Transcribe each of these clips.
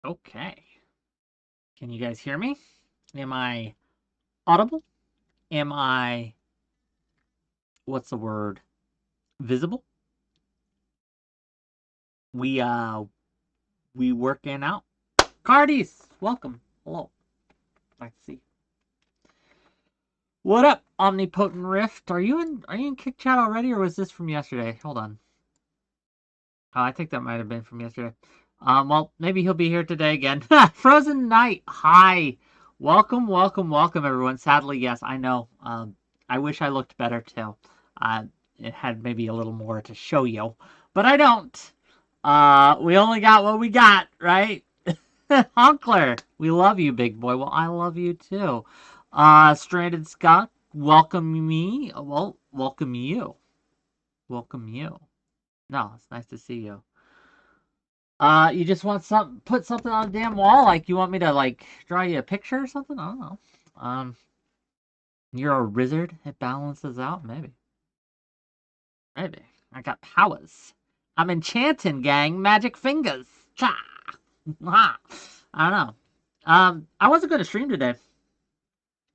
Okay. Can you guys hear me? Am I audible? Am I, what's the word, visible? We working out. Cardis, welcome. Hello. Nice to see you. What up, Omnipotent Rift? Are you in Kick Chat already, or was this from yesterday? Hold on. Oh, I think that might have been from yesterday. Well, maybe he'll be here today again. Frozen Knight, hi. Welcome, everyone. Sadly, yes, I know. I wish I looked better, too. It had maybe a little more to show you, but I don't. We only got what we got, right? Honkler, we love you, big boy. Well, I love you, too. Stranded Scott, welcome me. Well, welcome you. Welcome you. No, it's nice to see you. You just want put something on the damn wall? Like, you want me to, like, draw you a picture or something? I don't know. You're a wizard? It balances out? Maybe. Maybe. I got powers. I'm enchanting, gang. Magic fingers. Cha! I don't know. I wasn't going to stream today.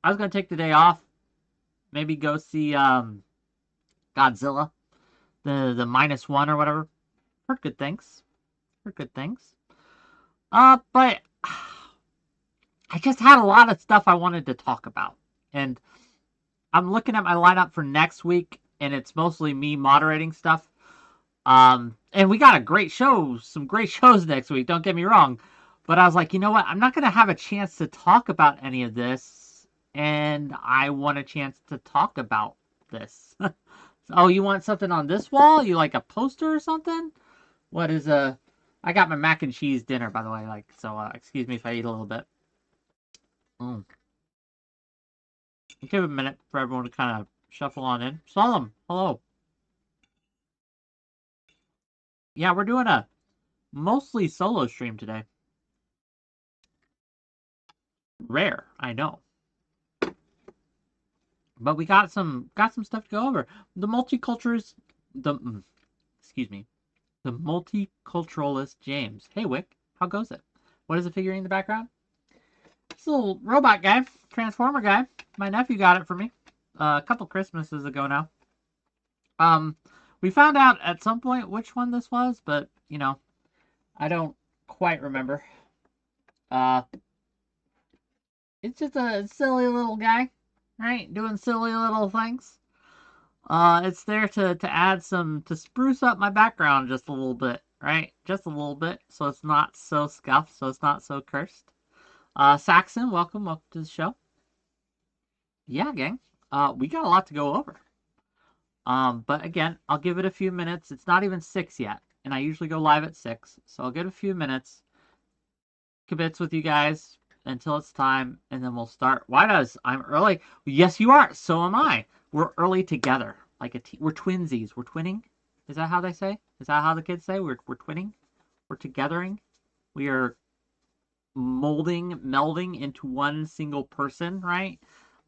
I was going to take the day off. Maybe go see, Godzilla. The -1 or whatever. Heard good things. But I just had a lot of stuff I wanted to talk about. And I'm looking at my lineup for next week, and it's mostly me moderating stuff. And we got a great show, some great shows next week, don't get me wrong. But I was like, you know what? I'm not going to have a chance to talk about any of this, and I want a chance to talk about this. Oh, you want something on this wall? You like a poster or something? What is I got my mac and cheese dinner, by the way, so excuse me if I eat a little bit. Give it a minute for everyone to kind of shuffle on in. Solemn, hello. Yeah, we're doing a mostly solo stream today. Rare, I know. But we got some stuff to go over. The multiculturalist, the multiculturalist James. Hey, Wick, how goes it? What is the figurine in the background? This little robot guy, transformer guy. My nephew got it for me a couple Christmases ago now. We found out at some point which one this was, but you know, I don't quite remember. It's just a silly little guy, right? Doing silly little things. It's there to add to spruce up my background just a little bit, right? Just a little bit, so it's not so scuffed, so it's not so cursed. Saxon, welcome to the show. Yeah, gang. We got a lot to go over. But again, I'll give it a few minutes. It's not even 6 yet, and I usually go live at 6, so I'll give it a few minutes. Kibitz with you guys until it's time, and then we'll start. Why does I'm early? Yes, you are. So am I. We're early together, like a team. We're twinsies. We're twinning. Is that how they say? Is that how the kids say? We're twinning. We're togethering. We are melding into one single person, right?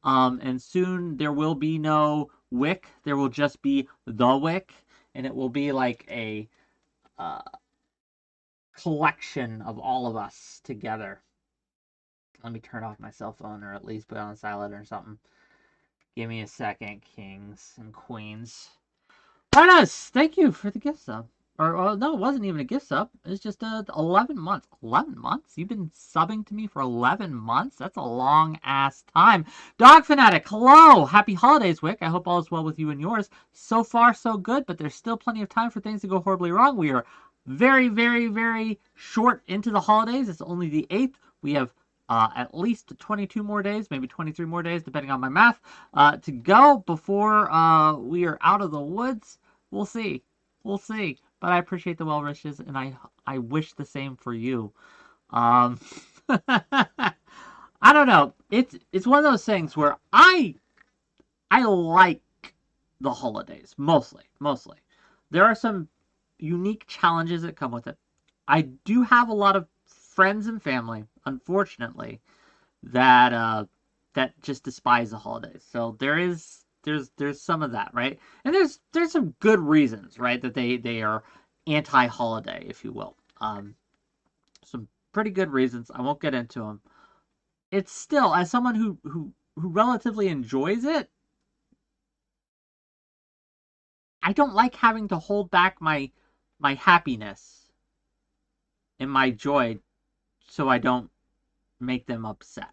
And soon there will be no Wick. There will just be the Wick, and it will be like a collection of all of us together. Let me turn off my cell phone, or at least put it on silent or something. Give me a second, kings and queens. Linus, thank you for the gift sub. Or no, it wasn't even a gift sub. It's just 11 months. 11 months? You've been subbing to me for 11 months? That's a long-ass time. Dog Fanatic, hello! Happy holidays, Wick. I hope all is well with you and yours. So far, so good, but there's still plenty of time for things to go horribly wrong. We are very, very, very short into the holidays. It's only the 8th. We have at least 22 more days, maybe 23 more days, depending on my math, to go before we are out of the woods. We'll see. We'll see. But I appreciate the well wishes, and I wish the same for you. I don't know. It's one of those things where I like the holidays, mostly. There are some unique challenges that come with it. I do have a lot of friends and family, unfortunately, that just despise the holidays. So there's some of that, right? And there's some good reasons, right, that they are anti-holiday, if you will. Some pretty good reasons. I won't get into them. It's still, as someone who relatively enjoys it, I don't like having to hold back my happiness and my joy so I don't make them upset.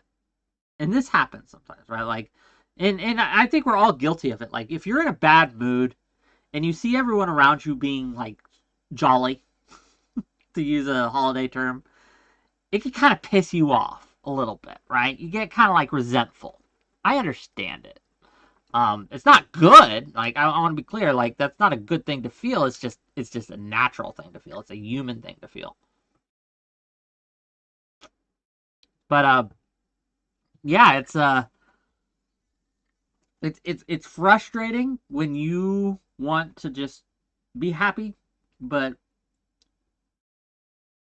And this happens sometimes, right? Like, and I think we're all guilty of it. Like, if you're in a bad mood and you see everyone around you being like jolly, to use a holiday term, it can kind of piss you off a little bit, right? You get kind of like resentful. I understand it. It's not good. Like, I want to be clear. Like, that's not a good thing to feel. It's just a natural thing to feel. It's a human thing to feel. But yeah, it's frustrating when you want to just be happy, but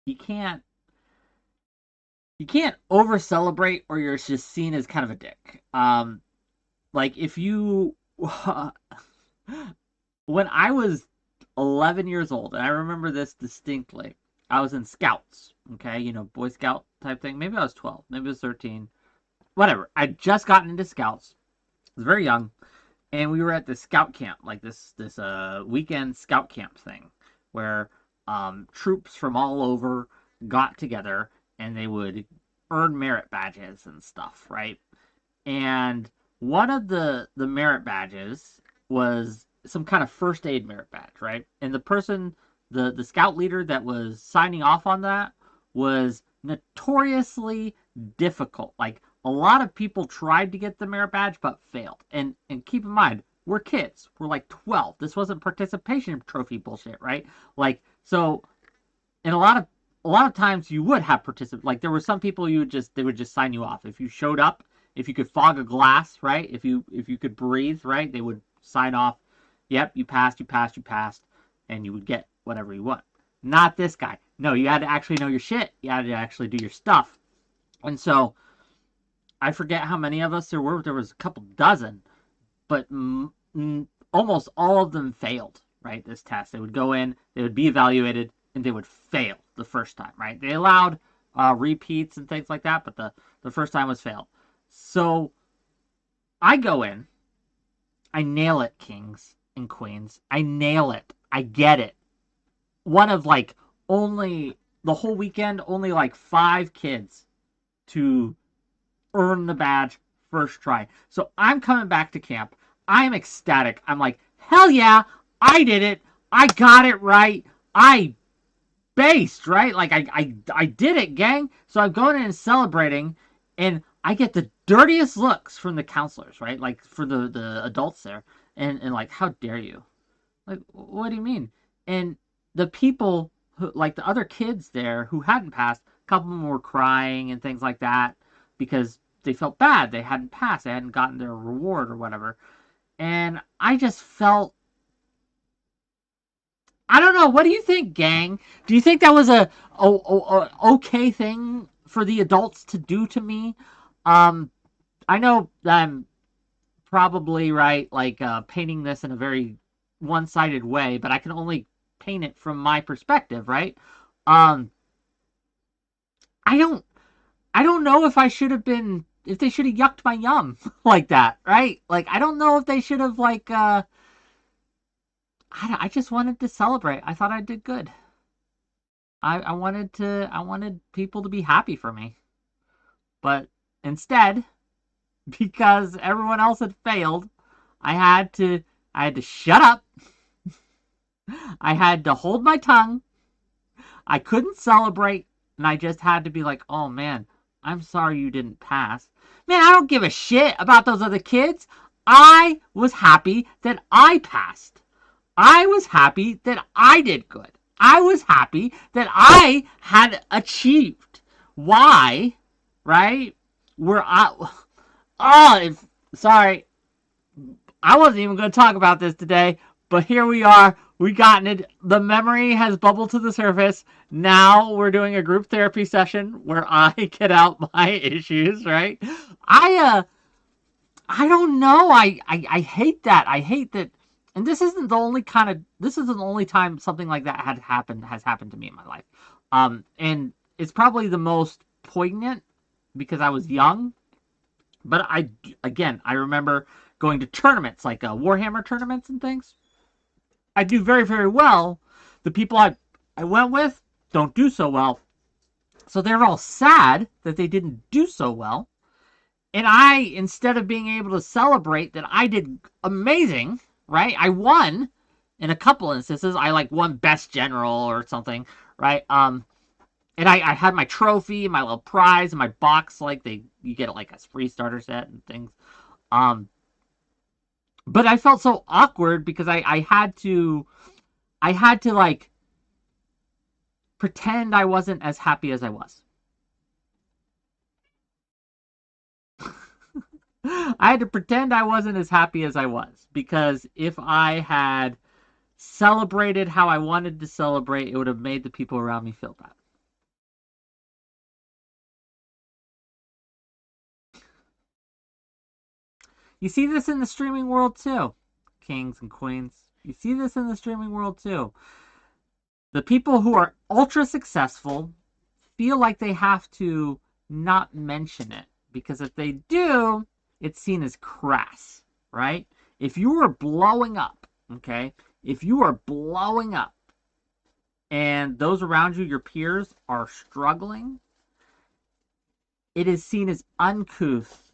you can't over celebrate, or you're just seen as kind of a dick. Like, if you when I was 11 years old, and I remember this distinctly, I was in Scouts, okay, you know, Boy Scout type thing. Maybe I was 12, maybe I was 13, whatever. I'd just gotten into Scouts. I was very young, and we were at this scout camp, like this weekend scout camp thing, where troops from all over got together, and they would earn merit badges and stuff, right? And one of the merit badges was some kind of first aid merit badge, right? And the person, the scout leader that was signing off on that, was notoriously difficult. Like, a lot of people tried to get the merit badge but failed. And keep in mind, we're kids. We're like 12. This wasn't participation trophy bullshit, right? Like, so, and a lot of times you would have like, there were some people they would just sign you off if you showed up. If you could fog a glass, right? If you could breathe, right? They would sign off. Yep, you passed, and you would get whatever you want. Not this guy. No, you had to actually know your shit. You had to actually do your stuff. And so, I forget how many of us there were. There was a couple dozen, but almost all of them failed, right? This test. They would go in, they would be evaluated, and they would fail the first time, right? They allowed repeats and things like that, but the first time was failed. So I go in, I nail it, kings and queens. I nail it. I get it. One of, like, only, the whole weekend, only like 5 kids to earn the badge first try. So I'm coming back to camp. I'm ecstatic. I'm like, hell yeah, I did it. I got it right. I based, right? Like, I did it, gang. So I'm going in and celebrating, and I get the dirtiest looks from the counselors, right? Like, for the adults there. And like, how dare you? Like, what do you mean? And the people, who, like the other kids there who hadn't passed, a couple of them were crying and things like that because they felt bad. They hadn't passed. They hadn't gotten their reward or whatever. And I just felt, I don't know. What do you think, gang? Do you think that was a okay thing for the adults to do to me? I know that I'm probably, right, like, painting this in a very one-sided way, but I can only paint it from my perspective, right? I don't know if I should have been, if they should have yucked my yum like that, right? Like, I don't know if they should have, like, I just wanted to celebrate. I thought I did good. I wanted people to be happy for me. But instead, because everyone else had failed, I had to shut up. I had to hold my tongue. I couldn't celebrate, and I just had to be like, oh man, I'm sorry you didn't pass. Man, I don't give a shit about those other kids. I was happy that I passed. I was happy that I did good. I was happy that I had achieved. Why, right? Sorry. I wasn't even going to talk about this today, but here we are. We gotten it. The memory has bubbled to the surface. Now we're doing a group therapy session where I get out my issues, right? I don't know. I hate that. I hate that. And this isn't the only time something like that has happened to me in my life. And it's probably the most poignant because I was young. But I remember going to tournaments, like Warhammer tournaments and things. I do very, very well. The people I went with don't do so well. So they're all sad that they didn't do so well. And I, instead of being able to celebrate that I did amazing, right? I won in a couple instances. I like won best general or something, right? And I had my trophy, my little prize, and my box. Like you get like a free starter set and things. But I felt so awkward because I had to like pretend I wasn't as happy as I was. I had to pretend I wasn't as happy as I was, because if I had celebrated how I wanted to celebrate, it would have made the people around me feel bad. You see this in the streaming world too, kings and queens. You see this in the streaming world too. The people who are ultra successful feel like they have to not mention it, because if they do, it's seen as crass, right? If you are blowing up, okay? If you are blowing up and those around you, your peers, are struggling, it is seen as uncouth,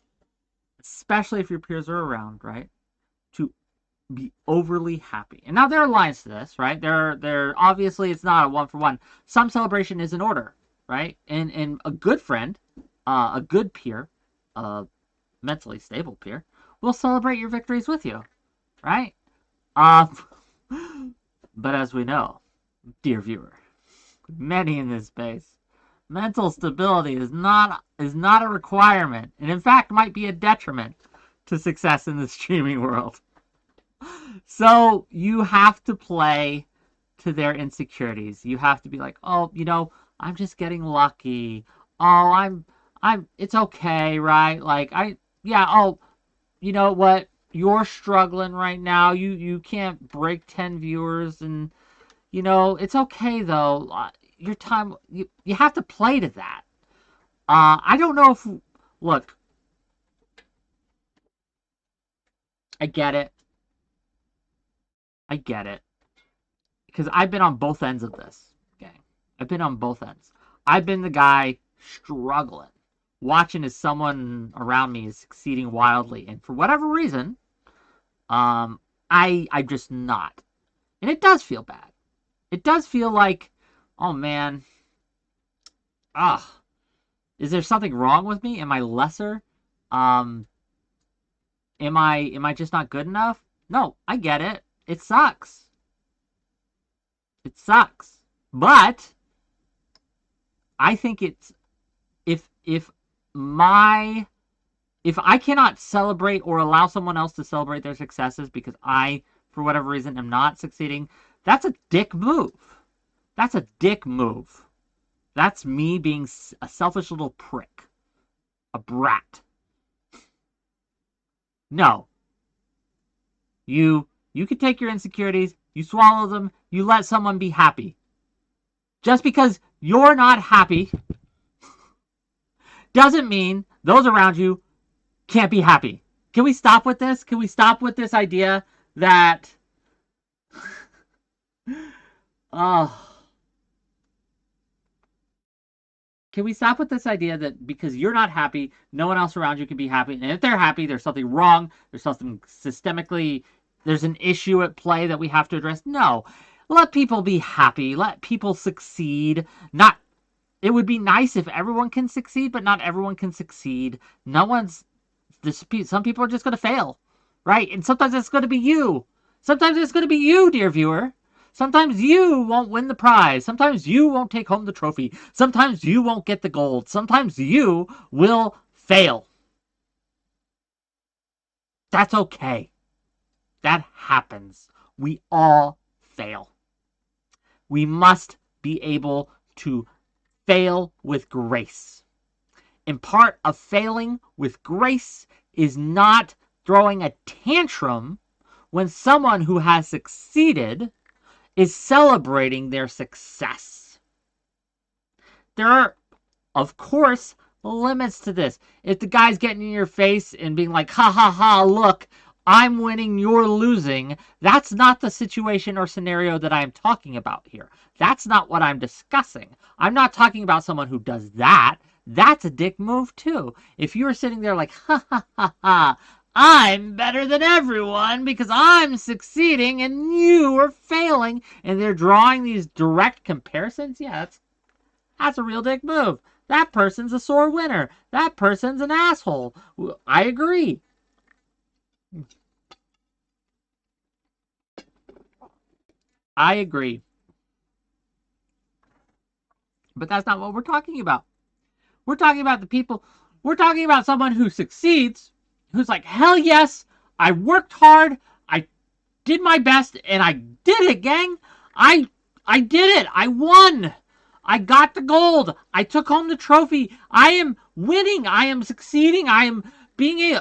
especially if your peers are around, right? To be overly happy. And now there are lines to this, right? There obviously it's not a one-for-one. Some celebration is in order, right? And a good friend, a good peer, a mentally stable peer, will celebrate your victories with you, right? But as we know, dear viewer, many in this space, mental stability is not a requirement, and in fact might be a detriment to success in the streaming world. So you have to play to their insecurities. You have to be like, oh, I'm just getting lucky. Oh, it's okay, right? Like, oh, you know what? You're struggling right now. You can't break 10 viewers, and, it's okay, though. Your time, you have to play to that. I don't know if, look, I get it. Because I've been on both ends of this. Okay. I've been on both ends. I've been the guy struggling, watching as someone around me is succeeding wildly. And for whatever reason, I'm just not. And it does feel bad. It does feel like, oh man, is there something wrong with me? Am I lesser? Am I just not good enough? No, I get it. It sucks. It sucks. But I think it's if I cannot celebrate or allow someone else to celebrate their successes because I, for whatever reason, am not succeeding, that's a dick move. That's a dick move. That's me being a selfish little prick. A brat. No. You can take your insecurities, you swallow them, you let someone be happy. Just because you're not happy doesn't mean those around you can't be happy. Can we stop with this? Can we stop with this idea that can we stop with this idea that because you're not happy, no one else around you can be happy? And if they're happy, there's something wrong. There's something systemically, there's an issue at play that we have to address. No. Let people be happy. Let people succeed. It would be nice if everyone can succeed, but not everyone can succeed. Some people are just going to fail, right? And sometimes it's going to be you. Sometimes it's going to be you, dear viewer. Sometimes you won't win the prize. Sometimes you won't take home the trophy. Sometimes you won't get the gold. Sometimes you will fail. That's okay. That happens. We all fail. We must be able to fail with grace. And part of failing with grace is not throwing a tantrum when someone who has succeeded is celebrating their success. there are, of course, limits to this. If the guy's getting in your face and being like, ha ha ha, look, I'm winning, you're losing, that's not the situation or scenario that I'm talking about here. That's not what I'm discussing. I'm not talking about someone who does that. That's a dick move too. If you're sitting there like, ha ha ha ha, I'm better than everyone because I'm succeeding and you are failing, and they're drawing these direct comparisons, yeah, that's a real dick move. That person's a sore winner. That person's an asshole. I agree. I agree. But that's not what we're talking about. We're talking about the people. We're talking about someone who succeeds, who's like, hell yes, I worked hard, I did my best, and I did it, gang. I did it. I won. I got the gold. I took home the trophy. I am winning. I am succeeding. I am being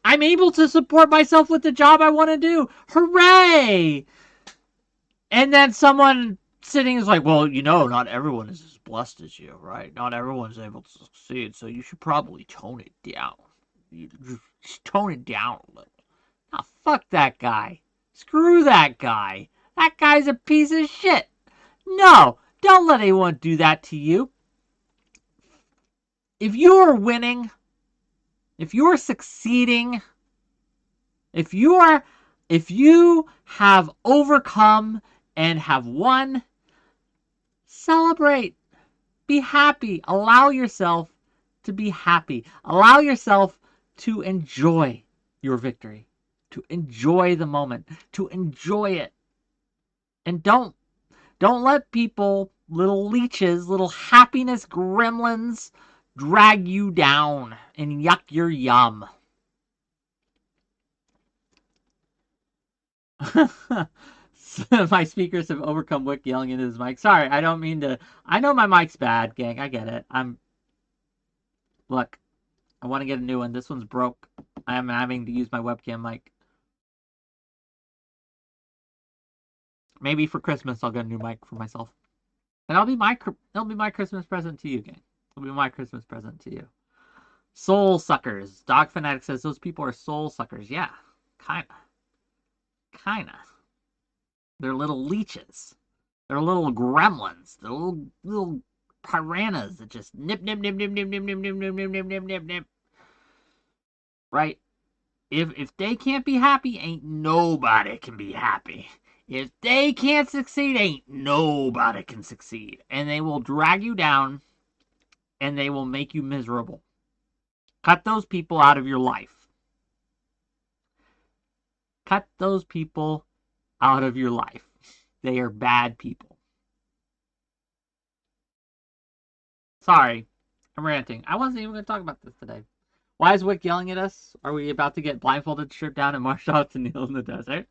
I'm able to support myself with the job I want to do. Hooray! And then someone sitting is like, well, not everyone is as blessed as you, right? Not everyone's able to succeed, so you should probably tone it down. You just tone it down a little. Now, fuck that guy. Screw that guy. That guy's a piece of shit. No, don't let anyone do that to you. If you're winning, if you're succeeding, if you have overcome and have won, celebrate. Be happy. Allow yourself to be happy. Allow yourself to enjoy your victory, to enjoy the moment, to enjoy it. And don't let people, little leeches, little happiness gremlins, drag you down and yuck your yum. My speakers have overcome Wick yelling into his mic. Sorry, I don't mean to. I know my mic's bad, gang. I get it. Look, I want to get a new one. This one's broke. I am having to use my webcam mic. Maybe for Christmas I'll get a new mic for myself. And it'll be my Christmas present to you, gang. It'll be my Christmas present to you. Soul suckers. Dog Fanatic says those people are soul suckers. Yeah, kinda. They're little leeches. They're little gremlins. They're little piranhas that just nip. Right? If they can't be happy, ain't nobody can be happy. If they can't succeed, ain't nobody can succeed. And they will drag you down, and they will make you miserable. Cut those people out of your life. Cut those people out of your life. They are bad people. Sorry, I'm ranting. I wasn't even going to talk about this today. Why is Wick yelling at us? Are we about to get blindfolded, stripped down, and marched out to kneel in the desert?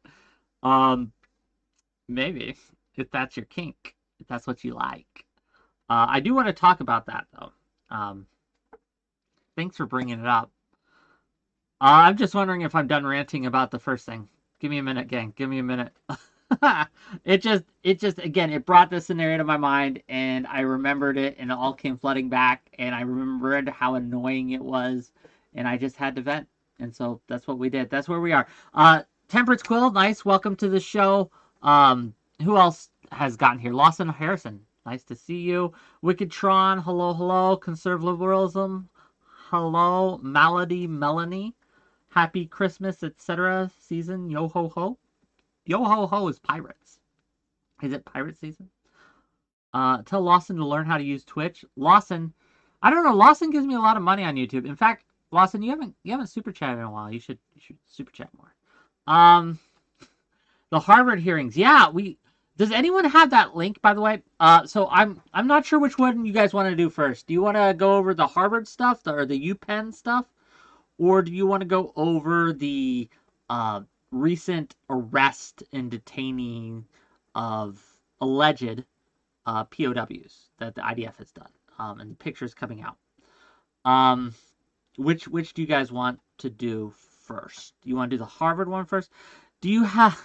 Maybe, if that's your kink, if that's what you like. I do want to talk about that, though. Thanks for bringing it up. I'm just wondering if I'm done ranting about the first thing. Give me a minute, gang. Give me a minute. It just, again, it brought this scenario to my mind, and I remembered it, and it all came flooding back, and I remembered how annoying it was, and I just had to vent, and so that's what we did. That's where we are. Temperance Quill, nice. Welcome to the show. Who else has gotten here? Lawson Harrison, nice to see you. Wicked Tron, hello. Conserve Liberalism, hello. Malady Melanie, happy Christmas, etc. season, yo ho ho. Yo ho ho is pirates. Is it pirate season? Tell Lawson to learn how to use Twitch. Lawson, I don't know. Lawson gives me a lot of money on YouTube. In fact, Lawson, you haven't super chatted in a while. You should super chat more. The Harvard hearings. Yeah, does anyone have that link, by the way? So I'm not sure which one you guys want to do first. Do you want to go over the Harvard stuff or the UPenn stuff, or do you want to go over the recent arrest and detaining of alleged POWs that the IDF has done, and the pictures coming out? Which do you guys want to do first? Do you want to do the Harvard one first? Do you have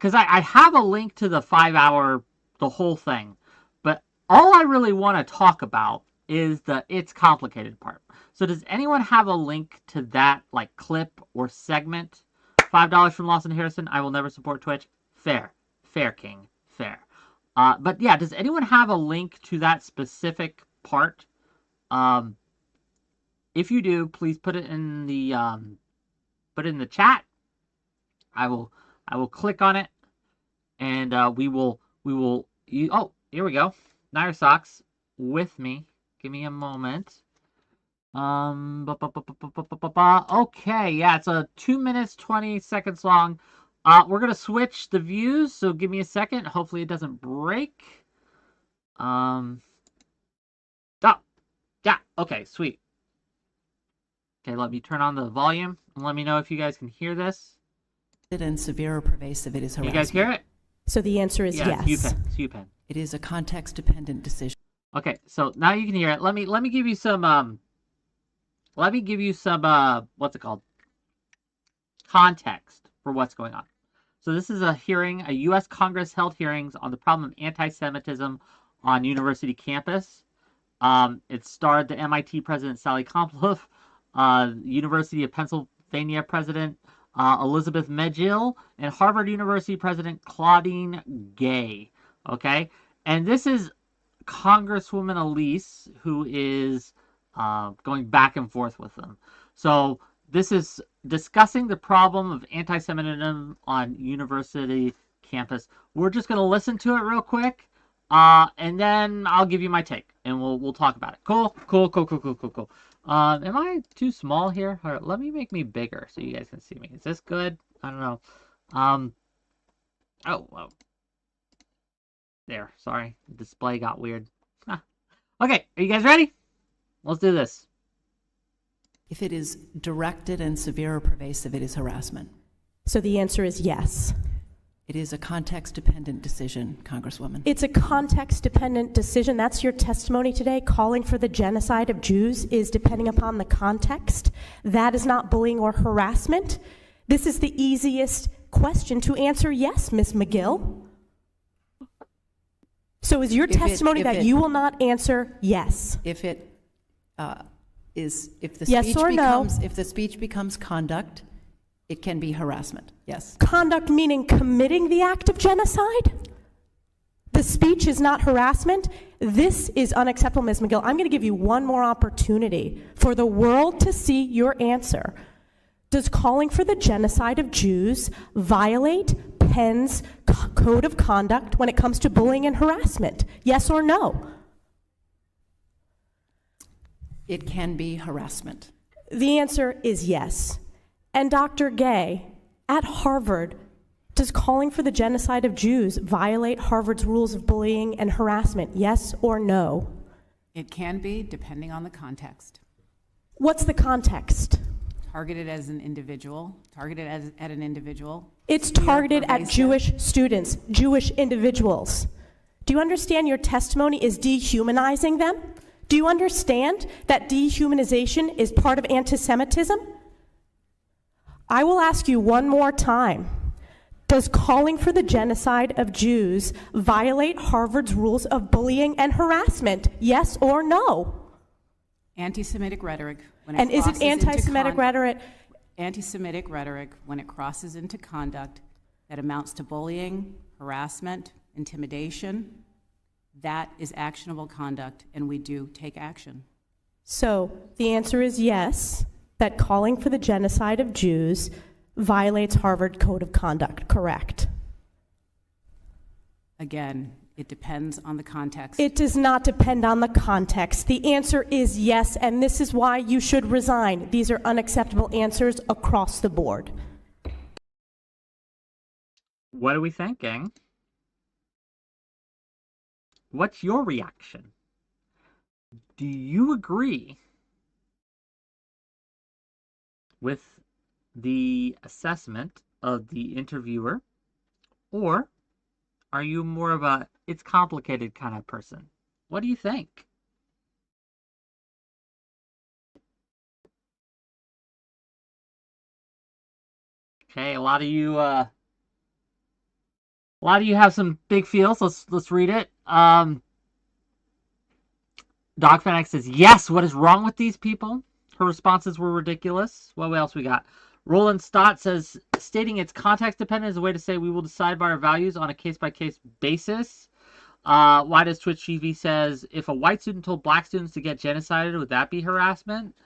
because I have a link to the 5-hour, the whole thing, but all I really want to talk about is the it's complicated part. So does anyone have a link to that, like, clip or segment? $5 from Lawson Harrison. I will never support Twitch. Fair. Fair, King. Fair. But yeah, does anyone have a link to that specific part? If you do, please put it in the chat. I will click on it, and we will. Oh, here we go. Nair Socks with me. Give me a moment. Okay, yeah, it's a 2 minutes 20 seconds long. We're gonna switch the views, so give me a second. Hopefully it doesn't break. Oh, yeah, okay, sweet. Okay, let me turn on the volume and let me know if you guys can hear this. And severe or pervasive, it is harassment. You guys hear it? So the answer is yes. It's UPenn. It is a context-dependent decision. Okay, so now you can hear it. Let me give you some what's it called? Context for what's going on. So this is a hearing, a U.S. Congress held hearings on the problem of anti-Semitism on university campus. It starred the MIT president Sally Komploff, University of Pennsylvania president 𝕾𝖍𝖎𝖙, and Harvard University president Claudine Gay. Okay, and this is Congresswoman Elise, who is going back and forth with them. So this is discussing the problem of anti-Semitism on university campus. We're just going to listen to it real quick, and then I'll give you my take, and we'll talk about it. Cool. Am I too small here? All right, let me make me bigger so you guys can see me. Is this good? I don't know. Oh. There. Sorry, the display got weird. Okay, are you guys ready? Let's do this. If it is directed and severe or pervasive, it is harassment. So the answer is yes. It is a context-dependent decision, Congresswoman. It's a context-dependent decision. That's your testimony today. Calling for the genocide of Jews is depending upon the context. That is not bullying or harassment. This is the easiest question to answer yes, Ms. McGill. So is your testimony that you will not answer yes? If it if the yes speech or becomes no? If the speech becomes conduct, it can be harassment. Yes. Conduct meaning committing the act of genocide? The speech is not harassment? This is unacceptable, Ms. McGill. I'm going to give you one more opportunity for the world to see your answer. Does calling for the genocide of Jews violate Penn's code of conduct when it comes to bullying and harassment? Yes or no? It can be harassment. The answer is yes. And Dr. Gay, at Harvard, does calling for the genocide of Jews violate Harvard's rules of bullying and harassment? Yes or no? It can be, depending on the context. What's the context? Targeted as an individual, at an individual. It's targeted at Jewish students, Jewish individuals. Do you understand your testimony is dehumanizing them? Do you understand that dehumanization is part of anti-Semitism? I will ask you one more time. Does calling for the genocide of Jews violate Harvard's rules of bullying and harassment? Yes or no? Anti-Semitic rhetoric. And is it anti-Semitic rhetoric? Anti-Semitic rhetoric, when it crosses into conduct that amounts to bullying, harassment, intimidation, that is actionable conduct, and we do take action. So the answer is yes, that calling for the genocide of Jews violates Harvard Code of Conduct, correct? Again, it depends on the context. It does not depend on the context. The answer is yes, and this is why you should resign. These are unacceptable answers across the board. What are we thinking? What's your reaction? Do you agree with the assessment of the interviewer, or are you more of a it's complicated kind of person? What do you think? Okay, a lot of you A lot of you have some big feels. Let's read it. Dog Fanatic says, yes, what is wrong with these people? Her responses were ridiculous. What else we got? Roland Stott says, stating it's context dependent is a way to say we will decide by our values on a case-by-case basis. Why does Twitch TV says, if a white student told black students to get genocided, would that be harassment?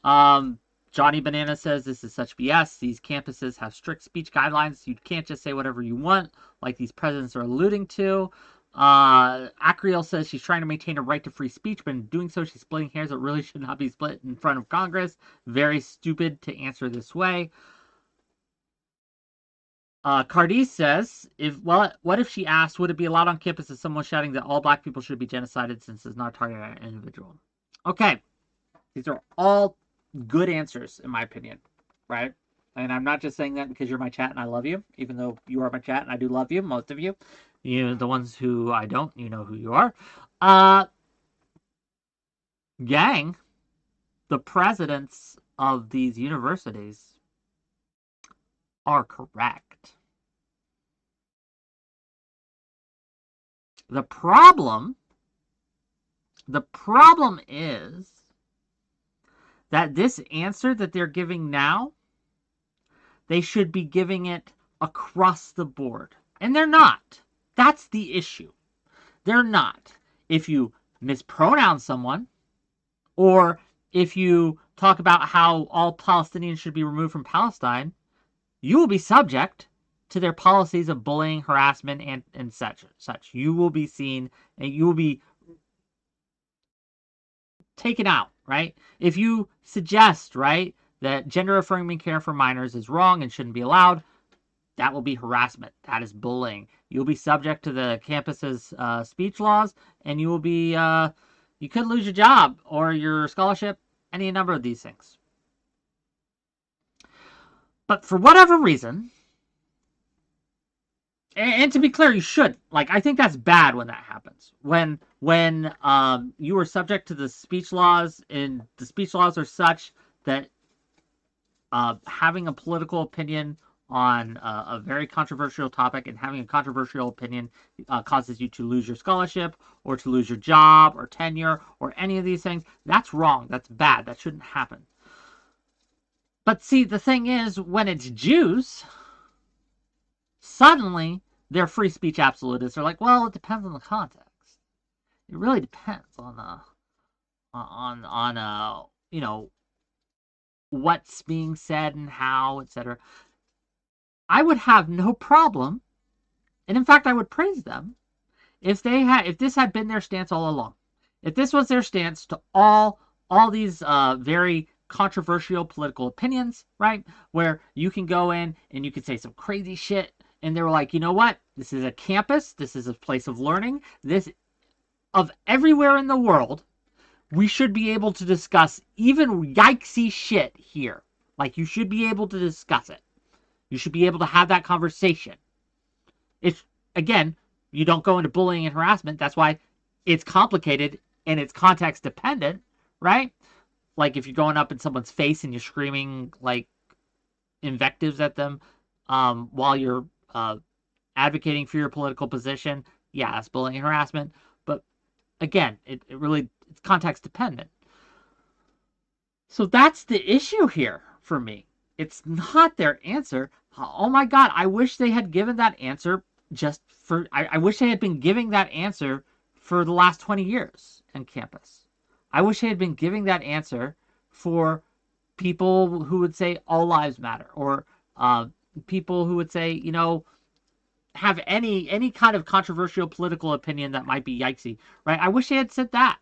Johnny Banana says, this is such BS. These campuses have strict speech guidelines. You can't just say whatever you want, like these presidents are alluding to. Acriel says she's trying to maintain a right to free speech, but in doing so, she's splitting hairs that really should not be split in front of Congress. Very stupid to answer this way. Cardice says, what if she asked, would it be allowed on campus if someone shouting that all black people should be genocided since it's not targeted at an individual? Okay. These are all good answers, in my opinion, right? And I'm not just saying that because you're my chat and I love you, even though you are my chat and I do love you, most of you. You, the ones who I don't, you know who you are. Gang, the presidents of these universities are correct. The problem is that this answer that they're giving now, they should be giving it across the board. And they're not. That's the issue. They're not. If you mispronounce someone, or if you talk about how all Palestinians should be removed from Palestine, you will be subject to their policies of bullying, harassment, and such. You will be seen, and you will be taken out, right? If you suggest, right, that gender-affirming care for minors is wrong and shouldn't be allowed, that will be harassment. That is bullying. You'll be subject to the campus's speech laws, and you will be, you could lose your job or your scholarship, any number of these things. But for whatever reason, and to be clear, you should. Like, I think that's bad when that happens. When you are subject to the speech laws, and the speech laws are such that having a political opinion on a very controversial topic and having a controversial opinion causes you to lose your scholarship or to lose your job or tenure or any of these things, that's wrong. That's bad. That shouldn't happen. But see, the thing is, when it's Jews, suddenly they're free speech absolutists. They're like, well, it depends on the context. It really depends on you know, what's being said and how, etc. I would have no problem, and in fact, I would praise them if this had been their stance all along. If this was their stance to all these very controversial political opinions, right? Where you can go in and you can say some crazy shit, and they were like, you know what? This is a campus. This is a place of learning. This, of everywhere in the world, we should be able to discuss even yikesy shit here. Like, you should be able to discuss it. You should be able to have that conversation. If, again, you don't go into bullying and harassment, that's why it's complicated and it's context dependent, right? Like, if you're going up in someone's face and you're screaming, like, invectives at them while you're advocating for your political position, yeah, that's bullying and harassment. But, again, it's context dependent. So that's the issue here for me. It's not their answer. Oh my God, I wish they had given that answer just for... I wish they had been giving that answer for the last 20 years on campus. I wish they had been giving that answer for people who would say all lives matter, or people who would say, you know, have any kind of controversial political opinion that might be yikesy, right? I wish they had said that.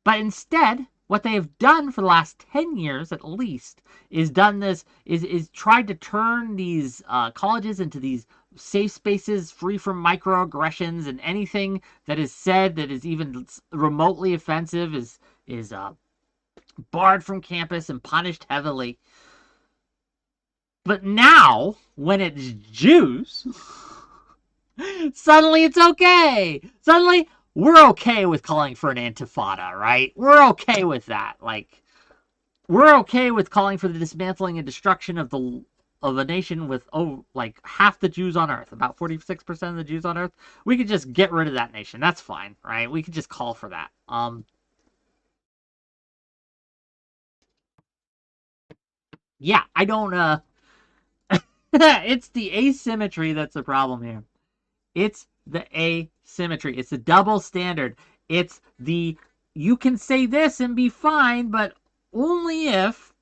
But instead, what they have done for the last 10 years, at least, is tried to turn these colleges into these safe spaces free from microaggressions, and anything that is said that is even remotely offensive is barred from campus and punished heavily. But now, when it's Jews, suddenly it's okay. Suddenly, we're okay with calling for an intifada, right? We're okay with that. Like, we're okay with calling for the dismantling and destruction of the of a nation with like half the Jews on earth, about 46% of the Jews on earth, we could just get rid of that nation. That's fine, right? We could just call for that. Yeah, I don't it's the asymmetry that's the problem here. It's the asymmetry. It's a double standard. It's the you can say this and be fine, but only if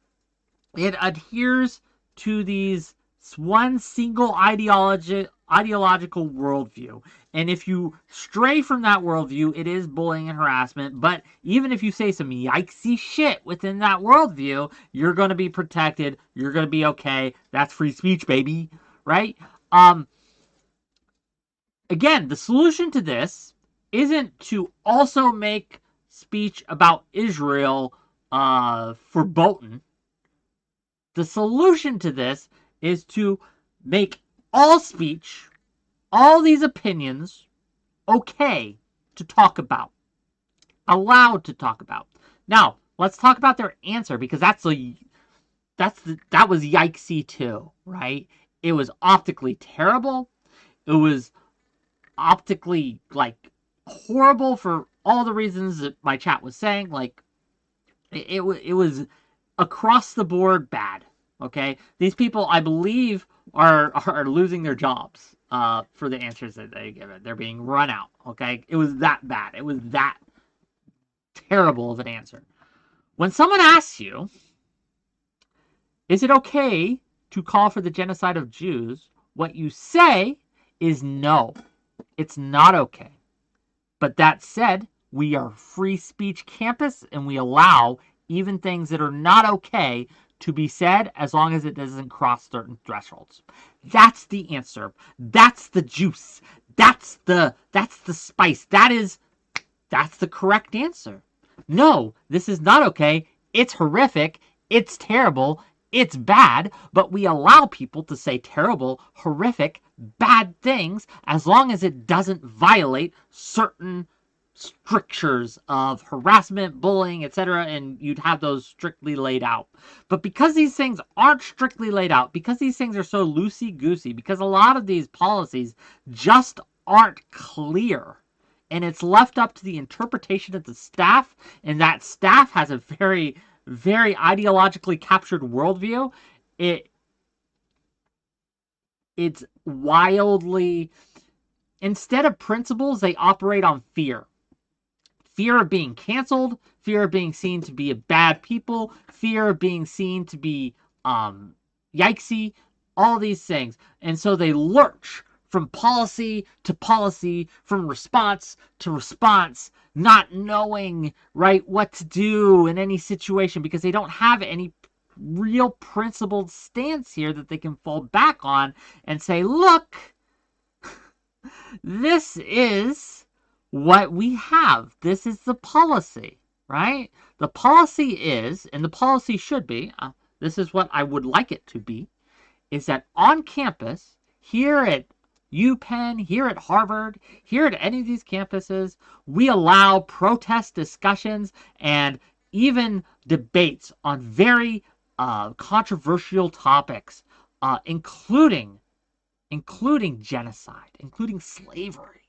it adheres to these one single ideological worldview. And if you stray from that worldview, it is bullying and harassment. But even if you say some yikesy shit within that worldview, you're going to be protected. You're going to be okay. That's free speech, baby. Right? Again, the solution to this isn't to also make speech about Israel verboten. The solution to this is to make all speech, all these opinions, okay to talk about, allowed to talk about. Now, let's talk about their answer, because that was yikesy too, right? It was optically terrible. It was optically like horrible for all the reasons that my chat was saying. Like it was across the board bad. Okay, these people, I believe, are losing their jobs for the answers that they give it. They're being run out. Okay, it was that bad. It was that terrible of an answer. When someone asks you, is it okay to call for the genocide of Jews? What you say is no, it's not okay. But that said, we are a free speech campus, and we allow even things that are not okay to be said as long as it doesn't cross certain thresholds. That's the answer. That's the juice. That's the spice. That's the correct answer. No, this is not okay. It's horrific. It's terrible. It's bad. But we allow people to say terrible, horrific, bad things as long as it doesn't violate certain strictures of harassment, bullying, etc., and you'd have those strictly laid out. But because these things aren't strictly laid out, because these things are so loosey-goosey, because a lot of these policies just aren't clear, and it's left up to the interpretation of the staff, and that staff has a very, very ideologically captured worldview, it's wildly... Instead of principles, they operate on fear. Fear of being canceled, fear of being seen to be a bad people, fear of being seen to be yikesy, all these things. And so they lurch from policy to policy, from response to response, not knowing, right, what to do in any situation, because they don't have any real principled stance here that they can fall back on and say, look, this is what we have. This is the policy, right? The policy is, and the policy should be, this is what I would like it to be, is that on campus, here at UPenn, here at Harvard, here at any of these campuses, we allow protest discussions and even debates on very controversial topics, including genocide, including slavery,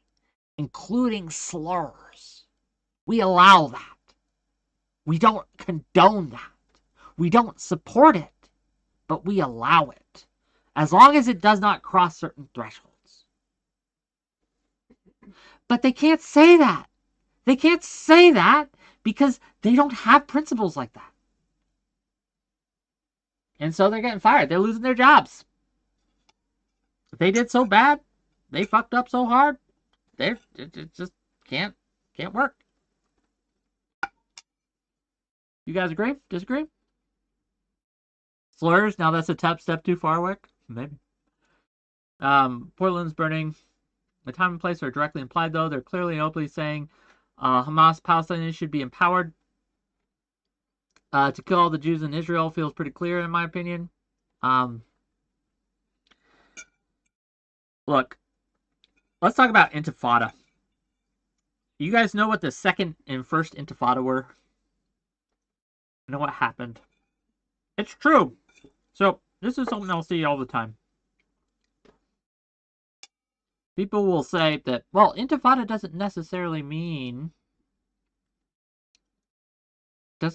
including slurs. We allow that. We don't condone that. We don't support it, but we allow it, as long as it does not cross certain thresholds. But they can't say that. They can't say that because they don't have principles like that. And so they're getting fired. They're losing their jobs. If they did so bad, they fucked up so hard, it just can't work. You guys agree? Disagree? Slurs? Now that's a step too far away? Maybe. Portland's burning. The time and place are directly implied, though. They're clearly and openly saying Hamas Palestinians should be empowered to kill all the Jews in Israel. Feels pretty clear, in my opinion. Look, let's talk about Intifada. You guys know what the second and first Intifada were? You know what happened? It's true. So, this is something I'll see all the time. People will say that, well, intifada doesn't necessarily mean that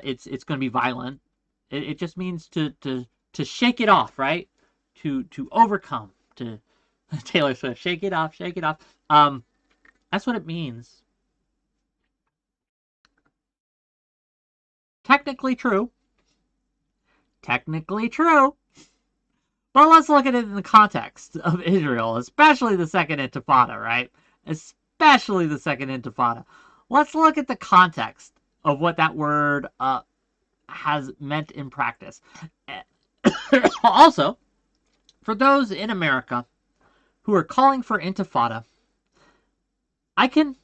it's going to be violent. It just means to shake it off, right? To overcome. To Taylor Swift, shake it off, shake it off. That's what it means. Technically true. Technically true. But let's look at it in the context of Israel, especially the Second Intifada, right? Especially the Second Intifada. Let's look at the context of what that word has meant in practice. Also, for those in America who are calling for Intifada, I can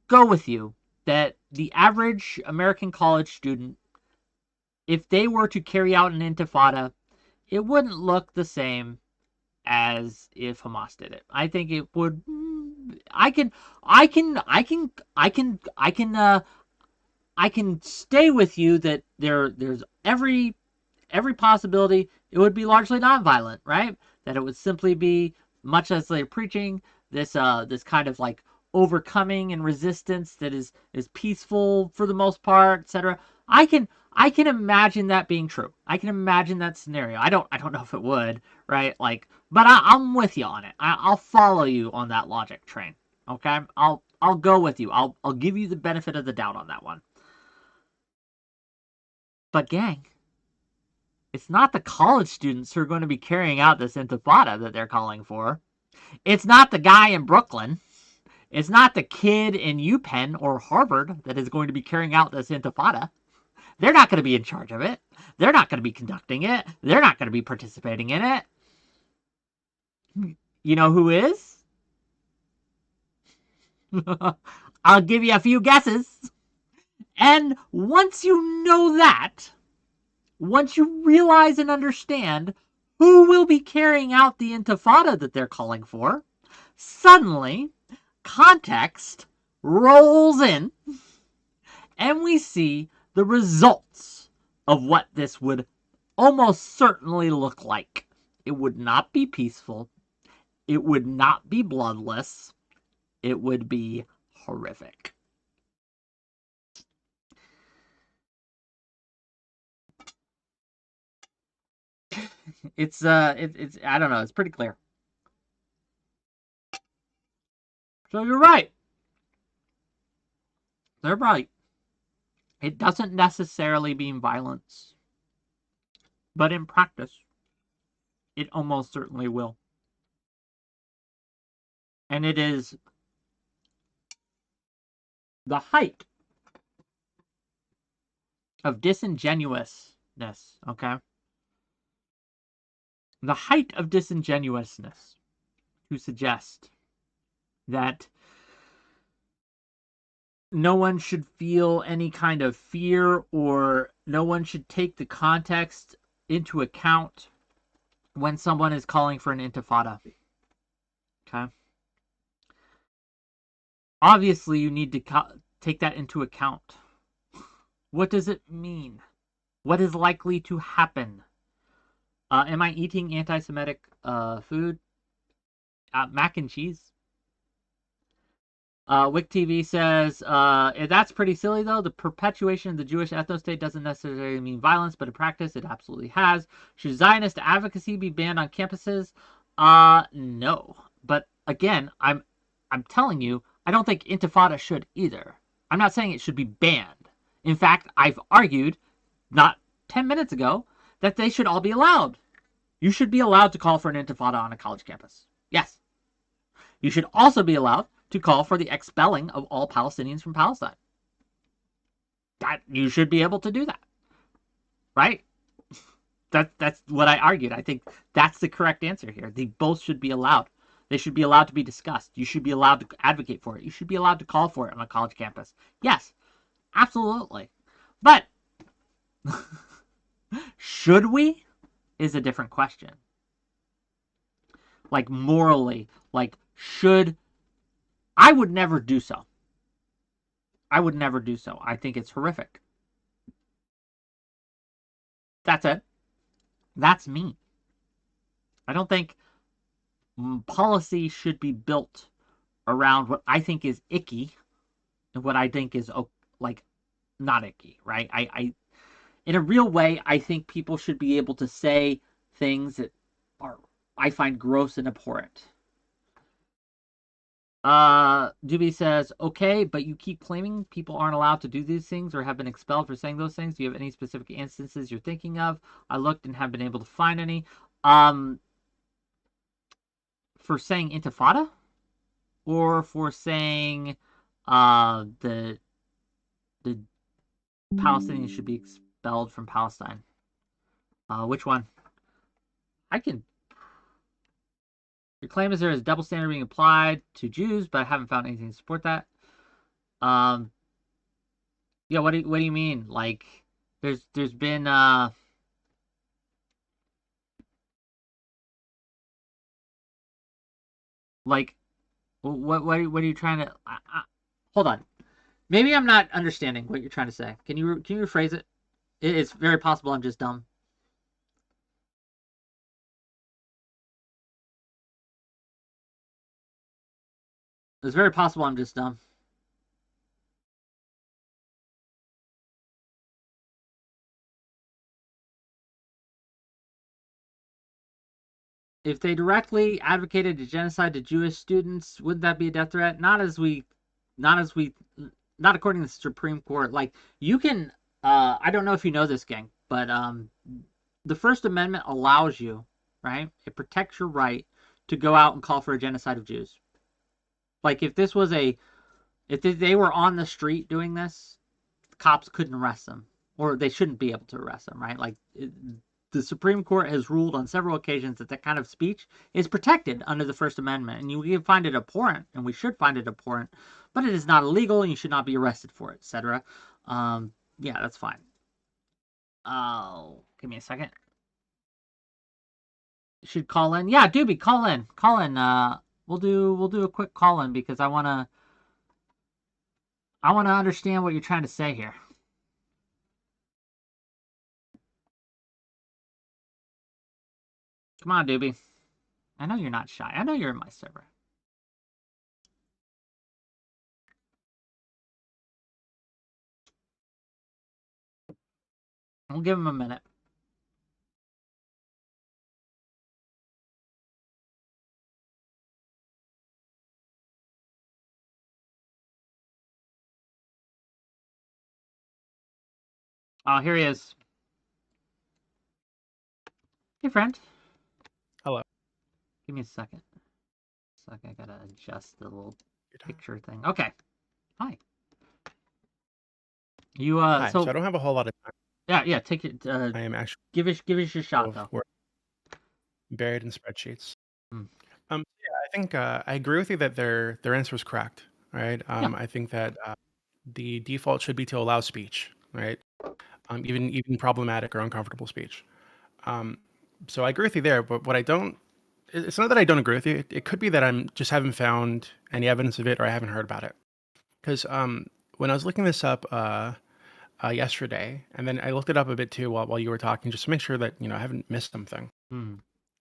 go with you that the average American college student, if they were to carry out an Intifada, it wouldn't look the same as if Hamas did it. I think it would. I can stay with you that there's every possibility it would be largely nonviolent, right? That it would simply be, much as they're preaching, this kind of like overcoming and resistance that is peaceful for the most part, etc. I can imagine that being true. I can imagine that scenario. I don't know if it would, right? Like, but I'm with you on it. I'll follow you on that logic train. Okay, I'll go with you. I'll give you the benefit of the doubt on that one. But gang, it's not the college students who are going to be carrying out this Intifada that they're calling for. It's not the guy in Brooklyn. It's not the kid in UPenn or Harvard that is going to be carrying out this Intifada. They're not going to be in charge of it. They're not going to be conducting it. They're not going to be participating in it. You know who is? I'll give you a few guesses. And once you know that, once you realize and understand who will be carrying out the Intifada that they're calling for, suddenly context rolls in and we see the results of what this would almost certainly look like. It would not be peaceful. It would not be bloodless. It would be horrific. It's I don't know, it's pretty clear. So you're right. They're right. It doesn't necessarily mean violence. But in practice, it almost certainly will. And it is the height of disingenuousness, okay? The height of disingenuousness to suggest that no one should feel any kind of fear or no one should take the context into account when someone is calling for an Intifada. Okay? Obviously, you need to take that into account. What does it mean? What is likely to happen? Am I eating anti-Semitic food? Mac and cheese. WhickTV says, that's pretty silly, though. The perpetuation of the Jewish ethno-state doesn't necessarily mean violence, but in practice, it absolutely has. Should Zionist advocacy be banned on campuses? No. But again, I'm telling you, I don't think Intifada should either. I'm not saying it should be banned. In fact, I've argued, not 10 minutes ago, that they should all be allowed. You should be allowed to call for an Intifada on a college campus. Yes. You should also be allowed to call for the expelling of all Palestinians from Palestine. That you should be able to do that. Right? That's what I argued. I think that's the correct answer here. They both should be allowed. They should be allowed to be discussed. You should be allowed to advocate for it. You should be allowed to call for it on a college campus. Yes, absolutely. But should we is a different question. Like morally, like should... I would never do so. I would never do so. I think it's horrific. That's it. That's me. I don't think policy should be built around what I think is icky and what I think is like not icky, right? I in a real way, I think people should be able to say things that are I find gross and abhorrent. Doobie says, okay, but you keep claiming people aren't allowed to do these things or have been expelled for saying those things. Do you have any specific instances you're thinking of? I looked and haven't been able to find any. For saying intifada? Or for saying the Palestinians should be expelled from Palestine? Which one? Your claim is there is a double standard being applied to Jews, but I haven't found anything to support that. Yeah, what do you mean? Like, there's been like, what are you trying to? Hold on. Maybe I'm not understanding what you're trying to say. Can you rephrase it? It's very possible I'm just dumb. It's very possible I'm just dumb. If they directly advocated a genocide to Jewish students, would that be a death threat? Not according to the Supreme Court. Like, you can, I don't know if you know this, gang, but the First Amendment allows you, right? It protects your right to go out and call for a genocide of Jews. Like, if they were on the street doing this, cops couldn't arrest them, or they shouldn't be able to arrest them, right? Like, the Supreme Court has ruled on several occasions that kind of speech is protected under the First Amendment, and you find it abhorrent, and we should find it abhorrent, but it is not illegal, and you should not be arrested for it, etc. Yeah, that's fine. Oh, give me a second. You should call in. Yeah, Doobie, call in. Call in. We'll do a quick call in because I wanna understand what you're trying to say here. Come on, Doobie. I know you're not shy. I know you're in my server. We'll give him a minute. Oh, here he is. Hey, friend. Hello. Give me a second. I gotta adjust the little picture thing. Okay. Hi. You Hi. so I don't have a whole lot of time. Yeah. Take it. I am actually Give us your shot though. we're buried in spreadsheets. Hmm. Yeah, I think I agree with you that their answer is correct, right? Yeah. I think that the default should be to allow speech, right? Even problematic or uncomfortable speech. So I agree with you there, but what I don't, it's not that I don't agree with you. It could be that I'm just haven't found any evidence of it or I haven't heard about it. Because when I was looking this up yesterday, and then I looked it up a bit too while you were talking, just to make sure that I haven't missed something. Hmm.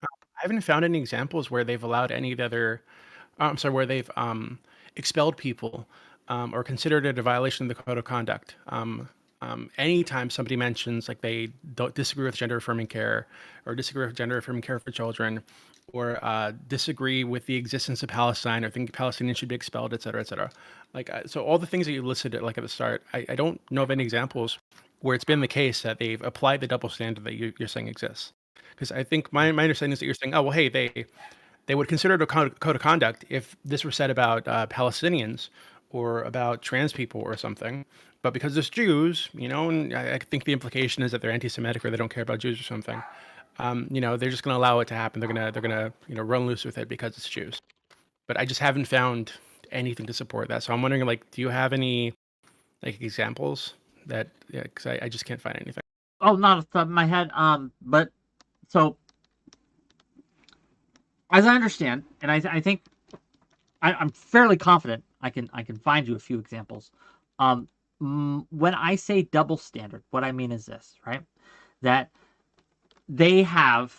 I haven't found any examples where they've allowed any of the other, I'm sorry, where they've expelled people or considered it a violation of the code of conduct. Anytime somebody mentions like they don't disagree with gender affirming care or disagree with gender affirming care for children or disagree with the existence of Palestine or think Palestinians should be expelled, et cetera, like, so all the things that you listed like at the start, I don't know of any examples where it's been the case that they've applied the double standard that you're saying exists. Because I think my understanding is that you're saying, oh, well, hey, they would consider it a code of conduct if this were said about Palestinians or about trans people or something. But because it's Jews, and I think the implication is that they're anti-Semitic or they don't care about Jews or something. They're just going to allow it to happen. They're gonna run loose with it because it's Jews. But I just haven't found anything to support that. So I'm wondering, like, do you have any like examples that? Yeah, because I just can't find anything. Oh, not off the top of my head. But so as I understand, and I think I'm fairly confident I can find you a few examples. When I say double standard, what I mean is this, right? That they have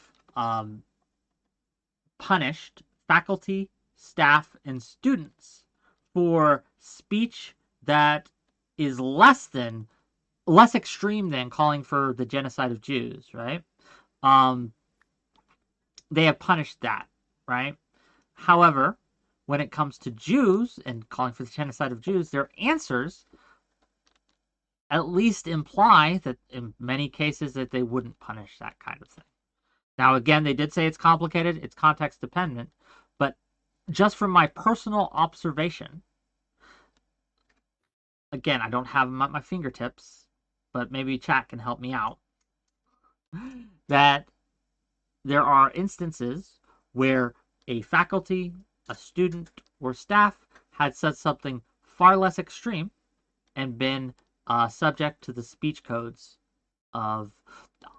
punished faculty, staff, and students for speech that is less extreme than calling for the genocide of Jews, right? They have punished that, right? However, when it comes to Jews and calling for the genocide of Jews, their answers at least imply that in many cases that they wouldn't punish that kind of thing. Now, again, they did say it's complicated, it's context dependent, but just from my personal observation, again, I don't have them at my fingertips, but maybe chat can help me out, that there are instances where a faculty, a student, or staff had said something far less extreme and been subject to the speech codes of...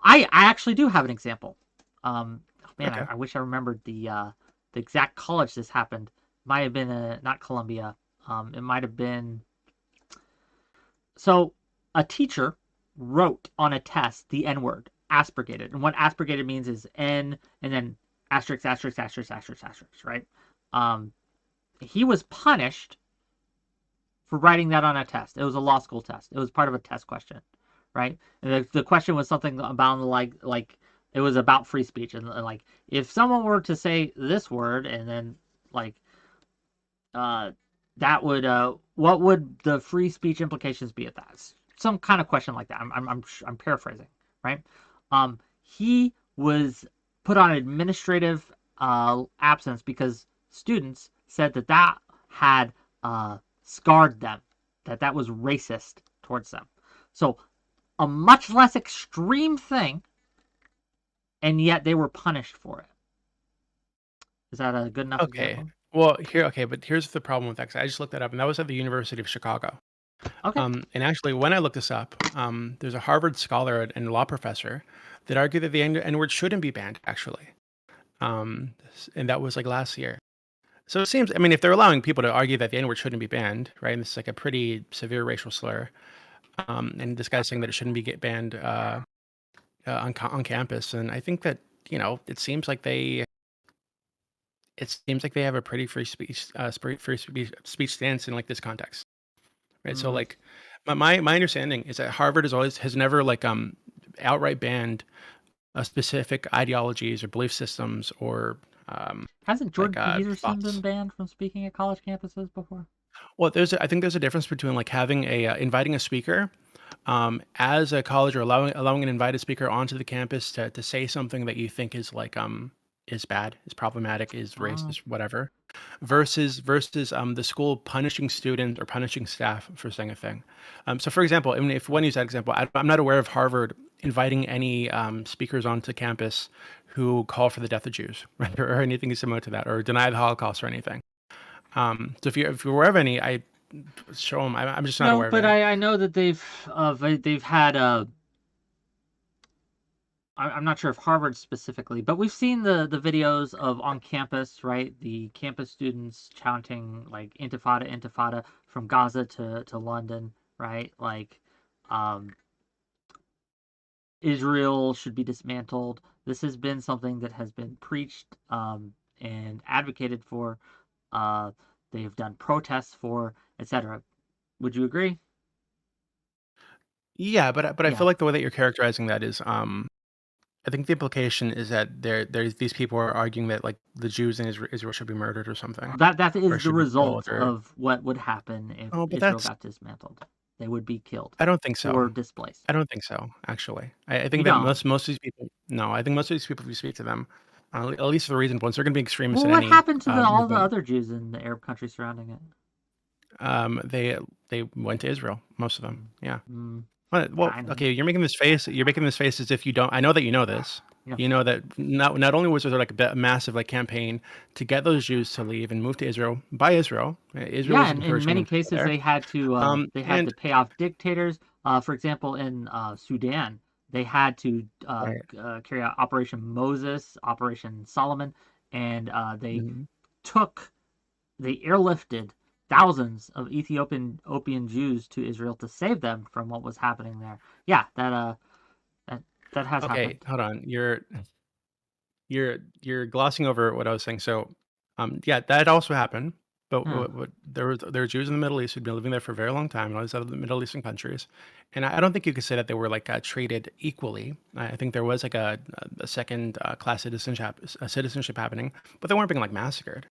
I actually do have an example. Man, okay. I wish I remembered the exact college this happened. Might have been not Columbia. It might have been... So a teacher wrote on a test the N-word, aspirated. And what aspirated means is N and then asterisk, asterisk, asterisk, asterisk, asterisk, right? He was punished for writing that on a test. It was a law school test. It was part of a test question, right? And the question was something about like it was about free speech, and like if someone were to say this word and then like that would what would the free speech implications be at that? Some kind of question like that. I'm paraphrasing, right? He was put on administrative absence because students said that had scarred them, that was racist towards them. So a much less extreme thing, and yet they were punished for it. Is that a good enough example? Well, but here's the problem with that. I just looked that up, and that was at the University of Chicago. Okay. And actually, when I looked this up, there's a Harvard scholar and law professor that argued that the N-word shouldn't be banned, actually. And that was like last year. So it seems, I mean, if they're allowing people to argue that the N-word shouldn't be banned, right, and this is like a pretty severe racial slur, and this guy's saying that it shouldn't be banned on campus, and I think that, you know, it seems like they have a pretty free speech stance in like this context, right? So like my understanding is that Harvard has never like outright banned specific ideologies or belief systems or hasn't Jordan Peterson been banned from speaking at college campuses before? Well, I think there's a difference between like having inviting a speaker as a college, or allowing an invited speaker onto the campus to say something that you think is like is bad, is problematic, is racist, whatever, versus the school punishing students or punishing staff for saying a thing. So for example, I mean, if one use that example, I'm not aware of Harvard inviting any speakers onto campus who call for the death of Jews, right, or anything similar to that, or deny the Holocaust or anything. So if you're aware of any, I show them. I'm just not aware of any. But I know that they've had I'm not sure if Harvard specifically, but we've seen the videos of on campus, right? The campus students chanting like Intifada, Intifada from Gaza to London, right? Like Israel should be dismantled. This has been something that has been preached and advocated for. They've done protests for, etc. Would you agree? Yeah, but I feel like the way that you're characterizing that is I think the implication is that there's these people are arguing that like the Jews in Israel should be murdered or something. That is the result of what would happen if Israel got dismantled. They would be killed. I don't think so. Or displaced. I don't think so, actually. I think that most of these people, no, I think most of these people, if you speak to them, at least for the reason once they're going to be extremists. Well, what happened to all the other Jews in the Arab countries surrounding it? They went to Israel, most of them. Yeah. Well, okay, you're making this face as if you don't. I know that you know this. Yeah. You know that not only was there like a massive like campaign to get those Jews to leave and move to Israel by Israel. Israel and in many cases they had to pay off dictators. For example, in Sudan, they had to carry out Operation Moses, Operation Solomon, and they airlifted thousands of Ethiopian Jews to Israel to save them from what was happening there. Yeah, that has Okay, happened. hold on. You're glossing over what I was saying. So, yeah, that also happened. But there were Jews in the Middle East who'd been living there for a very long time in all these other Middle Eastern countries, and I don't think you could say that they were like treated equally. I think there was like a second class citizenship happening, but they weren't being like massacred,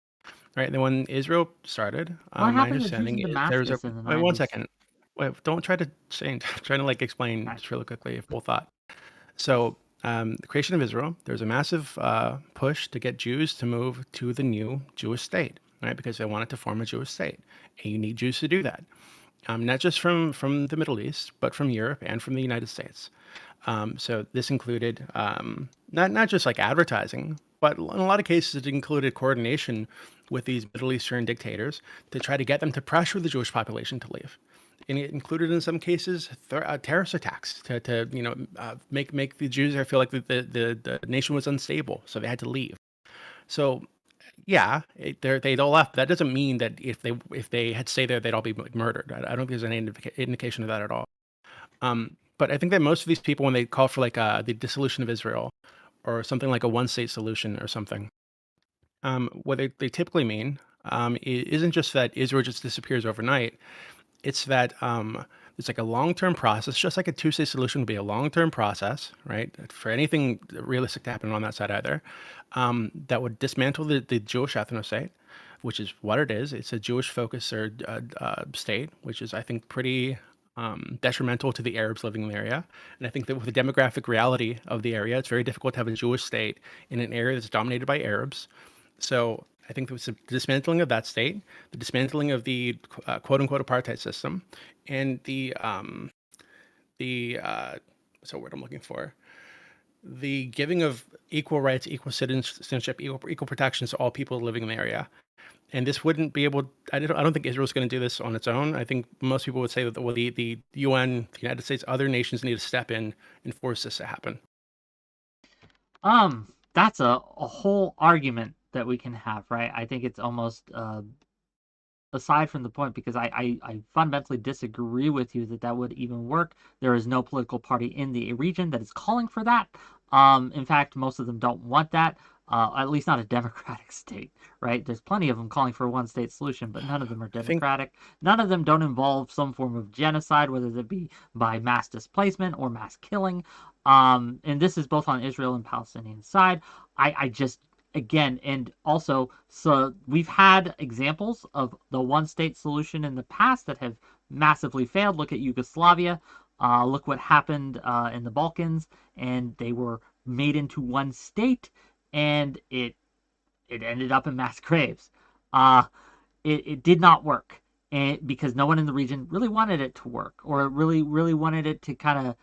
right? Then when Israel started, What my happened to Jews understanding in is there was a Damascus in the wait 1 90s? second. Wait, don't try to change. Trying to like explain Right. just really quickly a full thought. So, the creation of Israel, there's a massive push to get Jews to move to the new Jewish state, right? Because they wanted to form a Jewish state, and you need Jews to do that. Not just from the Middle East, but from Europe and from the United States. So this included not just like advertising, but in a lot of cases it included coordination with these Middle Eastern dictators to try to get them to pressure the Jewish population to leave. And it included, in some cases, terrorist attacks to make the Jews there feel like the nation was unstable, so they had to leave. So, yeah, they'd all left. That doesn't mean that if they had stayed there, they'd all be like, murdered. I don't think there's any indication of that at all. But I think that most of these people, when they call for like the dissolution of Israel or something like a one-state solution or something, what they typically mean isn't just that Israel just disappears overnight. It's that it's like a long-term process, just like a two-state solution would be a long-term process, right? For anything realistic to happen on that side either, that would dismantle the Jewish ethno-state, which is what it is. It's a Jewish focus or state, which is, I think, pretty detrimental to the Arabs living in the area. And I think that with the demographic reality of the area, it's very difficult to have a Jewish state in an area that's dominated by Arabs. So I think there was the dismantling of that state, the dismantling of the quote unquote apartheid system, and what's the word I'm looking for? The giving of equal rights, equal citizenship, equal protections to all people living in the area. And this wouldn't be able. I don't think Israel's going to do this on its own. I think most people would say that the UN, the United States, other nations need to step in and force this to happen. That's a whole argument that we can have, right? I think it's almost aside from the point, because I fundamentally disagree with you that would even work. There is no political party in the region that is calling for that. In fact, most of them don't want that. At least not a democratic state, right? There's plenty of them calling for a one-state solution, but none of them are democratic. None of them don't involve some form of genocide, whether it be by mass displacement or mass killing. And this is both on Israel and Palestinian side. I just, again, and also, so we've had examples of the one-state solution in the past that have massively failed. Look at Yugoslavia. Look what happened in the Balkans, and they were made into one state, and it ended up in mass graves. It did not work, and because no one in the region really wanted it to work, or really wanted it to kind of.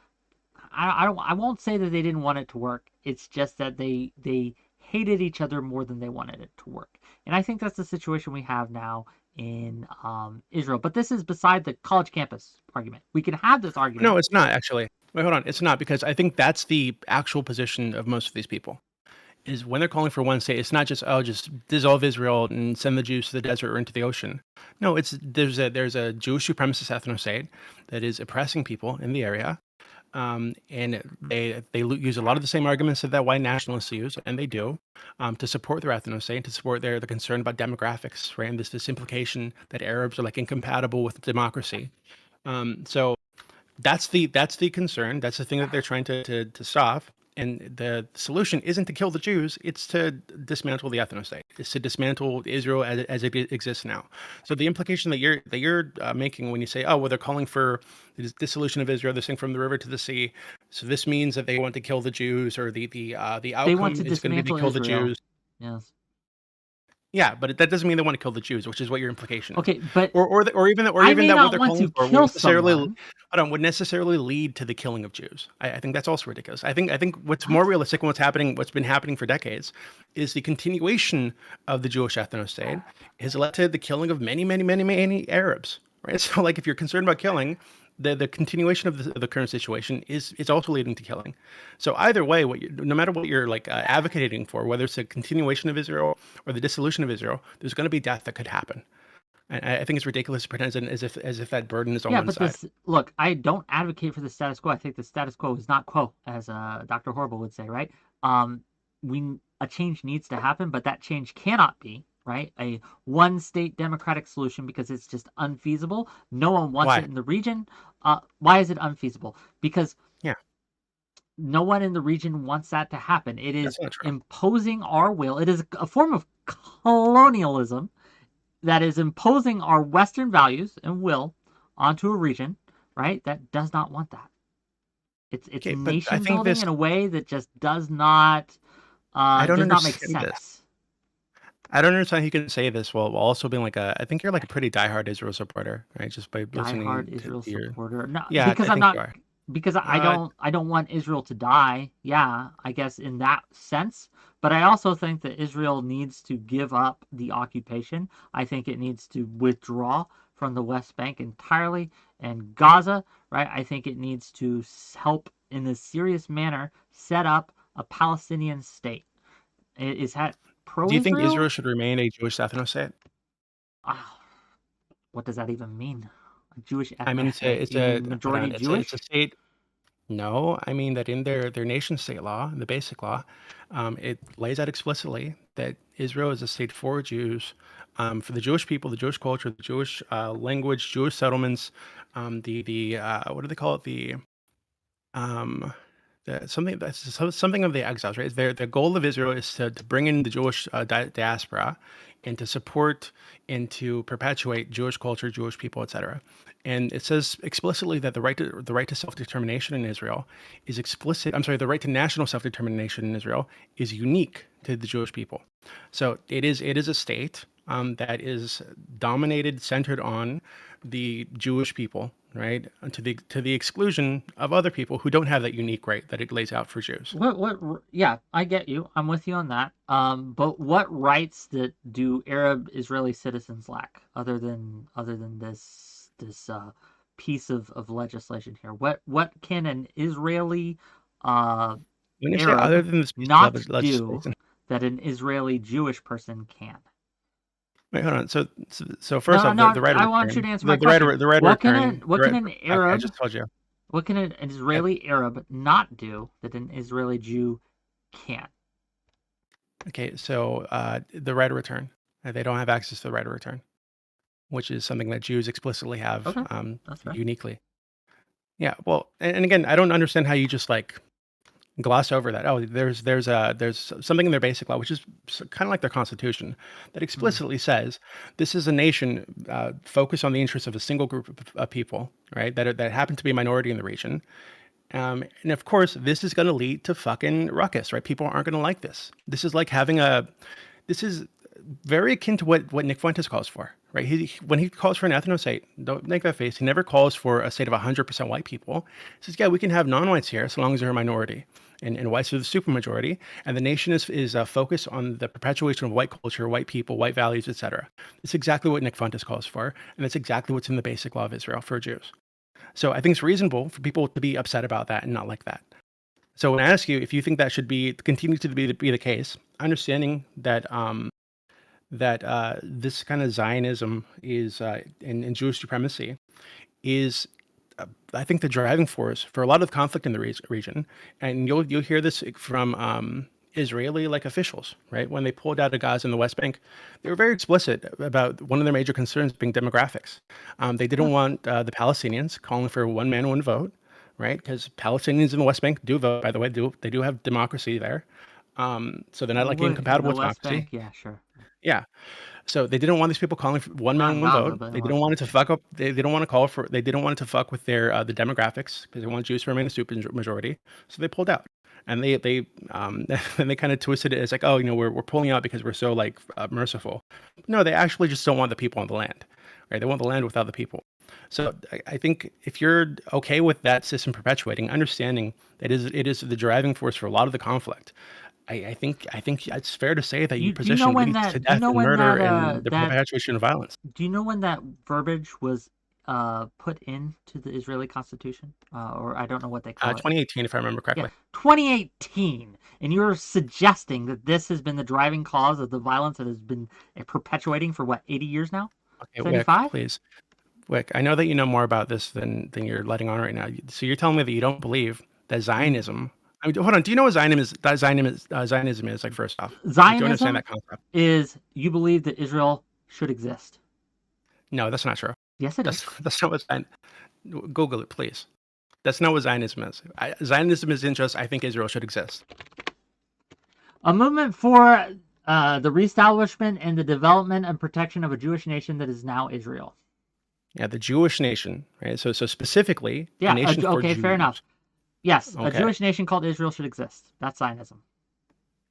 I won't say that they didn't want it to work. It's just that they hated each other more than they wanted it to work, and I think that's the situation we have now in Israel. But this is beside the college campus argument. We can have this argument. No, it's not actually. Wait, hold on. It's not, because I think that's the actual position of most of these people. Is when they're calling for one state, it's not just just dissolve Israel and send the Jews to the desert or into the ocean. No, there's a Jewish supremacist ethno-state that is oppressing people in the area, and they use a lot of the same arguments that white nationalists use, and they do, to support their ethno-state, to support the concern about demographics, right? And this implication that Arabs are like incompatible with democracy. So that's the concern. That's the thing that they're trying to stop. And the solution isn't to kill the Jews; it's to dismantle the ethno-state. It's to dismantle Israel as it exists now. So the implication that you're making when you say, "Oh, well, they're calling for the dissolution of Israel, this thing from the river to the sea," so this means that they want to kill the Jews, or the outcome is going to be to kill the Jews. Yes. Yeah, but that doesn't mean they want to kill the Jews, which is what your implication is. Okay, but or even that what they're calling for would necessarily lead to the killing of Jews. I think that's also ridiculous. I think what's more realistic and what's been happening for decades, is the continuation of the Jewish ethno-state has led to the killing of many Arabs. Right. So, like, if you're concerned about killing, the continuation of the current situation is also leading to killing. So either way, no matter what you're like advocating for, whether it's a continuation of Israel or the dissolution of Israel, there's going to be death that could happen. I think it's ridiculous to pretend as if that burden is on Yeah, one but side. look, I don't advocate for the status quo. I think the status quo is not quo, as Dr. Horrible would say, right? A change needs to happen, but that change cannot be, right, a one-state democratic solution because it's just unfeasible. No one wants Why? it in the region. Why is it unfeasible? Because Yeah, no one in the region wants that to happen. It is that's not true. imposing our will. It is a form of colonialism that is imposing our Western values and will onto a region, right, that does not want that. It's Okay, but I nation think building this. in a way that just does not I don't make understand this. sense. I don't understand how you can say this while also being like a. I think you're like a pretty diehard Israel supporter, right? Just by listening Diehard Israel to your. supporter. No, Yeah, because I I'm think not. you are. Because Uh, I don't want Israel to die. Yeah, I guess in that sense. But I also think that Israel needs to give up the occupation. I think it needs to withdraw from the West Bank entirely and Gaza, right? I think it needs to help in a serious manner set up a Palestinian state. Is that do you think Israel pro-Israel? should remain a Jewish ethno state? Ah, what does that even mean? A Jewish I mean, ethno state? Do you mean hold majority on, it's a Jewish? state. No, I mean that in their nation state law, the basic law, it lays out explicitly that Israel is a state for Jews, for the Jewish people, the Jewish culture, the Jewish language, Jewish settlements, what do they call it? Um, something of the exiles, right? The goal of Israel is to bring in the Jewish diaspora and to support and to perpetuate Jewish culture, Jewish people, etc. And it says explicitly that the right to self-determination in Israel is explicit. I'm sorry, the right to national self-determination in Israel is unique to the Jewish people. So it is a state that is dominated, centered on the Jewish people, right? To the exclusion of other people who don't have that unique right that it lays out for Jews. Yeah, I get you. I'm with you on that. But what rights do Arab Israeli citizens lack other than this piece of legislation here? What can an Israeli When you say other Arab than this piece of not do legislation, that an Israeli Jewish person can? wait, hold on. So first No, off, no, the right of I want you return, to answer my question. the right of return, What can an okay, I Arab just told you. what can an I, Israeli Arab not do that an Israeli Jew can? okay, so the right of return, they don't have access to the right of return, which is something that Jews explicitly have Okay, that's fair. uniquely. Yeah, well, and again, I don't understand how you just like gloss over that. Oh, there's something in their basic law, which is kind of like their constitution, that Hmm. explicitly says this is a nation focused on the interests of a single group of people, right? That happen to be a minority in the region. And of course, this is going to lead to fucking ruckus, right? People aren't going to like this. This is like having a. This is very akin to what Nick Fuentes calls for, right? When he calls for an ethno state, don't make that face. He never calls for a state of 100% white people. He says, yeah, we can have non-whites here so long as they're a minority, and whites are the supermajority, and the nation is focused on the perpetuation of white culture, white people, white values, etc. It's exactly what Nick Fuentes calls for, and that's exactly what's in the basic law of Israel for Jews. So I think it's reasonable for people to be upset about that and not like that. So when I ask you if you think that should continue to be the case, understanding that this kind of Zionism is in Jewish supremacy is, I think, the driving force for a lot of conflict in the region, and you'll hear this from Israeli like officials, right? When they pulled out of Gaza and the West Bank, they were very explicit about one of their major concerns being demographics. They didn't want the Palestinians calling for one man, one vote, right? Because Palestinians in the West Bank do vote, by the way, they do have democracy there. So they're not like In incompatible the with West Bank, democracy. yeah, sure. Yeah. So they didn't want these people calling for one Not man, in one Gaza, vote. but in the They didn't West want Bank. it to fuck up. They didn't want to call for. They didn't want it to fuck with their the demographics because they want Jews to remain a super majority. So they pulled out, and and they kind of twisted it as like, oh, we're pulling out because we're so like merciful. No, they actually just don't want the people on the land, right? They want the land without the people. So I think if you're okay with that system perpetuating, understanding that it is the driving force for a lot of the conflict, I think it's fair to say that you Do you know position when leading to that? Do you death know and when murder that? and the perpetuation of violence. Do you know when that verbiage was put into the Israeli Constitution? Or I don't know what they call it. 2018, if I remember Yeah, correctly. 2018. And you're suggesting that this has been the driving cause of the violence that has been perpetuating for what, 80 years now? Okay, Wick, 75? please. Wick, I know that you know more about this than you're letting on right now. So you're telling me that you don't believe that Zionism. I mean, hold on. Do you know what Zionism is? Like, first off, like, do you understand Zionism that concept? is you believe that Israel should exist. No, that's not true. Yes, it is. That's not what Google it, please. That's not what Zionism is. Zionism isn't just I think Israel should exist. A movement for the reestablishment and the development and protection of a Jewish nation that is now Israel. Yeah, the Jewish nation, right? So specifically, Yeah, a nation for okay, Jews. fair enough. Yes, Okay. a Jewish nation called Israel should exist. That's Zionism.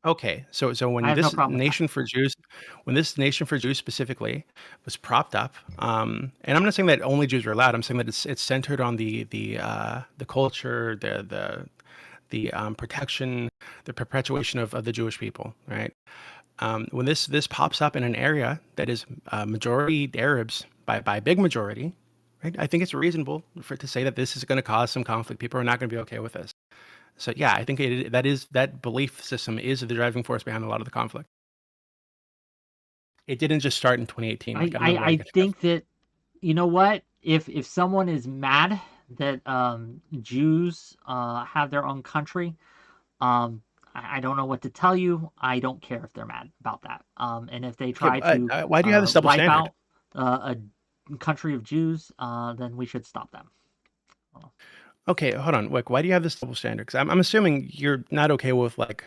Okay, so when I have no this problem with nation for Jews, when this nation for Jews specifically was propped up, and I'm not saying that only Jews are allowed. I'm saying that it's centered on the culture, the protection, the perpetuation of the Jewish people, right? When this pops up in an area that is majority Arabs by a big majority, right? I think it's reasonable for it to say that this is going to cause some conflict. People are not going to be okay with this. So yeah, I think that belief system is the driving force behind a lot of the conflict. It didn't just start in 2018. Like, I think that, you know what? If someone is mad that Jews have their own country, I don't know what to tell you. I don't care if they're mad about that. And if they try to why do you have this double wipe standard? out a country of Jews, then we should stop them. Okay, hold on, Wick. Why do you have this double standard? Because I'm assuming you're not okay with like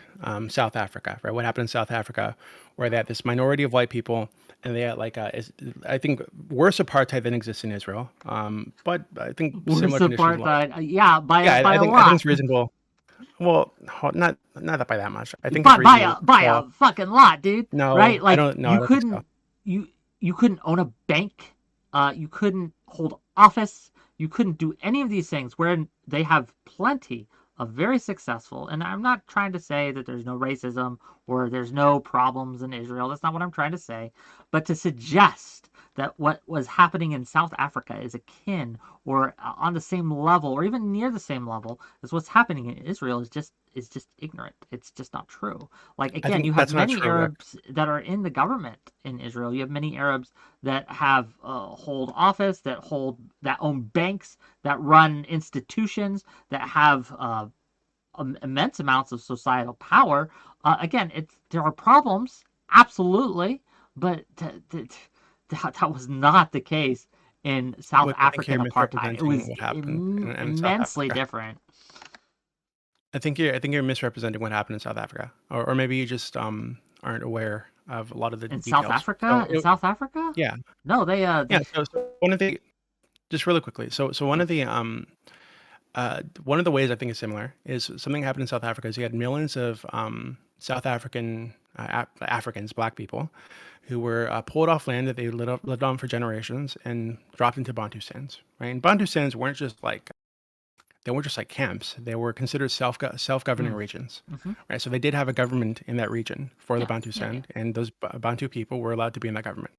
South Africa, right? What happened in South Africa, where they had this minority of white people, and they had like I think worse apartheid than exists in Israel. But I think similar conditions. Apartheid, yeah, by a I lot. think it's reasonable. Well, not that by that much. I think by, it's reasonable. by a fucking lot, dude. No, right? Like, I don't. No, you couldn't you couldn't own a bank. You couldn't hold office. You couldn't do any of these things, where they have plenty of very successful, and I'm not trying to say that there's no racism or there's no problems in Israel. That's not what I'm trying to say. But to suggest that what was happening in South Africa is akin or on the same level or even near the same level as what's happening in Israel is just ignorant. It's just not true. Like, again, you have many Arabs that are in the government in Israel. You have many Arabs that have hold office, that own banks, that run institutions, that have immense amounts of societal power. Again, there are problems, absolutely, but that was not the case in South African apartheid. It was immensely different. I think you're misrepresenting what happened in South Africa, or maybe you just aren't aware of a lot of the details. South Africa. In South Africa, yeah, no, they yeah. So one of the just really quickly. So one of the ways I think is similar is something happened in South Africa. Is you had millions of South African Africans, black people, who were pulled off land that they lived on for generations and dropped into Bantustans. Right, and Bantustans weren't just like camps. They were considered self-governing regions. Right, so they did have a government in that region for the Bantustan, and those Bantu people were allowed to be in that government.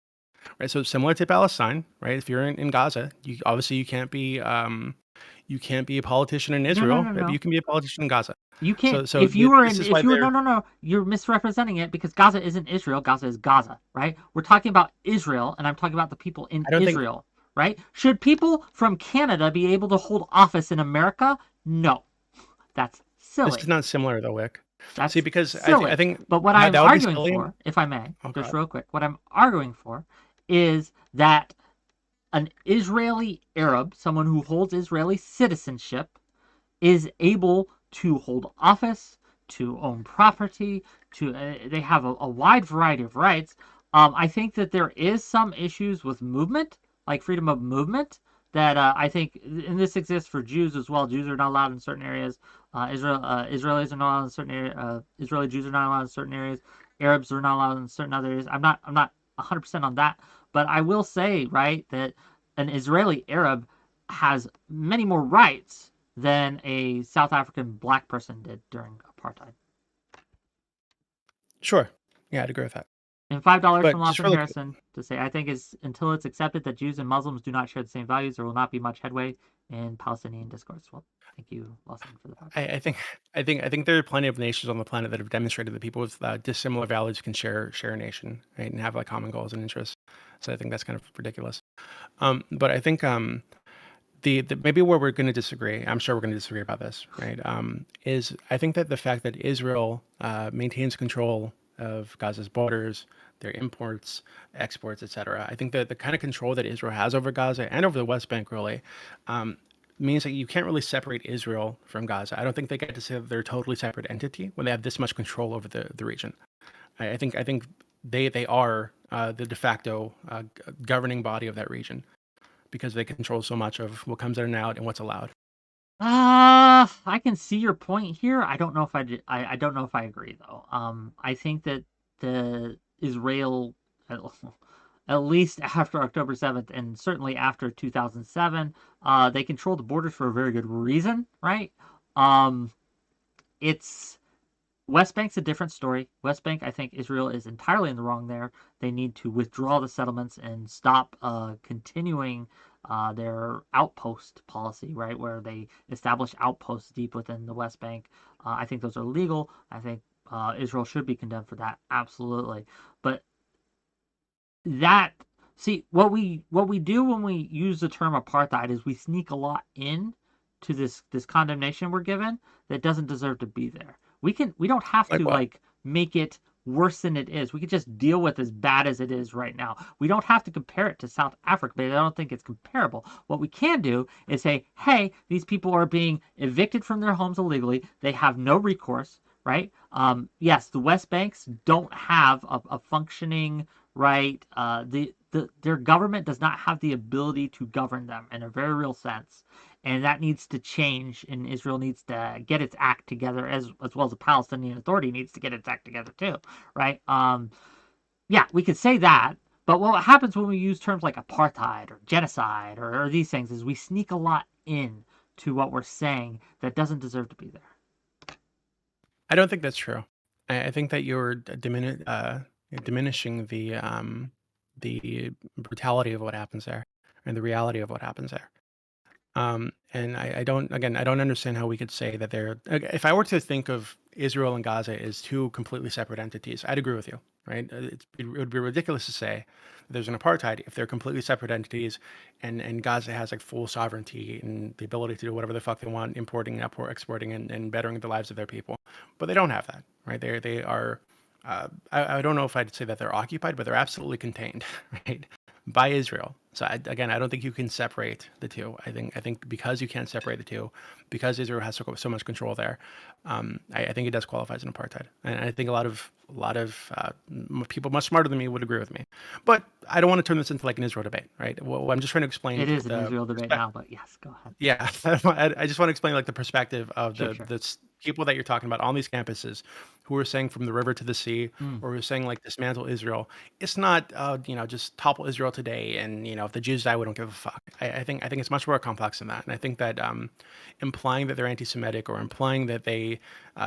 Right, so similar to Palestine, right? If you're in Gaza, you can't be a politician in Israel. No. You can be a politician in Gaza. You can't. So no, you're misrepresenting it, because Gaza isn't Israel. Gaza is Gaza, right? We're talking about Israel, and I'm talking about the people in Israel, right? Should people from Canada be able to hold office in America? No, that's silly. This is not similar, though, Wick. That's because silly. I think. But what I'm arguing for, if I may, just real quick, what I'm arguing for is that an Israeli Arab, someone who holds Israeli citizenship, is able to hold office, to own property, they have a wide variety of rights. I think that there is some issues with movement, like freedom of movement, that I think, and this exists for Jews as well. Jews are not allowed in certain areas. Israelis are not allowed in certain areas. Israeli Jews are not allowed in certain areas. Arabs are not allowed in certain other areas. I'm not 100% on that, but I will say, right, that an Israeli Arab has many more rights than a South African black person did during apartheid. Sure. Yeah, I'd agree with that. And $5 But from just Lawson really, Harrison to say, I think is until it's accepted that Jews and Muslims do not share the same values, there will not be much headway in Palestinian discourse. Well, thank you, Lawson, for the $5. I think there are plenty of nations on the planet that have demonstrated that people with dissimilar values can share a nation, right, and have like common goals and interests. So I think that's kind of ridiculous. But I think the maybe where we're going to disagree, I'm sure we're going to disagree about this, right? Is I think that the fact that Israel maintains control of Gaza's borders, their imports, exports, etc. I think that the kind of control that Israel has over Gaza and over the West Bank really means that you can't really separate Israel from Gaza. I don't think they get to say that they're a totally separate entity when they have this much control over the region. I think they are the de facto governing body of that region because they control so much of what comes in and out and what's allowed. I can see your point here. I don't know if I don't know if I agree though. I think that the Israel, at least after October 7th and certainly after 2007, they control the borders for a very good reason, right? It's West Bank's a different story. West Bank, I think Israel is entirely in the wrong there. They need to withdraw the settlements and stop continuing their outpost policy, right, where they establish outposts deep within the West Bank. I think those are legal. I think Israel should be condemned for that, absolutely. But what we do when we use the term apartheid is we sneak a lot in to this condemnation we're given that doesn't deserve to be there. We don't have to like make it worse than it is. We could just deal with as bad as it is right now. We don't have to compare it to South Africa, but I don't think it's comparable. What we can do is say, hey, these people are being evicted from their homes illegally. They have no recourse, right? Yes, the West Banks don't have a functioning, right? Their government does not have the ability to govern them in a very real sense. And that needs to change, and Israel needs to get its act together, as well as the Palestinian Authority needs to get its act together too, right? Yeah, we could say that, but what happens when we use terms like apartheid or genocide or these things is we sneak a lot in to what we're saying that doesn't deserve to be there. I don't think that's true. I think that you're diminishing the brutality of what happens there and the reality of what happens there. And I don't understand how we could say that they're, if I were to think of Israel and Gaza as two completely separate entities, I'd agree with you, right? It would be ridiculous to say there's an apartheid if they're completely separate entities and Gaza has like full sovereignty and the ability to do whatever the fuck they want, importing, exporting, and bettering the lives of their people. But they don't have that, right? They are, I don't know if I'd say that they're occupied, but they're absolutely contained, right? By Israel. So I don't think you can separate the two. I think because you can't separate the two, because Israel has so much control there, I think it does qualify as an apartheid. And I think a lot of people much smarter than me would agree with me. But I don't want to turn this into like an Israel debate, right? Well, I'm just trying to explain. It is an Israel debate now, but yes, go ahead. Yeah, I just want to explain like the perspective of the people that you're talking about on these campuses who are saying from the river to the sea, or who are saying like dismantle Israel. It's not, just topple Israel today, and if the Jews die, we don't give a fuck. I think it's much more complex than that, and I think that implying that they're anti-Semitic or implying that they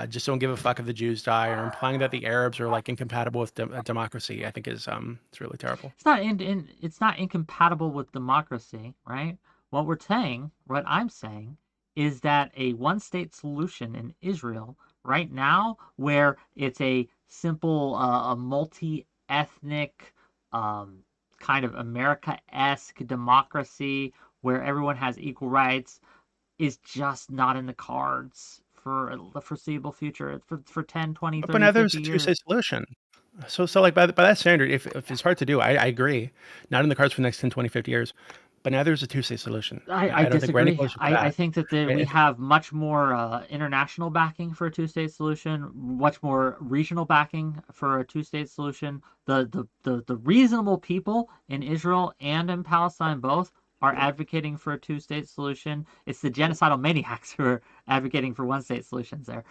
just don't give a fuck if the Jews die, or implying that the Arabs are like incompatible with democracy, I think is it's really terrible. It's not incompatible with democracy, right? What I'm saying is that a one-state solution in Israel right now, where it's a simple, a multi-ethnic, kind of America-esque democracy where everyone has equal rights, is just not in the cards for the foreseeable future, for 10, 20, 30, But now there's 50 a years. two-state solution. So like by that standard, if it's hard to do, I agree. Not in the cards for the next 10, 20, 50 years. But now there's a two-state solution. I don't think we're any disagree. closer to that. I think that we have much more international backing for a two-state solution, much more regional backing for a two-state solution. The reasonable people in Israel and in Palestine both are advocating for a two-state solution. It's the genocidal maniacs who are advocating for one-state solutions there.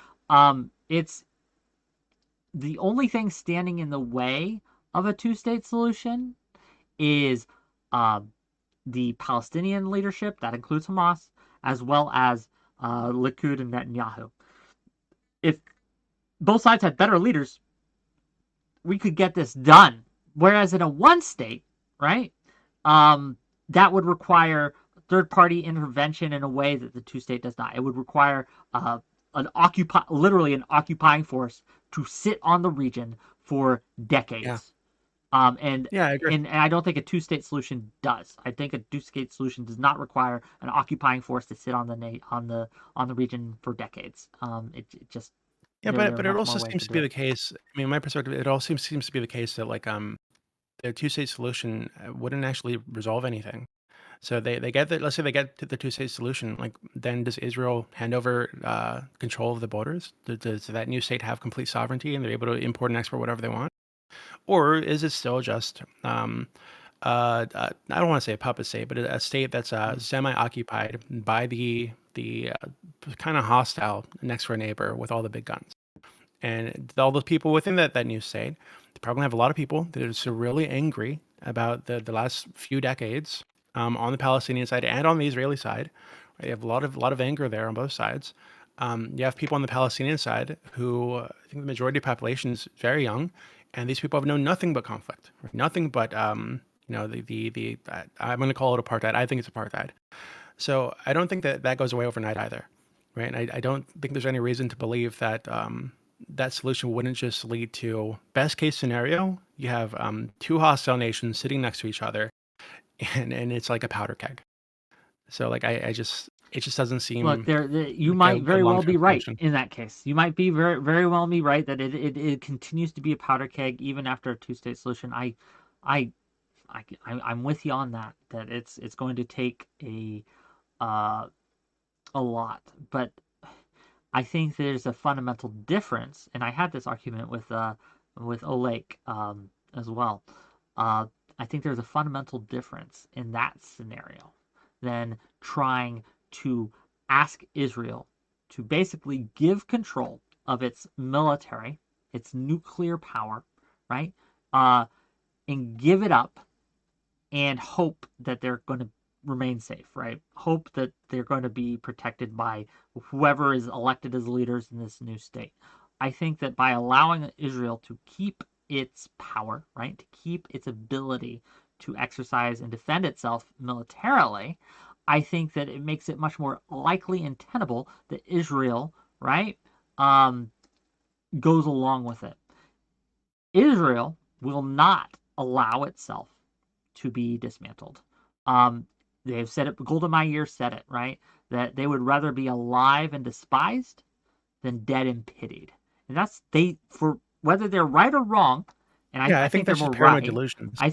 It's the only thing standing in the way of a two-state solution is the Palestinian leadership, that includes Hamas, as well as Likud and Netanyahu. If both sides had better leaders, we could get this done Whereas in a one state, right, that would require third-party intervention in a way that the two-state does not. It would require literally an occupying force to sit on the region for decades. And Yeah, I agree. and I don't think a two-state solution does. I think a two-state solution does not require an occupying force to sit on the region for decades. It just Yeah, there are but it much also more ways seems to to do be it. the case. I mean, my perspective, it all seems to be the case that like the two-state solution wouldn't actually resolve anything. So they get the, let's say they get to the two-state solution, like then does Israel hand over control of the borders? Does that new state have complete sovereignty and they're able to import and export whatever they want? Or is it still just I don't want to say a puppet state, but a state that's semi-occupied by the kind of hostile next door neighbor with all the big guns? And all those people within that new state, they're probably gonna have a lot of people that are so really angry about the last few decades on the Palestinian side and on the Israeli side. Right? You have a lot of anger there on both sides. You have people on the Palestinian side who I think the majority of the population is very young, and these people have known nothing but conflict, right? Nothing but the I'm going to call it apartheid. I think it's apartheid. So I don't think that goes away overnight either, right? And I don't think there's any reason to believe that that solution wouldn't just lead to best case scenario. You have two hostile nations sitting next to each other, and it's like a powder keg. So like it just doesn't seem Look, you like might a very well long-term be right solution. in that case. You might be very well be right that it continues to be a powder keg even after a two-state solution. I'm with you on that. That it's going to take a lot, but I think there's a fundamental difference, and I had this argument with 𝕾𝖍𝖎 as well. I think there's a fundamental difference in that scenario than trying to ask Israel to basically give control of its military, its nuclear power, right, and give it up and hope that they're going to remain safe, right? Hope that they're going to be protected by whoever is elected as leaders in this new state. I think that by allowing Israel to keep its power, right, to keep its ability to exercise and defend itself militarily, I think that it makes it much more likely and tenable that Israel, right, goes along with it. Israel will not allow itself to be dismantled. They've said it, 𝕾𝖍𝖎𝖙 said it, right? That they would rather be alive and despised than dead and pitied. And that's for whether they're right or wrong, and Yeah, I I think think they're that's more just paranoid right. delusions. I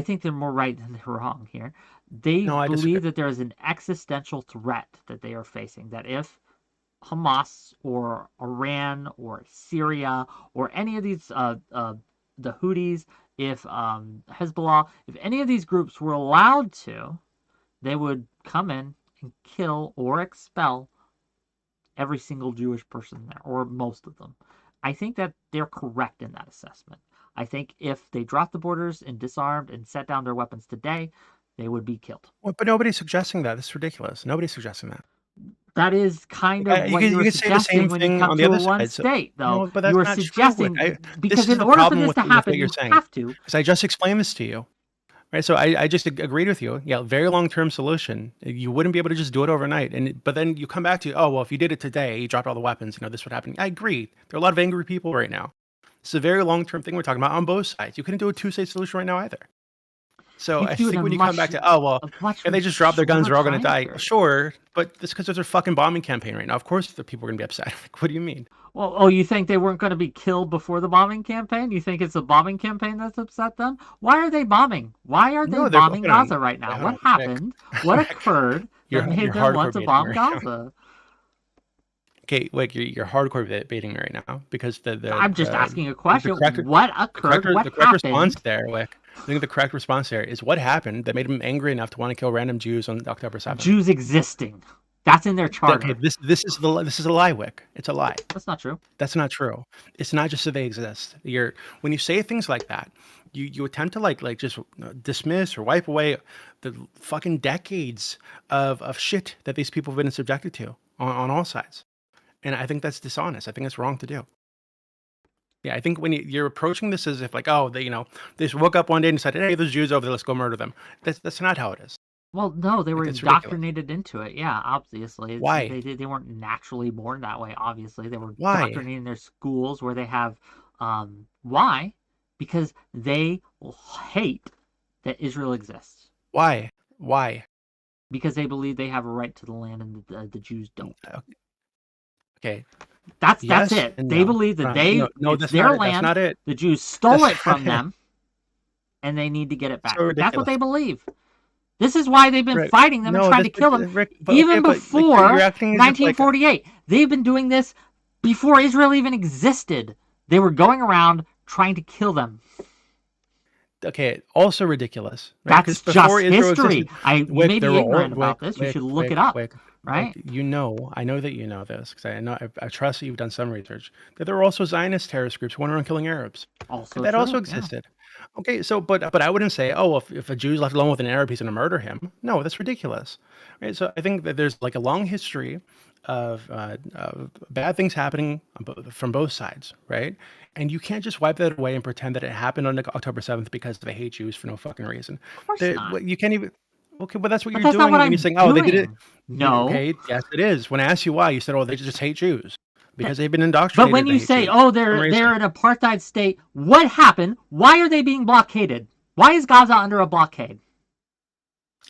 think they're more right than they're wrong here. They No, I disagree. believe that there is an existential threat that they are facing, that if Hamas or Iran or Syria or any of these the Houthis, if Hezbollah, if any of these groups were allowed to, they would come in and kill or expel every single Jewish person there, or most of them. I think that they're correct in that assessment. I think if they dropped the borders and disarmed and set down their weapons today, they would be killed. Well, but nobody's suggesting that. This is ridiculous. Nobody's suggesting that. That is kind of You what you were could say the suggesting same when you thing come on the to a other one side. So, state, though. no, but You that's were not true. suggesting, This because is in the order for problem this to with happen, what you're you saying. have to. Because I just explained this to you. Right, so I just agreed with you. Yeah, very long-term solution. You wouldn't be able to just do it overnight. But then you come back to, oh, well, if you did it today, you dropped all the weapons, this would happen. I agree. There are a lot of angry people right now. It's a very long-term thing we're talking about on both sides. You couldn't do a two-state solution right now either. So I think when you come back to, oh, well, if they just drop their guns, they're all going to die. Sure, but that's because there's a fucking bombing campaign right now. Of course the people are going to be upset. Like, what do you mean? Well, you think they weren't going to be killed before the bombing campaign? You think it's the bombing campaign that's upset them? Why are they bomming? Why are they bombing Gaza right now? What happened? What occurred that made them want to bomb Gaza? Okay, like you're hardcore debating me right now because I'm just asking a question. What occurred? What the correct happened? response there, Wick. I think the correct response there is what happened that made them angry enough to want to kill random Jews on October 7th. Jews existing. That's in their charter. Okay, this is a lie, Wick. It's a lie. That's not true. That's not true. It's not just that they exist. When you say things like that, you attempt to like just dismiss or wipe away the fucking decades of shit that these people have been subjected to on all sides. And I think that's dishonest. I think it's wrong to do. Yeah, I think when you're approaching this as if like, oh, they just woke up one day and decided, hey, there's Jews over there, let's go murder them. That's not how it is. Well, no, they Like, were that's ridiculous. indoctrinated into it. Yeah, obviously. Why? They weren't naturally born that way, obviously. They were Why? indoctrinated in their schools where they have, why? Because they hate that Israel exists. Why? Why? Because they believe they have a right to the land and the Jews don't. Okay. That's Yes it. and They no. believe that No, it's that's their not it. land. That's not it. The Jews stole That's it from not it. them, and they need to get it back. So That's what ridiculous. they believe. This is why they've been Rick, fighting them and no, trying to kill them Rick, even but before you're acting as if, like, 1948. They've been doing this before Israel even existed. They were going around trying to kill them. okay, also ridiculous. Right? That's 'Cause just before Israel history. existed, I may be ignorant about this. You should look it up, right? I know that you know this because I trust that you've done some research. That there were also Zionist terrorist groups who went around killing Arabs. Also That true, also yeah. existed. Okay, so but I wouldn't say, oh, if a Jew's left alone with an Arab, he's going to murder him. No, that's ridiculous. Right? So I think that there's like a long history of bad things happening from both sides, right? And you can't just wipe that away and pretend that it happened on October 7th because they hate Jews for no fucking reason. Of course not. You can't even. Okay, but that's what But you're that's not doing what when I'm you're saying, oh, they did it. doing. No. Okay, yes, it is. When I asked you why, you said, oh, they just hate Jews because they've been But indoctrinated. when to you hate say, Jews oh, for some reason. they're an apartheid state, what happened? Why are they being blockaded? Why is Gaza under a blockade?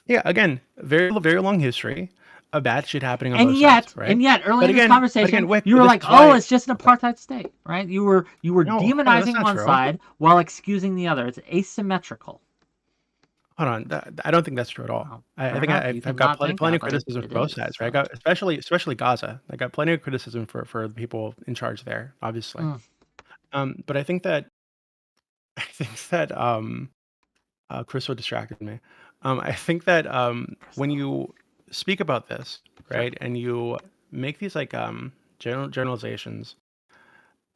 Yeah, again, very very long history of bad shit happening on And both yet, sides, right? and yet, early But in this again, conversation, Wick, you were this like, is why- "Oh, it's just an apartheid state," right? You were No, demonizing that's not one true. side while excusing the other. It's asymmetrical. Hold on, I don't think that's true at all. Oh, I fair think enough. You I've can got not plenty think that, of but criticism it for both is, sides, so. right? I got especially Gaza. I got plenty of criticism for the people in charge there, obviously. But I think that Crystal distracted me. I think that when you speak about this, right, and you make these like generalizations,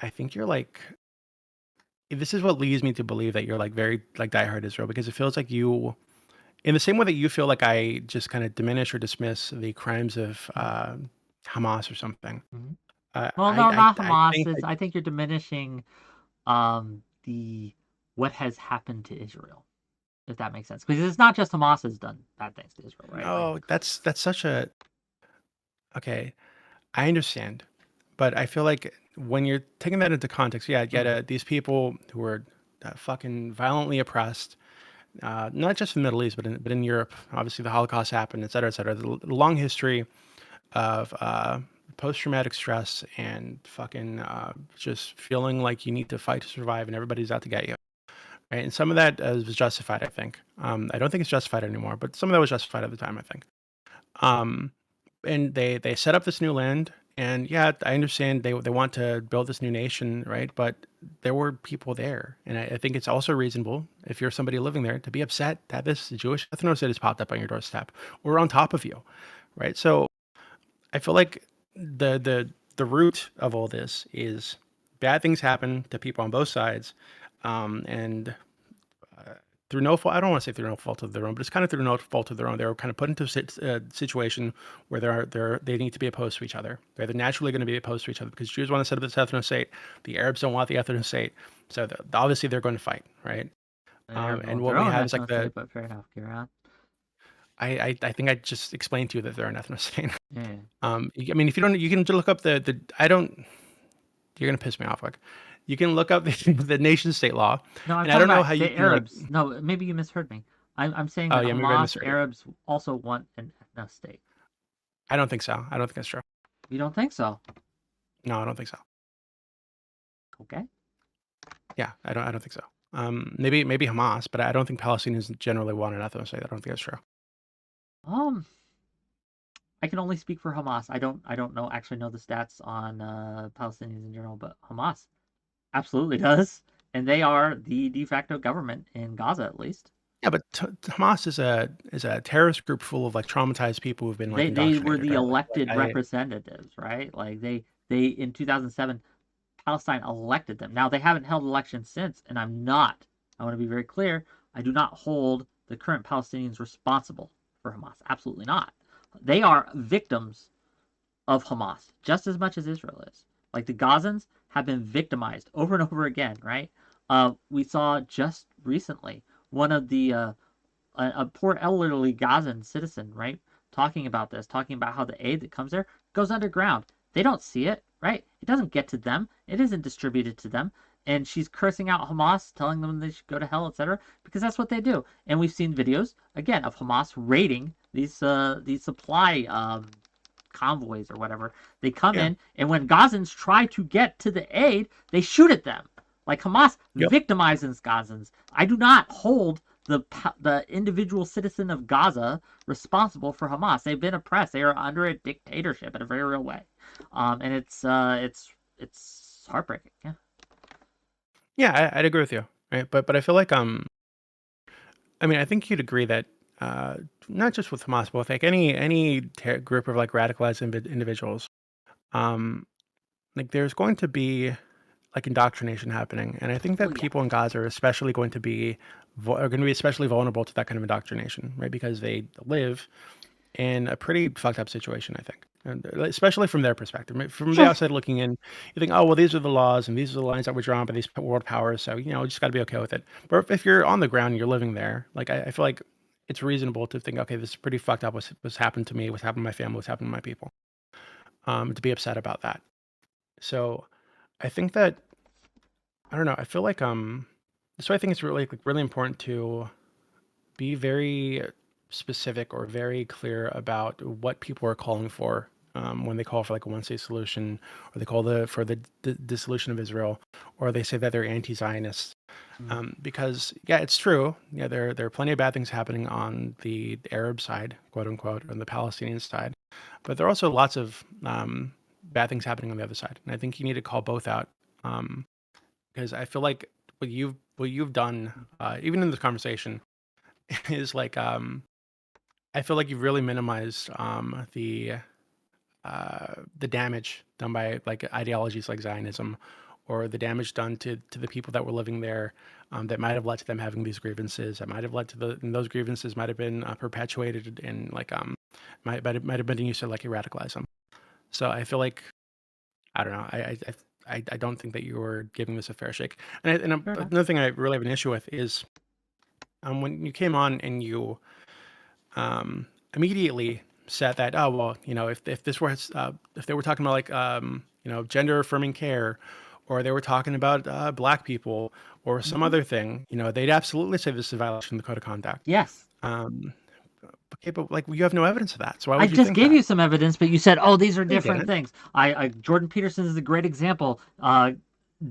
I think you're like, this is what leads me to believe that you're like very like diehard Israel, because it feels like you, in the same way that you feel like I just kind of diminish or dismiss the crimes of Hamas or something. Well, no, not I Hamas. think I think you're diminishing the what has happened to Israel, if that makes sense. Because it's not just Hamas has done bad things to Israel, right? no, that's such a, okay, I understand, but I feel like when you're taking that into context, yeah, these people who were fucking violently oppressed, not just in the Middle East, but in Europe. Obviously, the Holocaust happened, et cetera, et cetera. The long history of post-traumatic stress and fucking just feeling like you need to fight to survive and everybody's out to get you. Right? And some of that was justified, I think. I don't think it's justified anymore, but some of that was justified at the time, I think. And they set up this new land, and yeah, I understand they want to build this new nation, right? But there were people there, and I think it's also reasonable, if you're somebody living there, to be upset that this Jewish ethnicity has popped up on your doorstep or on top of you, right? So I feel like the root of all this is bad things happen to people on both sides, and through no fault, I don't want to say through no fault of their own, but it's kind of through no fault of their own. They were kind of put into a situation where they need to be opposed to each other. They're naturally going to be opposed to each other because Jews want to set up this ethno state. The Arabs don't want the ethno state. So obviously they're going to fight, right? And what we have is like but fair enough, Kieran. I think I just explained to you that they're an ethno state. Yeah. I mean, if you don't, you can look up you're going to piss me off, like. You can look up the nation state law. No, and I don't know how you Arabs. Like, no, maybe you misheard me. I'm saying that Hamas Arabs also want an ethno state. I don't think so. I don't think that's true. You don't think so? No, I don't think so. Okay. Yeah, I don't think so. Maybe Hamas, but I don't think Palestinians generally want an ethno state. I don't think that's true. I can only speak for Hamas. I don't actually know the stats on Palestinians in general, but Hamas absolutely does, and they are the de facto government in Gaza, at least. Yeah, but Hamas is a terrorist group full of like traumatized people who've been like they were the elected representatives, right? Like they in 2007, Palestine elected them. Now they haven't held elections since, and I want to be very clear, I do not hold the current Palestinians responsible for Hamas. Absolutely not. They are victims of Hamas just as much as Israel is. Like the Gazans have been victimized over and over again, right? We saw just recently one of the a poor elderly Gazan citizen, right, talking about this, talking about how the aid that comes there goes underground. They don't see it, right? It doesn't get to them. It isn't distributed to them. And she's cursing out Hamas, telling them they should go to hell, etc., because that's what they do. And we've seen videos again of Hamas raiding these supply convoys or whatever. They come in, and when Gazans try to get to the aid, they shoot at them. Like Hamas victimizes Gazans. I do not hold the individual citizen of Gaza responsible for Hamas. They've been oppressed. They are under a dictatorship in a very real way, and it's heartbreaking. Yeah, I'd agree with you, right? But I feel like I mean, I think you'd agree that not just with Hamas, but with like any group of like radicalized individuals, like there's going to be like indoctrination happening, and I think that people in Gaza are especially going to be especially vulnerable to that kind of indoctrination, right? Because they live in a pretty fucked up situation, I think, and especially from their perspective. From the outside looking in, you think, oh well, these are the laws and these are the lines that were drawn by these world powers, so you just got to be okay with it. But if you're on the ground and you're living there, like I feel like it's reasonable to think, okay, this is pretty fucked up. What's happened to me? What's happened to my family? What's happened to my people? To be upset about that. So I think that I don't know. I feel like so I think it's really important to be very specific or very clear about what people are calling for when they call for like a one-state solution, or they call for the dissolution of Israel, or they say that they're anti-Zionists. Because it's true. Yeah, there are plenty of bad things happening on the Arab side, quote unquote, on the Palestinian side, but there are also lots of bad things happening on the other side, and I think you need to call both out. Because I feel like what you've done, even in this conversation, is like I feel like you've really minimized the damage done by like ideologies like Zionism, or the damage done to the people that were living there, that might have led to them having these grievances, that might have led to and those grievances might have been perpetuated and like might have been used to like radicalize them. So I feel like I don't know. I don't think that you were giving this a fair shake. And another thing I really have an issue with is when you came on and you immediately said that, oh well, if this were if they were talking about like gender affirming care, or they were talking about black people or some other thing, they'd absolutely say this is a violation of the code of conduct. Yes. Okay, but like you have no evidence of that, so why would I you just think gave that? you some evidence, but you said, "Oh, these are different didn't. things." Jordan Peterson is a great example.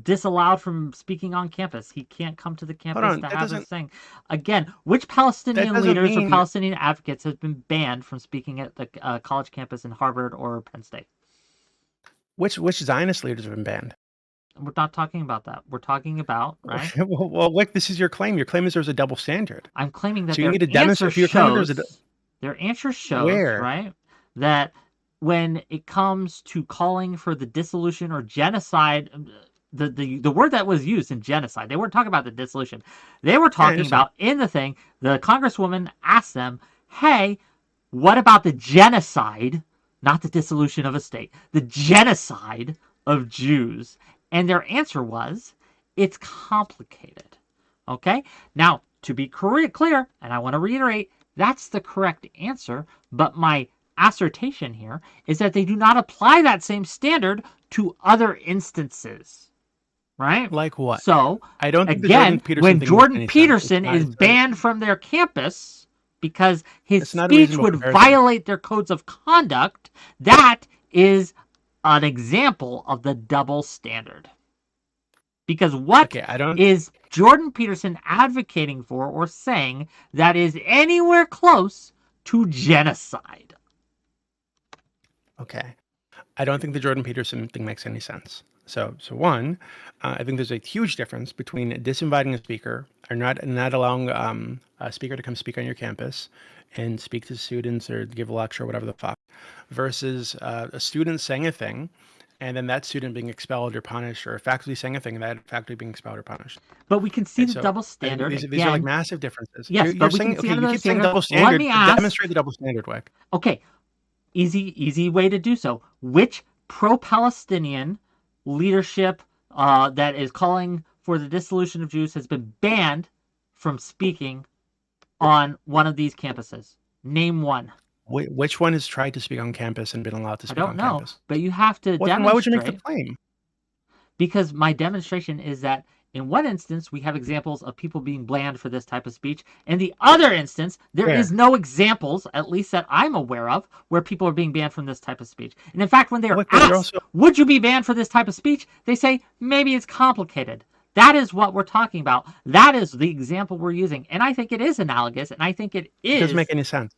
Disallowed from speaking on campus. He can't come to the campus to have his thing. Again, which Palestinian leaders or Palestinian advocates have been banned from speaking at the college campus in Harvard or Penn State? Which Zionist leaders have been banned? We're not talking about that. We're talking about, right? well, this is your claim. Your claim is there's a double standard. I'm claiming that so you need to demonstrate. Your claim there's their answer shows, where? Right, that when it comes to calling for the dissolution or genocide, the word that was used in genocide, they weren't talking about the dissolution. They were talking about in the thing, the congresswoman asked them, hey, what about the genocide, not the dissolution of a state, the genocide of Jews? And their answer was, it's complicated. Okay? Now, to be clear, and I want to reiterate, that's the correct answer, but my assertion here is that they do not apply that same standard to other instances. Right? Like what? So, I don't think again, when Jordan Peterson is banned from their campus because his speech would violate their codes of conduct, that is an example of the double standard. Because what is Jordan Peterson advocating for or saying that is anywhere close to genocide? Okay. I don't think the Jordan Peterson thing makes any sense. So one, I think there's a huge difference between disinviting a speaker or not allowing a speaker to come speak on your campus and speak to students or give a lecture or whatever the fuck, versus a student saying a thing and then that student being expelled or punished, or a faculty saying a thing and that faculty being expelled or punished. But we can see the double standard. These are like massive differences. Yes, you're saying, okay, you keep saying double standard. Let me ask, demonstrate the double standard, Wick. Okay, easy way to do so. Which pro-Palestinian leadership that is calling for the dissolution of Jews has been banned from speaking on one of these campuses? Name one. Which one has tried to speak on campus and been allowed to I speak don't on know, campus? but you have to Well, then demonstrate. why would you make the claim? Because my demonstration is that in one instance, we have examples of people being banned for this type of speech. In the other instance, there is no examples, at least that I'm aware of, where people are being banned from this type of speech. And in fact, when they're asked, would you be banned for this type of speech? They say, maybe it's complicated. That is what we're talking about. That is the example we're using. And I think it is analogous, and I think it is. It doesn't make any sense.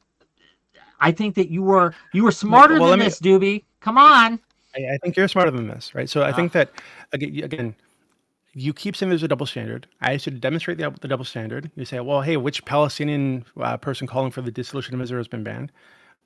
I think that you were smarter than this, Doobie. Come on. I think you're smarter than this, right? So I think that, again, you keep saying there's a double standard. I asked you to demonstrate the double standard. You say, well, hey, which Palestinian person calling for the dissolution of Israel has been banned?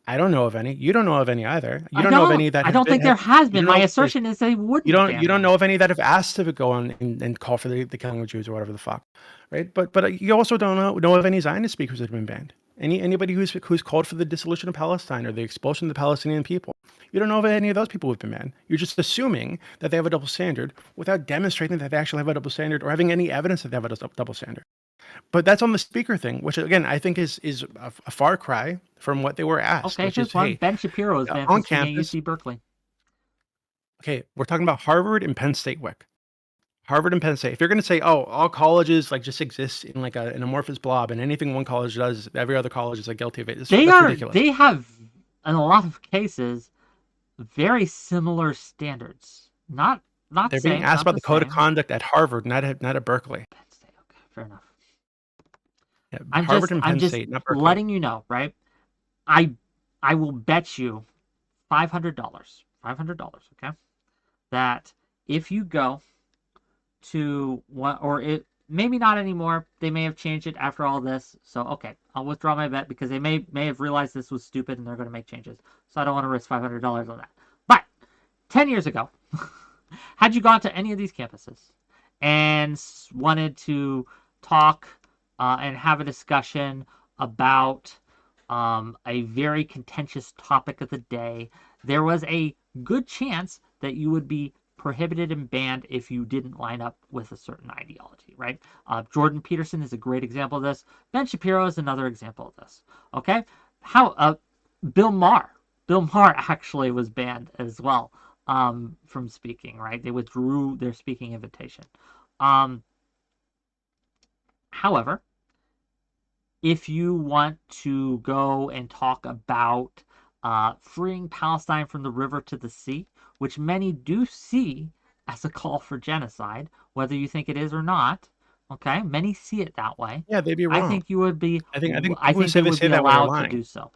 I don't know of any. You don't know of any either. You don't know of any that I don't think there has been. My assertion is they wouldn't. You don't know of any that have asked to go on and call for the killing of Jews or whatever the fuck, right? But you also don't know of any Zionist speakers that have been banned. Anybody who's called for the dissolution of Palestine or the expulsion of the Palestinian people. You don't know of any of those people who've been banned. You're just assuming that they have a double standard without demonstrating that they actually have a double standard or having any evidence that they have a double standard. But that's on the speaker thing, which again I think is a far cry from what they were asked. Okay, here's one. Ben Shapiro is banned from campus. UC Berkeley. Okay, we're talking about Harvard and Penn State, Wick. Harvard and Penn State. If you're going to say, oh, all colleges like just exist in like an amorphous blob, and anything one college does, every other college is like guilty of it. That's ridiculous. They have, in a lot of cases, very similar standards. Not. They're being asked about the code of conduct at Harvard, not at Berkeley. Penn State. Okay, fair enough. Yeah, Harvard and Penn State, not Berkeley. Letting you know, right? I will bet you $500. $500. Okay, that if you go to one, or it maybe not anymore. They may have changed it after all this. So okay, I'll withdraw my bet because they may have realized this was stupid and they're going to make changes. So I don't want to risk $500 on that. But 10 years ago, had you gone to any of these campuses and wanted to talk and have a discussion about a very contentious topic of the day, there was a good chance that you would be prohibited and banned if you didn't line up with a certain ideology, right? Jordan Peterson is a great example of this. Ben Shapiro is another example of this. Okay, Bill Maher actually was banned as well from speaking, right? They withdrew their speaking invitation. However, if you want to go and talk about freeing Palestine from the river to the sea, which many do see as a call for genocide, whether you think it is or not. Okay, many see it that way. Yeah, they'd be wrong. I think you would be. I think they would be allowed to do so.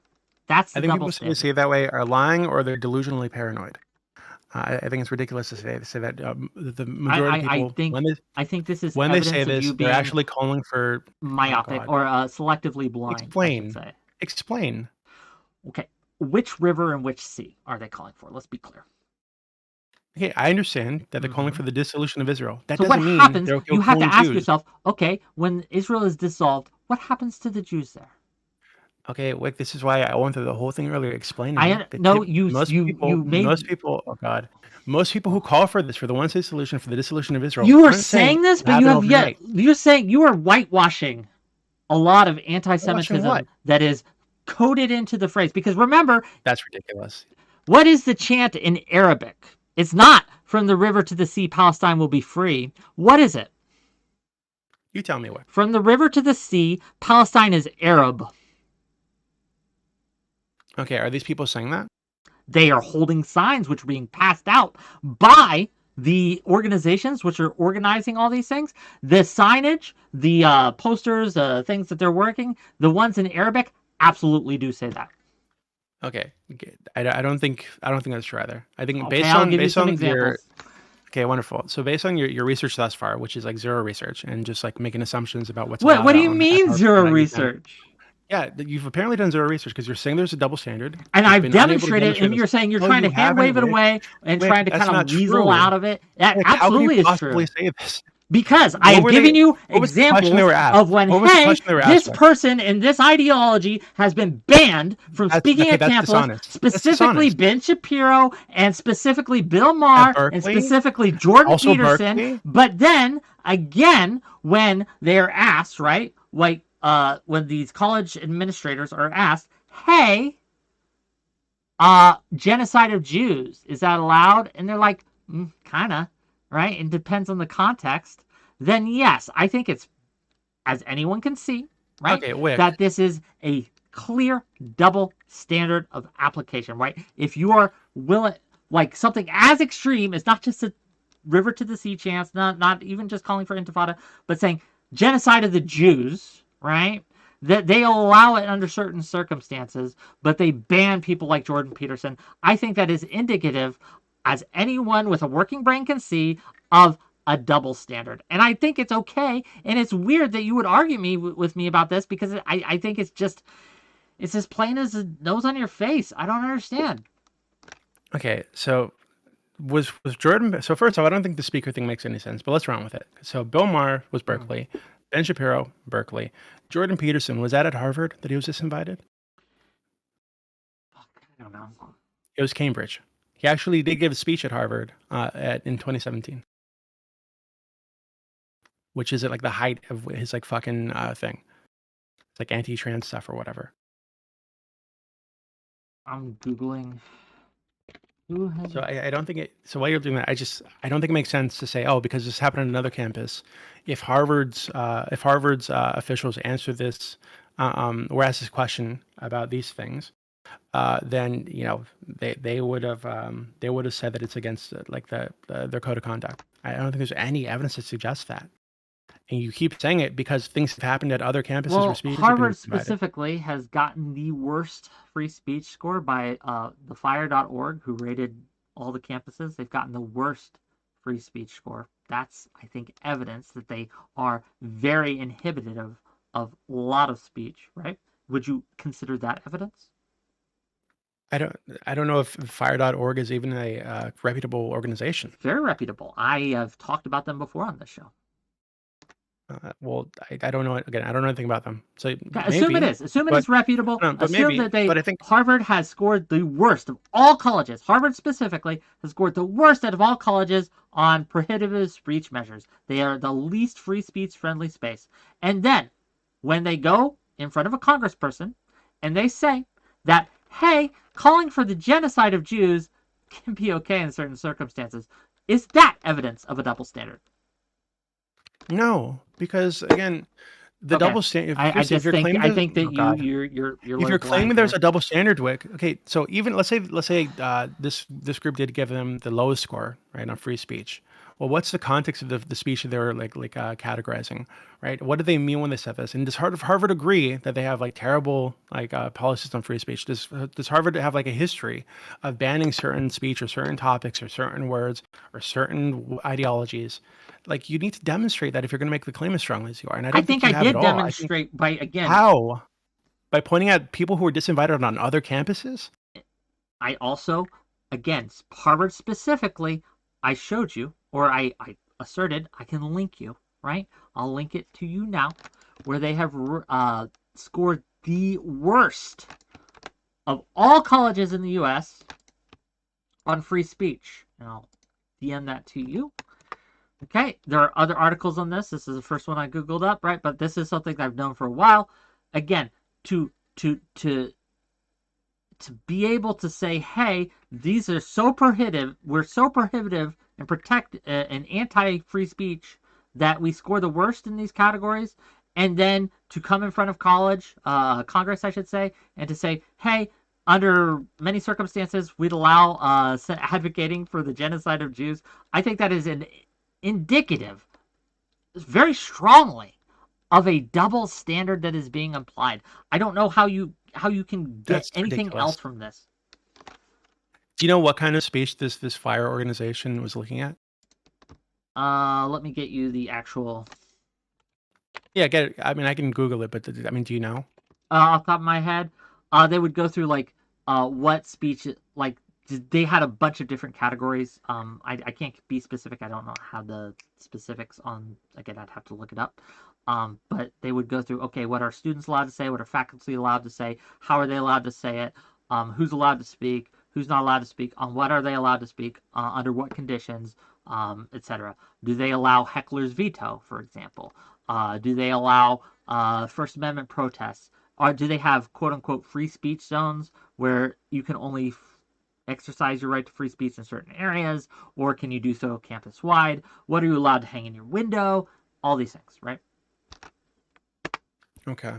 That's the double standard. People say that way are lying or they're delusionally paranoid. I think it's ridiculous to say that the majority of people. I think this is when they say this, they're actually calling for myopic or selectively blind. Explain. Okay, which river and which sea are they calling for? Let's be clear. Okay, I understand that they're calling for the dissolution of Israel. That so doesn't mean what happens? You have to ask Jews. yourself, okay, when Israel is dissolved, what happens to the Jews there? Okay, Wick, this is why I went through the whole thing earlier explaining. Most people. Oh God, most people who call for this, for the one-state solution, for the dissolution of Israel. You are saying this, but you have yet. You're saying you are whitewashing a lot of anti-Semitism that is coded into the phrase. Because remember, that's ridiculous. What is the chant in Arabic? It's not from the river to the sea, Palestine will be free. What is it? You tell me what. From the river to the sea, Palestine is Arab. Okay, are these people saying that? They are holding signs which are being passed out by the organizations which are organizing all these things. The signage, the posters, things that they're working, the ones in Arabic absolutely do say that. Okay, I don't think that's true either. I think based on your okay, wonderful. So based on your research thus far, which is like zero research and just like making assumptions about what do you mean zero research? Yeah, you've apparently done zero research because you're saying there's a double standard. And I've demonstrated it, and you're saying you're trying to hand wave it away and trying to kind of weasel out of it. That absolutely is true. Say this? Because I have given you what was the question examples they were asked? of when, What was the hey, question they were this asked? person in this ideology has been banned from speaking at that's campus, dishonest. specifically That's dishonest. 𝕵𝖎𝖎𝖙 and specifically Bill At Maher and Berkeley? specifically Jordan Also Peterson. Berkeley? But then again, when they're asked, right, like when these college administrators are asked, hey, genocide of Jews, is that allowed? And they're like, kind of, right? It depends on the context. Then yes, I think it's, as anyone can see, right, Okay, that this is a clear double standard of application, right? If you are willing, like something as extreme as not just a river to the sea chance, not even just calling for intifada, but saying genocide of the Jews, right? That they allow it under certain circumstances, but they ban people like Jordan Peterson. I think that is indicative, as anyone with a working brain can see, of a double standard. And I think it's okay, and it's weird that you would argue with me about this, because I think it's as plain as a nose on your face. I don't understand. Okay, so was Jordan... So first of all, I don't think the speaker thing makes any sense, but let's run with it. So Bill Maher was Berkeley. Ben Shapiro, Berkeley. Jordan Peterson, was that at Harvard that he was disinvited? I don't know. It was Cambridge. He actually did give a speech at Harvard in 2017. Which is at like the height of his like fucking thing. It's like anti-trans stuff or whatever. I'm Googling. So I don't think it... So while you're doing that, I don't think it makes sense to say, oh, because this happened on another campus. If Harvard's officials answer this, or ask this question about these things, then they would have said that it's against like their code of conduct. I don't think there's any evidence to suggest that. And you keep saying it because things have happened at other campuses where speech Harvard specifically has gotten the worst free speech score by the fire.org, who rated all the campuses. They've gotten the worst free speech score. That's, I think, evidence that they are very inhibitive of a lot of speech, right? Would you consider that evidence? I don't know if fire.org is even a reputable organization. Very reputable. I have talked about them before on this show. Well, I don't know. Again, I don't know anything about them. So assume it is. Assume it is reputable. Assume that I think Harvard has scored the worst of all colleges. Harvard specifically has scored the worst out of all colleges on prohibitive speech measures. They are the least free speech friendly space. And then when they go in front of a congressperson and they say that, hey, calling for the genocide of Jews can be okay in certain circumstances, is that evidence of a double standard? No, because again, the double standard. I think that you're if you're claiming there's a double standard, Wick. Okay, so even let's say this group did give them the lowest score, right, on free speech. Well, what's the context of the speech that they were categorizing, right? What do they mean when they said this? And does Harvard agree that they have like terrible policies on free speech? Does Harvard have like a history of banning certain speech or certain topics or certain words or certain ideologies? Like, you need to demonstrate that if you're going to make the claim as strongly as you are. And I think I did demonstrate by, again, how? By pointing out people who were disinvited on other campuses? I also, again, Harvard specifically, I showed you, or I asserted, I can link you, right? I'll link it to you now, where they have scored the worst of all colleges in the U.S. on free speech. And I'll DM that to you. Okay, there are other articles on this. This is the first one I Googled up, right? But this is something that I've known for a while. Again, to be able to say, hey, these are so prohibitive, we're so prohibitive and protect and anti-free speech that we score the worst in these categories, and then to come in front of Congress, I should say, and to say, hey, under many circumstances, we'd allow advocating for the genocide of Jews. I think that is indicative, very strongly, of a double standard that is being applied. I don't know how you can get anything else from this. Do you know what kind of speech this FIRE organization was looking at? Let me get you the actual. Yeah, get it. I mean, I can Google it, but I mean, do you know? Off the top of my head, they would go through like what speech, like they had a bunch of different categories. I can't be specific. I don't know how the specifics on, again, I'd have to look it up. But they would go through, okay, what are students allowed to say? What are faculty allowed to say? How are they allowed to say it? Who's allowed to speak? Who's not allowed to speak? On what are they allowed to speak? Under what conditions? Etc. Do they allow heckler's veto, for example? Do they allow First Amendment protests? Or do they have quote-unquote free speech zones where you can only exercise your right to free speech in certain areas, or can you do so campus-wide? What are you allowed to hang in your window? All these things, right? Okay.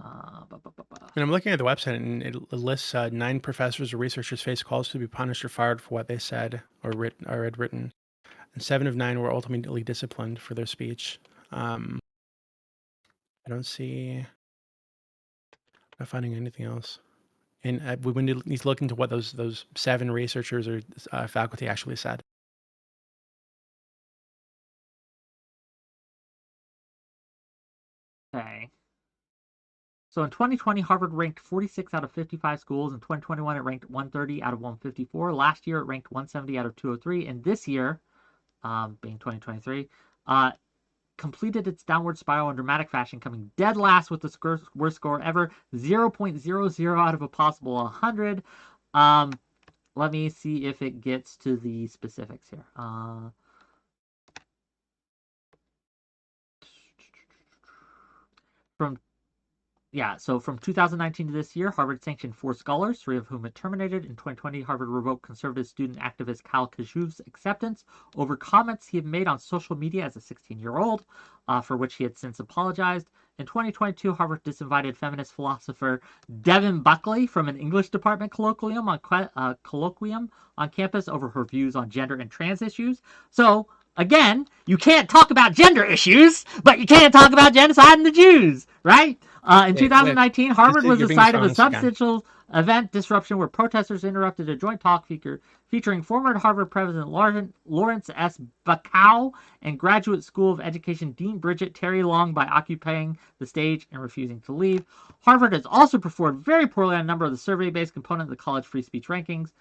And I'm looking at the website, and it lists 9 professors or researchers face calls to be punished or fired for what they said or had written, and 7 of 9 were ultimately disciplined for their speech. I don't see. I'm not finding anything else. And we need to look into what those 7 researchers or faculty actually said. Okay. So in 2020, Harvard ranked 46 out of 55 schools. In 2021, it ranked 130 out of 154. Last year, it ranked 170 out of 203. And this year, being 2023, completed its downward spiral in dramatic fashion, coming dead last with the worst score ever, 0.00 out of a possible 100. Let me see if it gets to the specifics here. So from 2019 to this year, Harvard sanctioned 4 scholars, 3 of whom it terminated. In 2020, Harvard revoked conservative student activist 𝕾𝖍𝖎𝖙𝖘𝍍𝖔's acceptance over comments he had made on social media as a 16-year-old, for which he had since apologized. In 2022, Harvard disinvited feminist philosopher 𝕵𝖎𝖙 Buckley from an English department colloquium on campus over her views on gender and trans issues. So, again, you can't talk about gender issues, but you can't talk about genocide and the Jews, right? In 2019, Harvard was the site of a substantial event disruption where protesters interrupted a joint talk featuring former Harvard President Lawrence S. Bacow and Graduate School of Education Dean Bridget Terry Long by occupying the stage and refusing to leave. Harvard has also performed very poorly on a number of the survey-based components of the college free speech rankings,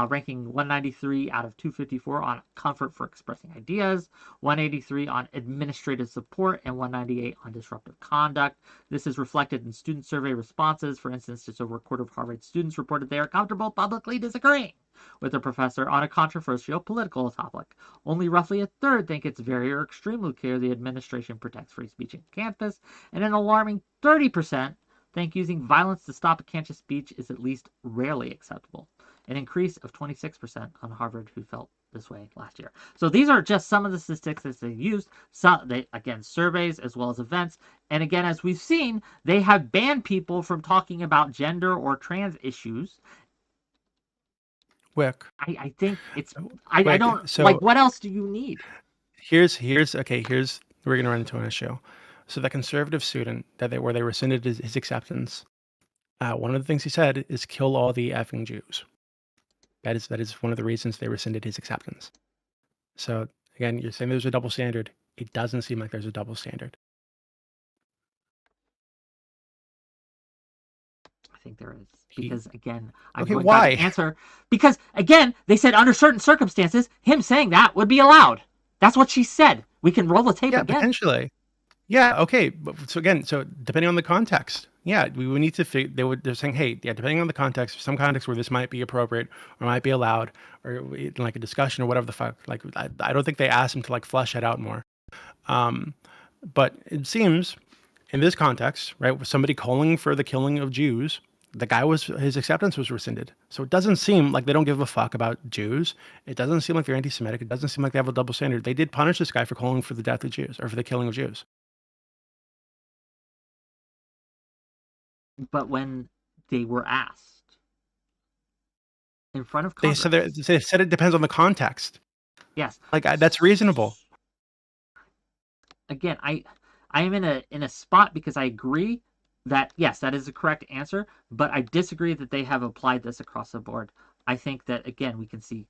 ranking 193 out of 254 on comfort for expressing ideas, 183 on administrative support, and 198 on disruptive conduct. This is reflected in student survey responses. For instance, just over a quarter of Harvard students reported they are comfortable publicly disagreeing with a professor on a controversial political topic. Only roughly a third think it's very or extremely clear the administration protects free speech on campus, and an alarming 30% think using violence to stop a campus speech is at least rarely acceptable. An increase of 26% on Harvard who felt this way last year. So these are just some of the statistics that they used. Again, surveys as well as events. And again, as we've seen, they have banned people from talking about gender or trans issues. Wick. I think it's, I don't, so, like, what else do you need? Here's we're going to run into an issue. So the conservative student where they rescinded his acceptance, one of the things he said is kill all the effing Jews. That is one of the reasons they rescinded his acceptance. So again, you're saying there's a double standard. It doesn't seem like there's a double standard. I think there is. Because again, why? Answer. Because again, they said under certain circumstances, him saying that would be allowed. That's what she said. We can roll the tape again. Potentially. Yeah, okay. So again, depending on the context, we would need to they're saying, hey, depending on the context, some context where this might be appropriate or might be allowed, or like a discussion or whatever the fuck. Like, I don't think they asked him to like flesh it out more. But it seems in this context, right, with somebody calling for the killing of Jews, his acceptance was rescinded. So it doesn't seem like they don't give a fuck about Jews. It doesn't seem like they're anti-Semitic. It doesn't seem like they have a double standard. They did punish this guy for calling for the death of Jews or for the killing of Jews. But when they were asked in front of Congress, they said it depends on the context. Yes, like that's reasonable. Again, I am in a spot because I agree that yes, that is the correct answer, but I disagree that they have applied this across the board. I think that again we can see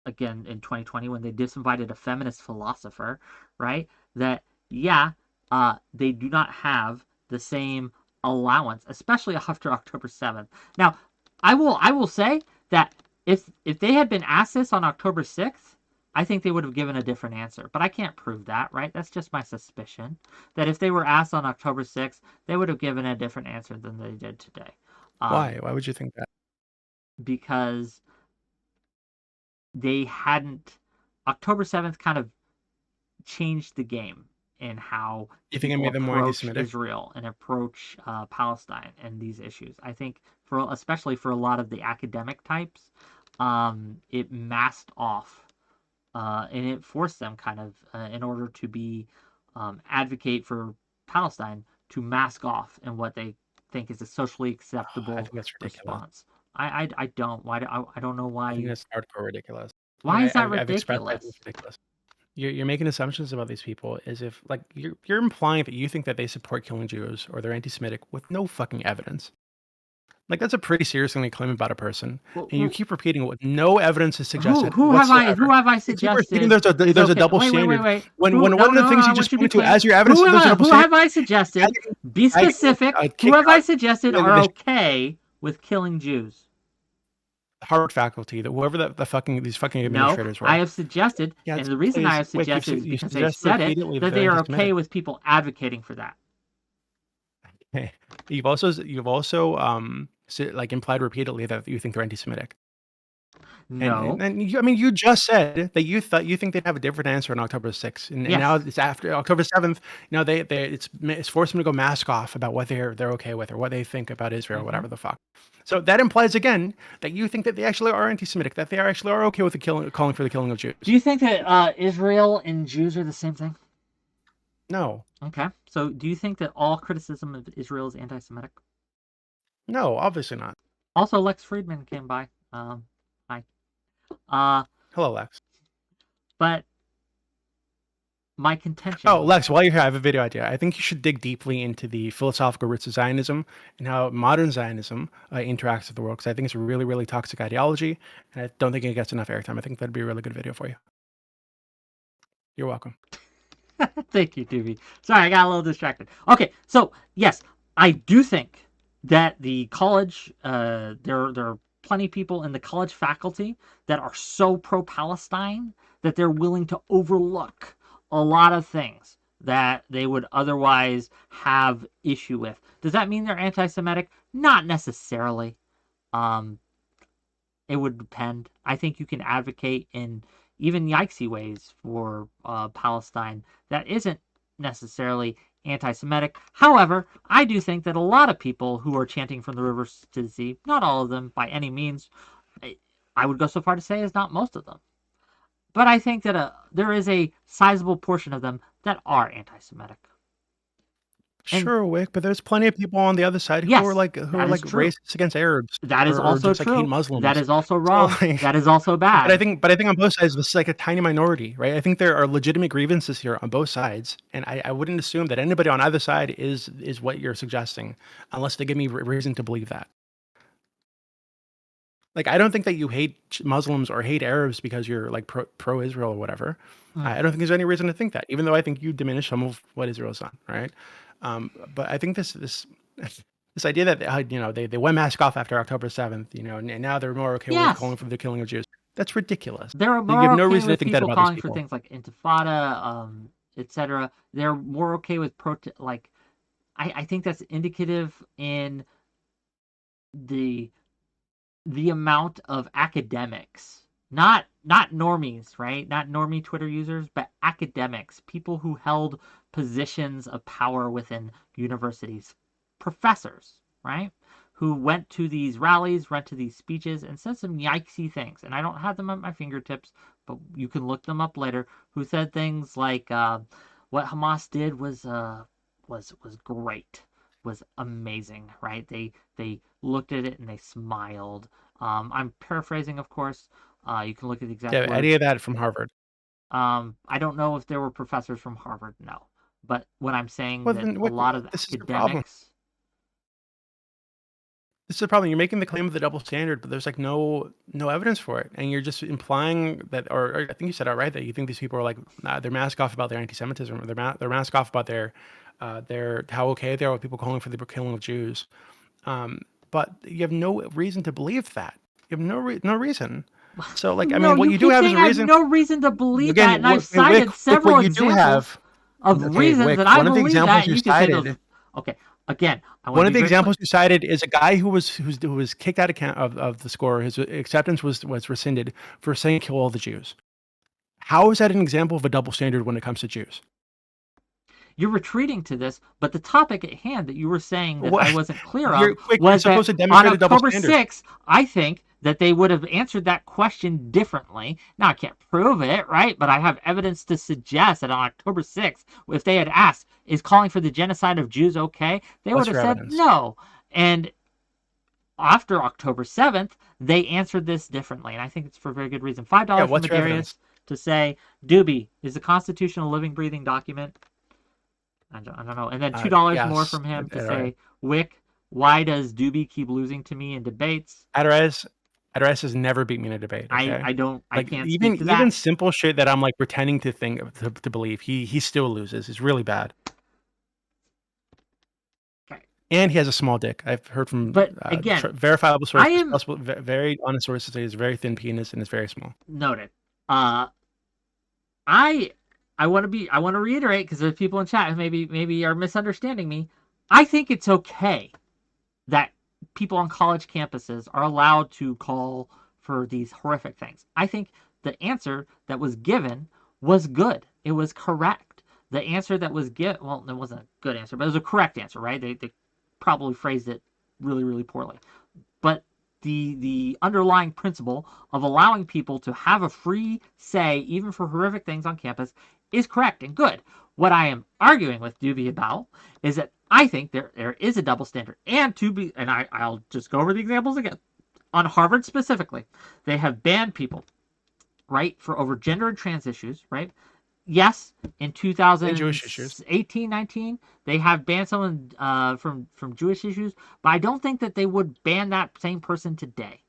again in 2020 when they disinvited a feminist philosopher, right? That they do not have the same allowance, especially after October 7th. Now, I will say that if they had been asked this on October 6th, I think they would have given a different answer. But I can't prove that, right? That's just my suspicion. That if they were asked on October 6th, they would have given a different answer than they did today. Why? Why would you think that? Because they hadn't... October 7th kind of changed the game in how you think it made them more anti-Semitic? Israel and approach Palestine and these issues. I think, especially for a lot of the academic types, it masked off and it forced them kind of, in order to be advocate for Palestine, to mask off in what they think is a socially acceptable I think that's ridiculous. response. I don't. I don't know why. I think that's hardcore ridiculous. Why is that I've expressed ridiculous? that it's ridiculous. You're making assumptions about these people as if, like, you're implying that you think that they support killing Jews or they're anti-Semitic with no fucking evidence. Like, that's a pretty serious thing to claim about a person, and you keep repeating it with no evidence to suggest it. Who have I suggested? There's a double standard. Wait. When one of the things you just point to as your evidence, there's a double standard. Who have I suggested? Be specific. Who have I suggested are okay with killing Jews? Harvard faculty, that whoever these fucking administrators were. I have suggested, and the reason I have suggested is because they said it, that they are okay with people advocating for that. Okay. You've also like implied repeatedly that you think they're anti-Semitic. No. And you just said that you think they'd have a different answer on October 6th, and now it's after October 7th. Now it's forced them to go mask off about what they're okay with or what they think about Israel, or whatever the fuck. So that implies again that you think that they actually are anti-Semitic, that they actually are okay with calling for the killing of Jews. Do you think that Israel and Jews are the same thing? No. Okay. So do you think that all criticism of Israel is anti-Semitic? No, obviously not. Also, Lex Friedman came by. Hi. Hello, Lex. But my contention... Oh, Lex, while you're here, I have a video idea. I think you should dig deeply into the philosophical roots of Zionism and how modern Zionism interacts with the world, because I think it's a really, really toxic ideology, and I don't think it gets enough airtime. I think that'd be a really good video for you. You're welcome. Thank you, Doobie. Sorry, I got a little distracted. Okay, so, yes, I do think that the college, there are plenty of people in the college faculty that are so pro-Palestine that they're willing to overlook a lot of things that they would otherwise have issue with. Does that mean they're anti-Semitic? Not necessarily. It would depend. I think you can advocate in even yikesy ways for Palestine that isn't necessarily anti-Semitic. However, I do think that a lot of people who are chanting from the rivers to the sea, not all of them by any means, I would go so far to say is not most of them. But I think that there is a sizable portion of them that are anti-Semitic. Sure, Wick, but there's plenty of people on the other side who are racist against Arabs. That is also true. Like Muslims. That is also wrong. That is also bad. But I think on both sides, this is like a tiny minority, right? I think there are legitimate grievances here on both sides, and I wouldn't assume that anybody on either side is what you're suggesting, unless they give me reason to believe that. Like, I don't think that you hate Muslims or hate Arabs because you're like pro-Israel or whatever. I don't think there's any reason to think that, even though I think you diminish some of what Israel's done, right? But I think this idea that they went mask off after October 7th, and now they're more okay with calling for the killing of Jews. That's ridiculous. They're more okay with people calling for things like Intifada, etc. They're more okay with I think that's indicative in the amount of academics, not normies, right? Not normie Twitter users, but academics, people who held positions of power within universities, professors, right? Who went to these rallies, went to these speeches, and said some yikesy things. And I don't have them at my fingertips, but you can look them up later. Who said things like, "What Hamas did was great, was amazing," right? They looked at it and they smiled. I'm paraphrasing, of course. You can look at the exact words. Any of that from Harvard? I don't know if there were professors from Harvard. No. But what I'm saying that a lot of academics... This is the problem. You're making the claim of the double standard, but there's like no evidence for it, and you're just implying that, or I think you said it right, that you think these people are like they're mask off about their anti-Semitism, or they're mask off about their how okay they are with people calling for the killing of Jews. But you have no reason to believe that. You have no reason. So, like, I No, mean, what you you do keep have is saying a I have reason. no reason to believe that, Again, and I've cited several what you do examples have. of Okay, reasons Wick, that I one of the believe that, examples and you you can say those. cited. Okay, again, I want One to of be the very clear. examples you cited is a guy who was kicked out of the score. His acceptance was rescinded for saying kill all the Jews. How is that an example of a double standard when it comes to Jews? You're retreating to this, but the topic at hand that you were saying that What? I wasn't clear You're of quick. You're was that supposed to on demonstrate a double October standard. 6th, I think that they would have answered that question differently. Now, I can't prove it, right? But I have evidence to suggest that on October 6th, if they had asked, is calling for the genocide of Jews okay? They What's would have your said evidence? no. And after October 7th, they answered this differently. And I think it's for a very good reason. $5 from What's your evidence? Medarius to say, Doobie, is the Constitution a living, breathing document? I don't know. And then $2 Yes. more from him to All say, right. Wick, why does Doobie keep losing to me in debates? Adres has never beat me in a debate. Okay? I Like, can't even speak to that. even simple shit that I'm like pretending to think to believe, he still loses. It's really bad. Okay. And he has a small dick. I've heard from again, verifiable sources, very honest sources say he's a very thin penis and it's very small. Noted. I want to reiterate, because there's people in chat who maybe are misunderstanding me. I think it's okay that people on college campuses are allowed to call for these horrific things. I think the answer that was given was good. It was correct. The answer that was given, well, it wasn't a good answer, but it was a correct answer, right? They probably phrased it really, really poorly. But the underlying principle of allowing people to have a free say, even for horrific things on campus, is correct and good. What I am arguing with Doobie about is that I think there is a double standard. And I'll just go over the examples again. On Harvard specifically, they have banned people, right, for over gender and trans issues, right? Yes, in 2018, 19, they have banned someone from Jewish issues, but I don't think that they would ban that same person today.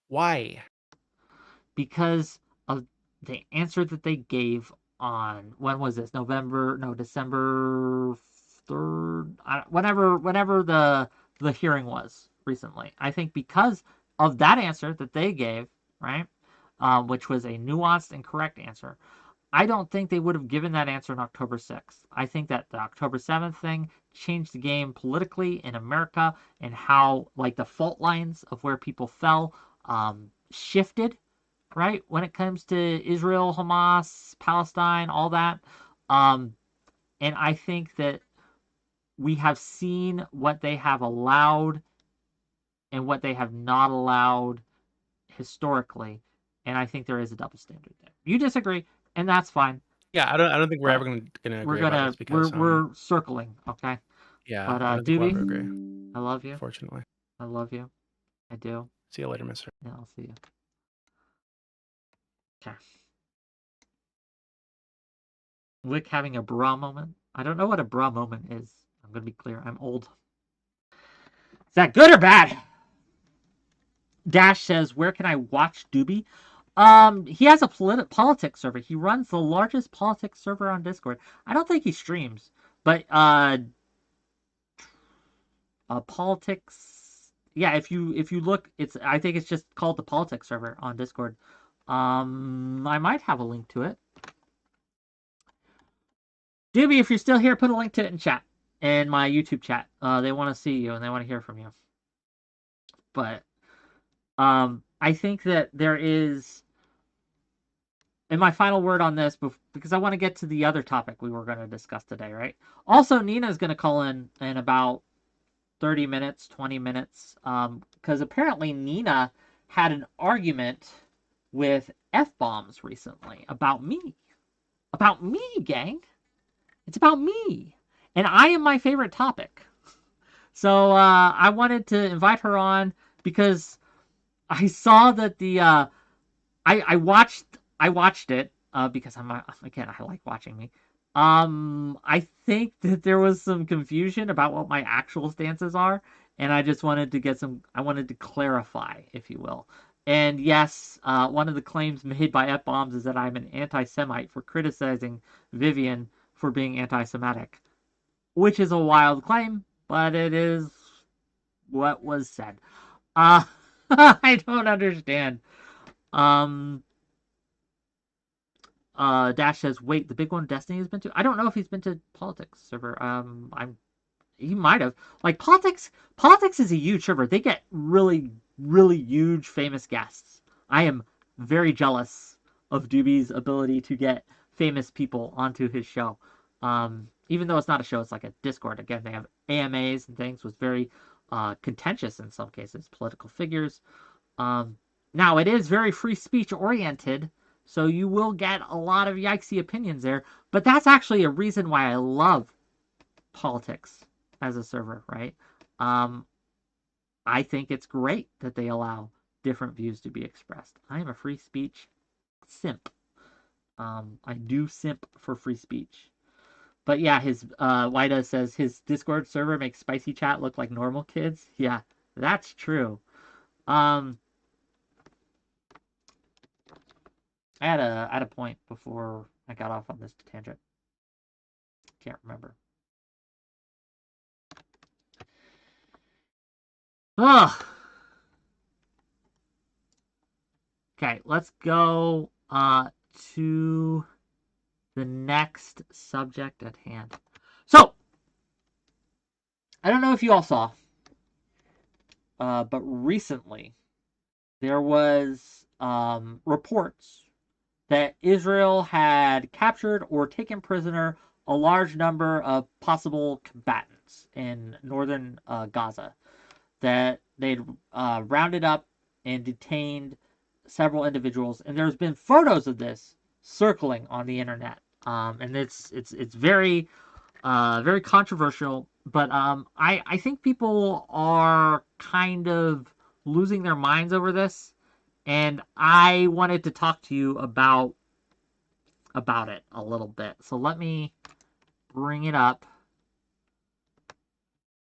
Why? Because of the answer that they gave on, when was this? December 3rd, whenever the hearing was recently. I think because of that answer that they gave, right, which was a nuanced and correct answer, I don't think they would have given that answer on October 6th. I think that the October 7th thing changed the game politically in America, and how, like, the fault lines of where people fell shifted, right, when it comes to Israel, Hamas, Palestine, all that. And I think that we have seen what they have allowed and what they have not allowed historically, and I think there is a double standard there. You disagree, and that's fine. Yeah, I don't think we're ever gonna agree about this, because we're circling, okay? Yeah, But I don't think we'll ever Doobie, agree. I love you. Unfortunately. I love you. I do. See you later, mister. Yeah, I'll see you. Okay. Wick having a bra moment. I don't know what a bra moment is. I'm gonna be clear. I'm old. Is that good or bad? Dash says, where can I watch Doobie? He has a politics server. He runs the largest politics server on Discord. I don't think he streams, but politics. Yeah, if you look, I think it's just called the politics server on Discord. I might have a link to it. Doobie, if you're still here, put a link to it in chat, in my YouTube chat. They want to see you and they want to hear from you. But I think that there is, and my final word on this, because I want to get to the other topic we were going to discuss today, right? Also, Nina's going to call in about 30 minutes, 20 minutes, because apparently Nina had an argument with F-bombs recently about me. About me, gang. It's about me. And I am my favorite topic. So I wanted to invite her on because I saw that the I watched it because I like watching me. I think that there was some confusion about what my actual stances are, and I just wanted to I wanted to clarify, if you will. And yes, one of the claims made by F-bombs is that I'm an anti-Semite for criticizing Vivian for being anti-Semitic, which is a wild claim, but it is what was said. I don't understand. Dash says, wait, the big one Destiny has been to? I don't know if he's been to politics server. He might have. Like, politics is a huge server. They get really, really huge famous guests. I am very jealous of Doobie's ability to get famous people onto his show. Even though it's not a show, it's like a Discord. Again, they have AMAs and things with very contentious, in some cases, political figures. Now, it is very free speech oriented, so you will get a lot of yikesy opinions there. But that's actually a reason why I love politics as a server, right? I think it's great that they allow different views to be expressed. I am a free speech simp. I do simp for free speech. But yeah, his Wida says his Discord server makes spicy chat look like normal kids. Yeah, that's true. I had a point before I got off on this tangent. Can't remember. Ugh. Okay, let's go to the next subject at hand. So, I don't know if you all saw, but recently there was reports that Israel had captured or taken prisoner a large number of possible combatants in northern Gaza, that they'd rounded up and detained several individuals, and there's been photos of this circling on the internet, and it's very very controversial. But I think people are kind of losing their minds over this, and I wanted to talk to you about it a little bit. So let me bring it up.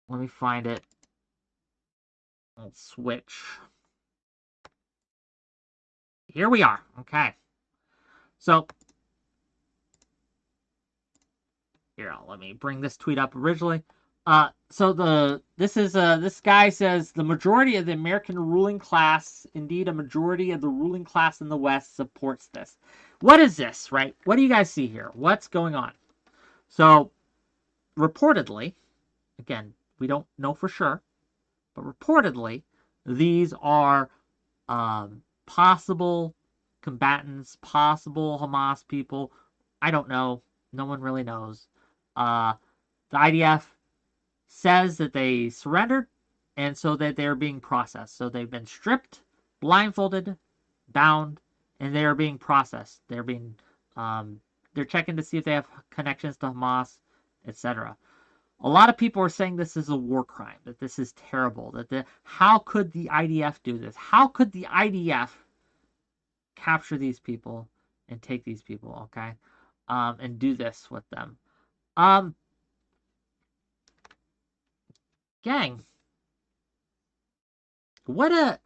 Let me find it. Let's switch. Here we are. Okay. So here, let me bring this tweet up originally. So this guy says the majority of the American ruling class, indeed a majority of the ruling class in the West, supports this. What is this, right? What do you guys see here? What's going on? So reportedly, again, we don't know for sure, but reportedly, these are possible combatants, possible Hamas people. I don't know. No one really knows. The IDF says that they surrendered, and so that they're being processed. So they've been stripped, blindfolded, bound, and they are being processed. They're being, they're checking to see if they have connections to Hamas, etc. A lot of people are saying this is a war crime, that this is terrible, how could the IDF do this? How could the IDF capture these people and take these people, okay, and do this with them? Gang, what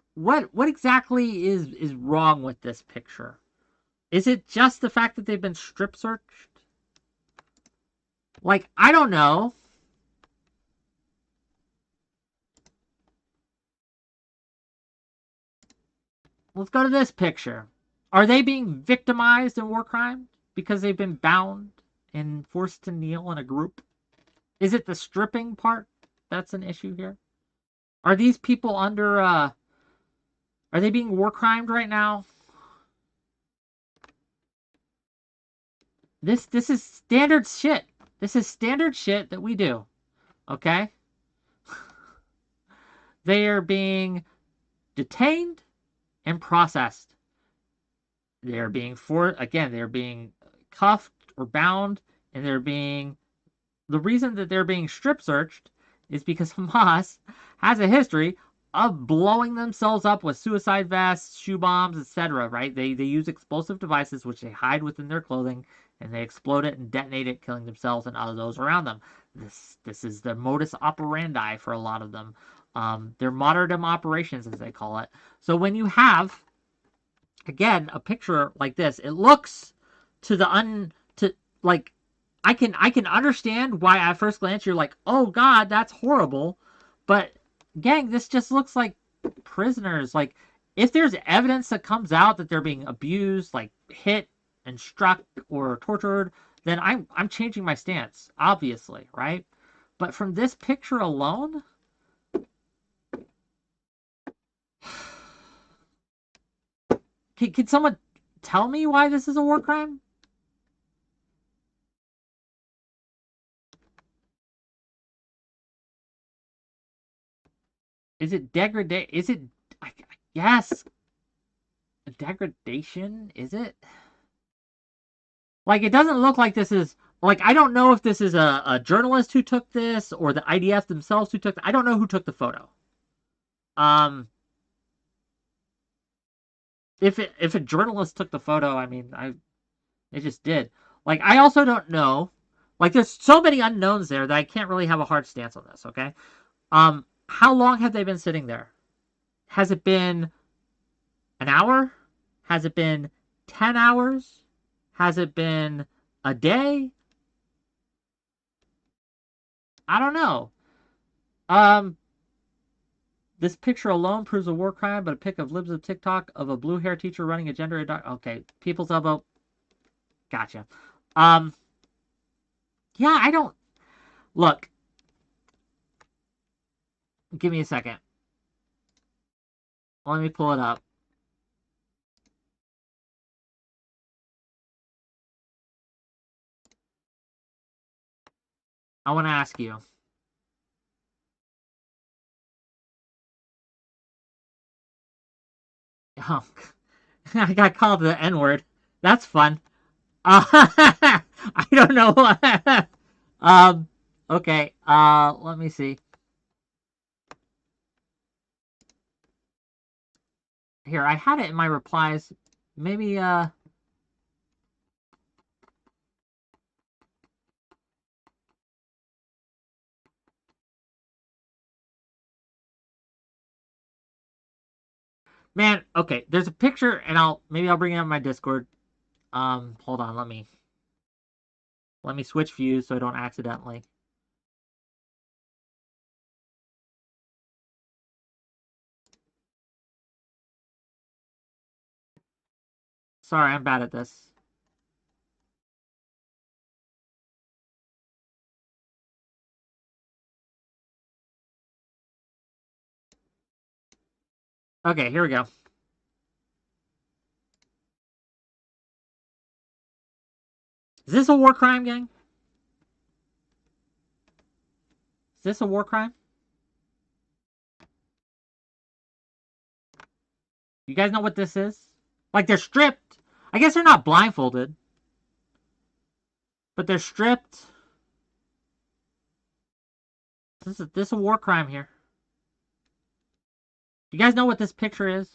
exactly is wrong with this picture? Is it just the fact that they've been strip searched? Like, I don't know. Let's go to this picture. Are they being victimized in war crimes because they've been bound and forced to kneel in a group? Is it the stripping part that's an issue here? Are these people under, are they being war crimed right now? This is standard shit. This is standard shit that we do. Okay? They are being detained and processed. They're being they're being cuffed or bound, and the reason that they're being strip searched is because Hamas has a history of blowing themselves up with suicide vests, shoe bombs, etc. Right? They use explosive devices which they hide within their clothing, and they explode it and detonate it, killing themselves and all those around them. This is the modus operandi for a lot of them. They're martyrdom operations, as they call it. So when you have, again, a picture like this, it looks like, I can understand why at first glance you're like, oh God, that's horrible. But gang, this just looks like prisoners, like, if there's evidence that comes out that they're being abused, like hit and struck or tortured, then I'm changing my stance, obviously, right? But from this picture alone, can someone tell me why this is a war crime? Is it degradation? Is it, yes, degradation? Is it? Like, it doesn't look like this is, like, I don't know if this is a journalist who took this or the IDF themselves who took I don't know who took the photo. If a journalist took the photo, I mean, they just did. Like, I also don't know. Like, there's so many unknowns there that I can't really have a hard stance on this, okay? How long have they been sitting there? Has it been an hour? Has it been 10 hours? Has it been a day? I don't know. This picture alone proves a war crime, but a pic of libs of TikTok of a blue hair teacher running a gender... Okay, People's Elbow. Gotcha. Yeah, I don't... Look. Give me a second. Let me pull it up. I want to ask you. Oh, I got called the N-word. That's fun. I don't know. Okay. Let me see. Here, I had it in my replies. Maybe, man, okay, there's a picture, and maybe I'll bring it up in my Discord. Hold on, let me switch views so I don't accidentally. Sorry, I'm bad at this. Okay, here we go. Is this a war crime, gang? Is this a war crime? You guys know what this is? Like, they're stripped. I guess they're not blindfolded. But they're stripped. This is a war crime here. You guys know what this picture is?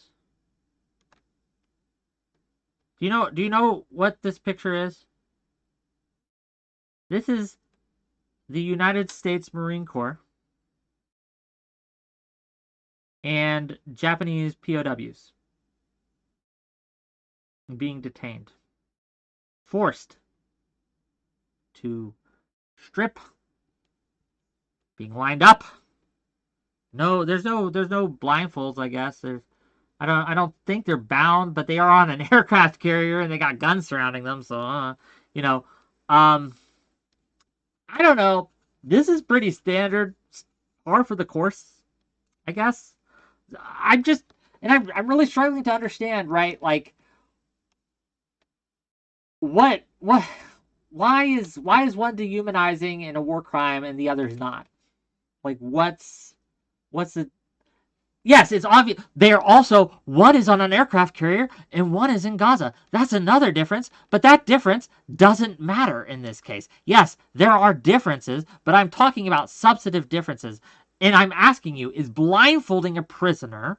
Do you know what this picture is? This is the United States Marine Corps and Japanese POWs being detained, forced to strip, being lined up. No, there's no blindfolds, I guess. I don't think they're bound, but they are on an aircraft carrier and they got guns surrounding them, so you know, I don't know. This is pretty standard, par for the course, I guess. I'm really struggling to understand, right? Like, why is one dehumanizing in a war crime and the other's not? Like, what's the... Yes, it's obvious. They're also, one is on an aircraft carrier and one is in Gaza. That's another difference, but that difference doesn't matter in this case. Yes, there are differences, but I'm talking about substantive differences. And I'm asking you, is blindfolding a prisoner,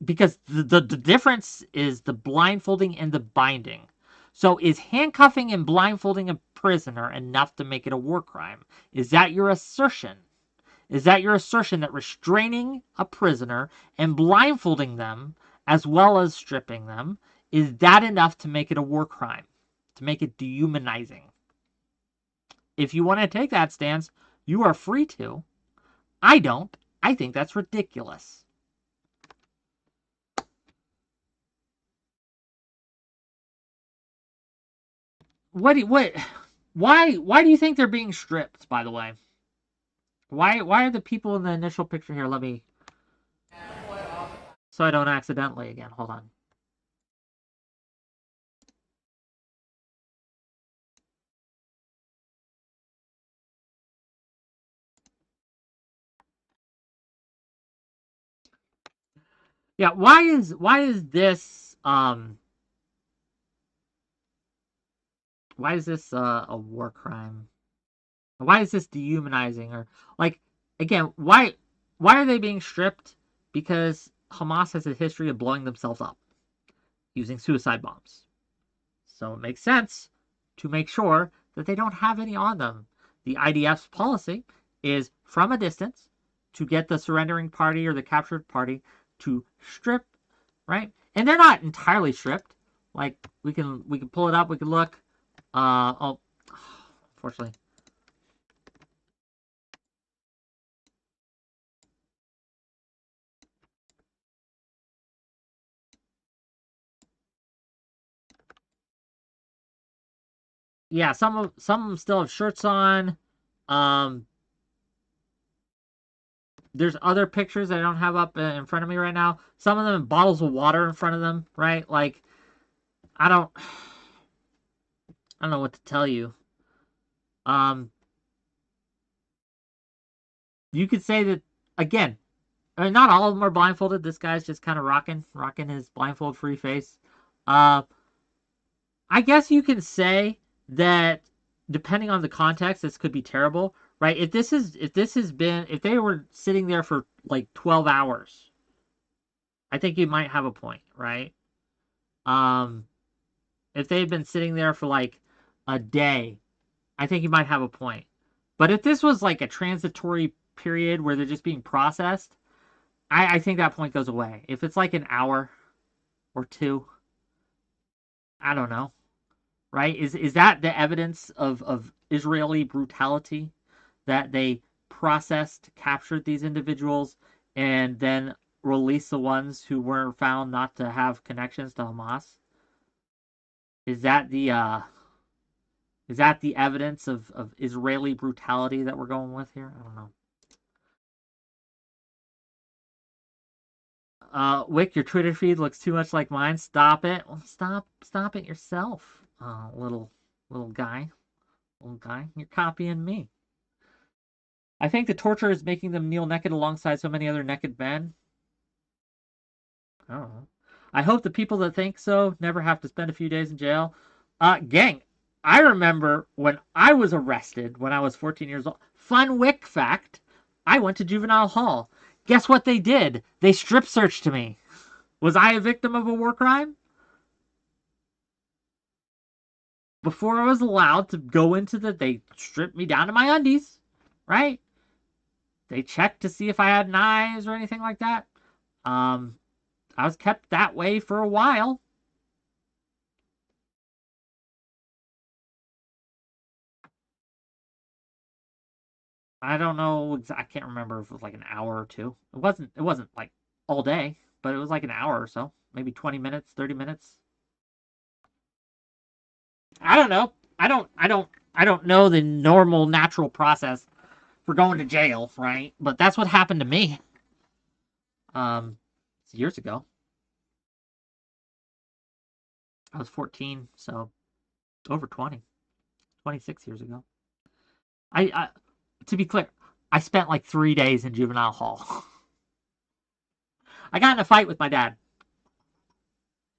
because the difference is the blindfolding and the binding. So is handcuffing and blindfolding a prisoner enough to make it a war crime? Is that your assertion? Is that your assertion that restraining a prisoner and blindfolding them, as well as stripping them, is that enough to make it a war crime? To make it dehumanizing? If you want to take that stance, you are free to. I don't. I think that's ridiculous. Why do you think they're being stripped, by the way? Why are the people in the initial picture here? Let me, so I don't accidentally again. Hold on. Yeah, why is this a war crime? Why is this dehumanizing? Or, like, again, why are they being stripped? Because Hamas has a history of blowing themselves up using suicide bombs. So it makes sense to make sure that they don't have any on them. The IDF's policy is from a distance to get the surrendering party or the captured party to strip, right? And they're not entirely stripped. Like, we can pull it up, we can look. Oh, unfortunately. Yeah, some of them still have shirts on. There's other pictures that I don't have up in front of me right now. Some of them have bottles of water in front of them, right? Like, I don't know what to tell you. You could say that, again, I mean, not all of them are blindfolded. This guy's just kind of rocking his blindfold-free face. I guess you can say that, depending on the context, this could be terrible, right? If they were sitting there for like 12 hours, I think you might have a point, right? If they had been sitting there for like a day, I think you might have a point. But if this was like a transitory period where they're just being processed, I think that point goes away. If it's like an hour or two, I don't know, right? Is that the evidence of Israeli brutality, that they processed, captured these individuals, and then released the ones who were found not to have connections to Hamas? Is that the evidence of Israeli brutality that we're going with here? I don't know. Wick, your Twitter feed looks too much like mine. Stop it. Well, stop it yourself, little guy. Little guy, you're copying me. I think the torture is making them kneel naked alongside so many other naked men. I don't know. I hope the people that think so never have to spend a few days in jail. Gang, I remember when I was arrested when I was 14 years old. Fun Wick fact, I went to juvenile hall. Guess what they did? They strip searched me. Was I a victim of a war crime? Before I was allowed to go into they stripped me down to my undies, right? They checked to see if I had knives or anything like that. I was kept that way for a while. I don't know. I can't remember if it was like an hour or two. It wasn't like all day, but it was like an hour or so, maybe 20 minutes, 30 minutes. I don't know. I don't know the normal natural process for going to jail, right? But that's what happened to me. Years ago. I was 14, so over 20. 26 years ago. I to be clear, I spent like 3 days in juvenile hall. I got in a fight with my dad.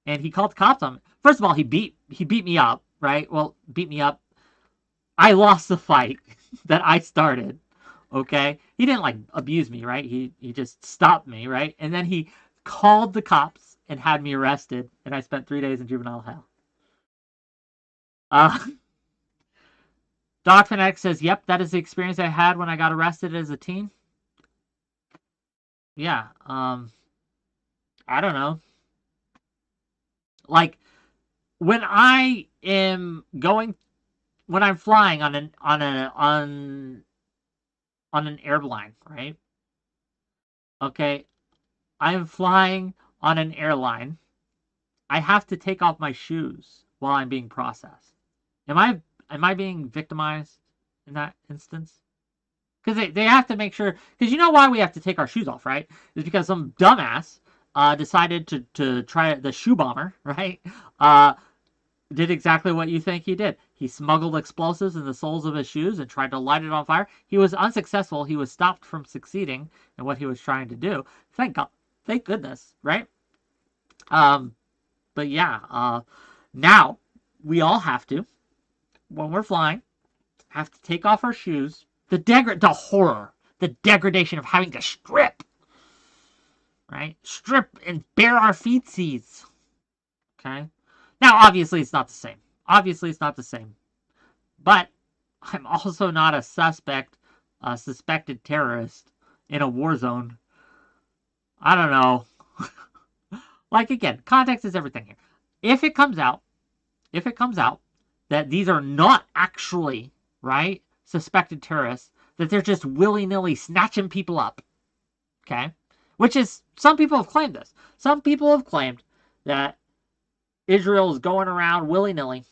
And he called the cops on me. First of all, he beat me up, right? Well, beat me up. I lost the fight that I started. Okay? He didn't like abuse me, right? He just stopped me, right? And then he called the cops and had me arrested, and I spent 3 days in juvenile hell. Doc Fanatic says, yep, that is the experience I had when I got arrested as a teen. Yeah, I don't know. Like, when I'm flying on an airline, right? Okay, I'm flying on an airline. I have to take off my shoes while I'm being processed Am I being victimized in that instance? Because they have to make sure, because you know why we have to take our shoes off, right? Is because some dumbass decided to try the shoe bomber, right? Did exactly what you think he did. He smuggled explosives in the soles of his shoes and tried to light it on fire. He was unsuccessful. He was stopped from succeeding in what he was trying to do. Thank God. Thank goodness, right? But yeah, now we all have to, when we're flying, have to take off our shoes. The horror, the degradation of having to strip, right? Strip and bare our feetsies. Okay? Now, obviously, it's not the same. Obviously, it's not the same. But I'm also not a suspected terrorist in a war zone. I don't know. Like, again, context is everything here. If it comes out that these are not actually, right, suspected terrorists, that they're just willy-nilly snatching people up, okay? Which is, some people have claimed this. Some people have claimed that Israel is going around willy-nilly,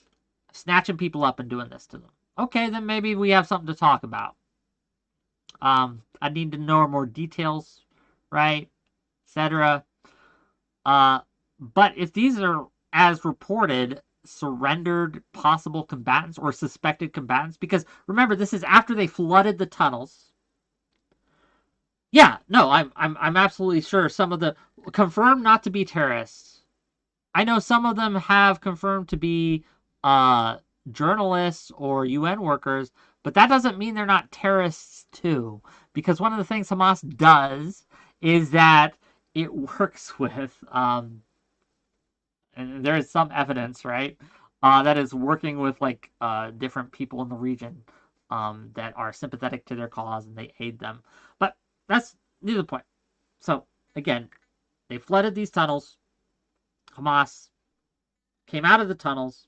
snatching people up and doing this to them. Okay, then maybe we have something to talk about. I need to know more details, right, etc. But if these are, as reported, surrendered possible combatants or suspected combatants, because remember, this is after they flooded the tunnels. Yeah, no, I'm absolutely sure some of the confirmed not to be terrorists. I know some of them have confirmed to be journalists or UN workers, but that doesn't mean they're not terrorists too. Because one of the things Hamas does is that it works with, and there is some evidence, right, that is working with like different people in the region that are sympathetic to their cause and they aid them. But that's neither the point. So again, they flooded these tunnels. Hamas came out of the tunnels,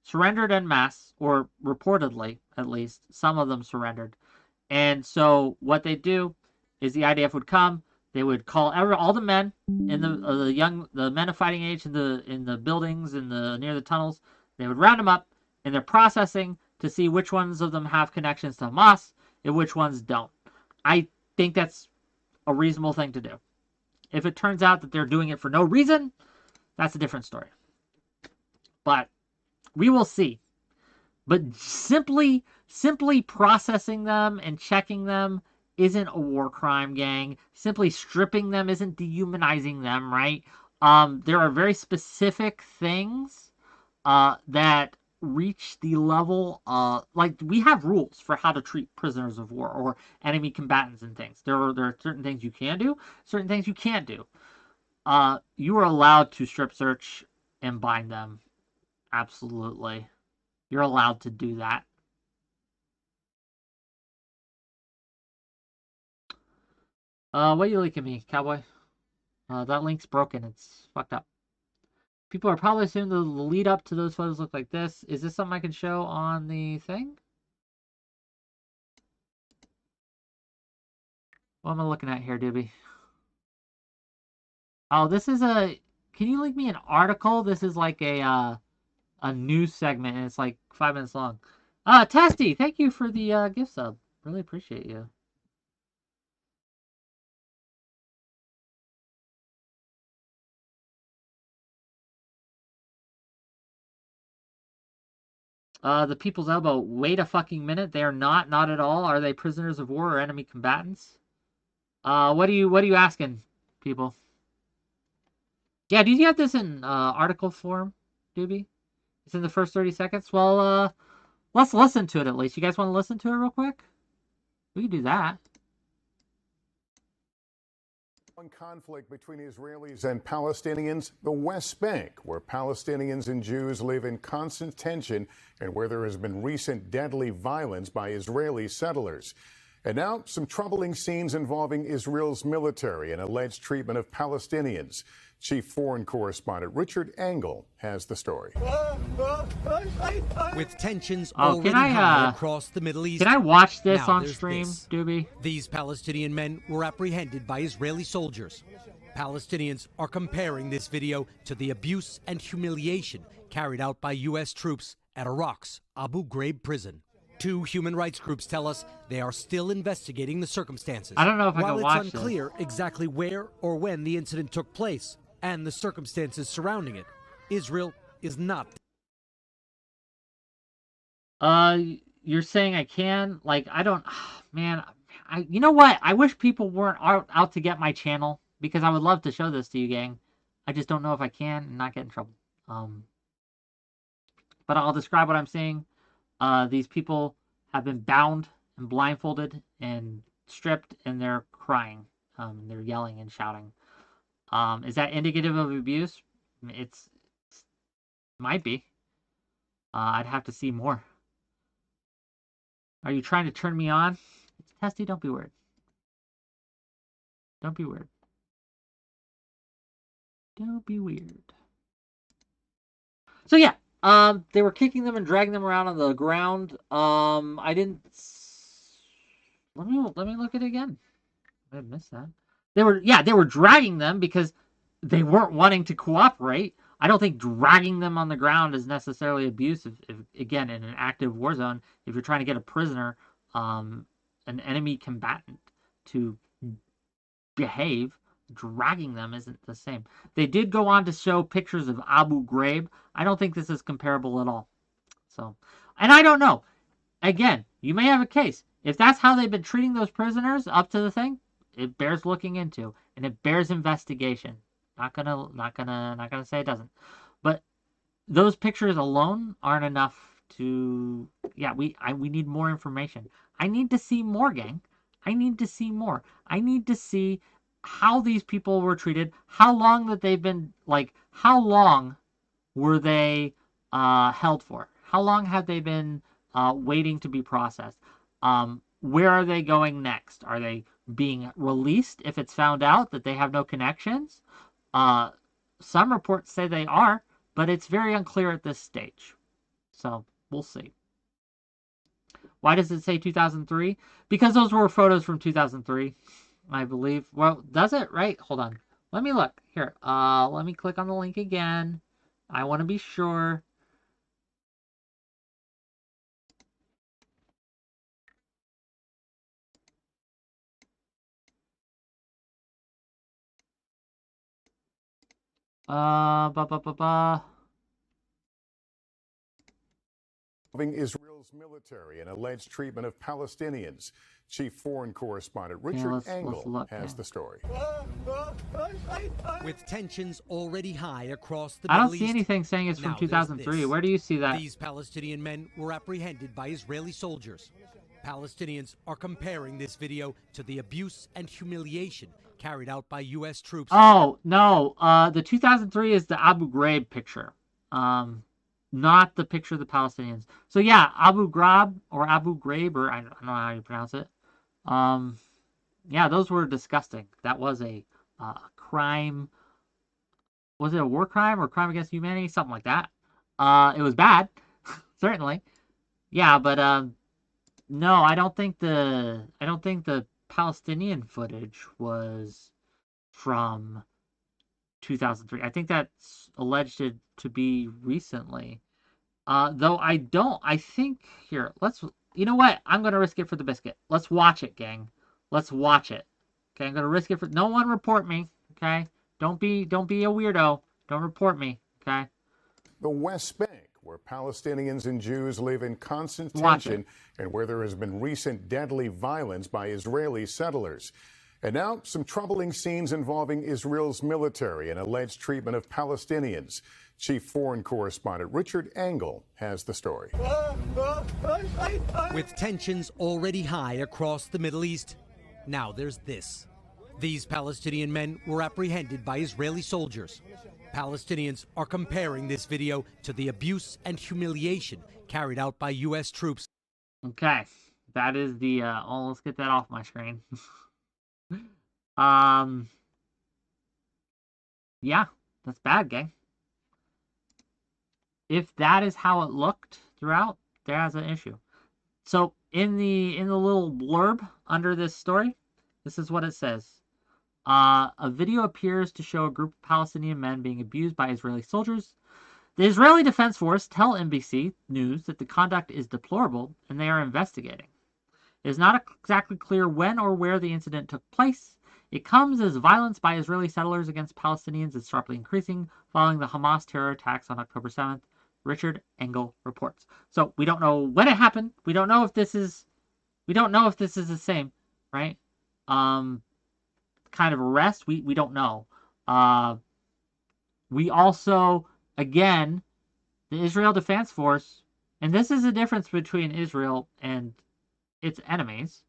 surrendered en masse, or reportedly, at least, some of them surrendered. And so what they do is the IDF would come, they would call all the men in the men of fighting age in the buildings near the tunnels. They would round them up, and they're processing to see which ones of them have connections to Hamas and which ones don't. I think that's a reasonable thing to do. If it turns out that they're doing it for no reason, that's a different story. But we will see. But simply processing them and checking them isn't a war crime, gang. Simply stripping them isn't dehumanizing them, right? There are very specific things that reach the level, like we have rules for how to treat prisoners of war or enemy combatants and things. There are certain things you can do, certain things you can't do. You are allowed to strip search and bind them. Absolutely. You're allowed to do that. What are you linking me, cowboy? That link's broken. It's fucked up. People are probably assuming the lead up to those photos look like this. Is this something I can show on the thing? What am I looking at here, Doobie? Oh, this is a... Can you link me an article? This is like a news segment, and it's like 5 minutes long. Testy, thank you for the gift sub. Really appreciate you. The People's Elbow. Wait a fucking minute. They are not at all. Are they prisoners of war or enemy combatants? What are you asking, people? Yeah, do you have this in article form, Doobie? It's in the first 30 seconds. Well, let's listen to it at least. You guys want to listen to it real quick? We can do that. One conflict between Israelis and Palestinians, the West Bank, where Palestinians and Jews live in constant tension and where there has been recent deadly violence by Israeli settlers. And now some troubling scenes involving Israel's military and alleged treatment of Palestinians. Chief Foreign Correspondent WhickTV has the story. With tensions already high across the Middle East. Can I watch this on stream, Doobie? These Palestinian men were apprehended by Israeli soldiers. Palestinians are comparing this video to the abuse and humiliation carried out by U.S. troops at Iraq's Abu Ghraib prison. 2 human rights groups tell us they are still investigating the circumstances. I don't know if I can watch While it's unclear exactly where or when the incident took place and the circumstances surrounding it, Israel is not. You're saying I can? Like, I don't, man, you know what? I wish people weren't out to get my channel, because I would love to show this to you, gang. I just don't know if I can and not get in trouble. But I'll describe what I'm seeing. These people have been bound and blindfolded and stripped, and they're crying. They're yelling and shouting. Is that indicative of abuse? It might be. I'd have to see more. Are you trying to turn me on? It's testy. Don't be weird. Don't be weird. Don't be weird. So yeah, they were kicking them and dragging them around on the ground. I didn't. Let me look at it again. I missed that. They were dragging them because they weren't wanting to cooperate. I don't think dragging them on the ground is necessarily abusive. If, again, in an active war zone, if you're trying to get a prisoner, an enemy combatant, to behave, dragging them isn't the same. They did go on to show pictures of Abu Ghraib. I don't think this is comparable at all. So, and I don't know. Again, you may have a case. If that's how they've been treating those prisoners up to the thing, it bears looking into, and it bears investigation. Not gonna say it doesn't. But those pictures alone aren't enough to. Yeah, we need more information. I need to see more, gang. I need to see more. I need to see how these people were treated, how long that they've been, like, how long were they held for? How long have they been waiting to be processed? Where are they going next? Are they being released if it's found out that they have no connections? Some reports say they are, but it's very unclear at this stage. So we'll see. Why does it say 2003? Because those were photos from 2003, I believe. Well, does it? Right? Hold on. Let me look. Here. Let me click on the link again. I want to be sure. Israel's military and alleged treatment of Palestinians. Chief foreign correspondent 𝕾𝖍𝖎𝖙 has the story. With tensions already high across the I Middle don't see East, anything saying it's from 2003. Where do you see that? These Palestinian men were apprehended by Israeli soldiers. Palestinians are comparing this video to the abuse and humiliation carried out by U.S. troops. Oh, no. The 2003 is the Abu Ghraib picture. Not the picture of the Palestinians. So yeah, Abu Ghraib, or Abu Ghraib, or I don't know how you pronounce it. Yeah, those were disgusting. That was a crime. Was it a war crime or crime against humanity? Something like that. It was bad, certainly. Yeah, but no, I don't think the Palestinian footage was from 2003. I think that's alleged to be recently. Though I think, here, you know what? I'm going to risk it for the biscuit. Let's watch it, gang. Let's watch it. Okay, I'm going to risk it for, no one report me, okay? Don't be a weirdo. Don't report me, okay? The West Bank, where Palestinians and Jews live in constant tension and where there has been recent deadly violence by Israeli settlers. And now, some troubling scenes involving Israel's military and alleged treatment of Palestinians. Chief foreign correspondent 𝕾𝖍𝖎𝖙 has the story. With tensions already high across the Middle East, now there's this. These Palestinian men were apprehended by Israeli soldiers. Palestinians are comparing this video to the abuse and humiliation carried out by U.S. troops. Okay, that is the, let's get that off my screen. Yeah, that's bad, gang. If that is how it looked throughout, there's an issue. So in the little blurb under this story, this is what it says. A video appears to show a group of Palestinian men being abused by Israeli soldiers. The Israeli Defense Force tell NBC News that the conduct is deplorable and they are investigating. It is not exactly clear when or where the incident took place. It comes as violence by Israeli settlers against Palestinians is sharply increasing following the Hamas terror attacks on October 7th, 𝕾𝖍𝖎𝖙 reports. So we don't know when it happened. We don't know if this is the same, right? Kind of arrest. We don't know. We also, again, the Israel Defense Force, and this is a difference between Israel and its enemies.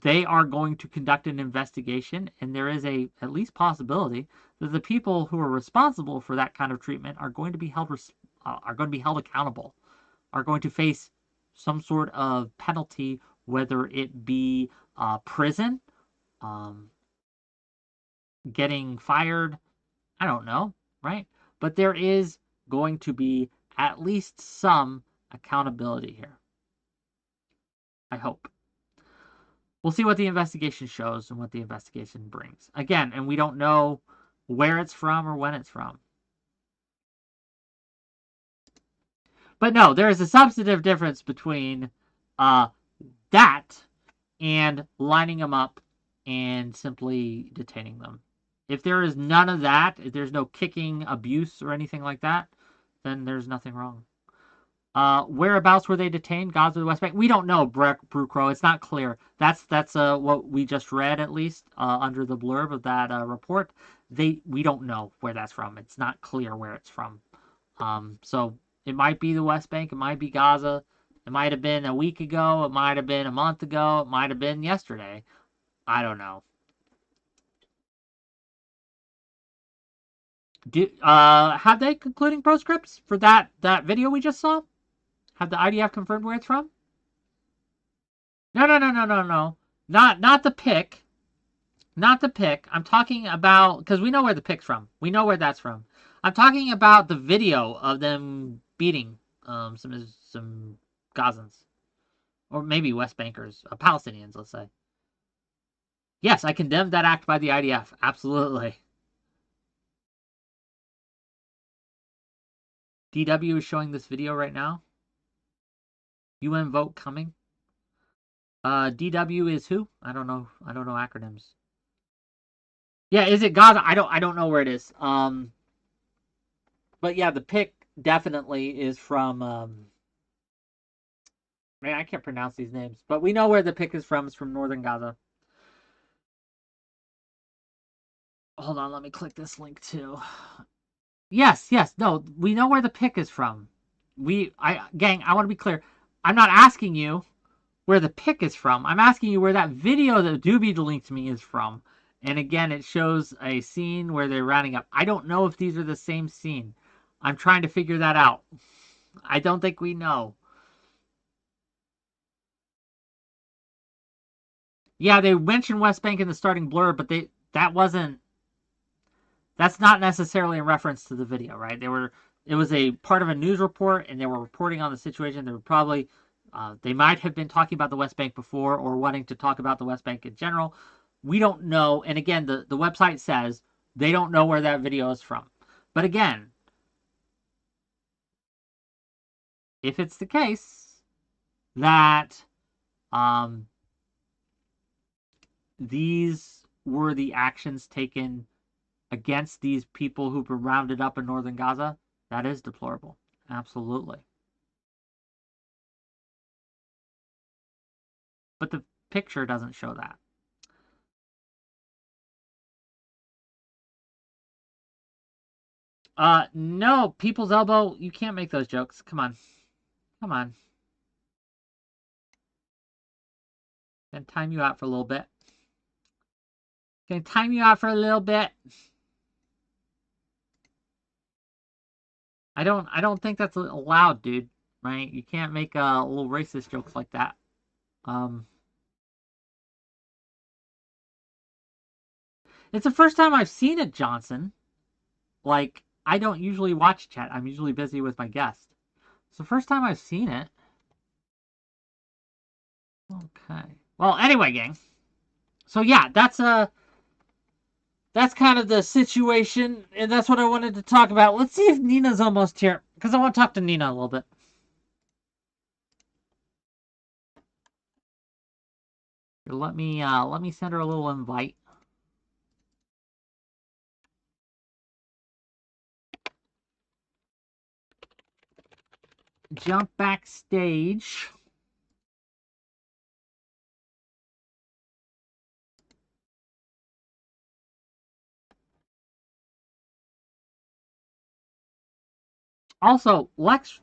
They are going to conduct an investigation, and there is at least possibility that the people who are responsible for that kind of treatment are going to be held accountable, are going to face some sort of penalty, whether it be prison, getting fired, I don't know, right? But there is going to be at least some accountability here. I hope. We'll see what the investigation shows and what the investigation brings. Again, and we don't know where it's from or when it's from. But no, there is a substantive difference between that and lining them up and simply detaining them. If there is none of that, if there's no kicking, abuse, or anything like that, then there's nothing wrong. Whereabouts were they detained? Gaza, the West Bank? We don't know, Brew Crow. It's not clear. That's what we just read, at least, under the blurb of that report. We don't know where that's from. It's not clear where it's from. So it might be the West Bank. It might be Gaza. It might have been a week ago. It might have been a month ago. It might have been yesterday. I don't know. Have they concluding proscripts for that video we just saw? Have the IDF confirmed where it's from? No. Not the pic. Not the pic. I'm talking about, because we know where the pic's from. We know where that's from. I'm talking about the video of them beating some Gazans. Or maybe West Bankers. Palestinians, let's say. Yes, I condemn that act by the IDF. Absolutely. DW is showing this video right now. UN vote coming. DW is who? I don't know acronyms. Yeah, is it Gaza? I don't know where it is. But yeah, the pic definitely is from man, I can't pronounce these names, but we know where the pic is from. It's from northern Gaza. Hold on, let me click this link too. Yes, no, we know where the pic is from. Gang, I want to be clear. I'm not asking you where the pic is from. I'm asking you where that video that Doobie linked to me is from. And again, it shows a scene where they're rounding up. I don't know if these are the same scene. I'm trying to figure that out. I don't think we know. Yeah, they mentioned West Bank in the starting blur, but that's not necessarily in reference to the video, right? It was a part of a news report, and they were reporting on the situation. They were probably, they might have been talking about the West Bank before or wanting to talk about the West Bank in general. We don't know. And again, the website says they don't know where that video is from. But again, if it's the case that these were the actions taken against these people who were rounded up in northern Gaza, that is deplorable. Absolutely. But the picture doesn't show that. No, People's Elbow, you can't make those jokes. Come on. Come on. Gonna time you out for a little bit. Gonna time you out for a little bit. I don't think that's allowed, dude. Right? You can't make little racist jokes like that. It's the first time I've seen it, Johnson. Like, I don't usually watch chat. I'm usually busy with my guest. It's the first time I've seen it. Okay. Well, anyway, gang. So yeah, that's that's kind of the situation, and that's what I wanted to talk about. Let's see if Nina's almost here, because I want to talk to Nina a little bit. Let me send her a little invite. Jump backstage. Also, Lex,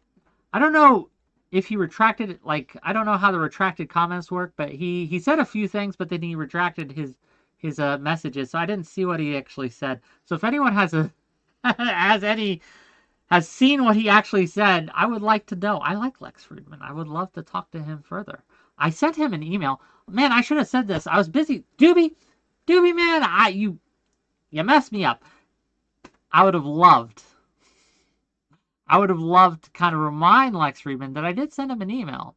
I don't know if he retracted, like, I don't know how the retracted comments work, but he said a few things, but then he retracted his messages, so I didn't see what he actually said. So if anyone has seen what he actually said, I would like to know. I like Lex Friedman. I would love to talk to him further. I sent him an email. Man, I should have said this. I was busy. Doobie, man, you messed me up. I would have loved to kind of remind Lex Friedman that I did send him an email.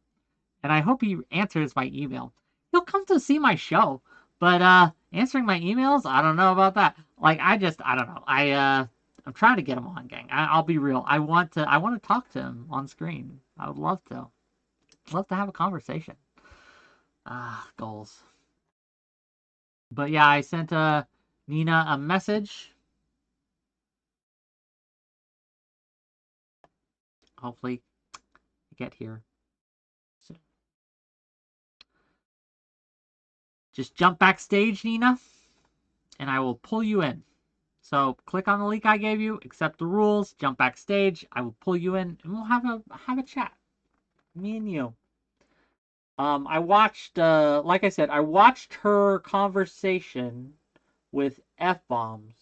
And I hope he answers my email. He'll come to see my show. But answering my emails, I don't know about that. Like, I don't know. I'm trying to get him on, gang. I'll be real. I want to talk to him on screen. I would love to. Love to have a conversation. Goals. But yeah, I sent Nina a message. Hopefully get here soon. Just jump backstage, Nina, and I will pull you in. So click on the link I gave you, accept the rules, jump backstage. I will pull you in, and we'll have a chat, me and you. I watched, like I said, I watched her conversation with F-bombs.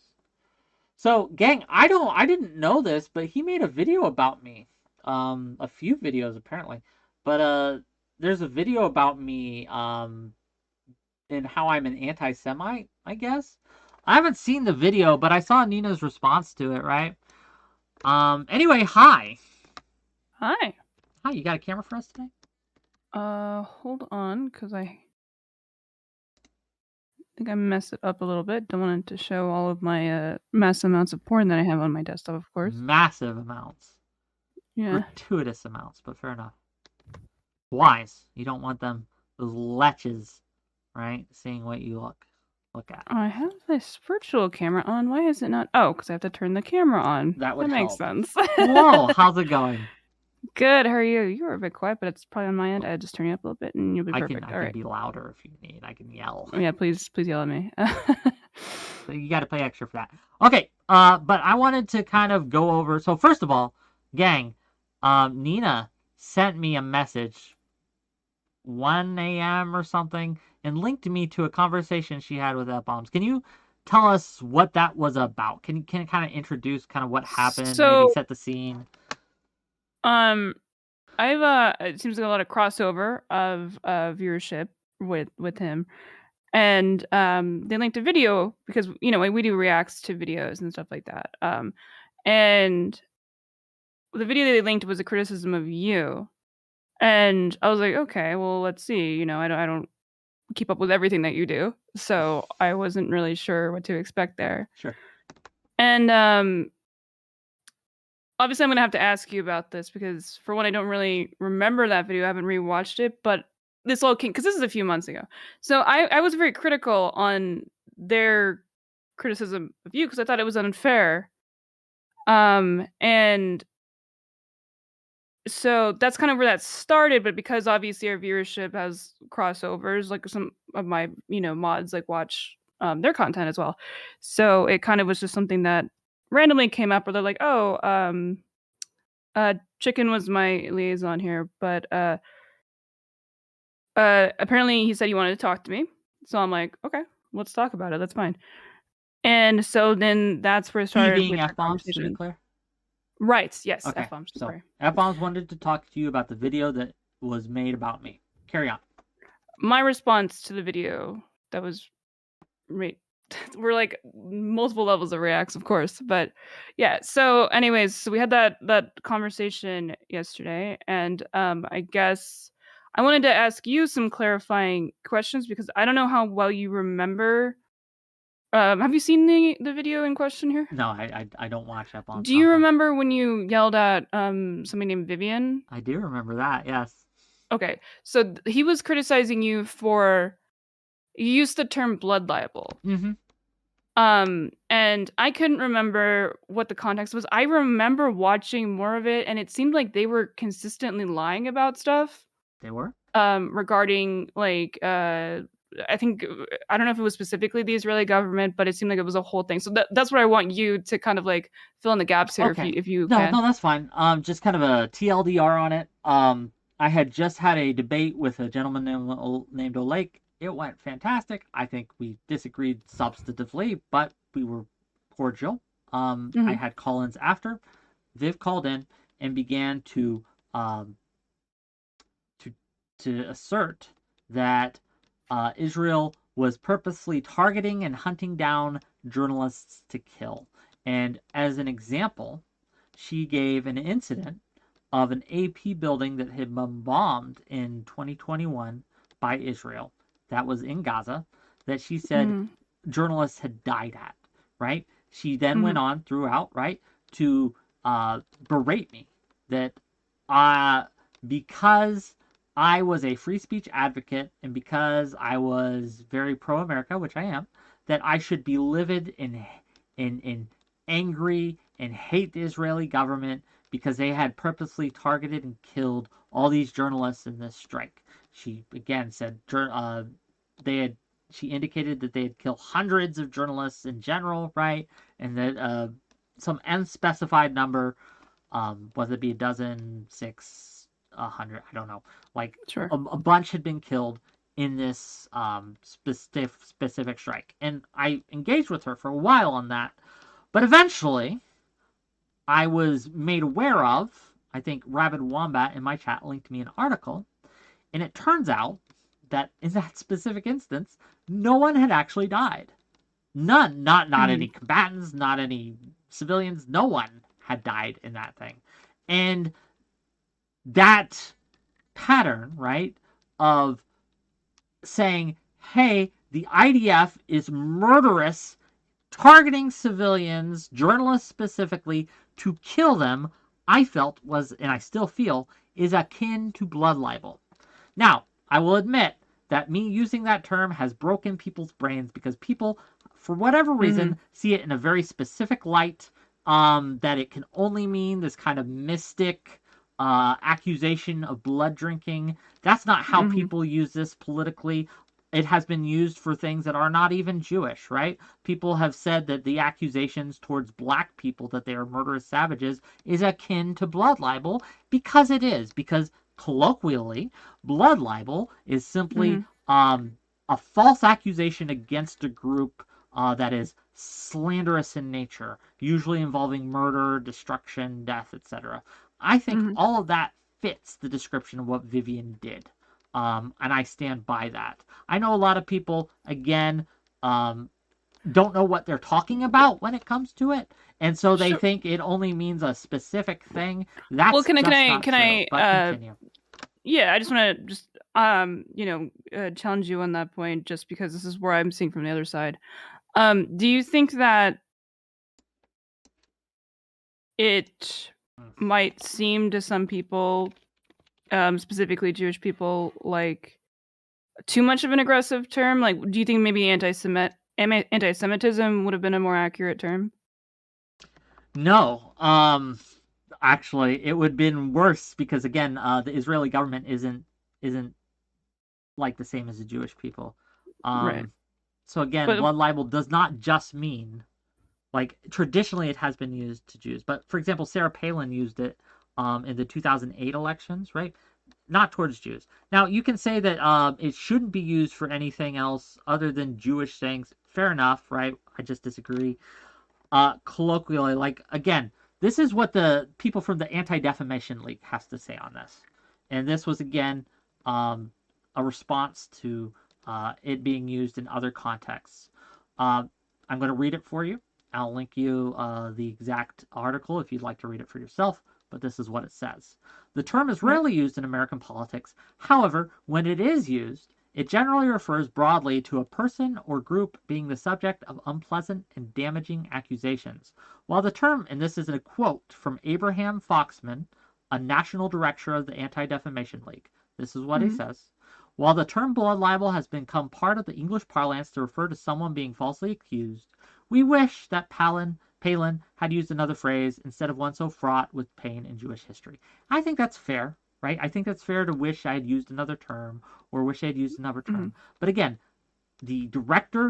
So, gang, I didn't know this, but he made a video about me. A few videos apparently, but there's a video about me and how I'm an anti-Semite, I guess. I haven't seen the video, but I saw Nina's response to it, right? Anyway, hi. Hi. Hi, you got a camera for us today? Hold on, because I think I messed it up a little bit. Don't want it to show all of my massive amounts of porn that I have on my desktop, of course. Massive amounts. Yeah. Gratuitous amounts, but fair enough. Wise. You don't want them, those leches, right? Seeing what you look at. I have this virtual camera on. Why is it not? Oh, because I have to turn the camera on. That would makes help. sense. Whoa, how's it going? Good. How are you? You were a bit quiet, but it's probably on my end. I just turn you up a little bit, and you'll be perfect. I can be louder if you need. I can yell. Oh, yeah, please yell at me. So you got to pay extra for that. Okay. But I wanted to kind of go over. So first of all, gang, Nina sent me a message 1 a.m. or something and linked me to a conversation she had with F-bombs. Can you tell us what that was about? Can you kind of introduce kind of what happened, maybe set the scene? I've it seems like a lot of crossover of viewership with him, and they linked a video because we do reacts to videos and stuff like that. And the video they linked was a criticism of you, and I was like, okay, well, let's see. I don't keep up with everything that you do, so I wasn't really sure what to expect there. Sure. And obviously, I'm going to have to ask you about this because, for one, I don't really remember that video. I haven't rewatched it, but this all came because this is a few months ago. So I was very critical on their criticism of you because I thought it was unfair. And so that's kind of where that started. But because obviously our viewership has crossovers, like some of my mods like watch their content as well. So it kind of was just something that randomly came up where they're like, oh, Chicken was my liaison here, but apparently he said he wanted to talk to me. So I'm like, okay, let's talk about it. That's fine. And so then that's where it started. Being F-bombs, to be clear? Right, yes, okay. F-bombs. So F-bombs wanted to talk to you about the video that was made about me. Carry on. My response to the video that was we're like multiple levels of reacts, of course, but yeah. So anyways, so we had that conversation yesterday, and I guess I wanted to ask you some clarifying questions because I don't know how well you remember Have you seen the video in question here? No, I don't watch up on. Do you remember when you yelled at somebody named Vivian? I do remember that. Yes. Okay, so he was criticizing you for you used the term blood libel. Mm-hmm. And I couldn't remember what the context was. I remember watching more of it, and it seemed like they were consistently lying about stuff. They were? Regarding, like, I think, I don't know if it was specifically the Israeli government, but it seemed like it was a whole thing. So that's what I want you to kind of, like, fill in the gaps here, Okay. if you No, can. no, that's fine. Just kind of a TLDR on it. I had just had a debate with a gentleman named 𝕾𝖍𝖎𝖙. It went fantastic. I think we disagreed substantively, but we were cordial. I had call-ins after. Viv called in and began to assert that Israel was purposely targeting and hunting down journalists to kill. And as an example, she gave an incident of an AP building that had been bombed in 2021 by Israel. That was in Gaza, that she said journalists had died at, right? She then went on throughout, right, to berate me that because I was a free speech advocate and because I was very pro-America, which I am, that I should be livid and angry and hate the Israeli government because they had purposely targeted and killed all these journalists in this strike. She again said she indicated that they had killed hundreds of journalists in general, right? And that some unspecified number, whether it be a dozen, 6, 100, I don't know. Like Sure. a bunch had been killed in this specific strike. And I engaged with her for a while on that. But eventually, I was made aware of, I think 𝕵𝖎𝖙 in my chat linked me an article, and it turns out that in that specific instance, no one had actually died. None. Not any combatants, not any civilians. No one had died in that thing. And that pattern, right, of saying, hey, the IDF is murderous, targeting civilians, journalists specifically, to kill them, I felt was, and I still feel, is akin to blood libel. Now, I will admit that me using that term has broken people's brains because people, for whatever reason, see it in a very specific light, that it can only mean this kind of mystic accusation of blood drinking. That's not how people use this politically. It has been used for things that are not even Jewish, right? People have said that the accusations towards black people that they are murderous savages is akin to blood libel because it is. Because colloquially, blood libel is simply a false accusation against a group that is slanderous in nature, usually involving murder, destruction, death, etc. I think all of that fits the description of what Vivian did. And I stand by that. I know a lot of people, again, don't know what they're talking about when it comes to it, and so they think it only means a specific thing. That's well, can not I true, but continue. Yeah, I just want to challenge you on that point, just because this is where I'm seeing from the other side. Do you think that it might seem to some people, specifically Jewish people, like too much of an aggressive term? Like, do you think maybe anti-Semitism would have been a more accurate term? No. Actually, it would have been worse because, again, the Israeli government isn't like the same as the Jewish people. Right. So again, blood libel does not just mean, like, traditionally it has been used to Jews. But, for example, Sarah Palin used it in the 2008 elections, right? Not towards Jews. Now, you can say that it shouldn't be used for anything else other than Jewish things. Fair enough, right? I just disagree. Colloquially, like, again, this is what the people from the Anti-Defamation League has to say on this. And this was, again, a response to it being used in other contexts. I'm going to read it for you. I'll link you the exact article if you'd like to read it for yourself, but this is what it says. The term is rarely used in American politics. However, when it is used, It generally refers broadly to a person or group being the subject of unpleasant and damaging accusations. While the term, and this is a quote from Abraham Foxman, a national director of the Anti-Defamation League. This is what he says. While the term blood libel has become part of the English parlance to refer to someone being falsely accused, we wish that Palin had used another phrase instead of one so fraught with pain in Jewish history. I think that's fair, right? I think that's fair to wish I had used another term or wish I had used another term. But again, the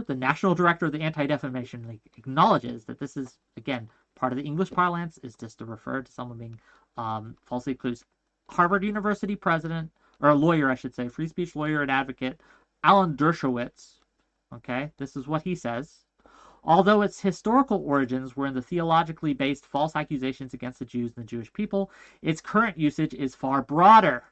national director of the Anti-Defamation League acknowledges that this is, again, part of the English parlance is just to refer to someone being falsely accused. Harvard University president, or a lawyer, I should say, free speech lawyer and advocate, Alan Dershowitz, okay, this is what he says. Although its historical origins were in the theologically based false accusations against the Jews and the Jewish people, its current usage is far broader.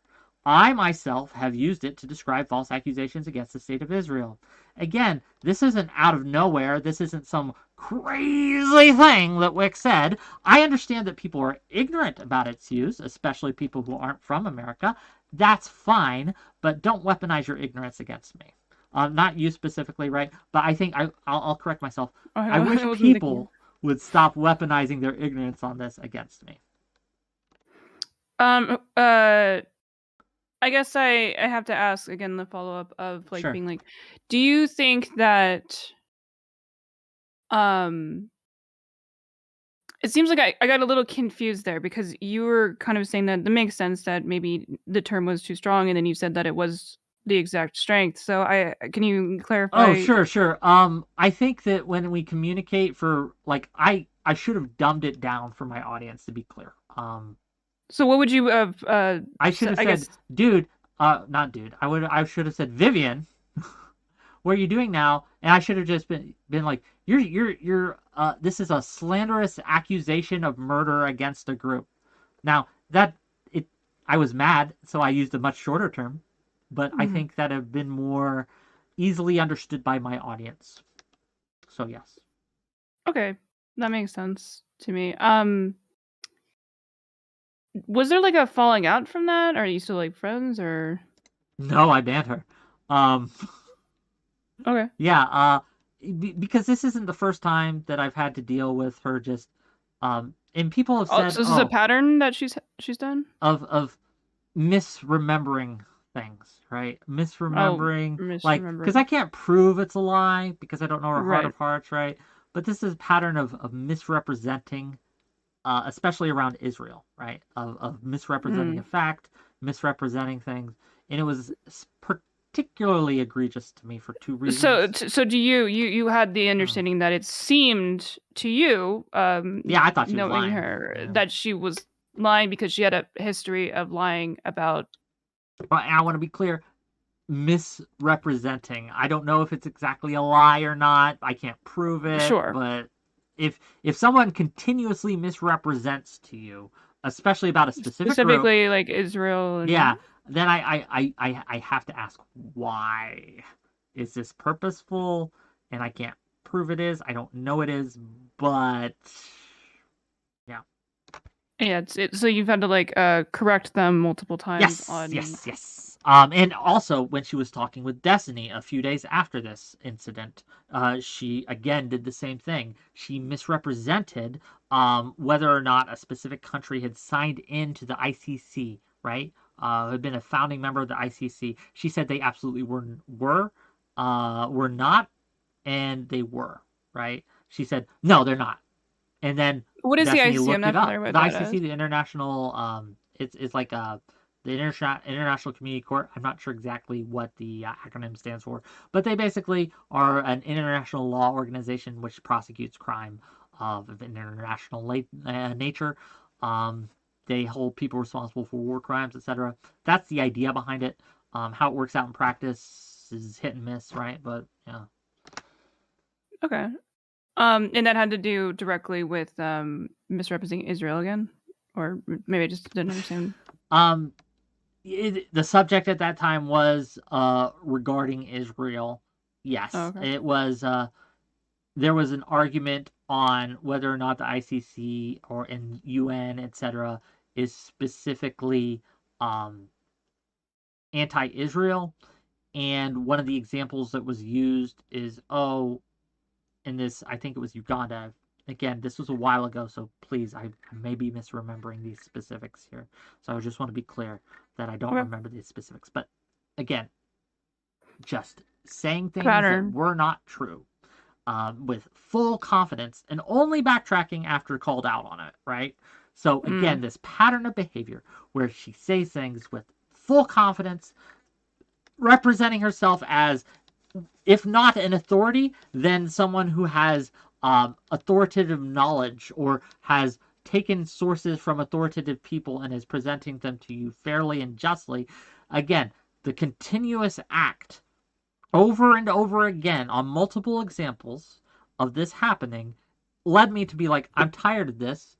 I myself have used it to describe false accusations against the state of Israel. Again, this isn't out of nowhere. This isn't some crazy thing that Wick said. I understand that people are ignorant about its use, especially people who aren't from America. That's fine, but don't weaponize your ignorance against me. Not you specifically, right? But I think I'll correct myself. I wish people would stop weaponizing their ignorance on this against me. I guess I have to ask again the follow up of like being like, do you think that it seems like I got a little confused there because you were kind of saying that makes sense that maybe the term was too strong, and then you said that it was the exact strength. So can you clarify? Oh, sure. I think that when we communicate for like I should have dumbed it down for my audience to be clear. So what would you have I should have said, dude, not dude. I should have said, Vivian, what are you doing now? And I should have just been like, you're this is a slanderous accusation of murder against a group. Now I was mad, so I used a much shorter term. But I think that have been more easily understood by my audience. So yes. Okay, that makes sense to me. Was there like a falling out from that? Are you still like friends or? No, I banned her. Okay. Yeah. Because this isn't the first time that I've had to deal with her. Just and people have said, so this is a pattern that she's done of misremembering things, right? Misremembering, like, because I can't prove it's a lie because I don't know her heart of hearts, right? But this is a pattern of misrepresenting, especially around Israel, right? Of misrepresenting a fact, misrepresenting things, and it was particularly egregious to me for two reasons. So do you had the understanding that it seemed to you, yeah, I thought she was lying. Her that she was lying because she had a history of lying about. But I want to be clear, misrepresenting. I don't know if it's exactly a lie or not. I can't prove it. Sure. But if someone continuously misrepresents to you, especially about a specific group, like Israel. Then I have to ask why. Is this purposeful? And I can't prove it is. I don't know it is, but yeah. Yeah, so you've had to like correct them multiple times. Yes. And also when she was talking with Destiny a few days after this incident, she again did the same thing. She misrepresented whether or not a specific country had signed into the ICC, right? Had been a founding member of the ICC. She said they absolutely were not, and they were, right? She said no, they're not. And then what is Destiny the ICC? I'm not familiar with the ICC, the international, it's like the International Community Court. I'm not sure exactly what the acronym stands for, but they basically are an international law organization which prosecutes crime of an international nature. They hold people responsible for war crimes, etc. That's the idea behind it. How it works out in practice is hit and miss, right? But yeah. Okay. And that had to do directly with misrepresenting Israel again, or maybe I just didn't understand. The subject at that time was regarding Israel. Yes, It was. There was an argument on whether or not the ICC or in UN, etc., is specifically anti-Israel, And one of the examples that was used is, in this, I think it was Uganda. Again, this was a while ago, so please, I may be misremembering these specifics here. So I just want to be clear that I don't remember these specifics. But again, just saying things that were not true with full confidence and only backtracking after called out on it, right? So again, this pattern of behavior where she says things with full confidence, representing herself as, if not an authority, then someone who has authoritative knowledge or has taken sources from authoritative people and is presenting them to you fairly and justly. Again, the continuous act over and over again on multiple examples of this happening led me to be like, I'm tired of this.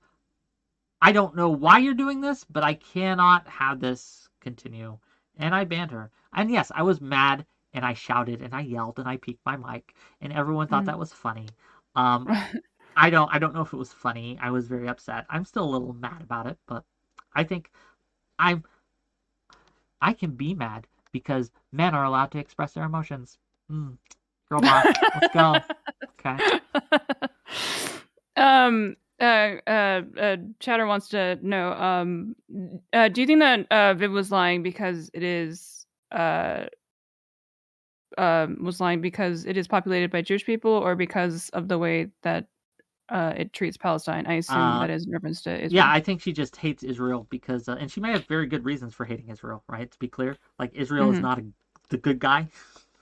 I don't know why you're doing this, but I cannot have this continue. And I banned her. And yes, I was mad, and I shouted, and I yelled, and I peeked my mic, and everyone thought that was funny. I don't know if it was funny. I was very upset. I'm still a little mad about it, but I think I can be mad because men are allowed to express their emotions. Girl boss, let's go. Okay. Chatter wants to know, do you think that Viv was lying because it is populated by Jewish people, or because of the way that it treats Palestine? I assume that is in reference to Israel. Yeah, I think she just hates Israel because, and she may have very good reasons for hating Israel, right? To be clear, like Israel is not the good guy,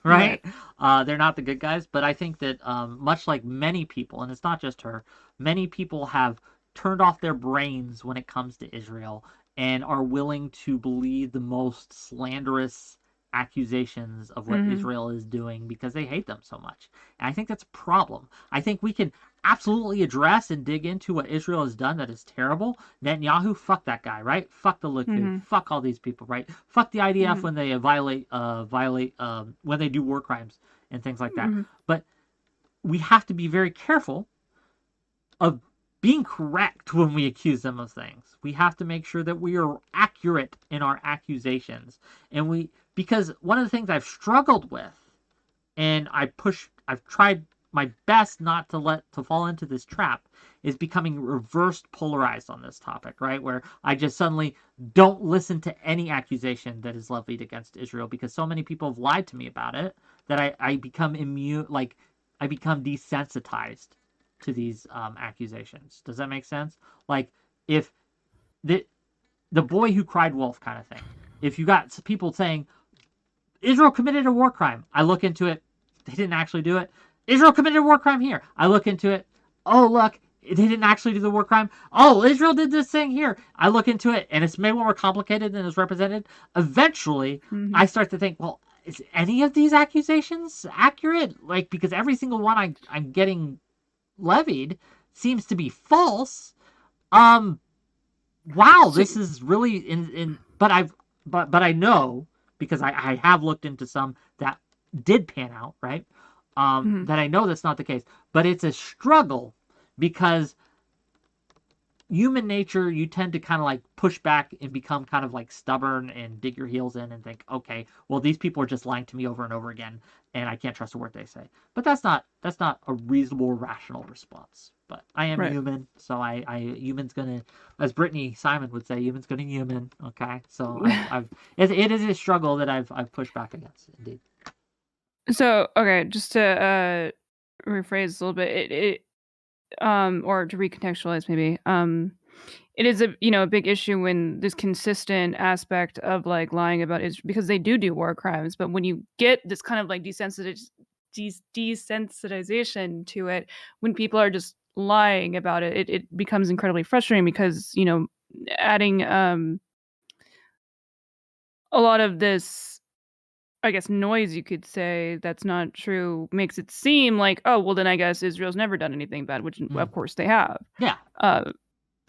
right? They're not the good guys, but I think that much like many people, and it's not just her, many people have turned off their brains when it comes to Israel and are willing to believe the most slanderous accusations of what Israel is doing because they hate them so much. And I think that's a problem. I think we can absolutely address and dig into what Israel has done that is terrible. Netanyahu, fuck that guy, right? Fuck the Likud, fuck all these people, right? Fuck the IDF when they violate when they do war crimes and things like that. But we have to be very careful of being correct when we accuse them of things. We have to make sure that we are accurate in our accusations. And because one of the things I've struggled with, and I've tried my best not to fall into this trap, is becoming reversed polarized on this topic, right? Where I just suddenly don't listen to any accusation that is levied against Israel because so many people have lied to me about it that I become immune, like I become desensitized to these accusations. Does that make sense? Like if the boy who cried wolf kind of thing, if you got people saying Israel committed a war crime, I look into it, they didn't actually do it. Israel committed a war crime here, I look into it, oh look, they didn't actually do the war crime. Oh, Israel did this thing here, I look into it, and it's maybe more complicated than is represented. Eventually I start to think, well, is any of these accusations accurate? Like, because every single one I'm getting levied seems to be false. Wow, this is really but I know, because I have looked into some that did pan out, right? That I know that's not the case. But it's a struggle because human nature, you tend to kind of like push back and become kind of like stubborn and dig your heels in and think, okay, well, these people are just lying to me over and over again, and I can't trust a word they say. But that's not a reasonable, rational response. But I am human, so human's gonna, as Brittany Simon would say, human's gonna human. Okay, so it is a struggle that I've pushed back against, indeed. So okay, just to rephrase a little bit, or to recontextualize maybe, it is a big issue when this consistent aspect of like lying about Israel, because they do war crimes, but when you get this kind of like desensitization to it, when people are just lying about it, it becomes incredibly frustrating because adding a lot of this, I guess, noise, you could say, that's not true, makes it seem like, oh, well, then I guess Israel's never done anything bad, which of course they have. Yeah.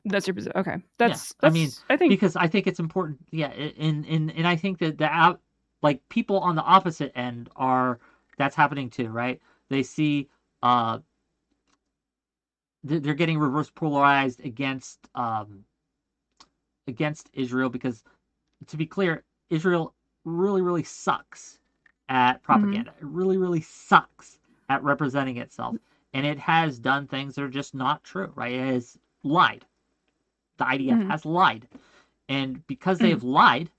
That's your position. Okay. That's I mean, I think, because I think it's important. Yeah. And I think that like people on the opposite end that's happening too, right? They see, they're getting reverse polarized against Israel because, to be clear, Israel really, really sucks at propaganda. It really, really sucks at representing itself. And it has done things that are just not true, right? It has lied. The IDF has lied. And because they've lied,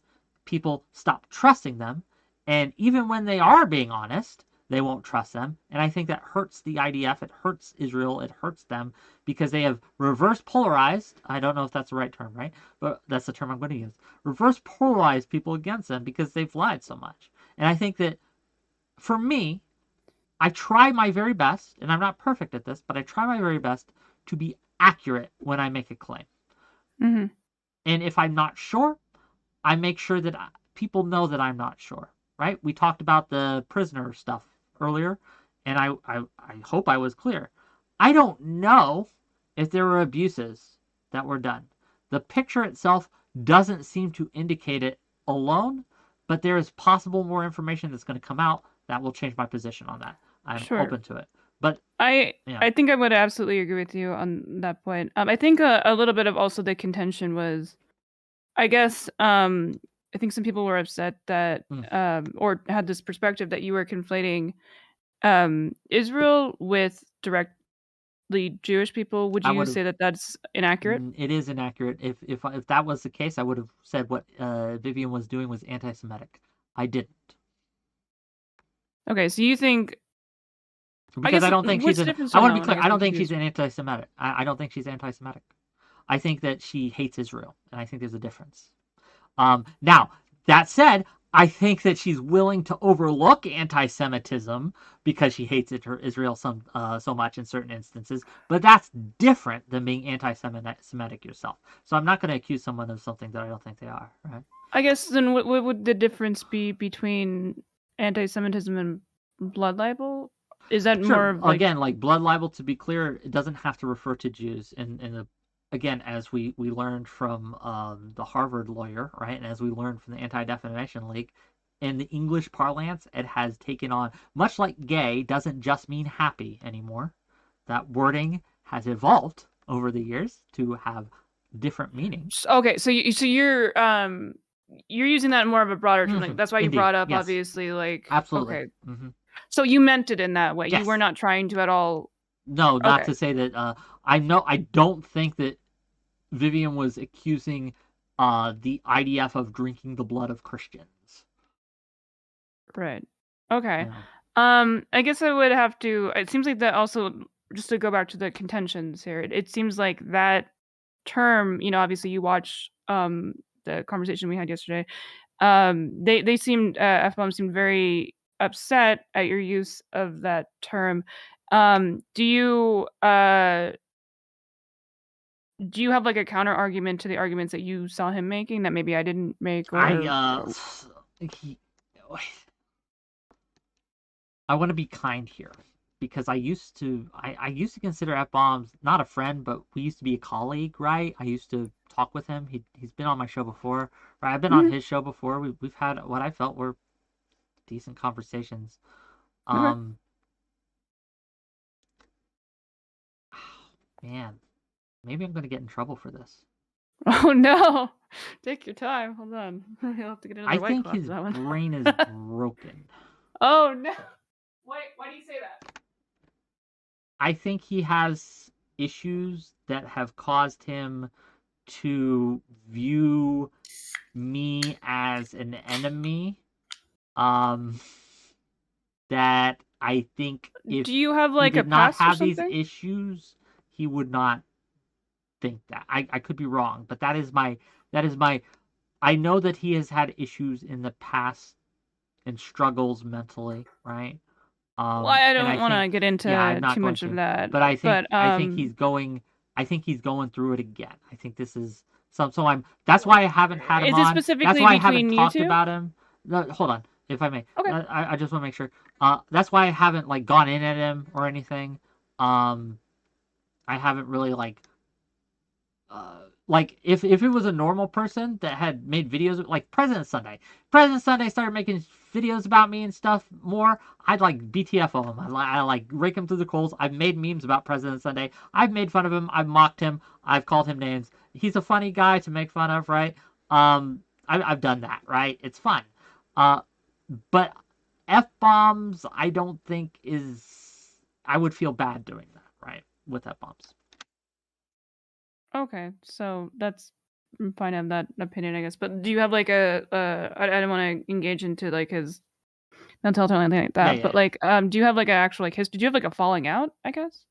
people stop trusting them. And even when they are being honest, they won't trust them. And I think that hurts the IDF. It hurts Israel. It hurts them because they have reverse polarized. I don't know if that's the right term, right? But that's the term I'm going to use. Reverse polarized people against them because they've lied so much. And I think that for me, I try my very best, and I'm not perfect at this, but I try my very best to be accurate when I make a claim. And if I'm not sure, I make sure that people know that I'm not sure, right? We talked about the prisoner stuff earlier, and I hope I was clear. I don't know if there were abuses that were done. The picture itself doesn't seem to indicate it alone, but there is possible more information that's going to come out that will change my position on that. I'm open to it. But I think I would absolutely agree with you on that point. I think a little bit of also the contention was, I guess, I think some people were upset that, or had this perspective that you were conflating Israel with directly Jewish people. Would you say that that's inaccurate? It is inaccurate. If that was the case, I would have said what Vivian was doing was anti-Semitic. I didn't. Okay, so you think? Because I don't think she's. I want to be clear. I don't think she's an anti-Semitic. I don't think she's anti-Semitic. I think that she hates Israel, and I think there's a difference. Now that said, I think that she's willing to overlook anti-Semitism because she hates Israel so much in certain instances. But that's different than being anti-Semitic yourself. So I'm not going to accuse someone of something that I don't think they are. Right? I guess then what would the difference be between anti-Semitism and blood libel? Is that more of again, like blood libel? To be clear, it doesn't have to refer to Jews. Again, as we learned from the Harvard lawyer, right, and as we learned from the Anti-Defamation League, in the English parlance, it has taken on, much like gay doesn't just mean happy anymore. That wording has evolved over the years to have different meanings. Okay, so you're using that in more of a broader term. Like, that's why you brought up, obviously, like... Absolutely. Okay. So you meant it in that way. Yes. You were not trying to at all... No, not to say that... I don't think that Vivian was accusing the IDF of drinking the blood of Christians. Right. Okay. Yeah. I guess I would have to... It seems like that also... Just to go back to the contentions here, it seems like that term, obviously you watch the conversation we had yesterday. They seemed... FBOM seemed very upset at your use of that term. Do you have like a counter argument to the arguments that you saw him making that maybe I didn't make? Or... I want to be kind here because I used to consider FBOMs not a friend, but we used to be a colleague, right? I used to talk with him. He's been on my show before, right? I've been on his show before. We've had what I felt were decent conversations. Man, maybe I'm going to get in trouble for this. Oh no! Take your time. Hold on. You'll have to get another White think Claw his for that one. brain is broken. Oh no! Wait, why do you say that? I think he has issues that have caused him to view me as an enemy. That I think if do you have like he did a not past have or these something? issues, he would not think that. I could be wrong, but that is my I know that he has had issues in the past and struggles mentally, right? Well, I don't want to get into too much of that. But I think he's going through it again. I think this is so that's why I haven't had him on. Is it specifically that's why I between haven't you talked two? about him. No, hold on, if I may. Okay. I just want to make sure. That's why I haven't like gone in at him or anything. I haven't really like if it was a normal person that had made videos like President Sunday started making videos about me and stuff more, I'd like BTF of him. I like rake him through the coals. I've made memes about President Sunday. I've made fun of him. I've mocked him. I've called him names. He's a funny guy to make fun of, right? I've done that, right? It's fun. But F-bombs, I don't think I would feel bad doing that, right? With F-bombs. Okay, so that's fine. I have that opinion, I guess. But do you have like I don't want to engage into like his mental health or anything like that. But like, do you have like an actual like history? Do you have like a falling out? I guess.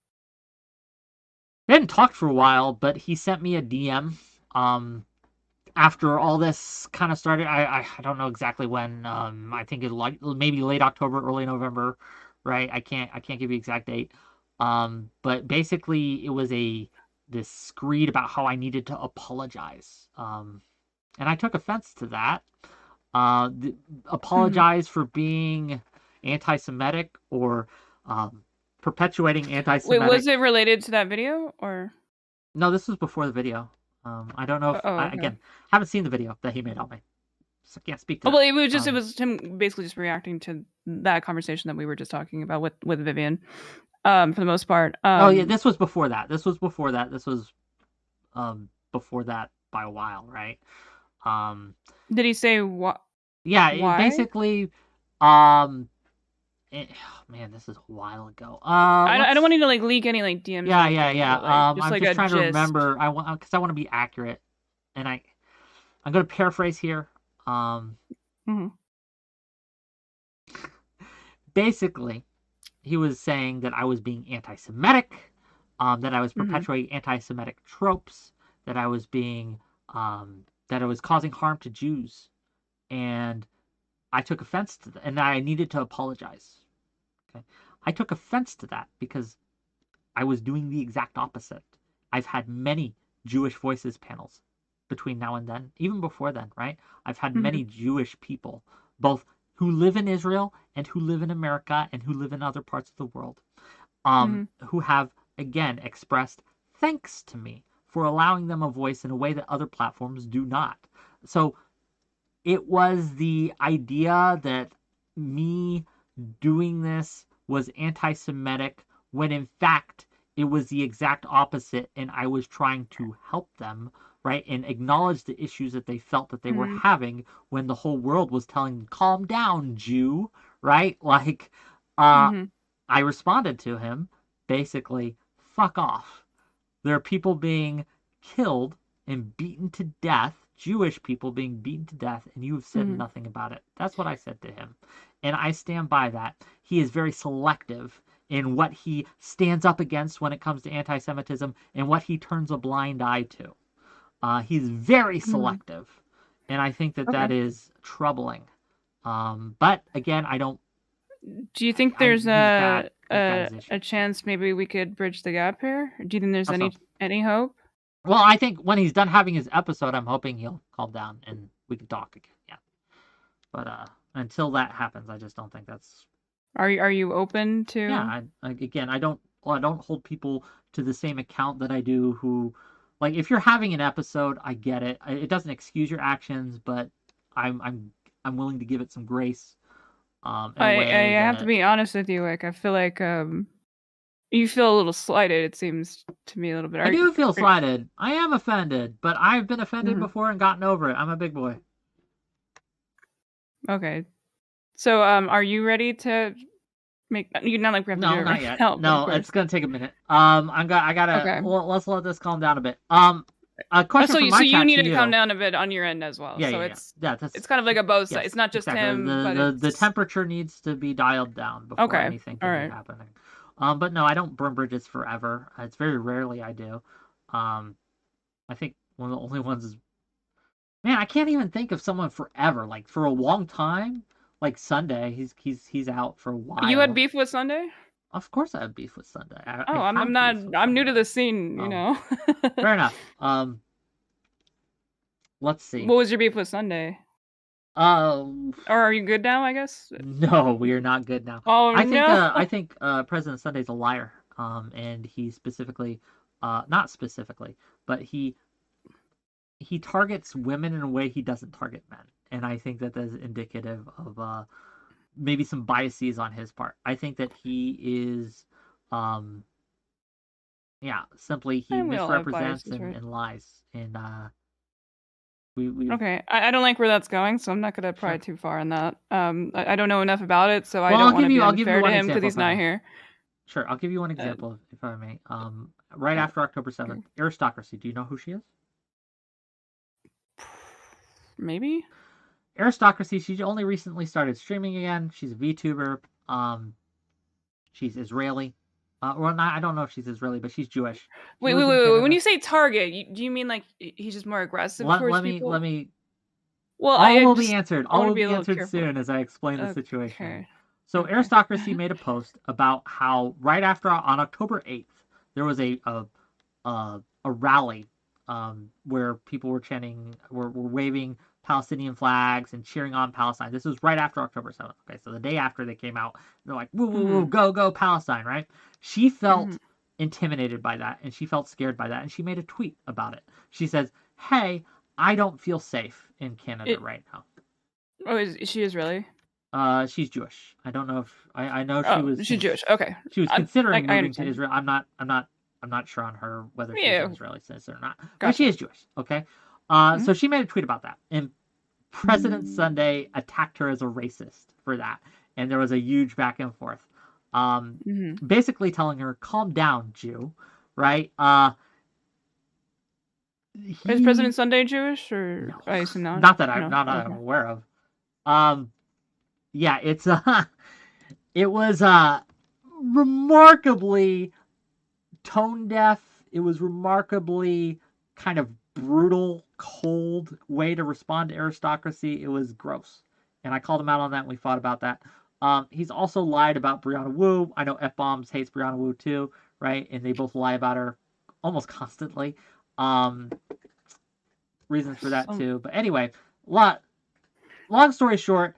We hadn't talked for a while, but he sent me a DM. After all this kind of started, I don't know exactly when. I think it like maybe late October, early November, right? I can't give you the exact date. But basically, it was this screed about how I needed to apologize. And I took offense to that. Apologize for being anti-Semitic or perpetuating anti-Semitic. Wait, was it related to that video or? No, this was before the video. I don't know if okay. again, haven't seen the video that he made on me, so I can't speak to that. Well, it was just it was him basically just reacting to that conversation that we were just talking about with Vivian, for the most part. Oh yeah, this was before that. This was before that by a while, right? Did he say what? Yeah, why? Basically, man, this is a while ago. I don't want you to like leak any like DMs. Yeah. Like, I'm just trying to remember. Because I want to be accurate, and I'm going to paraphrase here. Basically, he was saying that I was being anti-Semitic, that I was perpetuating anti-Semitic tropes, that I was being that I was causing harm to Jews, and I took offense to that, and I needed to apologize. Okay, I took offense to that because I was doing the exact opposite. I've had many Jewish Voices panels between now and then, even before then, right? I've had many Jewish people, both who live in Israel and who live in America and who live in other parts of the world, who have, again, expressed thanks to me for allowing them a voice in a way that other platforms do not. So it was the idea that me doing this was anti-Semitic when in fact it was the exact opposite, and I was trying to help them, right, and acknowledge the issues that they felt that they were having when the whole world was telling them, calm down, Jew, right? Like, I responded to him, basically, fuck off. There are people being killed and beaten to death, Jewish people being beaten to death, and you have said nothing about it. That's what I said to him. And I stand by that. He is very selective in what he stands up against when it comes to anti-Semitism and what he turns a blind eye to. He's very selective, and I think that that is troubling. But again, I don't. Do you think there's a chance maybe we could bridge the gap here? Do you think there's any hope? Well, I think when he's done having his episode, I'm hoping he'll calm down and we can talk again. Yeah. But until that happens, I just don't think that's. Are you open to? Yeah. I don't hold people to the same account that I do who. Like, if you're having an episode, I get it. It doesn't excuse your actions, but I'm willing to give it some grace. I have to be honest with you. Like, I feel like you feel a little slighted. It seems to me a little bit. I do feel slighted. I am offended, but I've been offended before and gotten over it. I'm a big boy. Okay, so are you ready to? You're not like we have to do it right now. No, it's gonna take a minute. I gotta. Okay. Well, let's let this calm down a bit. A question from my so chat you need to to calm down a bit on your end as well. Yeah, it's kind of like a both sides. It's not just him. The temperature needs to be dialed down before anything can be happening. But no, I don't burn bridges forever. It's very rarely I do. I think one of the only ones is. Man, I can't even think of someone forever. Like for a long time. Like Sunday, he's out for a while. You had beef with Sunday? Of course, I have beef with Sunday. I'm not. I'm new to the scene, you know. Fair enough. Let's see. What was your beef with Sunday? Or are you good now? I guess. No, we are not good now. Oh no! I think President Sunday's a liar. And he specifically, not specifically, but he targets women in a way he doesn't target men. And I think that is indicative of maybe some biases on his part. I think that he is, simply he misrepresents and lies. And Okay, I don't like where that's going, so I'm not going to pry too far on that. I don't know enough about it, so I don't want to be unfair to him because he's not here. Sure, I'll give you one example, if I may. Right after October 7th, Aristocracy. Do you know who she is? Maybe. Aristocracy. She only recently started streaming again. She's a VTuber. She's Israeli. Well, not, I don't know if she's Israeli, but she's Jewish. Wait. When you say target, do you mean like he's just more aggressive towards people? Let me. Well, all will be answered. All will be answered soon as I explain the situation. Okay. So Aristocracy made a post about how right after on October 8th there was a rally where people were chanting, were waving Palestinian flags and cheering on Palestine. This was right after October 7th. Okay, so the day after they came out, they're like, woo, woo, woo, go, go, Palestine, right? She felt intimidated by that, and she felt scared by that, and she made a tweet about it. She says, hey, I don't feel safe in Canada right now. Oh, is she Israeli? She's Jewish. I don't know if I know she was. She's Jewish. Okay. She was considering moving to Israel. I'm not sure on her whether she's an Israeli citizen or not. Gotcha. But she is Jewish. Okay. So she made a tweet about that, and President Sunday attacked her as a racist for that, and there was a huge back and forth. Basically telling her, "Calm down, Jew." Right? Is President Sunday Jewish, or no. I assume not? Not that I'm aware of. Yeah, it was remarkably tone deaf. It was remarkably kind of brutal, cold way to respond to Aristocracy. It was gross, and I called him out on that, and we fought about that. He's also lied about Brianna Wu. I know F-Bombs hates Brianna Wu too, right? And they both lie about her almost constantly. Reasons for that too. But anyway, long story short,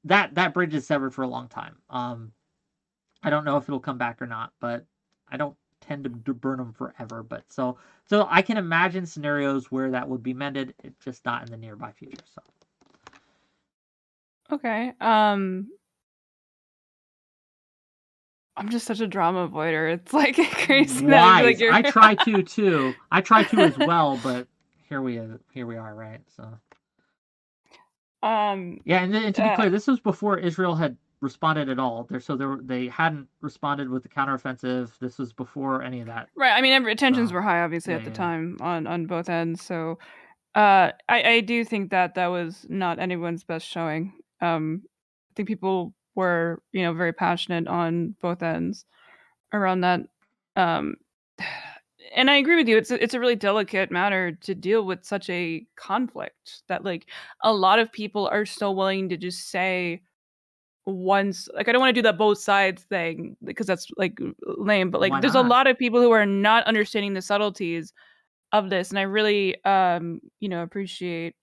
that bridge is severed for a long time. I don't know if it'll come back or not, but I don't tend to burn them forever. But so I can imagine scenarios where that would be mended. It's just not in the nearby future. So okay. I'm just such a drama avoider. It's like crazy. Wise. I try to too. I try to as well, but here we are, right? So. Yeah, and to be clear, this was before Israel had responded at all. They hadn't responded with the counteroffensive. This was before any of that. Right. I mean, tensions were high, obviously, at the time on both ends. So, I do think that was not anyone's best showing. I think people were, very passionate on both ends around that. And I agree with you. It's a really delicate matter to deal with such a conflict that like a lot of people are still willing to just say once, like, I don't want to do that both sides thing because that's like lame, but like there's a lot of people who are not understanding the subtleties of this. And I really, appreciate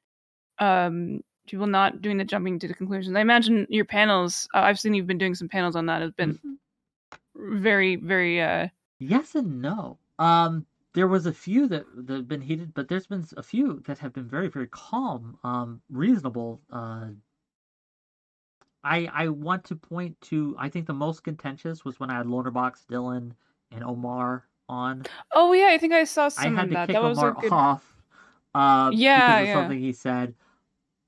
people not doing the jumping to the conclusions. I imagine your panels, I've seen you've been doing some panels on that, has been very, very... Yes and no. There was a few that have been heated, but there's been a few that have been very, very calm, reasonable. I want to point to, I think the most contentious was when I had Lonerbox, Dylan, and Omar on. Oh yeah, I think I saw some of that. I had to kick Omar off. Because of something he said.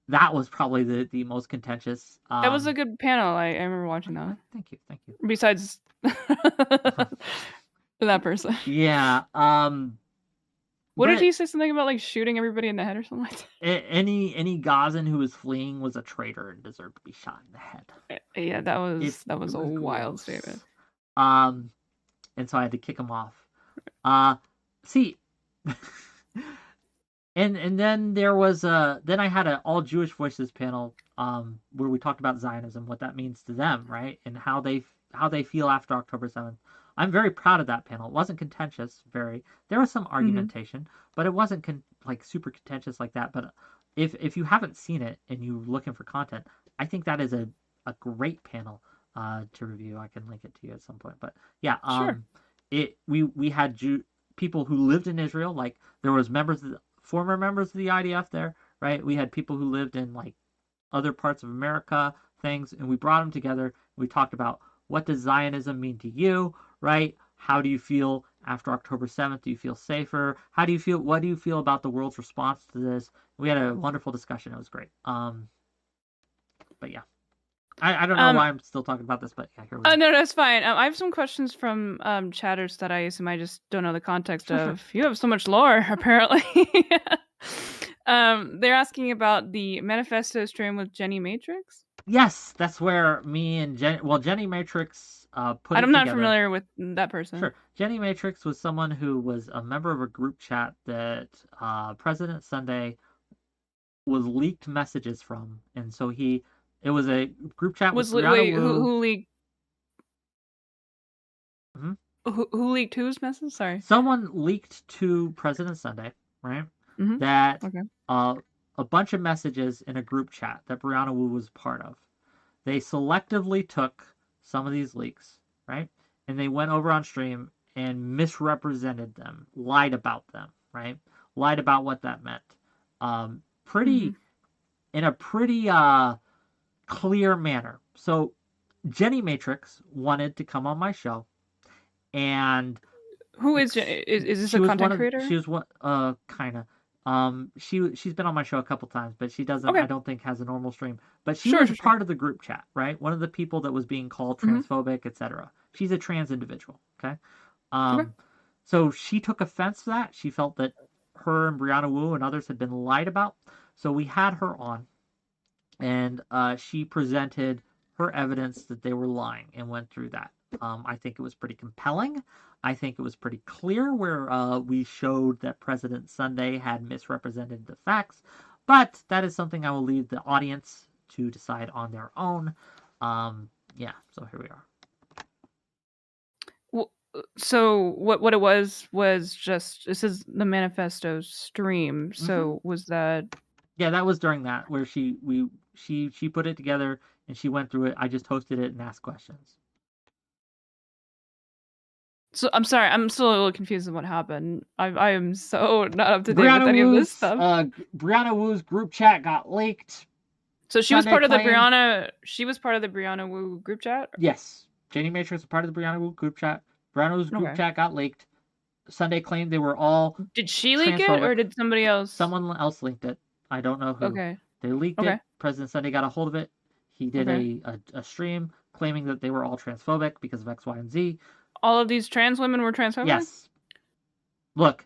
That was probably the most contentious. That was a good panel. I remember watching that. Thank you. Besides that person. Yeah. What did he say? Something about like shooting everybody in the head or something like that? Any Gazan who was fleeing was a traitor and deserved to be shot in the head. Yeah, that was a wild statement. And so I had to kick him off. See, and then there was then I had an all Jewish voices panel where we talked about Zionism, what that means to them, right, and how they feel after October 7th. I'm very proud of that panel. It wasn't contentious, there was some argumentation, but it wasn't super contentious like that. But if you haven't seen it and you're looking for content, I think that is a great panel to review. I can link it to you at some point. But yeah, sure. We had people who lived in Israel, like there was former members of the IDF there, right? We had people who lived in like other parts of America, things, and we brought them together. We talked about what does Zionism mean to you, right? How do you feel after October 7th? Do you feel safer? How do you feel? What do you feel about the world's response to this? We had a wonderful discussion. It was great. But yeah, I don't know why I'm still talking about this, but yeah, here we go. No, that's fine. I have some questions from chatters that I assume I just don't know the context of. You have so much lore, apparently. They're asking about the manifesto stream with Jenny Matrix. Yes, that's where me and Jenny Matrix put it together. I'm not familiar with that person. Sure. Jenny Matrix was someone who was a member of a group chat that President Sunday was leaked messages from, and so it was a group chat with wait, who leaked? Who leaked whose message? Sorry. Someone leaked to President Sunday, right? That a bunch of messages in a group chat that Brianna Wu was part of. They selectively took some of these leaks, right? And they went over on stream and misrepresented them, lied about them, right? Lied about what that meant. In a pretty clear manner. So Jenny Matrix wanted to come on my show, and who is Jenny? Is this a content creator? She was one, kind of. She's been on my show a couple times, but she doesn't. Okay. I don't think has a normal stream. But she was part of the group chat, right? One of the people that was being called transphobic, etc. She's a trans individual. Okay. So she took offense to that. She felt that her and Brianna Wu and others had been lied about. So we had her on, and she presented her evidence that they were lying and went through that. I think it was pretty compelling. I think it was pretty clear where we showed that President Sunday had misrepresented the facts, but that is something I will leave the audience to decide on their own. Yeah, so here we are. Well, so what it was just, this is the manifesto stream. So was that? Yeah, that was during that where she put it together and she went through it. I just hosted it and asked questions. So I'm sorry, I'm still a little confused on what happened. I am so not up to date with any of this stuff. Brianna Wu's group chat got leaked. So she was part of the Brianna. She was part of the Brianna Wu group chat. Yes, Jenny Matrix was part of the Brianna Wu group chat. Brianna Wu's group chat got leaked. Sunday claimed they were all. Did she leak it or did somebody else? Someone else leaked it. I don't know who. Okay. They leaked it. President Sunday got a hold of it. He did a stream claiming that they were all transphobic because of X, Y, and Z. All of these trans women were transphobic? Yes. Look.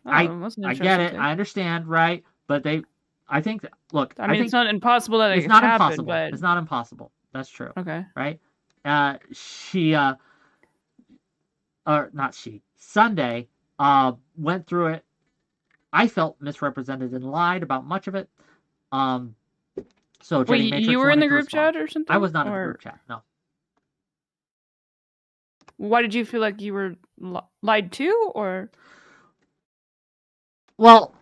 I get it. I understand, right? But I think it's not impossible that it's not impossible. But... It's not impossible. That's true. Okay. Right? Sunday went through it. I felt misrepresented and lied about much of it. So Jenny Matrix you were in the group chat or something? I was not in the group chat. No. Why did you feel like you were lied to, or? Well,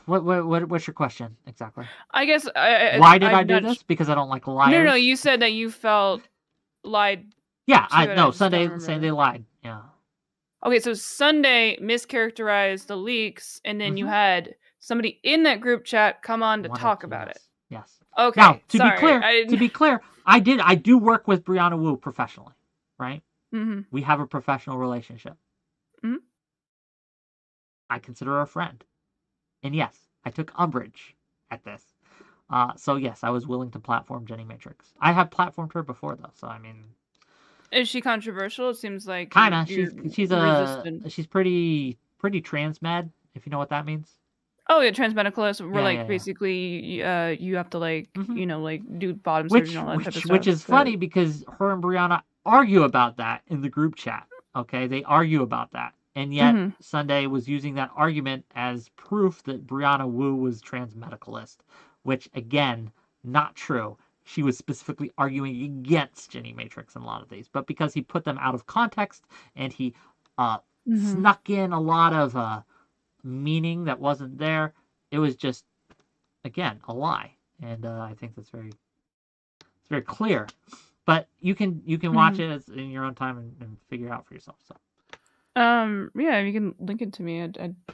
what's your question exactly? I guess why did I do this? Because I don't like liars. No. You said that you felt lied. Yeah, Sunday saying they lied. Yeah. Okay, so Sunday mischaracterized the leaks, and then you had somebody in that group chat come on to talk about it. Yes. Okay. Now, to be clear, I do work with Brianna Wu professionally, right? We have a professional relationship. I consider her a friend. And yes, I took umbrage at this. So yes, I was willing to platform Jenny Matrix. I have platformed her before though, so I mean. Is she controversial? It seems like kinda. She's pretty transmed, if you know what that means. Oh yeah, transmedicalist. We're basically you have to do bottom surgery and all that type of stuff. Which is funny because her and Brianna argue about that in the group chat. Okay, they argue about that, and yet Sunday was using that argument as proof that Brianna Wu was transmedicalist, which again, not true. She was specifically arguing against Jenny Matrix in a lot of these, but because he put them out of context and he snuck in a lot of meaning that wasn't there, it was just, again, a lie. And I think that's very clear. But you can watch it in your own time and figure it out for yourself. So. Yeah, you can link it to me.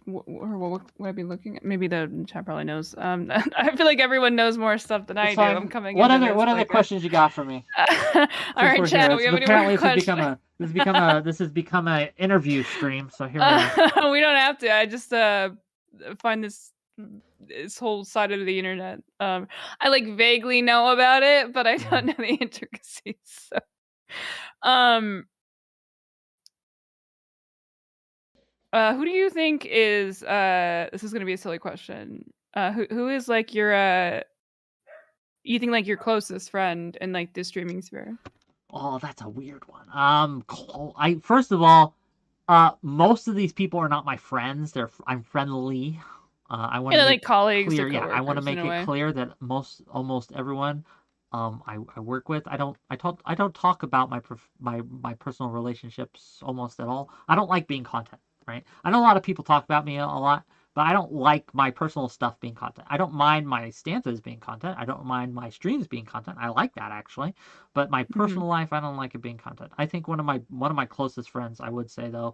What would I be looking at? Maybe the chat probably knows. I feel like everyone knows more stuff than I do. I'm coming. What other questions you got for me? All right, chat. We have any more questions? Apparently, This has become a interview stream. So here we are. We don't have to. I just find this whole side of the internet. I like vaguely know about it, but I don't know the intricacies. So, who do you think is this is going to be a silly question. Who is like your you think like your closest friend in like the streaming sphere? Oh, that's a weird one. I first of all, most of these people are not my friends. I'm friendly. I want to like colleagues. Clear, yeah, I want to make it clear that almost everyone I work with, I don't talk about my personal relationships almost at all. I don't like being content, right? I know a lot of people talk about me a lot, but I don't like my personal stuff being content. I don't mind my stances being content. I don't mind my streams being content. I like that actually, but my personal life, I don't like it being content. I think one of my closest friends, I would say though,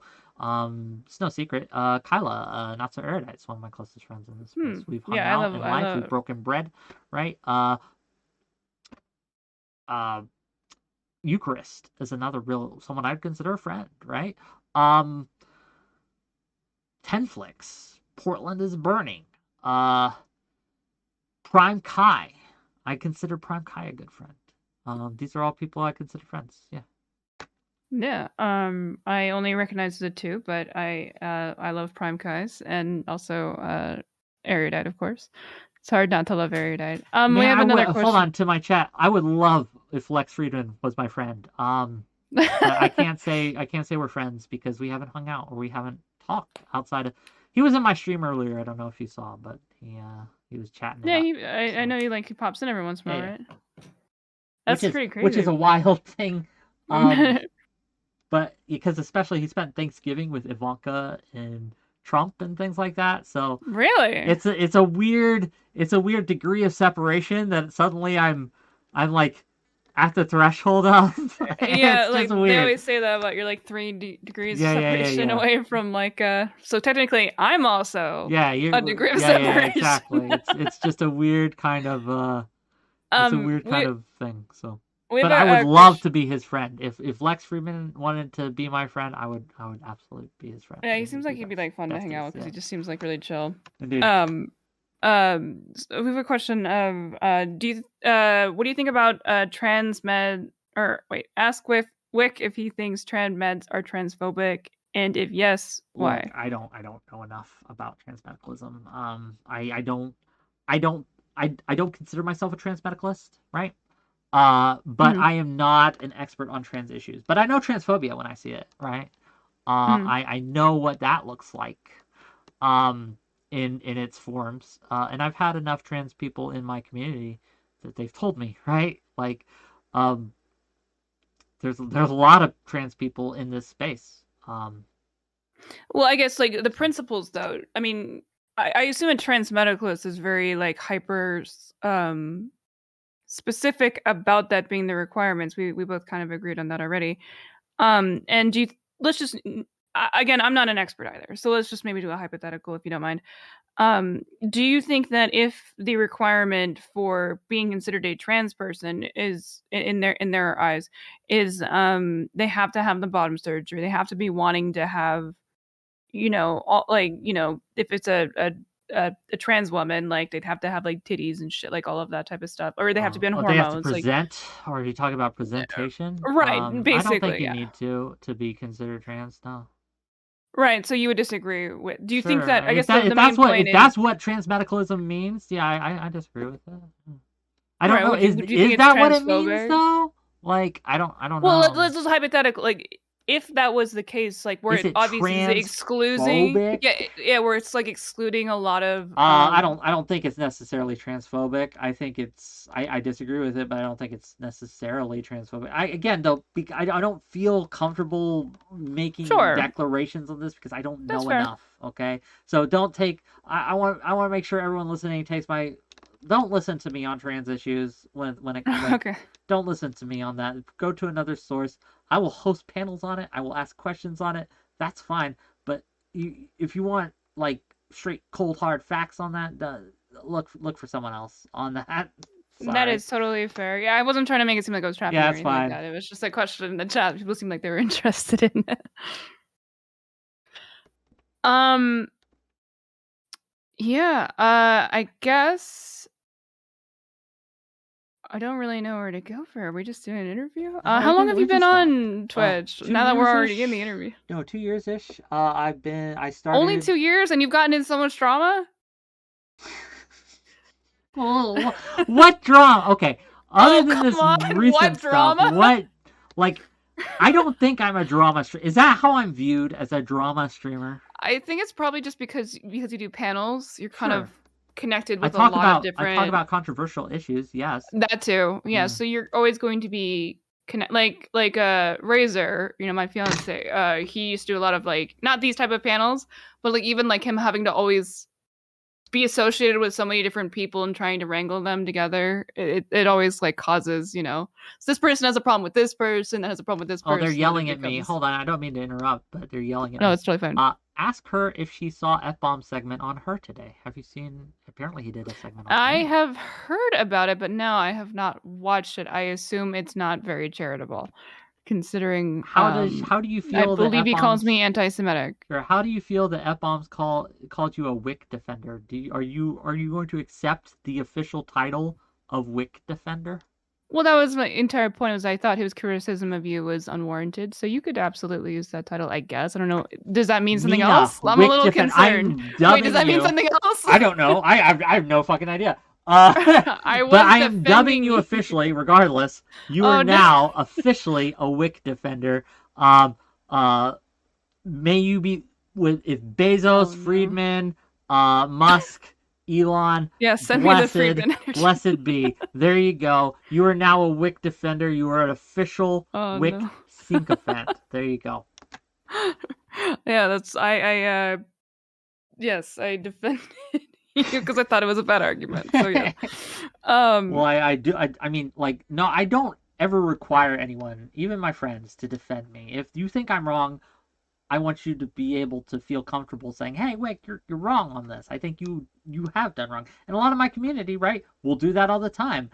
it's no secret, 𝕾𝖎, 𝕾𝖍𝖎𝖙𝖘𝖍𝖔𝖜 is one of my closest friends in this space. We've hung out in life, we've broken bread, right? Eucharist is another someone I'd consider a friend, right? Tenflix, Portland is burning. Prime Kai, I consider Prime Kai a good friend. These are all people I consider friends. Yeah. Yeah. I only recognize the two, but I love Prime Kai's and also Erudite, of course. It's hard not to love Erudite. We have another question. Hold on to my chat. I would love if Lex Friedman was my friend. But I can't say we're friends because we haven't hung out or we haven't talked outside of. He was in my stream earlier. I don't know if you saw, but he was chatting. Yeah, I know he pops in every once in a while, right? That's pretty crazy. Which is a wild thing. But because especially he spent Thanksgiving with Ivanka and Trump and things like that. So really, it's a weird degree of separation that suddenly I'm like at the threshold of. Yeah, like they always say that about you're like 3 degrees separation away from like so technically I'm also a degree of separation. Yeah, exactly. It's just a weird kind of it's a weird kind of thing. So but I would love to be his friend. If Lex Friedman wanted to be my friend, I would absolutely be his friend. Yeah, he seems like he'd be like fun to hang out with because he just seems like really chill. Indeed. So we have a question of what do you think about trans med ask Wick if he thinks trans meds are transphobic, and if yes, why? Look, I don't know enough about trans medicalism. I don't consider myself a trans medicalist, right? But I am not an expert on trans issues. But I know transphobia when I see it, right? I know what that looks like. In its forms, and I've had enough trans people in my community that they've told me, right? Like, there's a lot of trans people in this space. Well, I guess like the principles, though. I mean, I assume a trans medicalist is very like hyper specific about that being the requirements. We both kind of agreed on that already. And let's just. Again, I'm not an expert either, so let's just maybe do a hypothetical if you don't mind. Do you think that if the requirement for being considered a trans person is in their eyes is they have to have the bottom surgery, they have to be wanting to have, if it's a trans woman, like they'd have to have like titties and shit, like all of that type of stuff, or they have to be on hormones. They have to present, or are you talking about presentation? Right, basically. I don't think you need to be considered trans. No. Right, so you would disagree with? Do you think that? I guess if that's what trans medicalism means, yeah, I disagree with that. I don't know. Is that what it means though? Like, I don't know. Well, let's just hypothetical. Like, if that was the case, like where it obviously is excluding, where it's like excluding a lot of. I don't think it's necessarily transphobic. I think I disagree with it, but I don't think it's necessarily transphobic. I don't feel comfortable making declarations on this because I don't know enough. Okay, so don't take. I want to make sure everyone listening takes my. Don't listen to me on trans issues when it comes. Okay. Don't listen to me on that. Go to another source. I will host panels on it. I will ask questions on it. That's fine. But if you want like straight cold hard facts on that, look for someone else on that. Sorry. That is totally fair. Yeah, I wasn't trying to make it seem like I was trapping Yeah, or it's anything fine. like that. It was just a question in the chat. People seemed like they were interested in it. Yeah, I guess I don't really know where to go for. Are we just doing an interview? How long have you been on Twitch? Now that we're already in the interview. No, 2 years-ish. I started... Only 2 years and you've gotten in so much drama? Oh, what drama? Okay, other than this recent what drama? stuff, what, like, I don't think I'm a drama streamer. Is that how I'm viewed, as a drama streamer? I think it's probably just because you do panels. You're kind of connected with I a lot of different... I talk about controversial issues, yes. That too, yeah. So you're always going to be like 𝕼𝖎𝖎, you know, my fiance. He used to do a lot of like, not these type of panels, but like even like him having to always be associated with so many different people and trying to wrangle them together. It always like causes, you know, so this person has a problem with this person, that has a problem with this person. Oh, they're yelling at me. Hold on, I don't mean to interrupt, but they're yelling at me. No, it's totally fine. Ask her if she saw 𝕵𝖎𝖎 segment on her today. Have you seen? Apparently he did a segment on her. I have heard about it, but no, I have not watched it. I assume it's not very charitable, considering how do you feel? I believe he calls me anti-Semitic. Or how do you feel that 𝕵𝖎𝖎's called you a WhickTV defender? Are you going to accept the official title of WhickTV defender? Well, that was my entire point. Was I thought his criticism of you was unwarranted, so you could absolutely use that title, I guess. I don't know. Does that mean something else? I'm a little concerned. Wait, does that mean something else? I don't know. I have no fucking idea. But I am dubbing you officially, regardless. You are now officially a WhickTV defender. May you be if Bezos, Friedman, Musk, Elon, send me the Friedman energy. Blessed be. There you go. You are now a WhickTV defender. You are an official WhickTV sycophant. There you go. Yeah, that's yes, I defended you because I thought it was a bad argument. So yeah. Well, I mean, like, no, I don't ever require anyone, even my friends, to defend me. If you think I'm wrong, I want you to be able to feel comfortable saying, "Hey, Wick, you're wrong on this. I think you have done wrong." And a lot of my community, right, will do that all the time.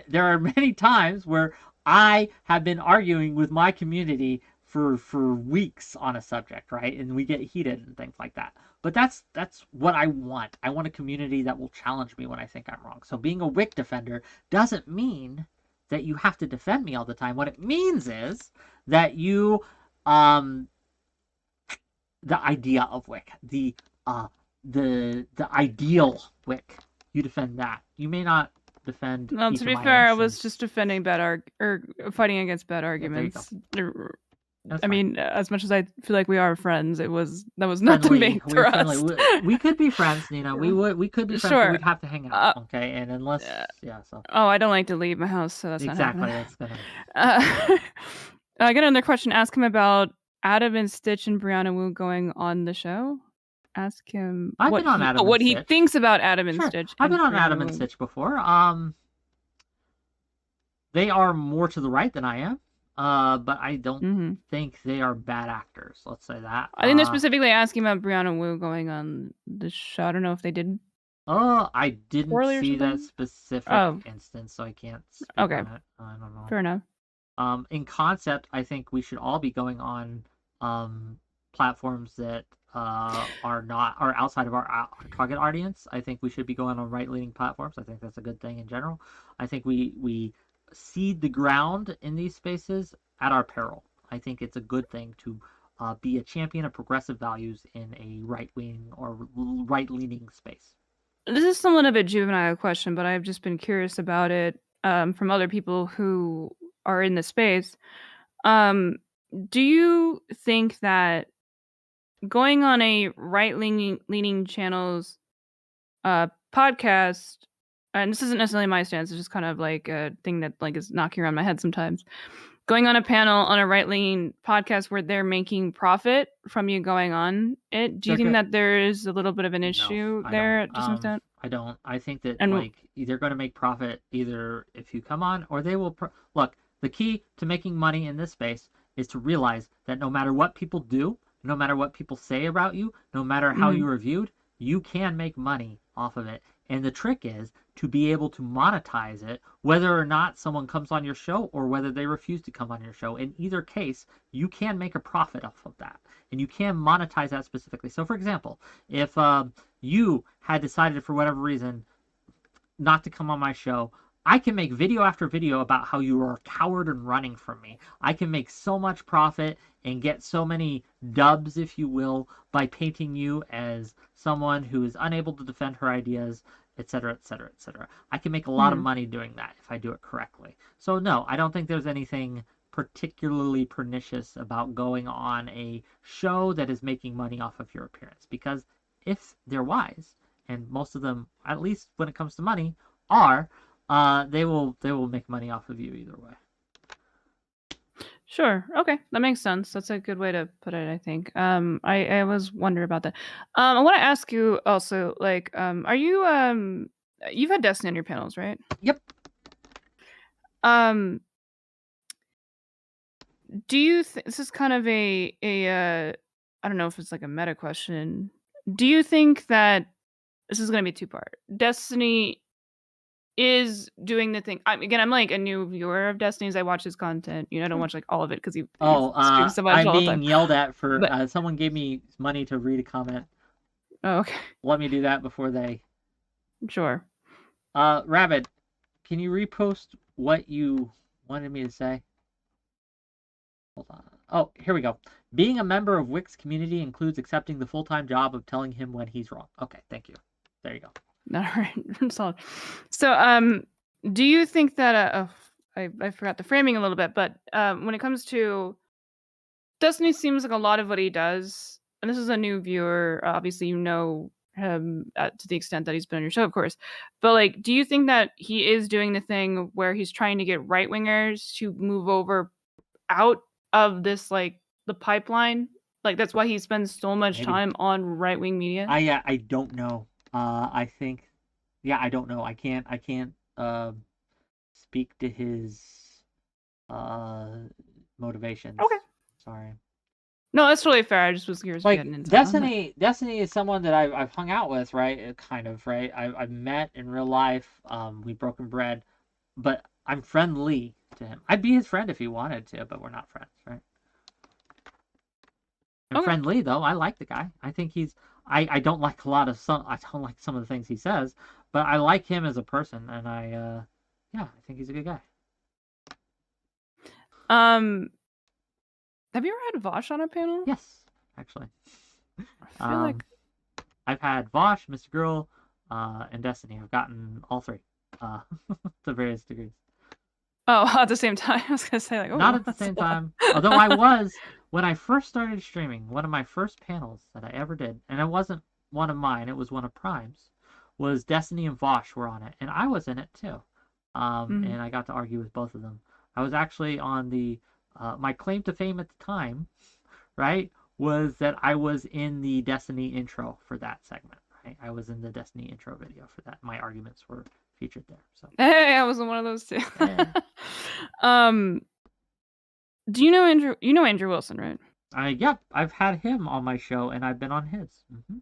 There are many times where I have been arguing with my community for weeks on a subject, right, and we get heated and things like that. But that's what I want. I want a community that will challenge me when I think I'm wrong. So being a WhickTV defender doesn't mean that you have to defend me all the time. What it means is that you the idea of Wick, the ideal Wick, you defend that. You may not defend. Well, to be fair, I was just defending fighting against bad arguments. I mean, as much as I feel like we are friends, that was not the main thrust. We could be friends, Nina. We could be friends. Sure. But we'd have to hang out, okay? And unless, so. Oh, I don't like to leave my house, so that's exactly. not happening. That's gonna. I got another question. Ask him about Adam and Stitch and 𝕵𝖎𝖎 going on the show. Ask him what he thinks about Adam and Stitch. I've been on Adam and Stitch before. They are more to the right than I am. But I don't think they are bad actors. Let's say that. I think they're specifically asking about 𝕵𝖎𝖎 going on the show. I don't know if they did. Oh, I didn't see that specific instance, so I can't speak on it. I don't know. Fair enough. In concept, I think we should all be going on platforms that are outside of our target audience. I think we should be going on right-leaning platforms. I think that's a good thing in general. I think we seed the ground in these spaces at our peril. I think it's a good thing to be a champion of progressive values in a right-wing or right-leaning space. This is somewhat of a juvenile question, but I've just been curious about it from other people who are in the space. Do you think that going on a right-leaning channel's podcast, and this isn't necessarily my stance, it's just kind of like a thing that like is knocking around my head sometimes, going on a panel on a right-leaning podcast where they're making profit from you going on it, do you think that there is a little bit of an issue there to some extent? I don't. I think that like they're going to make profit either if you come on or they will. Look, the key to making money in this space is to realize that no matter what people do, no matter what people say about you, no matter how you are viewed, you can make money off of it. And the trick is to be able to monetize it, whether or not someone comes on your show or whether they refuse to come on your show. In either case, you can make a profit off of that, and you can monetize that specifically. So, for example, if you had decided for whatever reason not to come on my show, I can make video after video about how you are a coward and running from me. I can make so much profit and get so many dubs, if you will, by painting you as someone who is unable to defend her ideas, etc., etc., etc. I can make a lot of money doing that if I do it correctly. So no, I don't think there's anything particularly pernicious about going on a show that is making money off of your appearance, because if they're wise, and most of them, at least when it comes to money, are, they will make money off of you either way. Sure. Okay, that makes sense. That's a good way to put it, I think. I was wondering about that. I want to ask you also, like, are you you've had Destiny on your panels, right? Yep. Do you this is kind of a I don't know if it's like a meta question. Do you think that this is going to be two-part? Destiny is doing the thing. Again, I'm like a new viewer of Destiny's. I watch his content. You know, I don't watch like all of it because he streams so much I'm all the being time. yelled at for But- someone gave me money to read a comment. Oh, okay. Let me do that before they. Sure. Rabbit, can you repost what you wanted me to say? Hold on. Oh, here we go. Being a member of WhickTV's community includes accepting the full-time job of telling him when he's wrong. Okay, thank you. There you go. All right. Solid. So, do you think that I forgot the framing a little bit, but when it comes to Destiny, seems like a lot of what he does, and this is a new viewer. Obviously, you know him to the extent that he's been on your show, of course. But like, do you think that he is doing the thing where he's trying to get right wingers to move over out of this, like, the pipeline? Like, that's why he spends so much time on right wing media. I don't know. I think, yeah, I don't know. I can't speak to his motivations. Okay. Sorry. No, that's totally fair. I just was curious. Like, getting into Destiny is someone that I've hung out with, right? Kind of, right? I've met in real life. We've broken bread, but I'm friendly to him. I'd be his friend if he wanted to, but we're not friends, right? I'm friendly though. I like the guy. I think he's. I don't like I don't like some of the things he says, but I like him as a person, and I think he's a good guy. Have you ever had Vosh on a panel? Yes, actually. I feel like I've had Vosh, Mr. Girl, and Destiny. I've gotten all three, to various degrees. Oh, at the same time. I was gonna say, like, not at the same time. Although I was, when I first started streaming, one of my first panels that I ever did, and it wasn't one of mine, it was one of Prime's, was Destiny and Vosh were on it, and I was in it too. And I got to argue with both of them. I was actually on the my claim to fame at the time, right, was that I was in the Destiny intro for that segment, right? I was in the Destiny intro video for that. My arguments were featured there. So hey, I was in one of those too. Yeah. Do you know Andrew? You know Andrew Wilson, right? Yep, I've had him on my show, and I've been on his. Mm-hmm.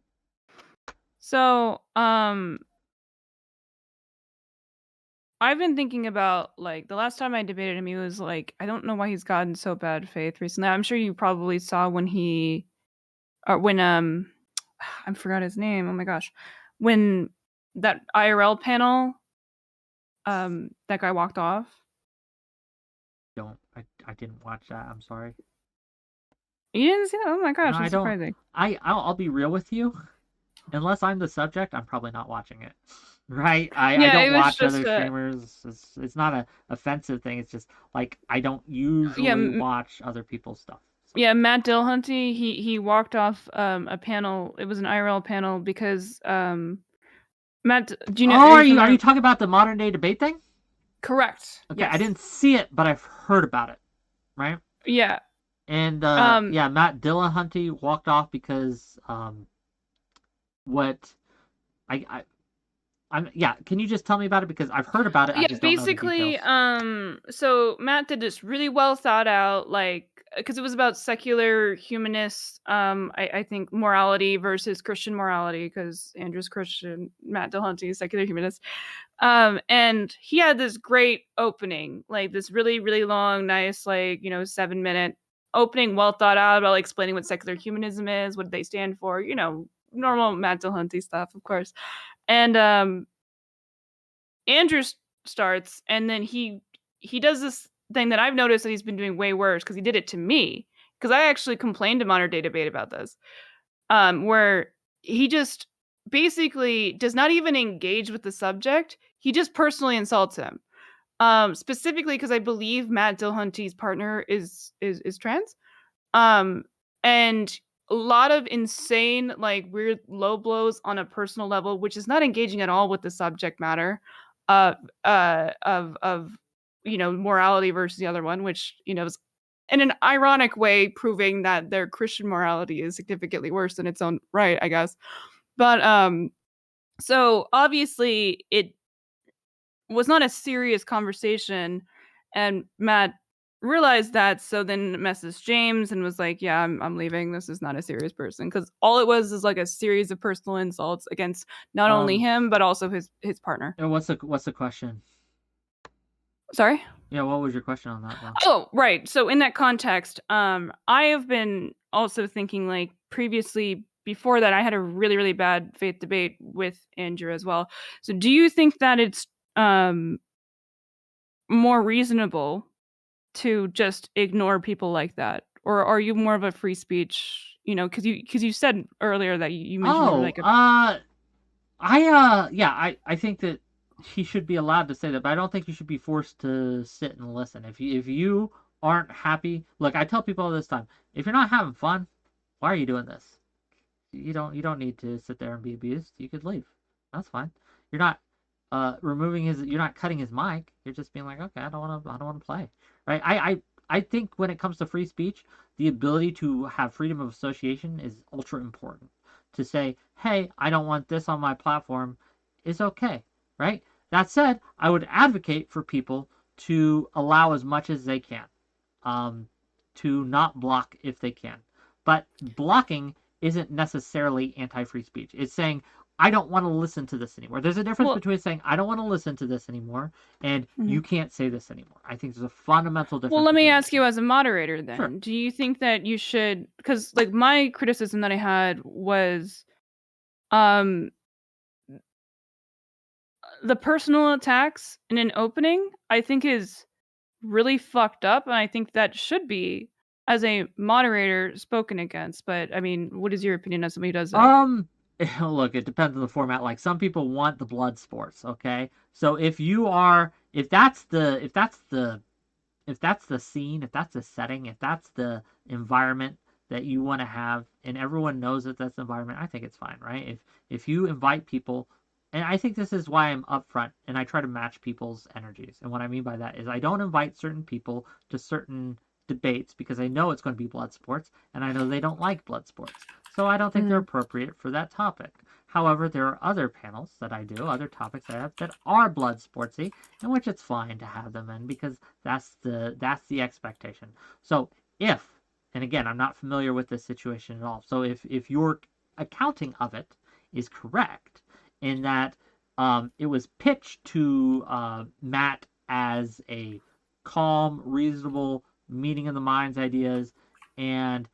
So, I've been thinking about, like, the last time I debated him, he was like, I don't know why he's gotten so bad faith recently. I'm sure you probably saw when I forgot his name. Oh my gosh, when that IRL panel, that guy walked off. I didn't watch that. I'm sorry. You didn't see that? Oh my gosh, No, that's surprising. I'll be real with you. Unless I'm the subject, I'm probably not watching it. Right? I Yeah, it don't was watch just other streamers. It's not an offensive thing. It's just like I don't usually watch other people's stuff. So. Yeah, Matt Dillhunty, he walked off a panel. It was an IRL panel because Matt, do you know? Oh, are you talking about the modern day debate thing? Correct. Okay, yes. I didn't see it, but I've heard about it. Right? Yeah. And Matt Dillhunty walked off because can you just tell me about it, because I've heard about it. I just don't know the details. So Matt did this really well thought out, like, because it was about secular humanist, I think morality versus Christian morality, because Andrew's Christian, Matt Dillhunty is secular humanist. And he had this great opening, like this really, really long, nice, like, 7-minute opening, well thought out, about like explaining what secular humanism is, what they stand for, normal Matt Dillahunty stuff, of course. And Andrew starts, and then he does this thing that I've noticed that he's been doing way worse, because he did it to me, because I actually complained to Modern Day Debate about this, where he just basically does not even engage with the subject. He just personally insults him, specifically because I believe Matt Dillahunty's partner is trans, and a lot of insane, like, weird low blows on a personal level, which is not engaging at all with the subject matter of morality versus the other one, which is in an ironic way proving that their Christian morality is significantly worse in its own right, I guess. But so obviously it was not a serious conversation, and Matt realized that, so then messaged James and was like, yeah, I'm leaving. This is not a serious person, because all it was is like a series of personal insults against not only him but also his partner. What's the question? Sorry? Yeah, what was your question on that, though? Oh, right. So in that context, I have been also thinking, like, previously, before that, I had a really, really bad faith debate with Andrew as well. So do you think that it's more reasonable to just ignore people like that? Or are you more of a free speech, because you said earlier that you mentioned I think that he should be allowed to say that, but I don't think you should be forced to sit and listen. If you aren't happy, look, I tell people all this time, if you're not having fun, why are you doing this? You don't need to sit there and be abused. You could leave. That's fine. You're not you're not cutting his mic. You're just being like, okay, I don't want to play. Right? I think when it comes to free speech, the ability to have freedom of association is ultra important. To say, hey, I don't want this on my platform is okay, right? That said, I would advocate for people to allow as much as they can, to not block if they can. But blocking isn't necessarily anti-free speech. It's saying, I don't want to listen to this anymore. There's a difference between saying, I don't want to listen to this anymore, and you can't say this anymore. I think there's a fundamental difference. Well, let me ask you as a moderator then. Sure. Do you think that you should, because, like, my criticism that I had was the personal attacks in an opening, I think, is really fucked up, and I think that should be, as a moderator, spoken against. But I mean, what is your opinion as somebody who does that? Look, it depends on the format. Like, some people want the blood sports, okay? So if that's the scene, if that's the setting, if that's the environment that you want to have, and everyone knows that that's the environment, I think it's fine, right? If you invite people, and I think this is why I'm upfront and I try to match people's energies. And what I mean by that is I don't invite certain people to certain debates because I know it's going to be blood sports, and I know they don't like blood sports. So I don't think they're appropriate for that topic. However, there are other panels that I do, other topics I have that are blood sportsy, in which it's fine to have them in, because that's the expectation. So if, and again, I'm not familiar with this situation at all. So if your accounting of it is correct, in that it was pitched to Matt as a calm, reasonable meeting of the minds ideas, and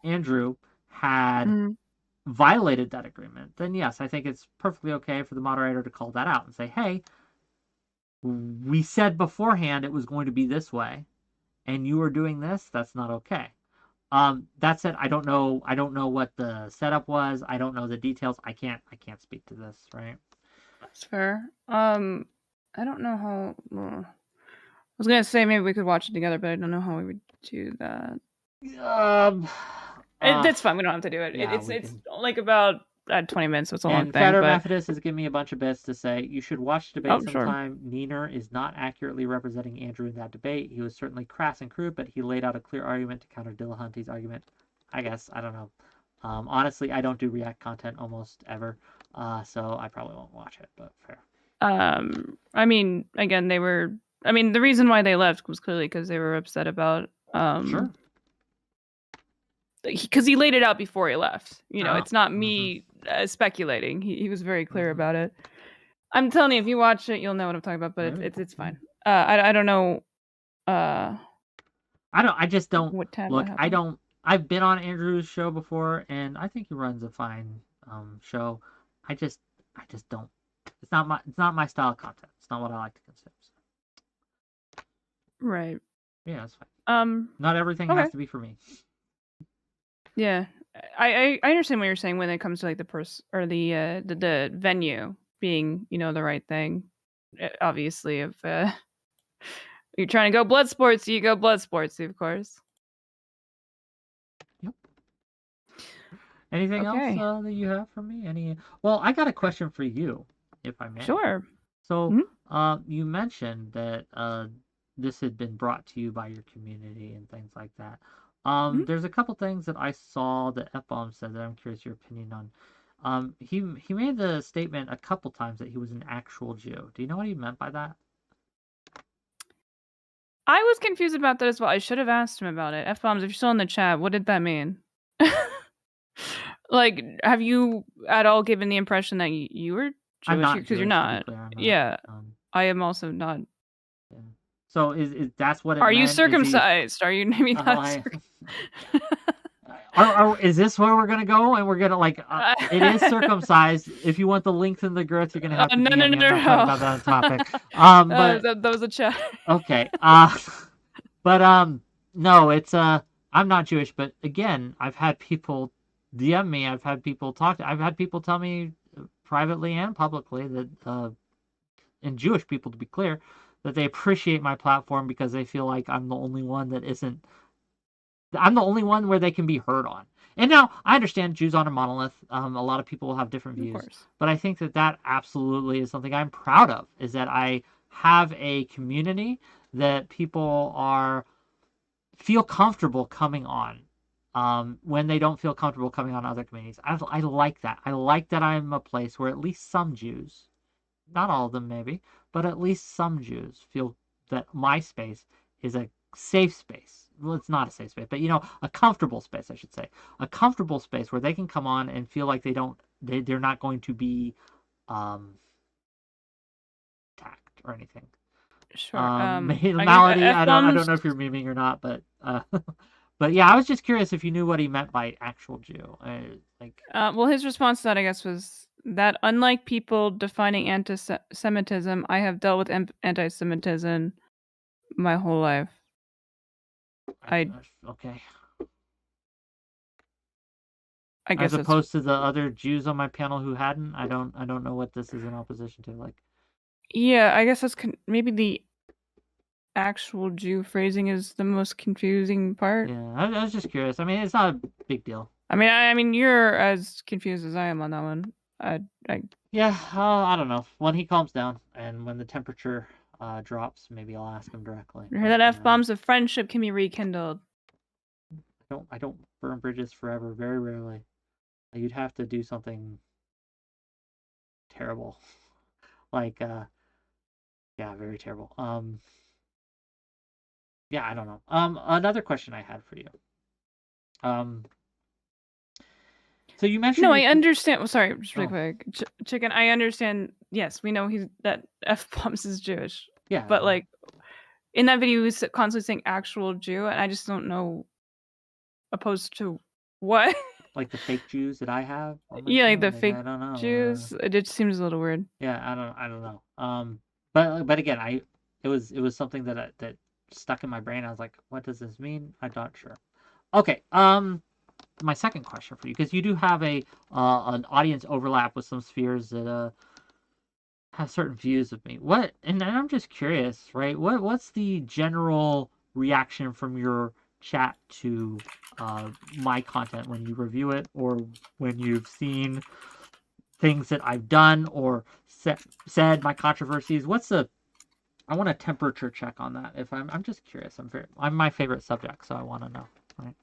Andrew had violated that agreement, then yes, I think it's perfectly okay for the moderator to call that out and say, hey, we said beforehand it was going to be this way, and you are doing this. That's not okay. That said, I don't know what the setup was. I don't know the details. I can't speak to this, right? That's fair. I don't know how. I was gonna say maybe we could watch it together, but I don't know how we would do that. That's fine. We don't have to do it. Yeah, it's like about 20 minutes, so it's a long thing. Federer but... Methodist has given me a bunch of bits to say you should watch the debate sometime. Sure. Niener is not accurately representing Andrew in that debate. He was certainly crass and crude, but he laid out a clear argument to counter Dillahunty's argument. I guess, I don't know. Honestly, I don't do React content almost ever, so I probably won't watch it, but fair. I mean, again, the reason why they left was clearly because they were upset about Sure. because he laid it out before he left. You know, Oh. it's not me speculating. He was very clear about it. I'm telling you, if you watch it, you'll know what I'm talking about. But it's fine. I don't know. I just don't what tab look. that I happened. don't. I've been on Andrew's show before, and I think he runs a fine show. I just don't. It's not my style of content. It's not what I like to consume. So. Right. Yeah, that's fine. Not everything has to be for me. Yeah, I understand what you're saying when it comes to like the venue being, you know, the right thing. Obviously, if you're trying to go blood sports, you go blood sports, of course. Yep. Anything else that you have for me? Well, I got a question for you, if I may. Sure. So, you mentioned that this had been brought to you by your community and things like that. There's a couple things that I saw that 𝕵𝖎𝖙 said that I'm curious your opinion on. He made the statement a couple times that he was an actual Jew. Do you know what he meant by that? I was confused about that as well. I should have asked him about it. 𝕵𝖎𝖙, if you're still in the chat, what did that mean? Like, have you at all given the impression that you were Jewish? Because you're not. Yeah, I am also not. Yeah. So is that's what it Are meant? you circumcised? Are you maybe not circumcised? Is this where we're gonna go? And we're gonna like it is circumcised. If you want the length and the girth, you're gonna have to. No. I'm not talking about that topic. But that was a chat. Okay. But no, it's I'm not Jewish, but again, I've had people DM me. I've had people I've had people tell me privately and publicly that and Jewish people, to be clear, that they appreciate my platform because they feel like I'm the only one that isn't. I'm the only one where they can be heard on. And now I understand Jews aren't a monolith. A lot of people will have different views, but I think that absolutely is something I'm proud of. Is that I have a community that people feel comfortable coming on. When they don't feel comfortable coming on other communities. I like that. I like that I'm a place where at least some Jews, not all of them maybe, but at least some Jews feel that my space is a safe space. Well, it's not a safe space, but you know, a comfortable space, I should say. A comfortable space where they can come on and feel like they're not going to be attacked or anything. Sure. Malady, I don't know if you're memeing or not, but but yeah, I was just curious if you knew what he meant by actual Jew. Well, his response to that, I guess, was that unlike people defining anti-Semitism, I have dealt with anti-Semitism my whole life. Okay. I guess as opposed to the other Jews on my panel who hadn't. I don't know what this is in opposition to. Like. Yeah, I guess that's maybe the actual Jew phrasing is the most confusing part. Yeah, I was just curious. I mean, it's not a big deal. I mean, you're as confused as I am on that one. Yeah, I don't know. When he calms down and when the temperature drops, maybe I'll ask him directly. I heard that 𝕵𝖎𝖙s of friendship can be rekindled. I don't burn bridges forever. Very rarely. You'd have to do something terrible, like yeah, very terrible. Yeah, I don't know. Another question I had for you. So you mentioned. No, I understand. Well, sorry, just really quick. Chicken, I understand. Yes, we know that 𝕵𝖎𝖙s is Jewish. Yeah. But like, in that video, he was constantly saying actual Jew, and I just don't know. Opposed to what? Like the fake Jews that I have? Yeah, like the fake I don't know. Jews. It just seems a little weird. Yeah, I don't know. But again, it was something that stuck in my brain. I was like, what does this mean? I'm not sure. Okay. My second question for you, because you do have an audience overlap with some spheres that have certain views of me. And I'm just curious, right? What's the general reaction from your chat to my content when you review it, or when you've seen things that I've done or said, my controversies? I want a temperature check on that. If I'm just curious. I'm my favorite subject, so I want to know. Right?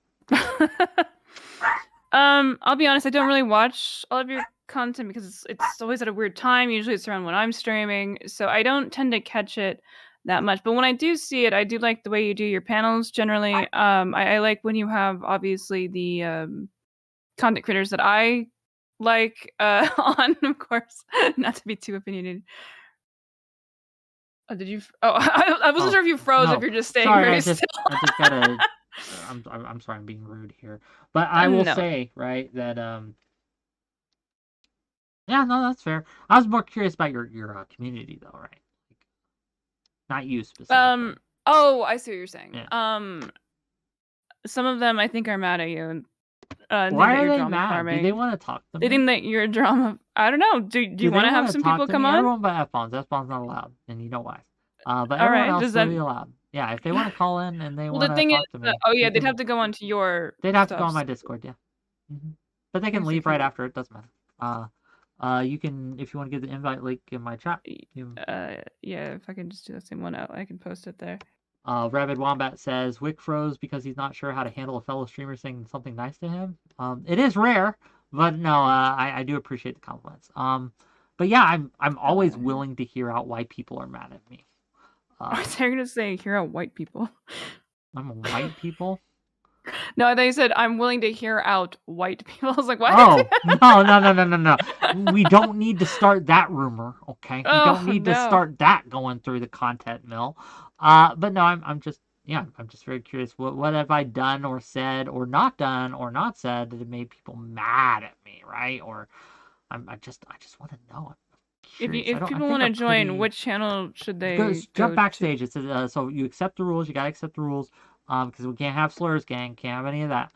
I'll be honest, I don't really watch all of your content because it's always at a weird time. Usually it's around when I'm streaming, so I don't tend to catch it that much. But when I do see it, I do like the way you do your panels generally. I like when you have obviously the content creators that I like on, of course, not to be too opinionated. Oh, did you? Oh, I wasn't sure if you froze. No. If you're just staying Sorry, very I just gotta. I'm sorry, I'm being rude here, but I will say, right, that yeah, no, that's fair. I was more curious about your community though, right? Like, not you specifically. Oh, I see what you're saying. Yeah. Some of them I think are mad at you. Why are they mad? Do they want to talk to me? They think that you're a drama. I don't know. Do you want to have some people come on? Everyone but F-bombs. F-bombs not allowed, and you know why. But everyone else will be allowed. Yeah, if they want to call in and they want to talk to me. Oh yeah, they'd have to go onto your. They'd have to go on my Discord, yeah. But they can leave right after. It doesn't matter. You can, if you want to give the invite link in my chat. Yeah, if I can just do the same one out, I can post it there. Rabid Wombat says Wick froze because he's not sure how to handle a fellow streamer saying something nice to him. It is rare, but no, I do appreciate the compliments. But yeah, I'm always willing to hear out why people are mad at me. I thought you were gonna say hear out white people. I'm a white people. No, I thought you said I'm willing to hear out white people. I was like, what? Oh, no. We don't need to start that rumor, okay? We don't need to start that going through the content mill. But no, I'm just very curious. What have I done or said or not done or not said that have made people mad at me, right? Or I just want to know. If people want to join, which channel should they jump backstage? It says so you accept the rules. You gotta accept the rules. Because we can't have slurs, gang. Can't have any of that.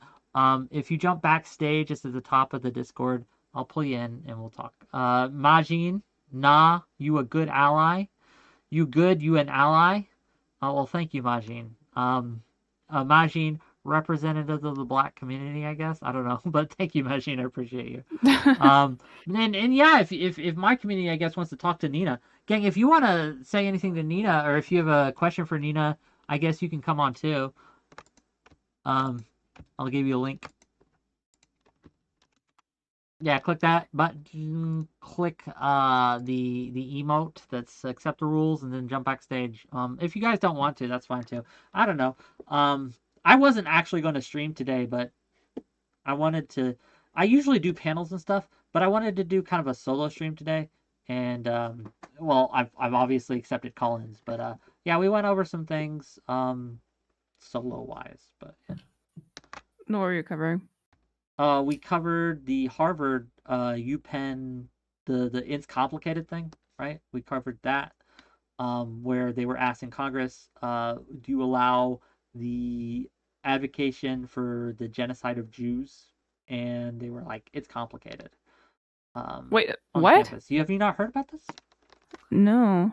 If you jump backstage, it's at the top of the Discord. I'll pull you in and we'll talk. Majin, you a good ally. You good, you an ally. Well, thank you, Majin. Majin, representative of the black community, I guess. I don't know, but thank you, Majin. I appreciate you. And yeah, if my community, I guess, wants to talk to Nina, gang, if you want to say anything to Nina, or if you have a question for Nina, I guess you can come on too. I'll give you a link. Yeah, click that button. Click the emote that's accept the rules, and then jump backstage. If you guys don't want to, that's fine too. I don't know. I wasn't actually going to stream today, but I wanted to. I usually do panels and stuff, but I wanted to do kind of a solo stream today. And well, I've obviously accepted call-ins, but yeah, we went over some things solo wise, but yeah. What were you covering? We covered the Harvard UPenn the It's Complicated thing, right? We covered that, where they were asked in Congress, do you allow the advocacy for the genocide of Jews? And they were like, it's complicated. Wait, what? Have you not heard about this? No.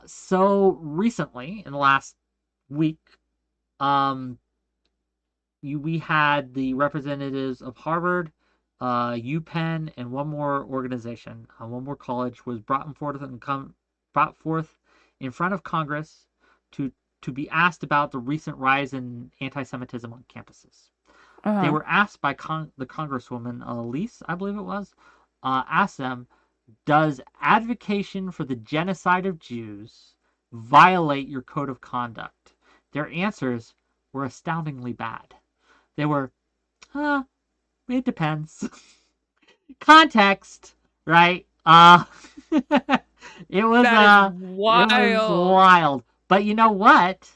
So recently, in the last week, we had the representatives of Harvard, UPenn, and one more organization, one more college, was brought forth in front of Congress to be asked about the recent rise in anti-Semitism on campuses. They were asked by the Congresswoman Elise, I believe it was, asked them, does advocacy for the genocide of Jews violate your code of conduct? Their answers were astoundingly bad. They were, it depends. Context, right? It was wild. It was wild. But you know what?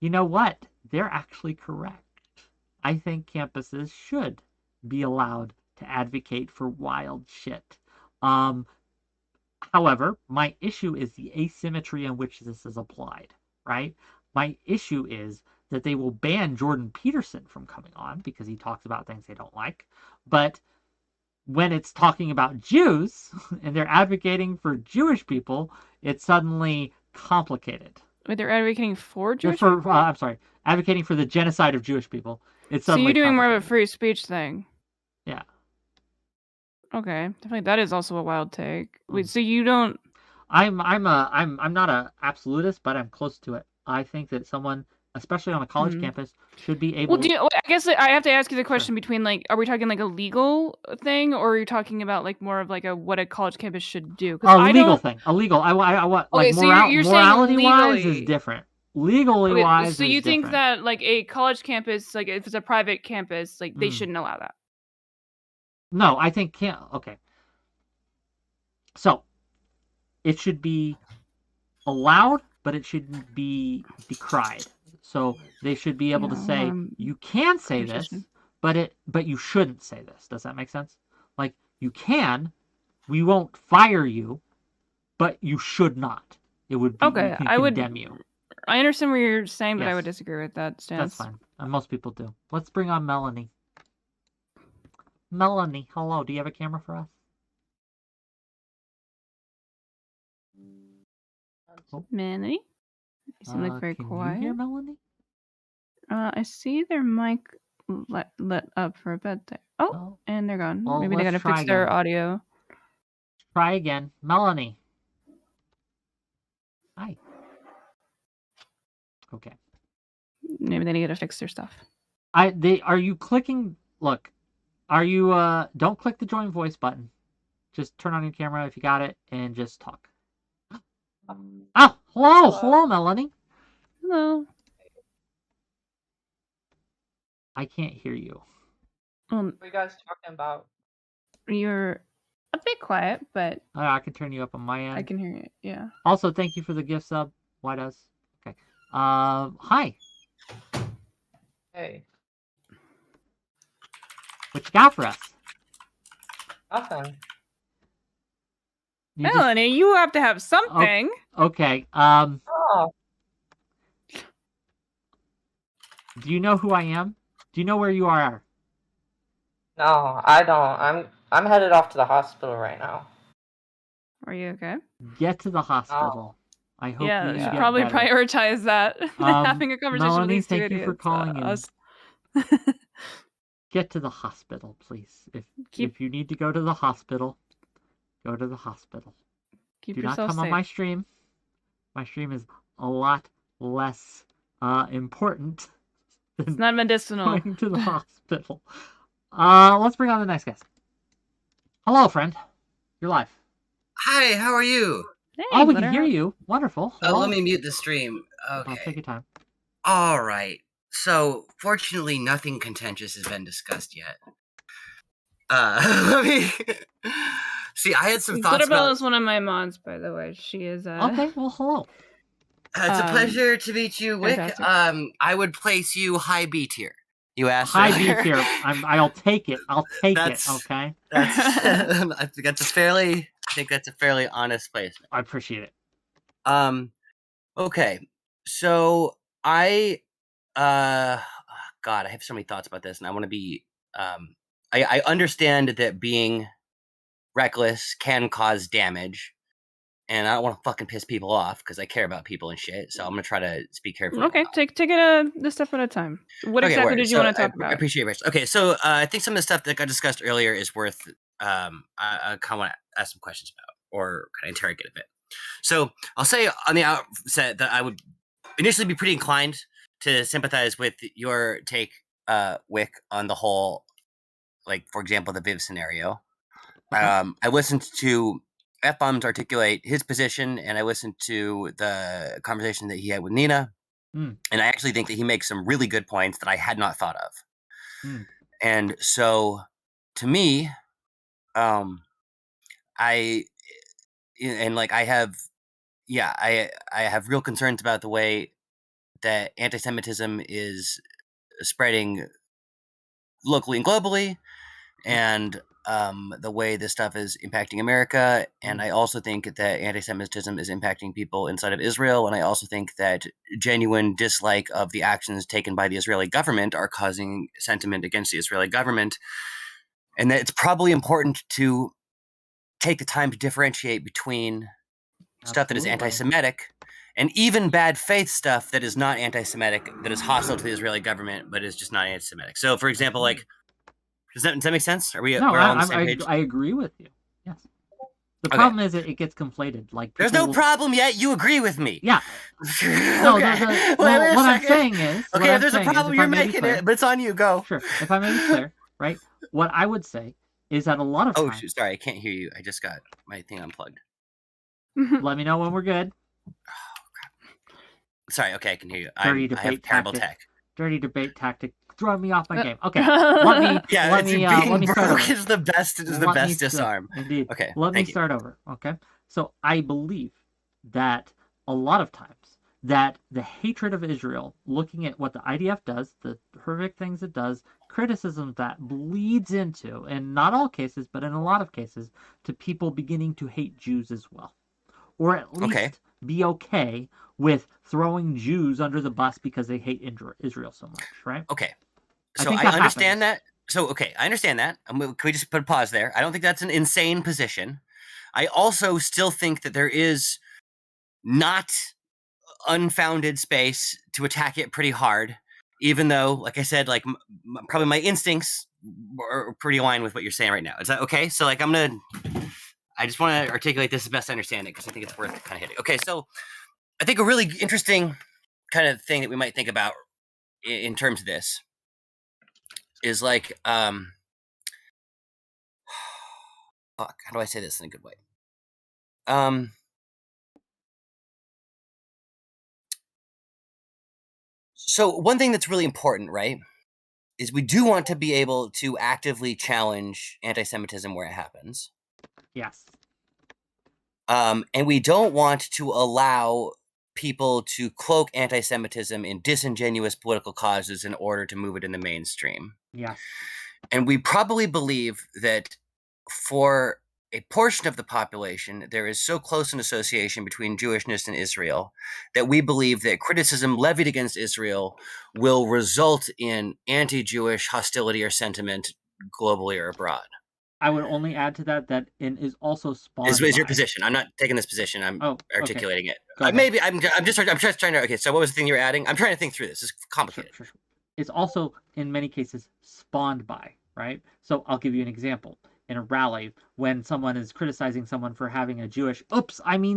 They're actually correct. I think campuses should be allowed to advocate for wild shit. However, my issue is the asymmetry in which this is applied, right? My issue is that they will ban Jordan Peterson from coming on because he talks about things they don't like. But when it's talking about Jews and they're advocating for Jewish people, it's suddenly complicated. Wait, they're advocating for Jewish people? I'm sorry, advocating for the genocide of Jewish people. It's so you're doing more of a free speech thing. Yeah. Okay, definitely that is also a wild take. Wait, so you don't? I'm not a absolutist, but I'm close to it. I think that someone especially on a college Mhm. campus, should be able. Well, I guess I have to ask you the question between like, are we talking like a legal thing, or are you talking about like more of like what a college campus should do? A legal thing. A legal. I want Okay, like so you're saying morality wise is legally. different. Legally Okay, wise so is you think different. that like a college campus, like if it's a private campus, like they shouldn't allow that? No, I think can't. Okay. So it should be allowed, but it shouldn't be decried. So they should be able to say, you can say this, but you shouldn't say this. Does that make sense? Like, you can, we won't fire you, but you should not. It would be, Okay, I would condemn you. I understand what you're saying, but I Yes. would disagree with that stance. That's fine. Most people do. Let's bring on Melanie. Melanie, hello. Do you have a camera for us? Melanie? You seem like very quiet. Can you hear Melanie? I see their mic lit up for a bit there. Oh, and they're gone. Well, maybe they gotta fix their audio. Try again. Melanie. Hi. Okay. Maybe they need to fix their stuff. Are you clicking? Look, are you? Don't click the join voice button. Just turn on your camera if you got it and just talk. Oh, hello, Melanie. Hello. I can't hear you. What are you guys talking about? You're a bit quiet, but I can turn you up on my end. I can hear you. Yeah. Also, thank you for the gift sub. 𝕵𝖎𝖎. Okay. Hi. Hey. What you got for us? Nothing. Melanie, you have to have something. Okay. Oh. Do you know who I am? Do you know where you are? No, I don't. I'm headed off to the hospital right now. Are you okay? Get to the hospital. I hope you should get probably better. prioritize that. Having a conversation Melanie, with these two thank you for idiots, calling in. us. Get to the hospital, please. If you need to go to the hospital, go to the hospital. Keep Do not yourself come on safe. my stream. My stream is a lot less important than It's not medicinal. going to the hospital. Let's bring on the next guest. Hello, friend. You're live. Hi, how are you? Hey, we can hear you. Wonderful. Let me mute the stream. Okay. Take your time. All right. So, fortunately, nothing contentious has been discussed yet. Let me see. I had some thoughts Glitterbell about. is one of my mods, by the way. She is. Okay. Well, hello. It's a pleasure to meet you, Wick. Fantastic. I would place you high B tier. You asked. High B tier. I'll take it. I'll take it. Okay. I think that's a fairly honest placement. I appreciate it. Okay. So God, I have so many thoughts about this, and I want to be. I understand that being reckless can cause damage, and I don't want to fucking piss people off because I care about people and shit. So I'm gonna try to speak carefully. Okay, take it a step at a time. What exactly did you want to talk about? I appreciate it. Okay, so I think some of the stuff that got discussed earlier is worth. I kind of want to ask some questions about, or kind of interrogate a bit. So I'll say on the outset that I would initially be pretty inclined to sympathize with your take, Wick, on the whole, like, for example, the Viv scenario. I listened to F-Bombs articulate his position, and I listened to the conversation that he had with Nina, and I actually think that he makes some really good points that I had not thought of. And so, to me, I have real concerns about the way that anti-Semitism is spreading locally and globally, and the way this stuff is impacting America. And I also think that anti-Semitism is impacting people inside of Israel. And I also think that genuine dislike of the actions taken by the Israeli government are causing sentiment against the Israeli government. And that it's probably important to take the time to differentiate between stuff that is anti-Semitic and even bad faith stuff that is not anti-Semitic, that is hostile to the Israeli government, but is just not anti-Semitic. So, for example, like, does that make sense? Are we all on the same page? I agree with you. Yes. The problem is it gets conflated. Like there's no problem yet. You agree with me. Yeah. No, what I'm saying is... Okay, if there's a problem, you're making it, but it's on you. Go. Sure. If I may be clear, right? What I would say is that a lot of times... Oh, sorry. I can't hear you. I just got my thing unplugged. Let me know when we're good. Oh, crap. Sorry. Okay, I can hear you. I have terrible tech. Dirty debate tactic. Throwing me off my game. Okay. Let me start over. Is the best disarm. Indeed. Okay. Let me start over. Okay. So I believe that a lot of times that the hatred of Israel, looking at what the IDF does, the horrific things it does, criticism that bleeds into, in not all cases, but in a lot of cases, to people beginning to hate Jews as well. Or at least be okay with throwing Jews under the bus because they hate Israel so much, right? Okay. So I understand that. So, okay, I understand that. Can we just put a pause there? I don't think that's an insane position. I also still think that there is not unfounded space to attack it pretty hard, even though, like I said, like probably my instincts are pretty aligned with what you're saying right now. Is that okay? So, like, I just want to articulate this as best I understand it because I think it's worth kind of hitting. Okay, so I think a really interesting kind of thing that we might think about in terms of this is like, fuck, how do I say this in a good way? So one thing that's really important, right, is we do want to be able to actively challenge anti-Semitism where it happens. Yes. And we don't want to allow people to cloak anti-Semitism in disingenuous political causes in order to move it in the mainstream. Yeah. And we probably believe that for a portion of the population, there is so close an association between Jewishness and Israel that we believe that criticism levied against Israel will result in anti-Jewish hostility or sentiment globally or abroad. I would only add to that it is also spawned. Is your position? I'm not taking this position. I'm articulating it. I'm just trying to. Okay, so what was the thing you were adding? I'm trying to think through this. It's complicated. Sure. It's also in many cases spawned by, right? So I'll give you an example. In a rally, when someone is criticizing someone for having a Jewish,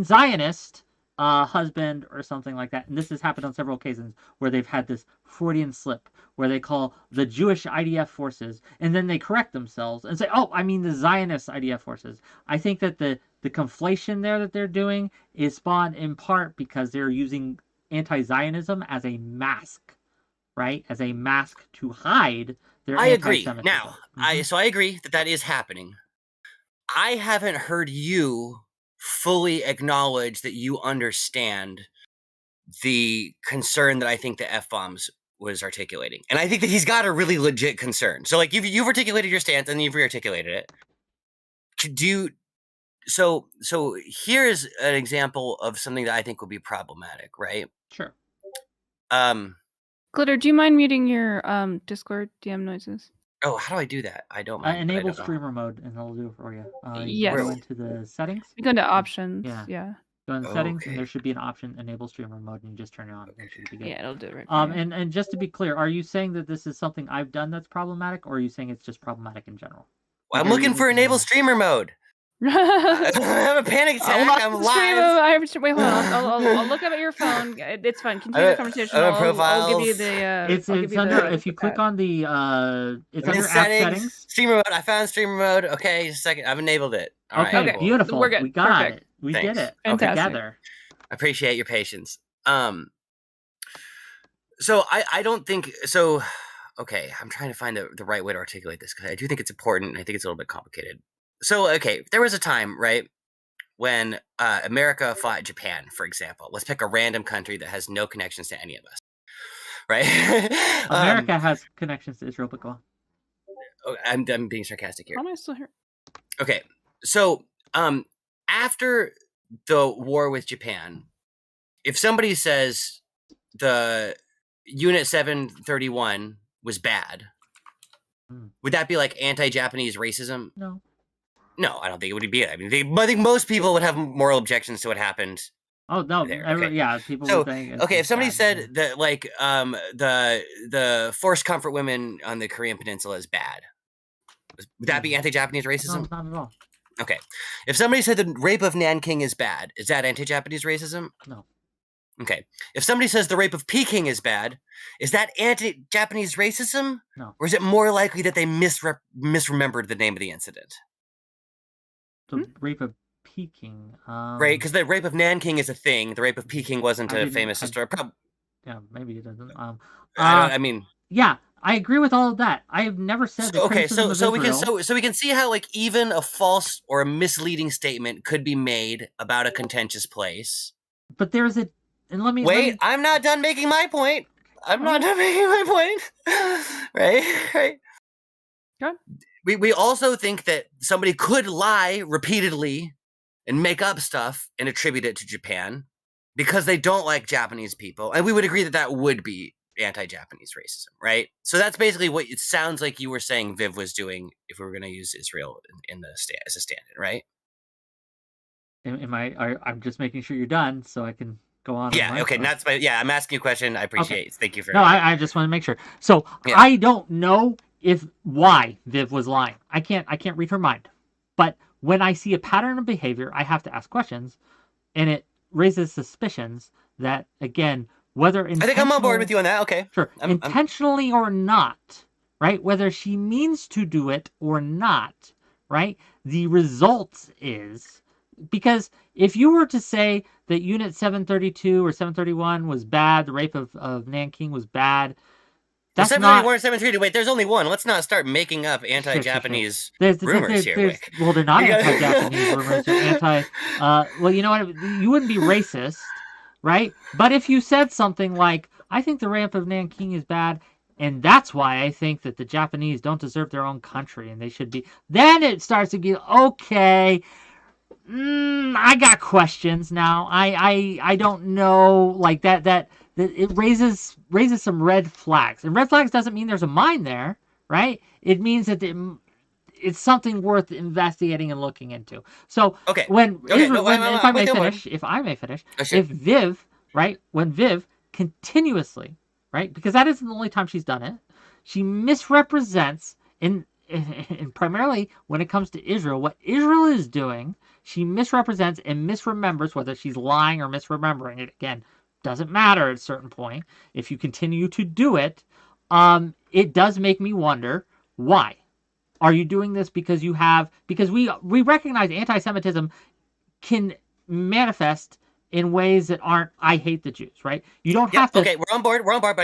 Zionist husband or something like that, and this has happened on several occasions where they've had this Freudian slip where they call the Jewish IDF forces, and then they correct themselves and say, the Zionist IDF forces. I think that the conflation there that they're doing is spawned in part because they're using anti-Zionism as a mask, right? As a mask to hide their anti-Semitism. Now, I agree that is happening. I haven't heard you fully acknowledge that you understand the concern that I think the F-bombs was articulating. And I think that he's got a really legit concern. So, like, you've articulated your stance and you've re-articulated it. So here's an example of something that I think would be problematic, right? Sure. Glitter, do you mind muting your Discord DM noises? Oh, how do I do that? I don't mind. Enable streamer mode, and it'll do it for you. Yes. Go into the settings. You go into options. Yeah. Go into settings, and there should be an option, enable streamer mode, and you just turn it on. It should be good. Yeah, it'll do it right. And just to be clear, are you saying that this is something I've done that's problematic, or are you saying it's just problematic in general? Well, I'm looking for enable streamer mode. I have a panic attack. I'm live. Wait, hold on. I'll look up at your phone. It's fine. Continue the conversation. I'll give you the. It's under. If you click on the. It's under settings. Streamer mode. I found streamer mode. Okay, just a second. I've enabled it. All right, cool. Beautiful. We're good. We got it. We did it. Together. I appreciate your patience. So I don't think so. Okay, I'm trying to find the right way to articulate this because I do think it's important and I think it's a little bit complicated. So, okay, there was a time, right, when America fought Japan, for example. Let's pick a random country that has no connections to any of us, right? America has connections to Israel, but go on. I'm being sarcastic here. How am I still here? Okay, so after the war with Japan, if somebody says the Unit 731 was bad, would that be like anti-Japanese racism? No, I don't think it would be it. I mean, I think most people would have moral objections to what happened. Oh no, okay. People so, would think. Okay, if somebody said that, like, the forced comfort women on the Korean Peninsula is bad, would that be anti-Japanese racism? No, not at all. Okay. If somebody said the rape of Nanking is bad, is that anti-Japanese racism? No. Okay. If somebody says the rape of Peking is bad, is that anti-Japanese racism? No. Or is it more likely that they misremembered the name of the incident? The rape of Peking. Right, because the rape of Nanking is a thing. The rape of Peking wasn't a famous historic. Yeah, maybe it doesn't. I mean, yeah, I agree with all of that. I have never said that. Okay, so we can see how like even a false or a misleading statement could be made about a contentious place. But there's a, and let me wait. I'm not done making my point. I'm not done making my point. Right. Good. We also think that somebody could lie repeatedly and make up stuff and attribute it to Japan because they don't like Japanese people, and we would agree that that would be anti-Japanese racism, right? So that's basically what it sounds like you were saying Viv was doing if we were going to use Israel as a stand-in, right? I'm just making sure you're done so I can go on. Yeah, okay, I'm asking you a question. I appreciate it. Thank you for I just want to make sure. So yeah. I don't know why Viv was lying. I can't read her mind. But when I see a pattern of behavior, I have to ask questions, and it raises suspicions that, again, whether I think I'm on board with you on that. Okay. Sure. Intentionally or not, right? Whether she means to do it or not, right? The result is, because if you were to say that Unit 732 or 731 was bad, the rape of Nanking was bad, that's 731 or 732. Wait, there's only one. Let's not start making up anti-Japanese rumors here, Wick. Well, they're not anti-Japanese rumors. They're well, you know what? You wouldn't be racist, right? But if you said something like, I think the rape of Nanking is bad, and that's why I think that the Japanese don't deserve their own country and they should be, then it starts to get, okay, I got questions now. I don't know, like that it raises some red flags. And red flags doesn't mean there's a mine there, right? It means that it's something worth investigating and looking into. So if I may finish, if Viv, right, when Viv continuously, right, because that isn't the only time she's done it, she misrepresents and primarily when it comes to Israel, what Israel is doing, she misrepresents and misremembers, whether she's lying or misremembering it. Again, doesn't matter at a certain point. If you continue to do it, it does make me wonder, why? Are you doing this because we recognize anti-Semitism can manifest in ways that aren't, I hate the Jews, right? You don't have to. Okay, we're on board, but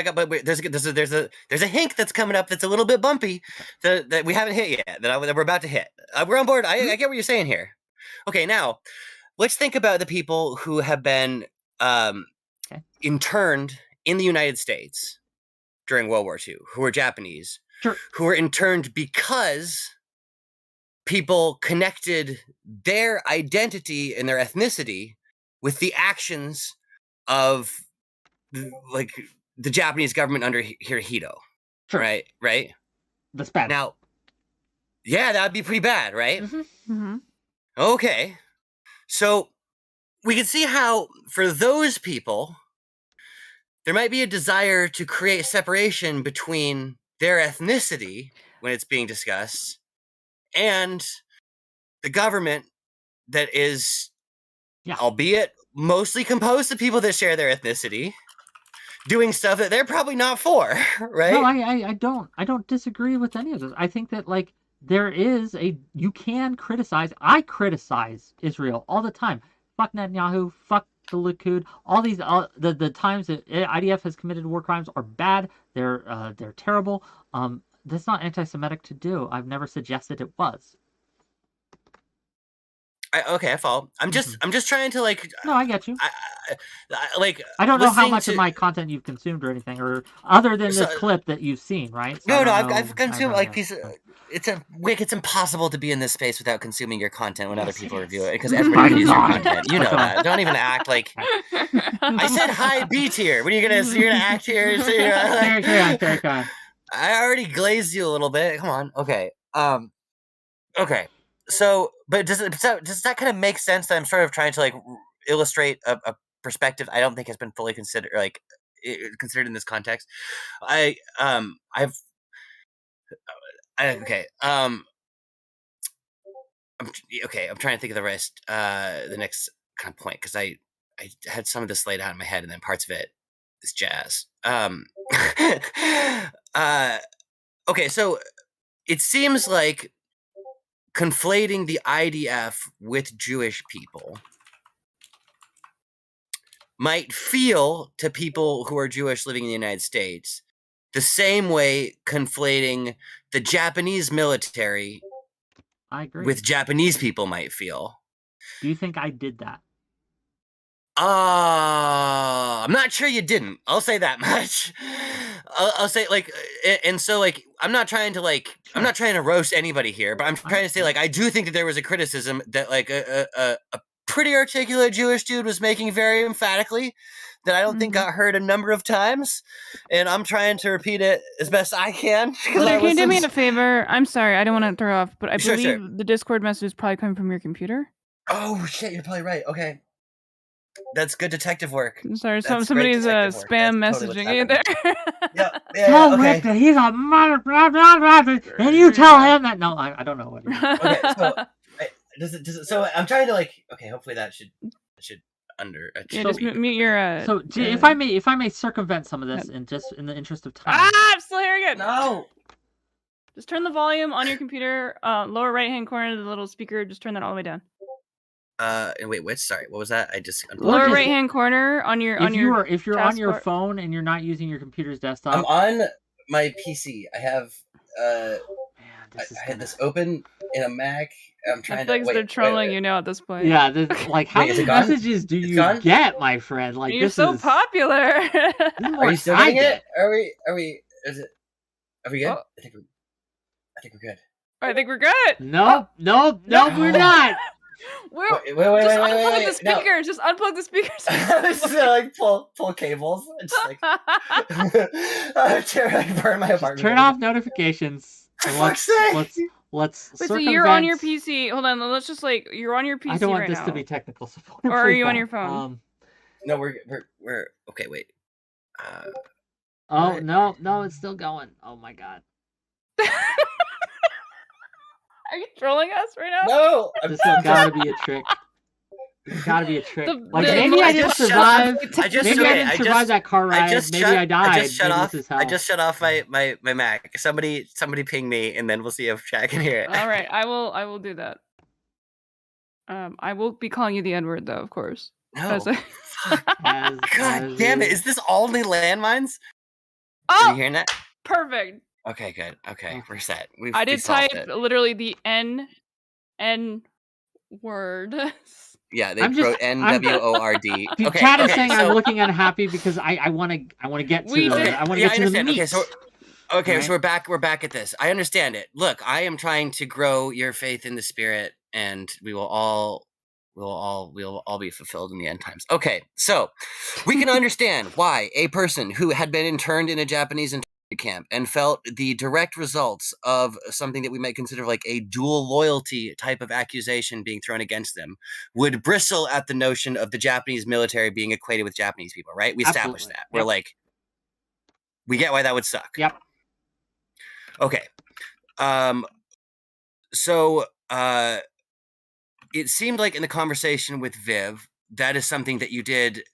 there's a hint that's coming up that's a little bit bumpy that we haven't hit yet, that we're about to hit. We're on board. I get what you're saying here. Okay, now let's think about the people who have been interned in the United States during World War II, who were Japanese, sure, who were interned because people connected their identity and their ethnicity with the actions of like the Japanese government under Hirohito. Sure. Right? That's bad. Now, yeah, that'd be pretty bad, right? Mm-hmm. Mm-hmm. Okay. So we can see how for those people, there might be a desire to create separation between their ethnicity when it's being discussed and the government that is, albeit mostly composed of people that share their ethnicity, doing stuff that they're probably not for, right? No, I don't disagree with any of this. I think that, like, you can criticize. I criticize Israel all the time. Fuck Netanyahu, fuck the Likud. All these, the times that IDF has committed war crimes are bad. They're terrible. That's not anti-Semitic to do. I've never suggested it was. I follow. I'm just trying to, like. No, I get you. I don't know how much of my content you've consumed or anything, or other than this clip that you've seen, right? So I've consumed like pieces. It's impossible to be in this space without consuming your content when other people review it, because everybody reviews your content. You know that. Don't even act like. I said high B tier. What are you gonna? So you're gonna act here? So Carry on. I already glazed you a little bit. Come on. Okay. Okay. So, but does that kind of make sense that I'm sort of trying to, like, illustrate a perspective I don't think has been fully considered in this context? Okay. I'm trying to think of the rest. The next kind of point, because I had some of this laid out in my head, and then parts of it is jazz. Okay, so it seems like conflating the IDF with Jewish people might feel to people who are Jewish living in the United States the same way conflating the Japanese military I agree. with Japanese people might feel. Do you think I did that? I'm not sure you didn't. I'll say that much. I'll say, like, and so, like, I'm not trying to roast anybody here, but I'm trying to say, like, I do think that there was a criticism that, like, a pretty articulate Jewish dude was making very emphatically that I don't think got heard a number of times, and I'm trying to repeat it as best I can. Can you do me a favor? I'm sorry, I don't want to throw off, but I Sure. believe the Discord message is probably coming from your computer. Oh shit, you're probably right. Okay. That's good detective work. I'm sorry, somebody's spam messaging you there. Tell Rick that he's a mother, and you tell him that. No, I don't know what. Okay, so so I'm trying to, like, okay, hopefully that should just mute your. So if I may circumvent some of this, and just in the interest of time. I'm still hearing it. No. Just turn the volume on your computer, lower right hand corner of the little speaker. Just turn that all the way down. Wait, what? Sorry, what was that? I just lower right hand corner on your if you're on your phone and you're not using your computer's desktop. I'm on my PC. I have I had this open in a Mac. I'm trying to. They're trolling you now at this point. Yeah, like how many messages do you get, my friend? Like you're so popular. Are you still getting it? Are we? Is it? Are we good? Oh. I think we're good. I think we're good. No, we're not. Wait, unplug the speakers. Just unplug the speakers. Just like pull cables. It's like burn my apartment. Turn off notifications. Let's Wait, so you're on your PC. Hold on. Let's just like you're on your PC. I don't want right this now. To be technical support. Or are you on your phone? No, we're okay. Wait. Oh no, it's still going. Oh my god. Are you trolling us right now? No, this has got to be a trick. It's got to be a trick. Maybe I didn't survive. Maybe I didn't survive that car ride. Maybe I died. I just shut off my Mac. Somebody ping me, and then we'll see if Chad can hear it. All right, I will do that. I will be calling you the N-word, though, of course. No. God damn it! Is this only landmines? Oh, are you hearing that? Perfect. Okay, good. Okay, we're set. I did type literally the N word. Yeah, they wrote NWORD. Okay, Chad is saying so, I'm looking unhappy because I want to get to the meat. Okay, so we're back at this. I understand it. Look, I am trying to grow your faith in the Spirit, and we'll all be fulfilled in the end times. Okay, so we can understand why a person who had been interned in a Japanese camp and felt the direct results of something that we might consider like a dual loyalty type of accusation being thrown against them would bristle at the notion of the Japanese military being equated with Japanese people, right? We established that. We're like, we get why that would suck. Yep. Okay. So it seemed like in the conversation with Viv, that is something that you did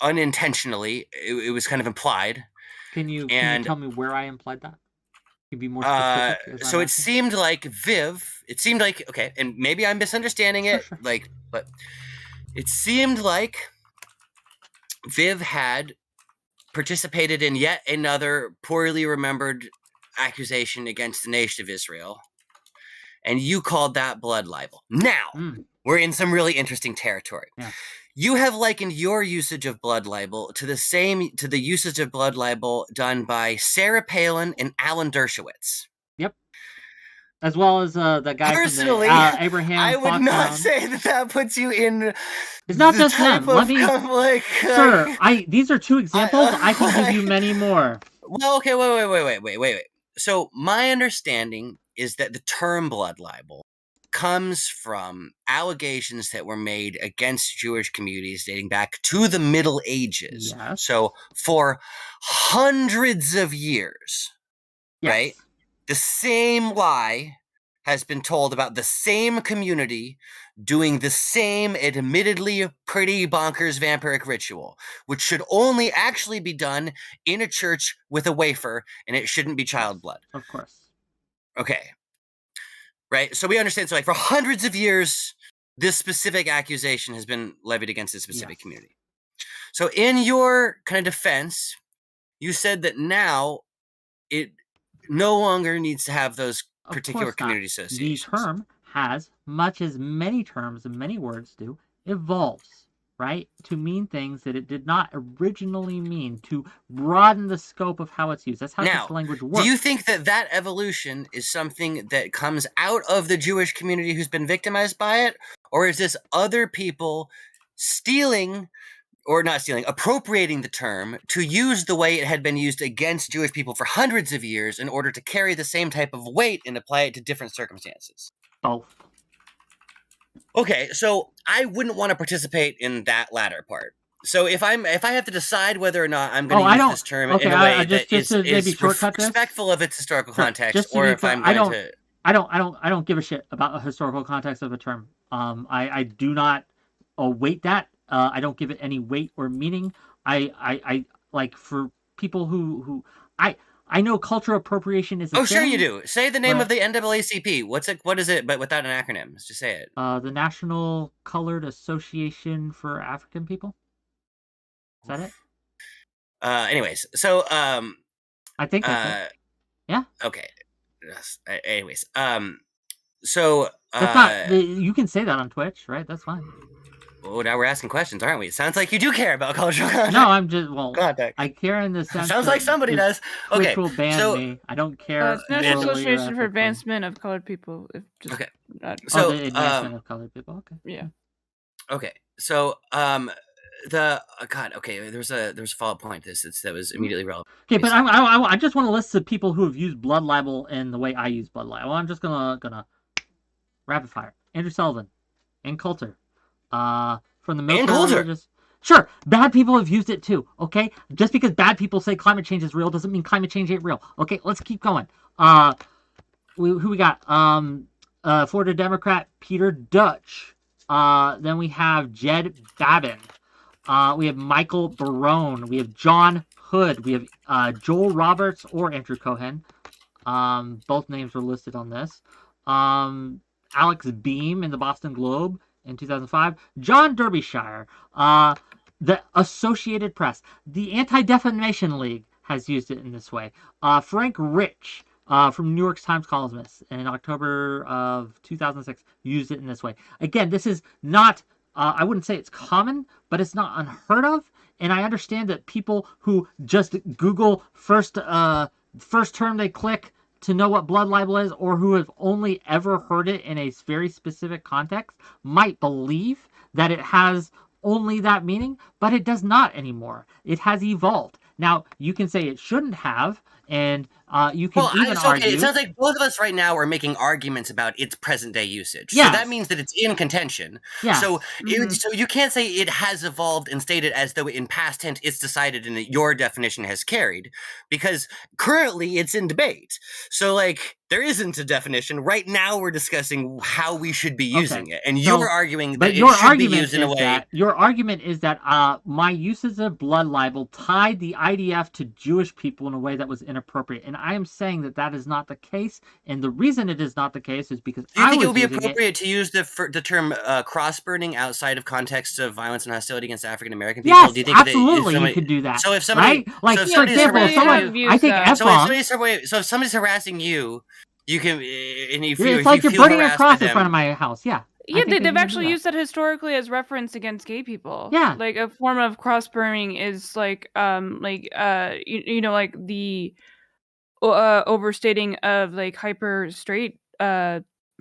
unintentionally. It was kind of implied. Can you tell me where I implied that? Can you be more specific? So it seemed like okay, and maybe I'm misunderstanding it, Sure. but it seemed like Viv had participated in yet another poorly remembered accusation against the nation of Israel, and you called that blood libel. Now, we're in some really interesting territory. Yeah. You have likened your usage of blood libel to the usage of blood libel done by Sarah Palin and Alan Dershowitz. Yep. As well as the guy personally, from the, Abraham. I would not say that puts you in. It's not just them. Let me, sir. These are two examples. I can give you many more. Well, okay. Wait. So my understanding is that the term blood libel comes from allegations that were made against Jewish communities dating back to the Middle Ages. Yes. So for hundreds of years, yes. right? The same lie has been told about the same community doing the same admittedly pretty bonkers vampiric ritual, which should only actually be done in a church with a wafer, and it shouldn't be child blood. Of course. Okay. Right? So we understand. So, like, for hundreds of years, this specific accusation has been levied against this specific community. So in your kind of defense, you said that now it no longer needs to have those particular community associations. The term has, much as many terms and many words do, evolves, right? To mean things that it did not originally mean, to broaden the scope of how it's used. That's how this language works. Do you think that that evolution is something that comes out of the Jewish community who's been victimized by it? Or is this other people stealing, or not stealing, appropriating the term to use the way it had been used against Jewish people for hundreds of years in order to carry the same type of weight and apply it to different circumstances? Both. Okay, so I wouldn't want to participate in that latter part. So if I have to decide whether or not I'm going to use this term in a way that is respectful of its historical context, or if I'm going to... I don't give a shit about a historical context of a term. I do not weight that. I don't give it any weight or meaning. I like, for people who I know cultural appropriation is a thing. Sure you do. Say the name of the NAACP. What is it, but without an acronym? Let's just say it. The National Colored Association for African People. Is that it? Anyways, so I think that's it. Yeah. Okay. Yes. Anyways, so that's not, you can say that on Twitch, right? That's fine. Oh, now we're asking questions, aren't we? It sounds like you do care about cultural context. No, I'm just, I care in the sense. Sounds like somebody does. Okay, Twitch will ban me. I don't care. It's National Association for Advancement of Colored People. Okay. So the advancement of colored people. Okay. Yeah. Okay. So there's a follow-up point to this that was immediately relevant. Okay, but I just want to list the people who have used blood libel in the way I use blood libel. I'm just gonna rapid fire. Andrew Sullivan, and Coulter. From the military religious. Sure, bad people have used it too, okay? Just because bad people say climate change is real doesn't mean climate change ain't real. Okay, let's keep going. Who we got? Florida Democrat Peter Dutch. Then we have Jed Babin. We have Michael Barone. We have John Hood. We have Joel Roberts or Andrew Cohen. Both names were listed on this. Alex Beam in the Boston Globe in 2005. John Derbyshire. The Associated Press. The Anti-Defamation League has used it in this way. Frank Rich from New York Times columnist in October of 2006 used it in this way. Again, this is not... I wouldn't say it's common, but it's not unheard of. And I understand that people who just Google first term they click to know what blood libel is, or who have only ever heard it in a very specific context, might believe that it has only that meaning, but it does not anymore. It has evolved. Now, you can say it shouldn't have, and you can argue... It sounds like both of us right now are making arguments about its present-day usage. Yes. So that means that it's in contention. Yes. So you can't say it has evolved and state it as though in past tense it's decided and that your definition has carried, because currently it's in debate. So, like, there isn't a definition. Right now we're discussing how we should be using it, and you're arguing that it should be used in a way... Your argument is that my uses of blood libel tied the IDF to Jewish people in a way that was inappropriate, and I am saying that that is not the case, and the reason it is not the case is because Do you think it would be appropriate to use the term cross-burning outside of context of violence and hostility against African American people? Yes, Do you think absolutely, you could do that. So if somebody, right? Like, for example, if somebody's harassing you, you can. And if it's like you're burning a cross in front of my house. Yeah. Yeah, they've actually used that historically as reference against gay people. Yeah, like a form of cross burning is like like the overstating of like hyper straight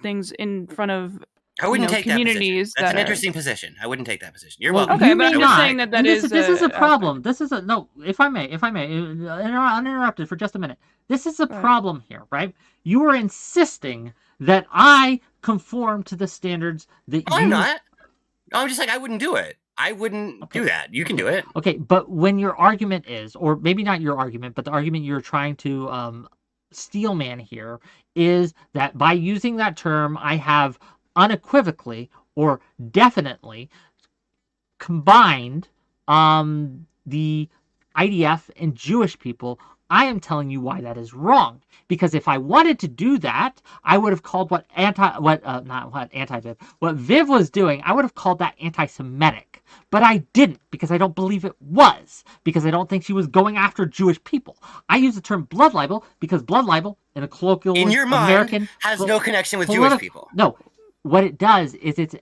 things in front of I wouldn't take communities. That's an interesting position. I wouldn't take that position. You're welcome. Okay, but I'm just saying that this is a problem. This is if I may, uninterrupted for just a minute. This is a problem here, right? You are insisting that I conform to the standards that I'm not. I'm just like, I wouldn't do it. I wouldn't do that. You can do it. Okay, but when your argument is, or maybe not your argument, but the argument you're trying to steel man here is that by using that term, I have unequivocally or definitely combined the IDF and Jewish people. I am telling you why that is wrong. Because if I wanted to do that, I would have called what Viv was doing, I would have called that anti-Semitic. But I didn't, because I don't believe it was, because I don't think she was going after Jewish people. I use the term blood libel because blood libel, in a colloquial in your American mind, has no connection with Jewish people. No, what it does is it's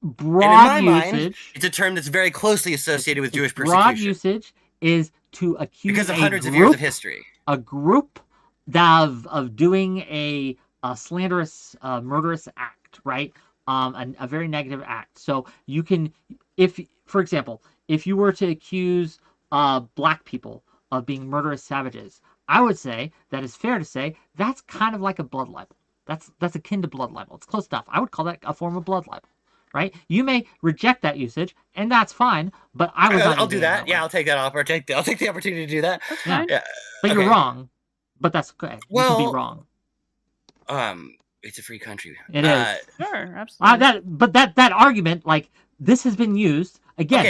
broad and in my usage. Mind, it's a term that's very closely associated with Jewish persecution. Broad usage is to accuse because of hundreds of years of history. A group of doing a slanderous, murderous act, right? A very negative act. So you can, for example, if you were to accuse black people of being murderous savages, I would say that it's fair to say that's kind of like a blood libel. That's akin to blood libel. It's close enough. I would call that a form of blood libel. Right? You may reject that usage, and that's fine. But I'll do that. Yeah, I'll take that opportunity. I'll take the opportunity to do that. That's fine. Yeah. But you're wrong. But that's okay. Well, you can be wrong. It's a free country. It is. Sure, absolutely. But that argument, like, this has been used again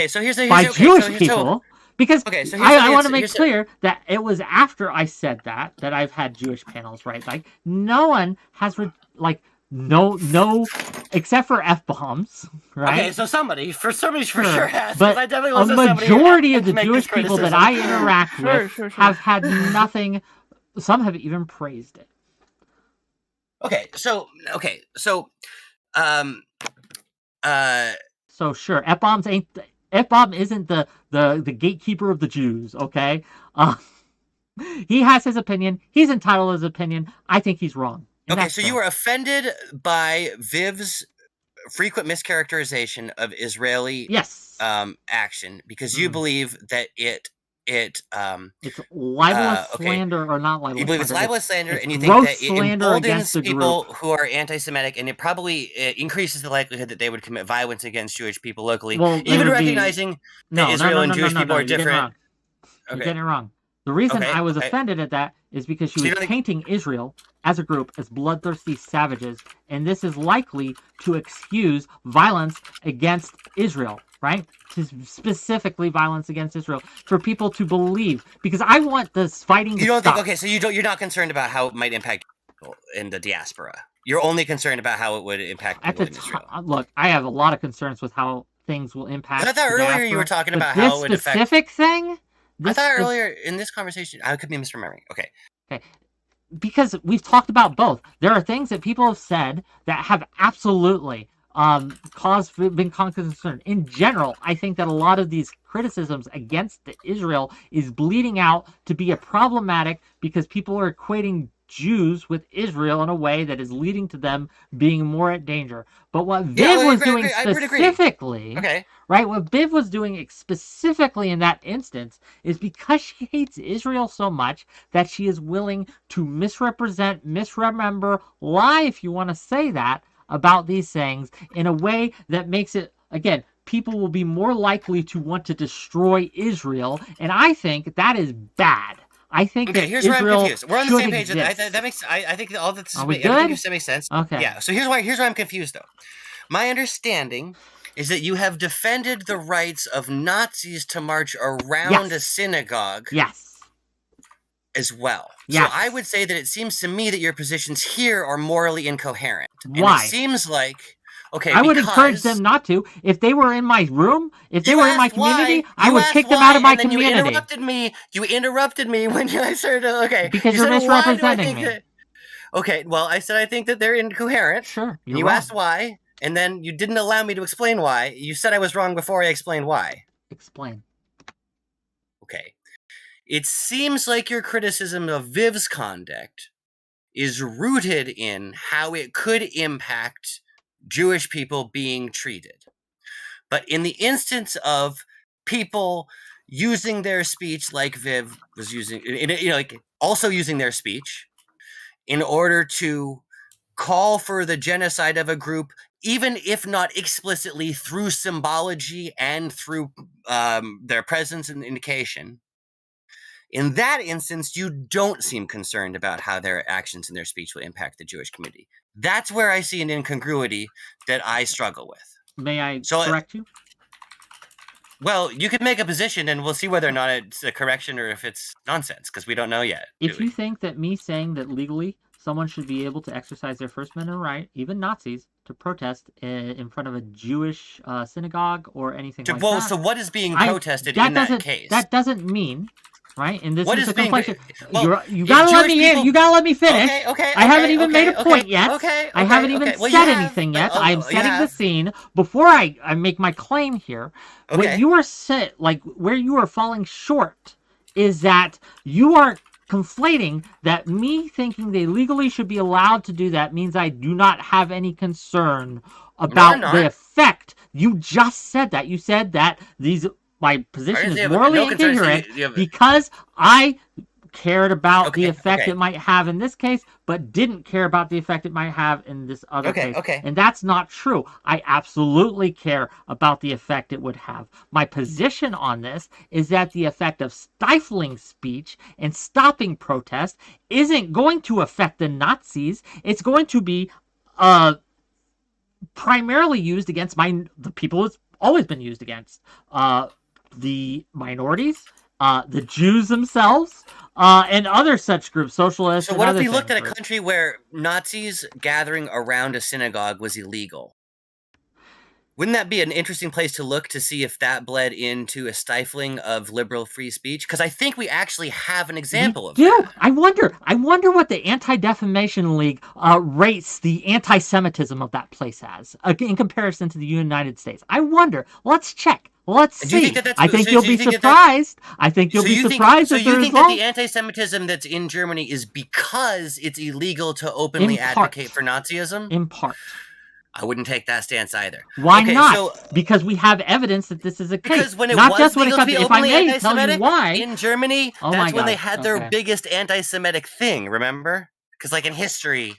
by Jewish people. Because I want to make clear that it was after I said that I've had Jewish panels, right? Like, no one has no, except for F-bombs, right? Okay, so somebody for sure has. But I definitely a majority of the Jewish people that I interact with have had nothing. Some have even praised it. So sure, F-bomb isn't the gatekeeper of the Jews, okay? He has his opinion. He's entitled to his opinion. I think he's wrong. Okay, so you were offended by Viv's frequent mischaracterization of Israeli action because you believe that it's libelous slander or not libelous. You believe it's libelous slander, and you think that it emboldens people who are anti-Semitic, and it probably increases the likelihood that they would commit violence against Jewish people locally, even recognizing that Israel and Jewish people are different. You're getting it wrong. The reason I was offended at that is because she was painting Israel as a group as bloodthirsty savages, and this is likely to excuse violence against Israel, right? Specifically violence against Israel, for people to believe, because I want this fighting to stop. So you're not concerned about how it might impact people in the diaspora. You're only concerned about how it would impact people in Israel. Look, I have a lot of concerns with how things will impact. I thought earlier you were talking about how it would affect this specific thing. I thought earlier in this conversation, I could be misremembering. Okay. Because we've talked about both. There are things that people have said that have absolutely been concerned. In general, I think that a lot of these criticisms against Israel is bleeding out to be problematic because people are equating Jews with Israel in a way that is leading to them being more at danger. But what Viv was doing specifically, right? What Viv was doing specifically in that instance is because she hates Israel so much that she is willing to misrepresent, misremember, lie, if you want to say that, about these things in a way that makes it, again, people will be more likely to want to destroy Israel. And I think that is bad. I think that here's Israel where I'm confused. We're on the same page. That makes. I think all that's. Are we good? Everything you said makes sense. Okay. Yeah. So here's why I'm confused though. My understanding is that you have defended the rights of Nazis to march around a synagogue. Yes. As well. Yes. So I would say that it seems to me that your positions here are morally incoherent. Why? And it seems like. Okay, I would encourage them not to. If they were in my room, if they were in my community, I would kick them out of my community. You interrupted me when I started. Okay, because you're misrepresenting me. Okay, well, I said I think that they're incoherent. Sure. You asked why, and then you didn't allow me to explain why. You said I was wrong before I explained why. Explain. Okay. It seems like your criticism of Viv's conduct is rooted in how it could impact Jewish people being treated. But in the instance of people using their speech like Viv was using, also using their speech in order to call for the genocide of a group, even if not explicitly through symbology and through their presence and indication, In that instance, you don't seem concerned about how their actions and their speech will impact the Jewish community. That's where I see an incongruity that I struggle with. May I correct you? Well, you could make a position, and we'll see whether or not it's a correction or if it's nonsense, because we don't know yet. If you think that me saying that legally someone should be able to exercise their First Amendment right, even Nazis, to protest in front of a Jewish synagogue or anything like that. So what is being protested in that case? That doesn't mean, right? And this what is a being, completion. well, you gotta let me in. You gotta let me finish. Okay. I haven't even made a point yet. I haven't even said anything yet. I'm setting the scene before I make my claim here. What you are where you are falling short is that you are conflating that me thinking they legally should be allowed to do that means I do not have any concern about the effect. You just said that. You said that my position is morally incoherent because I cared about the effect it might have in this case, but didn't care about the effect it might have in this other case. And that's not true. I absolutely care about the effect it would have. My position on this is that the effect of stifling speech and stopping protest isn't going to affect the Nazis. It's going to be primarily used against the people it's always been used against. The minorities, the Jews themselves, and other such groups, socialists. So what if we looked at a country where Nazis gathering around a synagogue was illegal? Wouldn't that be an interesting place to look to see if that bled into a stifling of liberal free speech? Because I think we actually have an example of that. I wonder what the Anti-Defamation League rates the anti-Semitism of that place as in comparison to the United States. I wonder. Let's check. Let's see. I think you'll be surprised. I think you'll be surprised. So you think that the anti-Semitism that's in Germany is because it's illegal to openly advocate for Nazism? In part. I wouldn't take that stance either. Why not? Because we have evidence that this is a case. Because when it not was just when legal it to be comes, if I openly may tell you why, in Germany, that's when they had their biggest anti-Semitic thing, remember? Because like in history...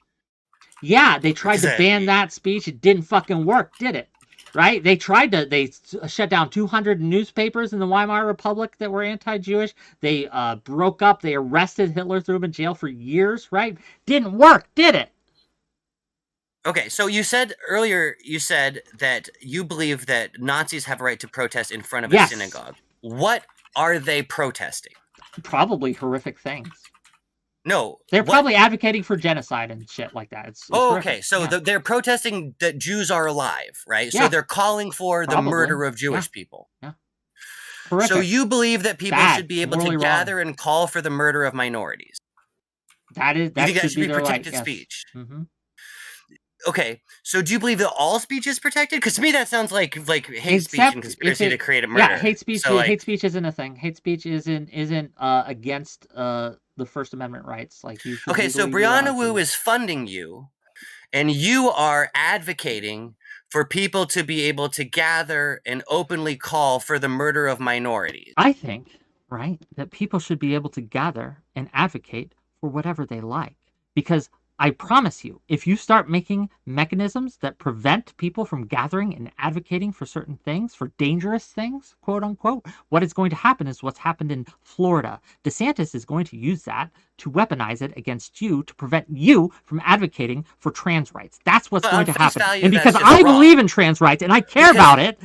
Yeah, they tried to ban that speech. It didn't fucking work, did it? Right? They shut down 200 newspapers in the Weimar Republic that were anti-Jewish. They broke up. They arrested Hitler, threw him in jail for years, right? Didn't work, did it? Okay, so you said earlier, that you believe that Nazis have a right to protest in front of a synagogue. What are they protesting? Probably horrific things. No. They're probably advocating for genocide and shit like that. It's okay, so they're protesting that Jews are alive, right? So they're calling for the murder of Jewish people. Yeah. Horrific. So you believe that people should be able to gather and call for the murder of minorities? That should be protected speech? Mm-hmm. Okay, so do you believe that all speech is protected? Because to me that sounds like hate speech and conspiracy to create a murder. Yeah, hate speech. So, hate speech isn't a thing. Hate speech isn't against the First Amendment rights. Like you. Okay, so 𝕵𝖎𝖎 is funding you, and you are advocating for people to be able to gather and openly call for the murder of minorities. I think, right, that people should be able to gather and advocate for whatever they like, because I promise you, if you start making mechanisms that prevent people from gathering and advocating for certain things, for dangerous things, quote unquote, what is going to happen is what's happened in Florida. DeSantis is going to use that to weaponize it against you to prevent you from advocating for trans rights. That's what's going to happen. And because I believe in trans rights and I care about it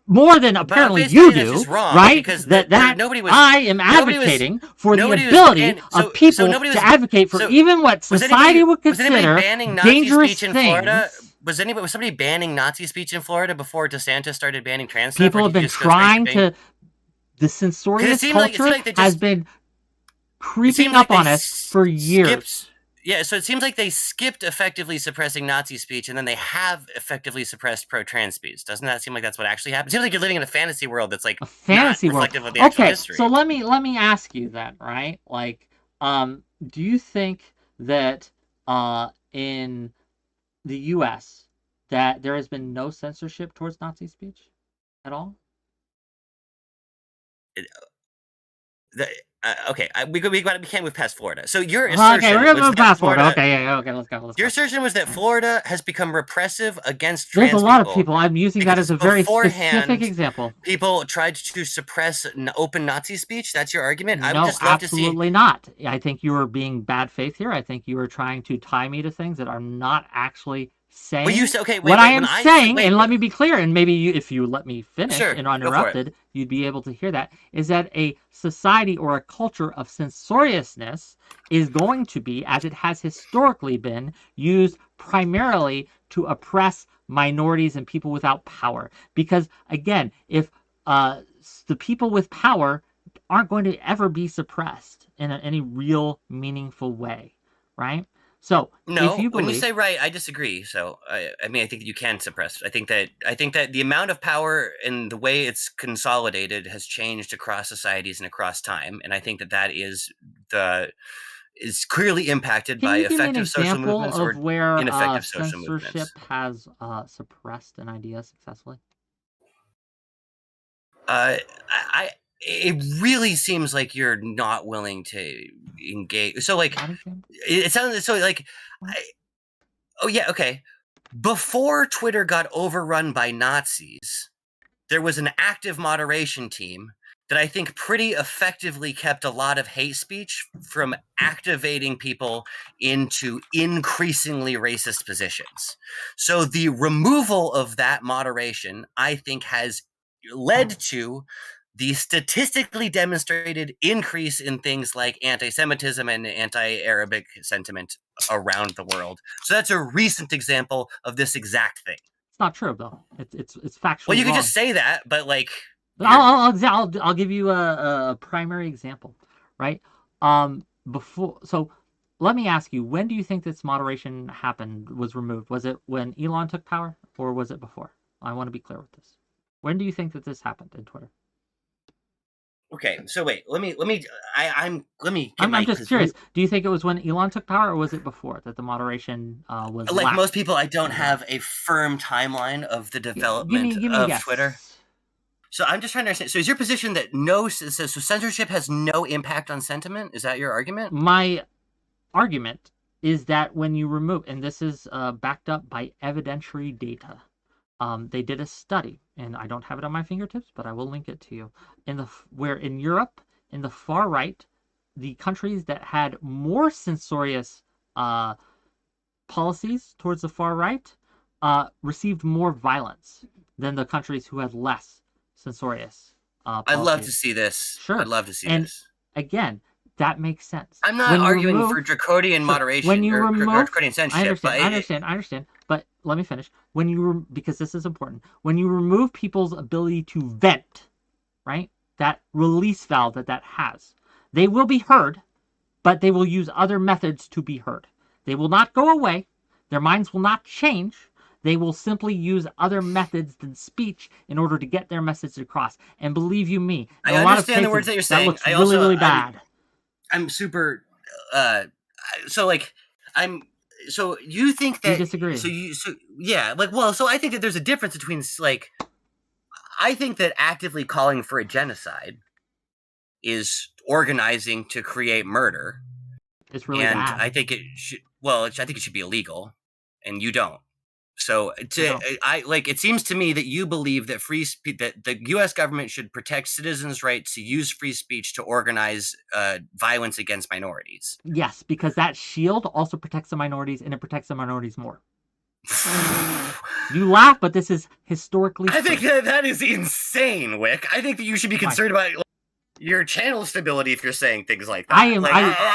more than apparently you do, right? Because I am advocating for the ability of people to advocate for even what society would consider dangerous things. Was somebody banning Nazi speech in Florida before DeSantis started banning trans people have been trying to. The censorious culture has been creeping up on us for years. So it seems like they skipped effectively suppressing Nazi speech, and then they have effectively suppressed pro-trans speech. Doesn't that seem like that's what actually happened? It seems like you're living in a fantasy world that's like a fantasy not reflective world. Of the actual history. So let me ask you then, right? Like, do you think that in the U.S. that there has been no censorship towards Nazi speech at all? okay, we can't move past Florida. So your assertion okay, we're gonna move past Florida. Okay, let's go. Your assertion was that Florida has become repressive against There's trans a lot people of people. I'm using that as a very specific example. People tried to suppress open Nazi speech. That's your argument? I would No, just love to see... absolutely not. I think you are being bad faith here. I think you are trying to tie me to things that are not actually saying. Well, you say, okay, what I am saying, and let me be clear, and maybe if you let me finish and uninterrupted, you'd be able to hear that, is that a society or a culture of censoriousness is going to be, as it has historically been, used primarily to oppress minorities and people without power. Because, again, if the people with power aren't going to ever be suppressed in any real, meaningful way, right? So, no, if you believe... when you say right, I disagree. So, I mean, I think that you can suppress. I think that the amount of power and the way it's consolidated has changed across societies and across time, and I think that is clearly impacted by effective social movements or ineffective social movements. Censorship has suppressed an idea successfully? It really seems like you're not willing to engage. So, like, it sounds so like, oh yeah, okay. Before Twitter got overrun by Nazis, there was an active moderation team that I think pretty effectively kept a lot of hate speech from activating people into increasingly racist positions. So the removal of that moderation, I think, has led to the statistically demonstrated increase in things like anti-Semitism and anti-Arabic sentiment around the world. So that's a recent example of this exact thing. It's not true, though. It's factually well, you wrong. can just say that, but like, I'll give you a primary example, right? So let me ask you, when do you think this moderation was removed? Was it when Elon took power, or was it before? I want to be clear with this. When do you think that this happened in Twitter? Okay, so wait, let me. I'm just curious. Do you think it was when Elon took power, or was it before that the moderation was? Like lax? Most people, I don't have a firm timeline of the development of Twitter. So I'm just trying to understand. So is your position that so censorship has no impact on sentiment? Is that your argument? My argument is that when you remove, and this is backed up by evidentiary data. They did a study, and I don't have it on my fingertips, but I will link it to you. Where in Europe, in the far right, the countries that had more censorious policies towards the far right received more violence than the countries who had less censorious policies. I'd love to see this. Sure. I'd love to see this. Again, that makes sense. I'm not arguing for draconian moderation or draconian censorship. I understand. But let me finish. Because this is important. When you remove people's ability to vent, right? That release valve that has, they will be heard, but they will use other methods to be heard. They will not go away. Their minds will not change. They will simply use other methods than speech in order to get their message across. And believe you me, I understand the words that you're saying. That looks really bad. I'm super. So you think that you disagree? So I think that there's a difference between I think that actively calling for a genocide is organizing to create murder. It's really bad. I think it should. Well, I think it should be illegal, and you don't. So it seems to me that you believe that that the U.S. government should protect citizens' rights to use free speech to organize violence against minorities. Yes, because that shield also protects the minorities, and it protects the minorities more. You laugh, but this is historically true. I think that is insane, Wick. I think that you should be concerned about your channel stability if you're saying things like that. You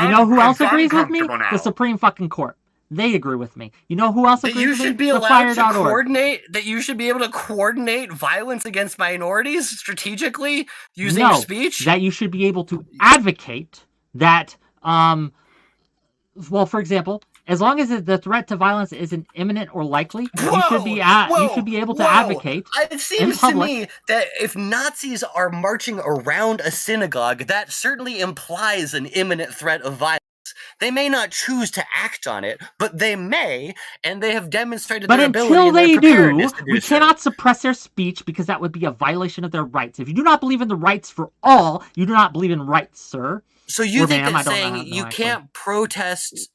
know who else agrees with me? The Supreme fucking Court. They agree with me. You know who else agrees with me? That you should be allowed to coordinate. That you should be able to coordinate violence against minorities strategically using speech. That you should be able to advocate that. Well, for example, as long as the threat to violence isn't imminent or likely, you should be able to advocate. It seems to me that if Nazis are marching around a synagogue, that certainly implies an imminent threat of violence. They may not choose to act on it, but they may, and they have demonstrated But their ability until and their they do, preparedness to do we so. cannot suppress their speech because that would be a violation of their rights. If you do not believe in the rights for all, you do not believe in rights, sir. So you or think ma'am, that I don't know saying how- you no, actually. can't protest?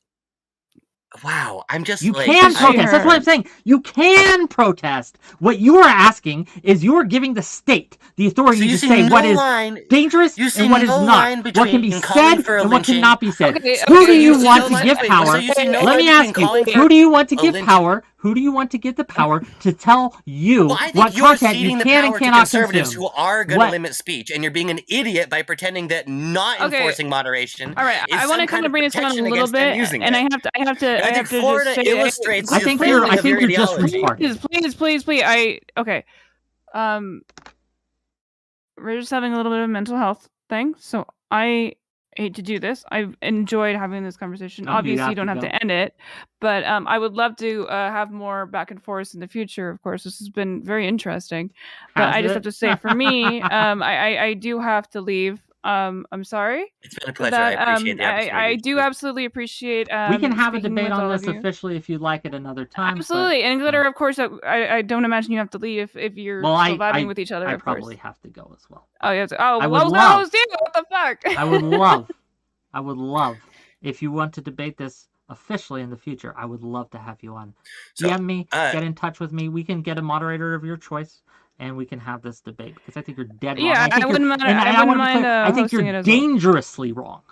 Wow, I'm just You like can protest. That's what I'm saying. You can protest. What you are asking is you are giving the state the authority So you to see say no what is line- dangerous you see and what is no not. line What can be between calling said for a and what lynching- cannot be said. Okay, Who okay, do you see want no to line- give wait, power? so you see no Let line me between ask you. calling Who for do you want to a give lynching- power? Who do you want to give the power to tell you Well, I think what you're content you ceding the can and power to cannot conservatives consume? who are going What- to limit speech, and you're being an idiot by pretending that not Okay. enforcing moderation. All right, is I want to some kind of bring this down a protection little against them bit, using and it. I have to I think just Florida say, illustrates I the think failing you're of your just ideology. retarded. please. We're just having a little bit of a mental health thing, so I hate to do this. I've enjoyed having this conversation. Obviously, you don't have to end it, but I would love to have more back and forth in the future. Of course, this has been very interesting, but I just have to say, for me, I do have to leave. I'm sorry. It's been a pleasure. I appreciate the opportunity. I do absolutely appreciate. We can have a speaking debate with on all this of you. officially if you'd like at another time. Absolutely, and glitter. Of course, I don't imagine you have to leave if you're still vibing with each other. I of course. probably have to go as well. Oh yeah. Oh, I well, would I was love- the host too. What the fuck? I would love if you want to debate this officially in the future. I would love to have you on. So, DM me, get in touch with me. We can get a moderator of your choice, and we can have this debate because I think you're dead wrong. Yeah, I wouldn't mind. I wouldn't mind I think hosting you're it as well. dangerously wrong.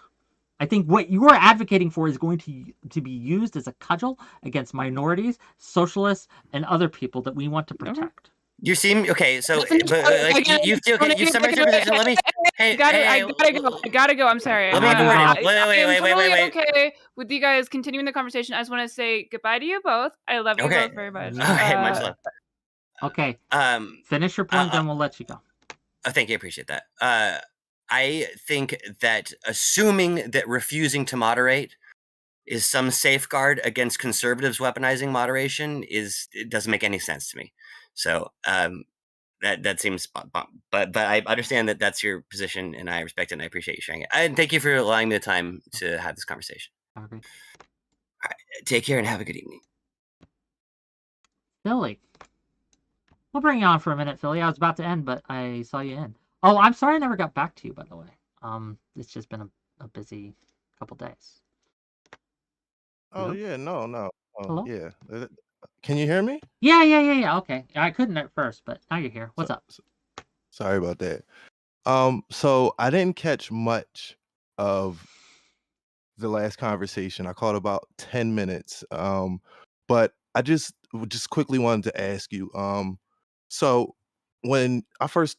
I think what you are advocating for is going to be used as a cudgel against minorities, socialists, and other people that we want to protect. You seem okay. So, you've summarized your position. Let me. Hey, I gotta go. I'm sorry. Let me do it. I'm Wait. totally okay with you guys continuing the conversation. I just want to say goodbye to you both. I love you both very much. Okay, much love. Okay. Finish your point, then we'll let you go. Thank you. I appreciate that. I think that assuming that refusing to moderate is some safeguard against conservatives weaponizing moderation it doesn't make any sense to me. So that seems but I understand that that's your position, and I respect it, and I appreciate you sharing it. And thank you for allowing me the time to have this conversation. Have a great day. All right, take care and have a good evening. Philly. We'll bring you on for a minute, Philly. I was about to end, but I saw you in. Oh, I'm sorry I never got back to you, by the way. It's just been a busy couple days. Oh, Hello? yeah, no. Oh, Hello? yeah. Can you hear me? Yeah. Okay. I couldn't at first, but now you're here. What's up? Sorry about that. So I didn't catch much of the last conversation. I caught about 10 minutes. But I just quickly wanted to ask you. So when I first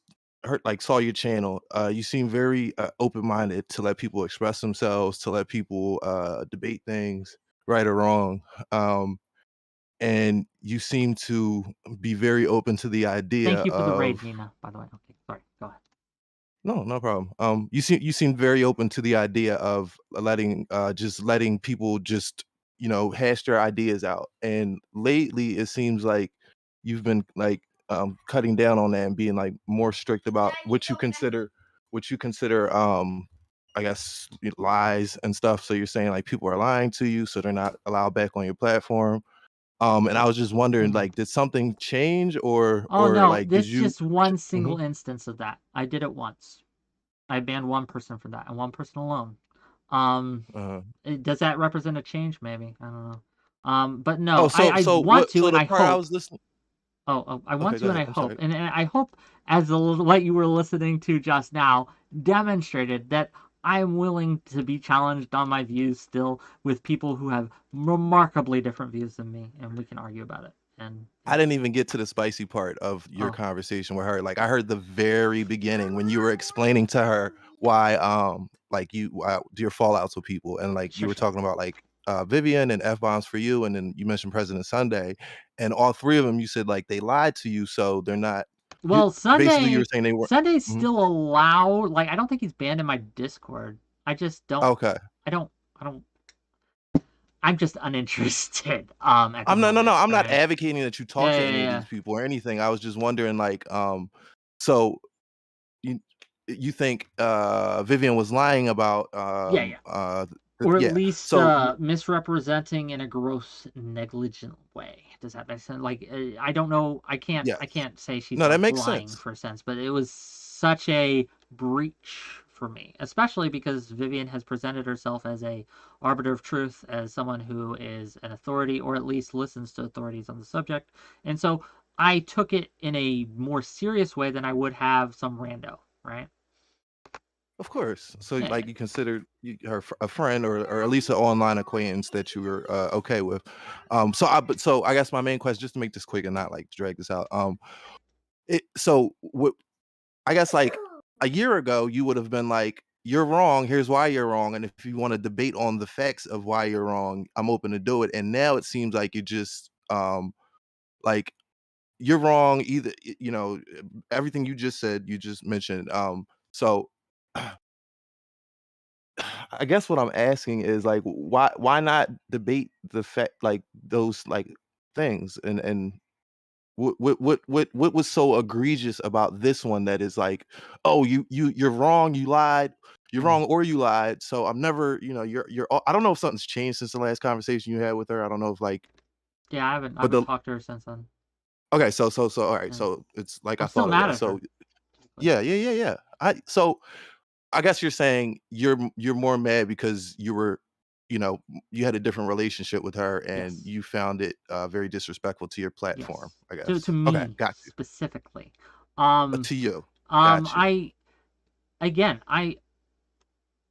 saw your channel, you seem very open-minded to let people express themselves, to let people debate things, right or wrong. And you seem to be very open to the idea. Thank you for the raid, Nina, by the way. Okay, sorry. Go ahead. No problem. You seem very open to the idea of letting people just hash their ideas out. And lately, it seems like you've been cutting down on that and being more strict about what you consider I guess lies and stuff. So you're saying people are lying to you, so they're not allowed back on your platform. And I was just wondering, did something change or No, did you just one single instance of that. I did it once. I banned one person for that, and one person alone. Does that represent a change? Maybe, I don't know. But no, I want to, and I hope. I was listening. I want to, and I hope, sorry. and I hope, as what you were listening to just now demonstrated, that I am willing to be challenged on my views still with people who have remarkably different views than me, and we can argue about it. And I didn't even get to the spicy part of your conversation with her. I heard the very beginning when you were explaining to her why your fallouts with people, and you were talking about Vivian and F-bombs for you, and then you mentioned President Sunday, and all three of them you said they lied to you, so they're not. Well, Sunday, basically you were saying they were. Sunday's still allowed. I don't think he's banned in my Discord. I just don't. Okay. I don't. I'm just uninterested. No. I'm not advocating that you talk to any of these people or anything. I was just wondering, so you think Vivian was lying about Or at Yeah. least So misrepresenting in a gross, negligent way. Does that make sense? Like, I don't know. I yeah. can't say she's No, that like makes lying sense. for a sense, but it was such a breach for me, especially because Vivian has presented herself as a arbiter of truth, as someone who is an authority, or at least listens to authorities on the subject. And so I took it in a more serious way than I would have some rando, right? Of course. So Yeah. like you considered her a friend or at least an online acquaintance that you were okay with. So I guess my main question, just to make this quick and not like drag this out. What I guess like a year ago you would have been like, you're wrong, here's why you're wrong. And if you want to debate on the facts of why you're wrong, I'm open to do it. And now it seems like you just like you're wrong either, everything you just said, you just mentioned. So I guess what I'm asking is like, why not debate the fact, like those like things, and what was so egregious about this one that is like, oh, you're wrong, you lied, you're wrong, or you lied. So I'm never, I don't know if something's changed since the last conversation you had with her. I don't know if like, Yeah, I haven't but the talked to her since then. okay, so all right, Yeah. so it's like I'm I still thought it mad was. at So her. yeah. I guess you're saying you're more mad because you were, you had a different relationship with her and Yes. you found it very disrespectful to your platform. Yes. I guess. To me, Okay, got you. specifically. To you, got you.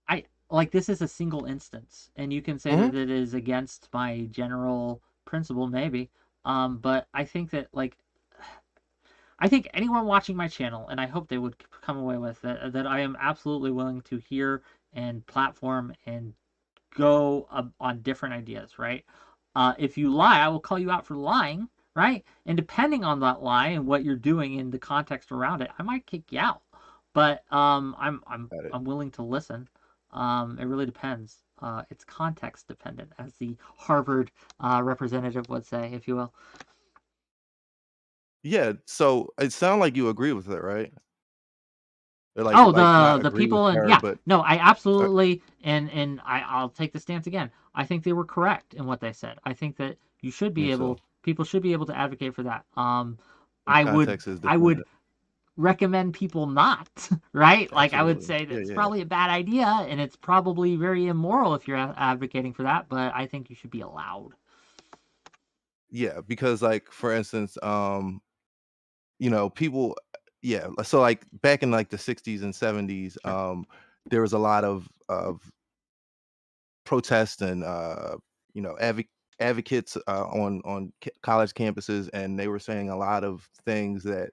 I like, this is a single instance, and you can say that it is against my general principle, maybe. But I think that, like, I think anyone watching my channel, and I hope they would come away with that I am absolutely willing to hear and platform and go on different ideas, right? If you lie, I will call you out for lying, right? And depending on that lie and what you're doing in the context around it, I might kick you out. But I'm willing to listen. It really depends. It's context dependent, as the Harvard representative would say, if you will. Yeah. So it sounded like you agree with it, right? Or like, Oh, not the agree with people, and her, yeah, but no, I absolutely, and I'll take the stance again. I think they were correct in what they said. I think that you should be me too. people should be able to advocate for that. And I context is would dependent. recommend people not, right? Like, I would Absolutely. say that Yeah, it's yeah. probably a bad idea, and it's probably very immoral if you're advocating for that. But I think you should be allowed. Yeah, because like for instance, people, yeah, so like back in like the 60s and 70s, there was a lot of protest and advocates on college campuses, and they were saying a lot of things that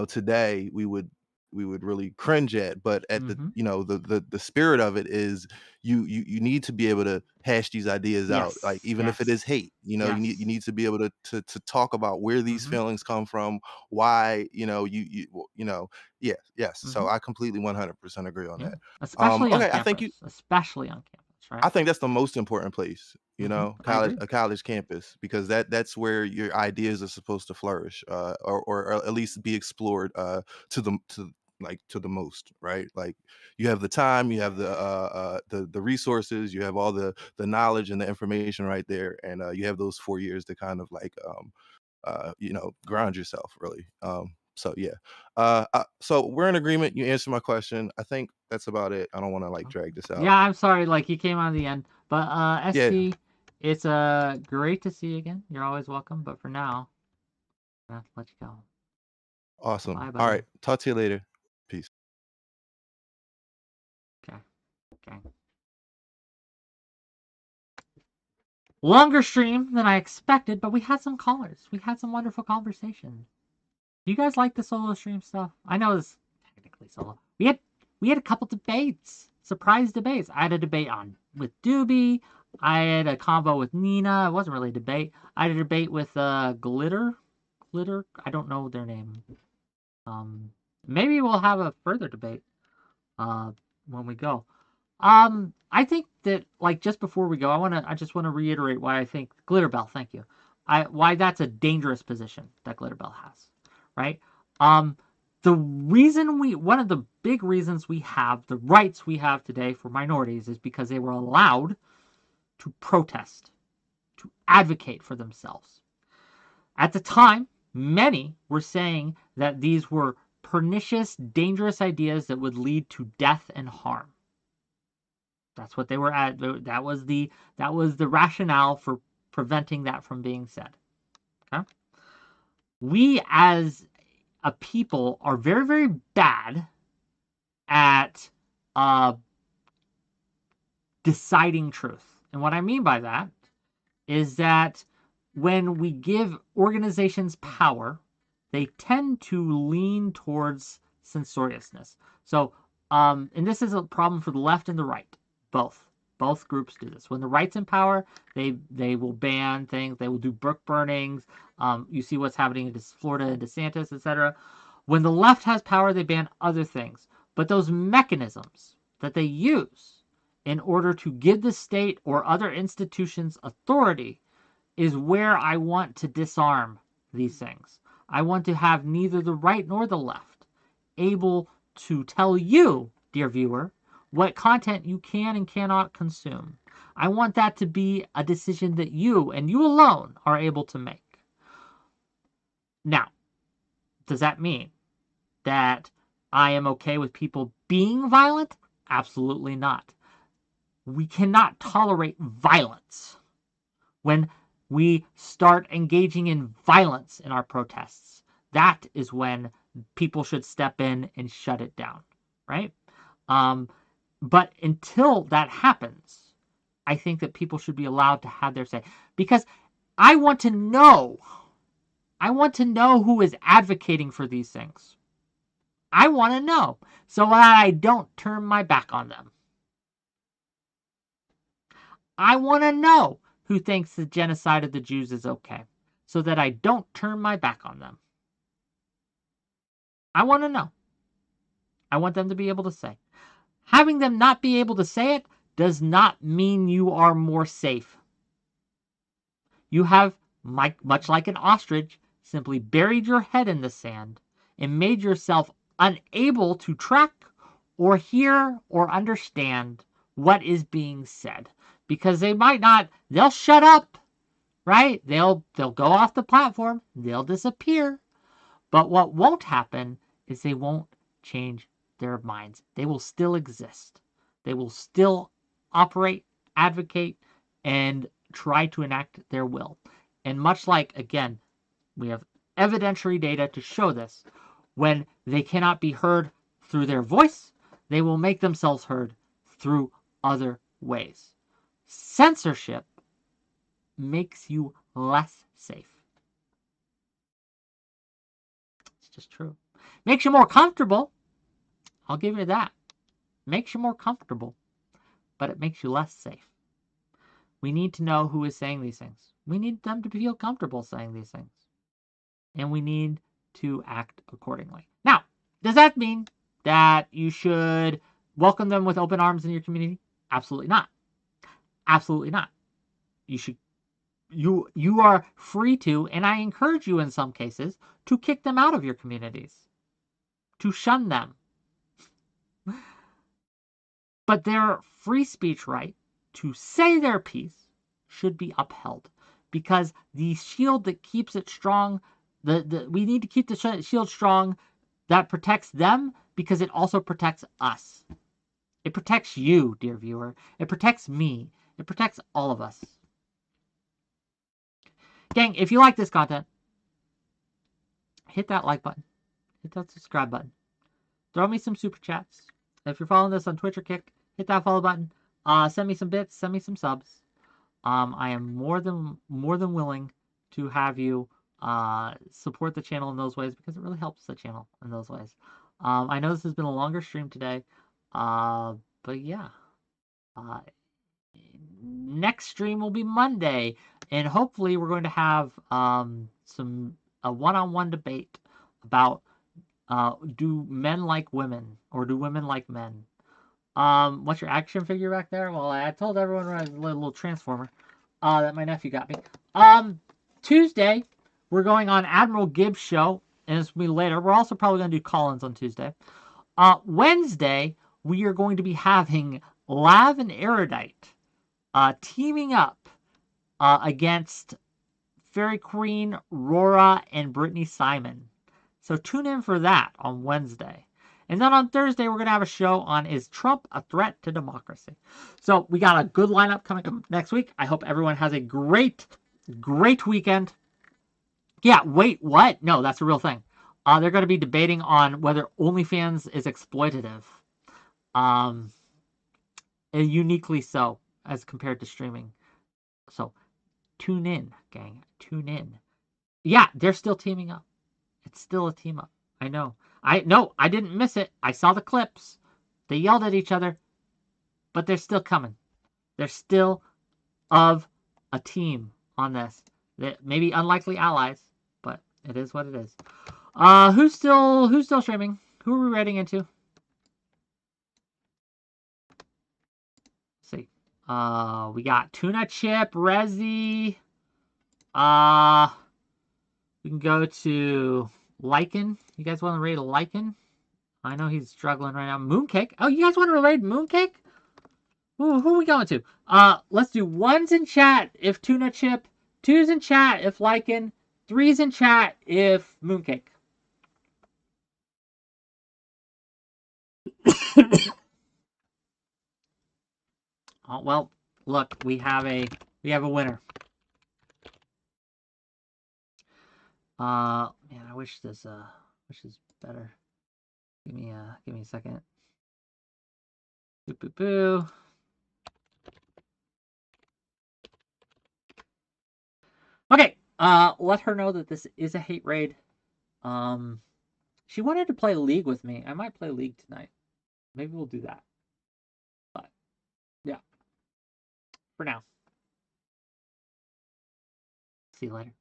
today we would really cringe at, but at the Mhm. the spirit of it is you need to be able to hash these ideas out, like Yes, even if it is yes, hate, you yes. need to be able to talk about where these Mhm. feelings come from, why, yes, so Mhm. I completely 100% agree on Yeah. that. Especially on Okay, I think campus. Especially on campus, right? I think that's the most important place, I agree. a college campus, because that's where your ideas are supposed to flourish, or at least be explored, to the most, right? Like you have the time, you have the resources, you have all the knowledge and the information right there, and you have those 4 years to kind of like ground yourself really. So yeah, so we're in agreement. You answered my question. I think that's about it. I don't want to like drag this out. Yeah, I'm sorry, like, he came on the end. But Yeah, SP, it's great to see you again. You're always welcome. But for now, I'm gonna have to let you go. awesome. Bye, All buddy. right, talk to you later. Peace. Okay. Okay. Longer stream than I expected, but we had some callers. We had some wonderful conversations. Do you guys like the solo stream stuff? I know it's technically solo. We had a couple debates, surprise debates. I had a debate with Doobie. I had a combo with Nina. It wasn't really a debate. I had a debate with 𝕾𝖍𝖎𝖙. I don't know their name. Maybe we'll have a further debate when we go. I think that, like, just before we go, I just want to reiterate why I think 𝕾𝖍𝖎𝖙, thank you. Why that's a dangerous position that 𝕾𝖍𝖎𝖙 has, right? one of the big reasons we have the rights we have today for minorities is because they were allowed to protest, to advocate for themselves. At the time, many were saying that these were pernicious, dangerous ideas that would lead to death and harm. That's what they were at. That was the rationale for preventing that from being said. Okay? We as a people are very, very bad at deciding truth. And what I mean by that is that when we give organizations power, they tend to lean towards censoriousness. So, and this is a problem for the left and the right. Both groups do this. When the right's in power, they will ban things. They will do book burnings. You see what's happening in Florida and DeSantis, etc. When the left has power, they ban other things. But those mechanisms that they use in order to give the state or other institutions authority is where I want to disarm these things. I want to have neither the right nor the left able to tell you, dear viewer, what content you can and cannot consume. I want that to be a decision that you and you alone are able to make. Now, does that mean that I am okay with people being violent? Absolutely not. We cannot tolerate violence. When we start engaging in violence in our protests, that is when people should step in and shut it down, right? But until that happens, I think that people should be allowed to have their say. Because I want to know who is advocating for these things. I want to know so that I don't turn my back on them. I want to know who thinks the genocide of the Jews is okay so that I don't turn my back on them. I want to know. I want them to be able to say. Having them not be able to say it does not mean you are more safe. You have, much like an ostrich, simply buried your head in the sand and made yourself unable to track or hear or understand what is being said. Because they might not, they'll shut up, right? They'll go off the platform, they'll disappear. But what won't happen is they won't change their minds. They will still exist. They will still operate, advocate, and try to enact their will. And much like, again, we have evidentiary data to show this, when they cannot be heard through their voice, they will make themselves heard through other ways. Censorship makes you less safe. It's just true. Makes you more comfortable. I'll give you that. Makes you more comfortable, but it makes you less safe. We need to know who is saying these things. We need them to feel comfortable saying these things. And we need to act accordingly. Now, does that mean that you should welcome them with open arms in your community? Absolutely not. Absolutely not. You are free to, and I encourage you in some cases, to kick them out of your communities, to shun them. But their free speech right to say their piece should be upheld, because the shield that keeps it strong, we need to keep the shield strong that protects them, because it also protects us. It protects you, dear viewer. It protects me. It protects all of us. Gang, if you like this content, hit that like button. Hit that subscribe button. Throw me some super chats. If you're following this on Twitch or Kick, hit that follow button. Send me some bits. Send me some subs. I am more than willing to have you support the channel in those ways, because it really helps the channel in those ways. I know this has been a longer stream today, but yeah. Next stream will be Monday, and hopefully we're going to have a one-on-one debate about do men like women, or do women like men? What's your action figure back there? Well, I told everyone I was a little transformer that my nephew got me. Tuesday, we're going on Admiral Gibbs' show and it's going to be later. We're also probably going to do call-ins on Tuesday. Wednesday, we are going to be having Lav and Erudite teaming up against Fairy Queen, Rora, and Brittany Simon. So tune in for that on Wednesday. And then on Thursday, we're going to have a show on Is Trump a Threat to Democracy? So we got a good lineup coming up next week. I hope everyone has a great weekend. Yeah, wait, what? No, that's a real thing. They're going to be debating on whether OnlyFans is exploitative. Uniquely so as compared to streaming. So tune in, gang. Tune in. Yeah, they're still teaming up. It's still a team up. I know. I didn't miss it. I saw the clips. They yelled at each other, but they're still coming. They're still of a team on this. They may be unlikely allies, but it is what it is. Who's still streaming? Who are we raiding into? Let's see. We got Tuna Chip, Rezi. We can go to 𝕾𝖍𝖙. You guys want to raid 𝕾𝖍𝖙? I know he's struggling right now. Mooncake. Oh, you guys want to raid Mooncake? Ooh, who are we going to? Let's do 1s in chat if Tuna Chip, 2s in chat if 𝕾𝖍𝖙, 3s in chat if Mooncake. Oh, well, look, we have a winner. Man, I wish this is better. Give me a second. Boo boo boo. Okay, let her know that this is a hate raid. She wanted to play League with me. I might play League tonight. Maybe we'll do that. But yeah. For now. See you later.